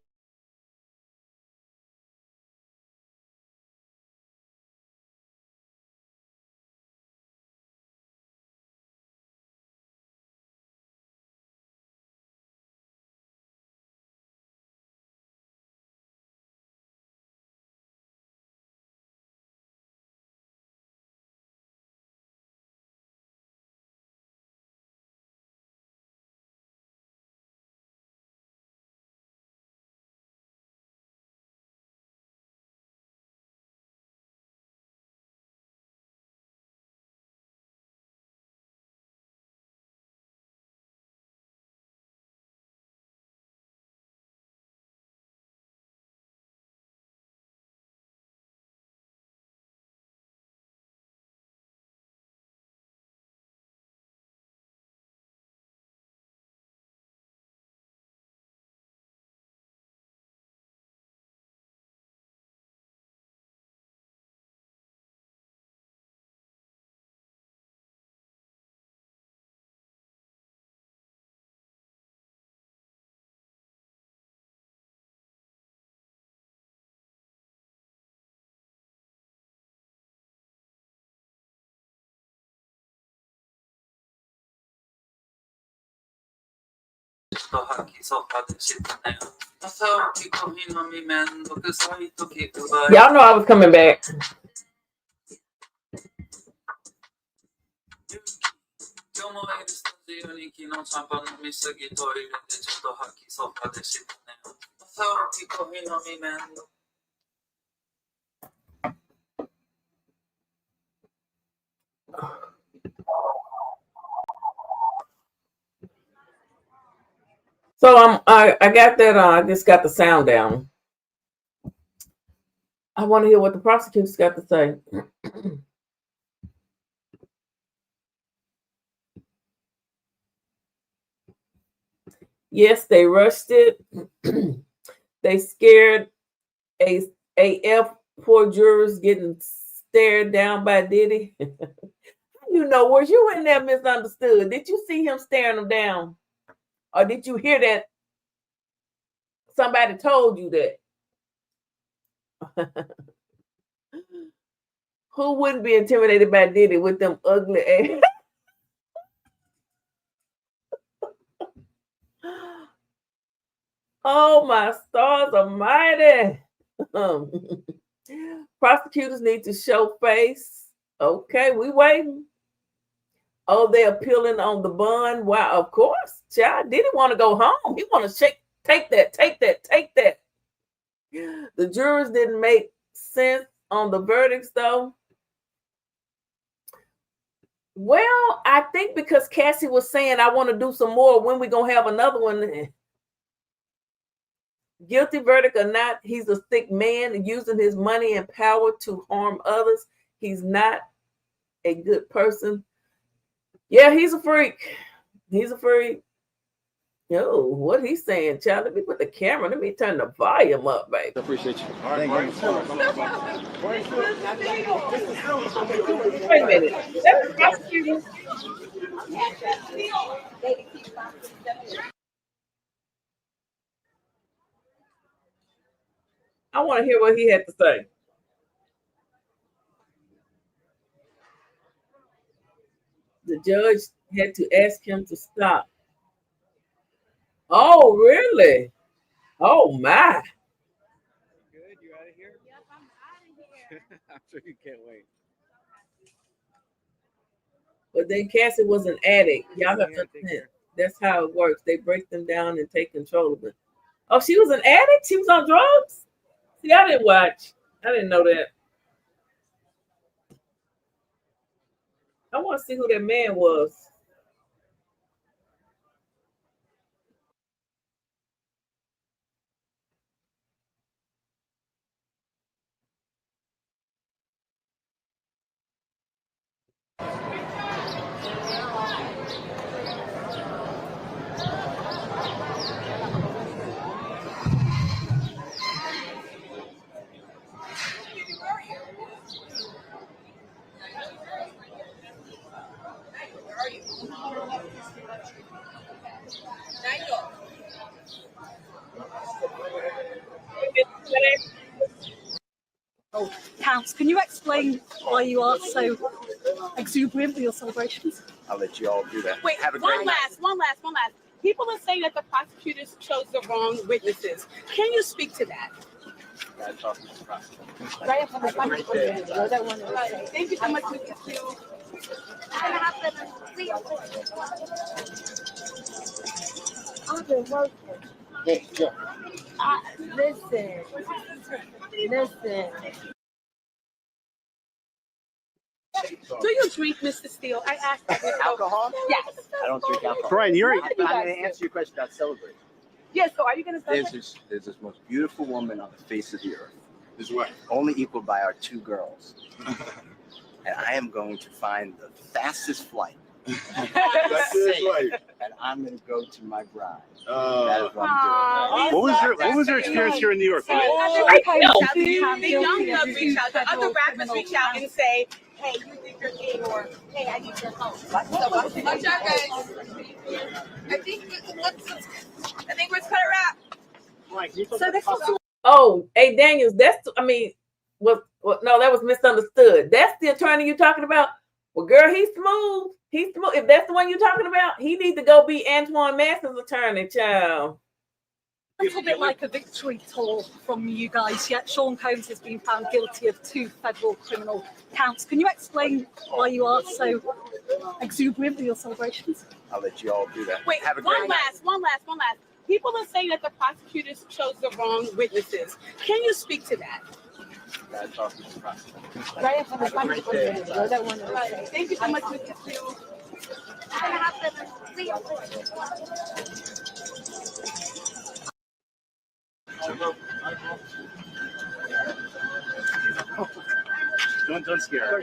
Y'all know I was coming back. So I got that on. I just got the sound down. I want to hear what the prosecutors got to say. Yes, they rushed it. They scared AF poor jurors getting stared down by Diddy. You know, was you in there misunderstood? Did you see him staring them down? Or did you hear that somebody told you that? Who wouldn't be intimidated by Diddy with them ugly ass? Oh, my stars almighty. Prosecutors need to show face. Okay, we waiting. Oh, they're appealing on the bond. Wow, of course. Child didn't want to go home. He want to take that. The jurors didn't make sense on the verdicts, though. Well, I think because Cassie was saying, I want to do some more. When we going to have another one? Guilty verdict or not, he's a thick man using his money and power to harm others. He's not a good person. Yeah, he's a freak. He's a freak. Yo, what he's saying, child. Let me put the camera. Let me turn the volume up, baby. I appreciate you. Wait a minute. That's the prosecutor. I want to hear what he had to say. The judge had to ask him to stop. Oh, really? Oh, my. Good? You out of here? Yep, I'm out of here. I'm sure you can't wait. But then Cassie was an addict. Y'all have to understand. That's how it works. They break them down and take control of them. Oh, she was an addict? She was on drugs? See, I didn't watch. I didn't know that. I want to see who that man was. Oh, Count, can you explain why you are so exuberant with your celebrations? I'll let you all do that. Wait, Have a one great last. People are saying that the prosecutors chose the wrong witnesses. Can you speak to that? Thank you so much, Mr. Steele. Hey, Joe. Listen. Do you drink, Mr. Steele? I asked that. Alcohol? Yes. I don't drink alcohol. Brian, you're. What do you I'm guys going to do? answer your question about celebrating. Yes, so are you going to celebrate? There's this most beautiful woman on the face of the earth. His wife. Only equaled by our two girls. And I am going to find the fastest flight. That's his wife. And I'm going to go to my bride. That Uh, is what I'm doing. What was your experience here in New York? The young love reach out. The other rappers reach out and say, hey, you think you're gay, or hey, I need your help. So watch out, guys. I think we're cut a wrap. So this is Oh, hey, Daniels, no, that was misunderstood. That's the attorney you talking about? Well, girl, he's smooth. He's smooth. If that's the one you're talking about, he needs to go be Antoine Master's attorney, child. A little bit like a victory tour from you guys, yet Sean Combs has been found guilty of 2 federal criminal counts. Can you explain why you are so exuberant with your celebrations? I'll let you all do that. Wait, Have a one great last. People are saying that the prosecutors chose the wrong witnesses. Can you speak to that? Thank you so much, Mr. Steele. Don't scare her.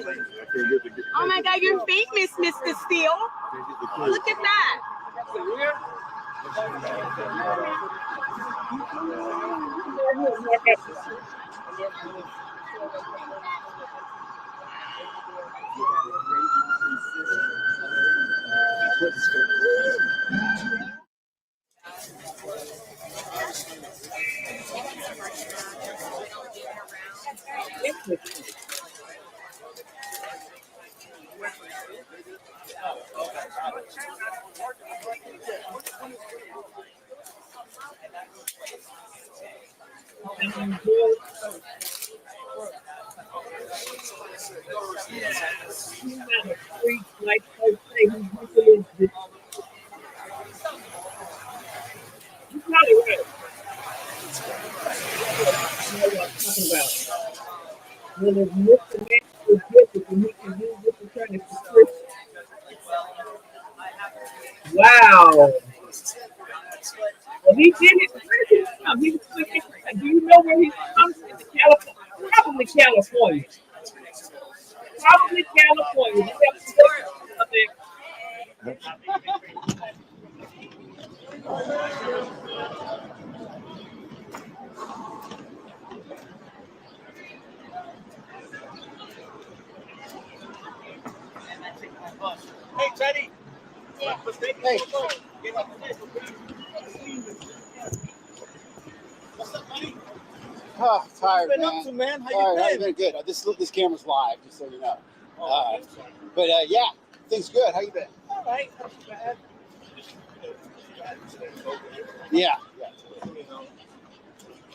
Oh my God, you're famous, Mr. Steele. Look at that. Wow. Well, he did it. Where did he come? He was speaking. Do you know where he's from? California. Probably California. Probably California. Hey, Teddy. Hey. What's up, buddy? Oh, tired, What you been man. up to, man? How All you right, been? Good. This camera's live, just so you know. But yeah, things good. How you been? All right, not too bad. Yeah. You know,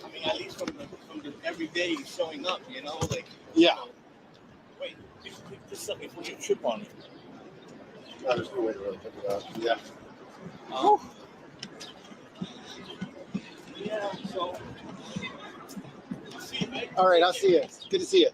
I mean, at least from the everyday showing up, you know, like. Yeah. Wait, just let me put your chip on it. No, there's no way to really pick it up. Yeah. Yeah. So. See you, mate. All right, I'll see you. Good to see you.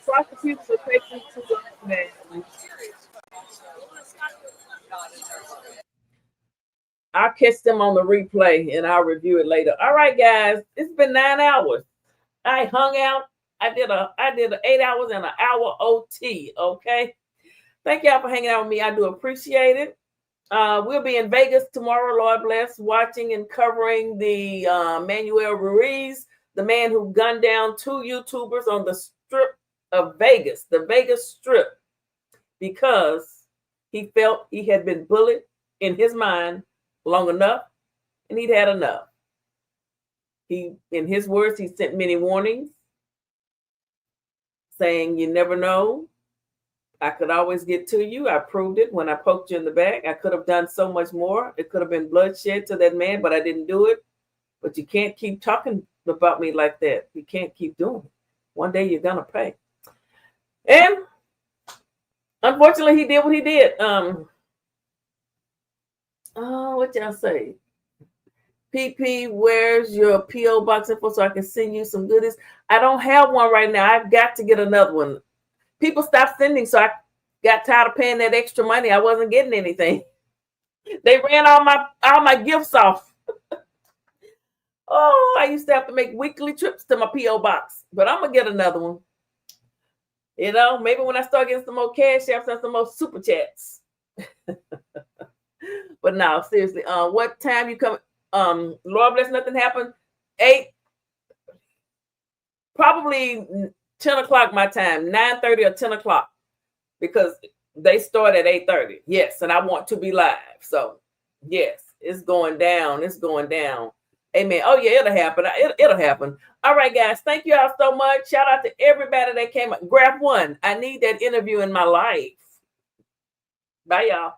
Prosecutors are taking too long, man. I'll catch them on the replay and I'll review it later. All right, guys, it's been 9 hours. I hung out. I did a 8 hours and an hour OT. Okay. Thank y'all for hanging out with me. I do appreciate it. We'll be in Vegas tomorrow, Lord bless, watching and covering the Manuel Ruiz, the man who gunned down 2 YouTubers on the strip of Vegas, the Vegas Strip, because he felt he had been bullied in his mind long enough and he'd had enough. He, in his words, he sent many warnings saying, you never know. I could always get to you. I proved it when I poked you in the back. I could have done so much more. It could have been bloodshed to that man, but I didn't do it. But you can't keep talking about me like that. You can't keep doing it. One day you're gonna pay. And unfortunately, he did what he did. What y'all say? PP, where's your PO box info so I can send you some goodies? I don't have one right now. I've got to get another one. People stopped sending, so I got tired of paying that extra money. I wasn't getting anything. They ran all my gifts off. Oh, I used to have to make weekly trips to my PO box, but I'm gonna get another one. You know, maybe when I start getting some more cash, I'll send some more super chats. But no, seriously, what time you come? Lord bless, nothing happened. 8, probably 10 o'clock my time, 9:30 or 10 o'clock, because they start at 8:30. Yes, and I want to be live. So yes, it's going down. It's going down. Amen. Oh yeah, it'll happen. It'll happen. All right, guys. Thank you all so much. Shout out to everybody that came. Grab one. I need that interview in my life. Bye, y'all.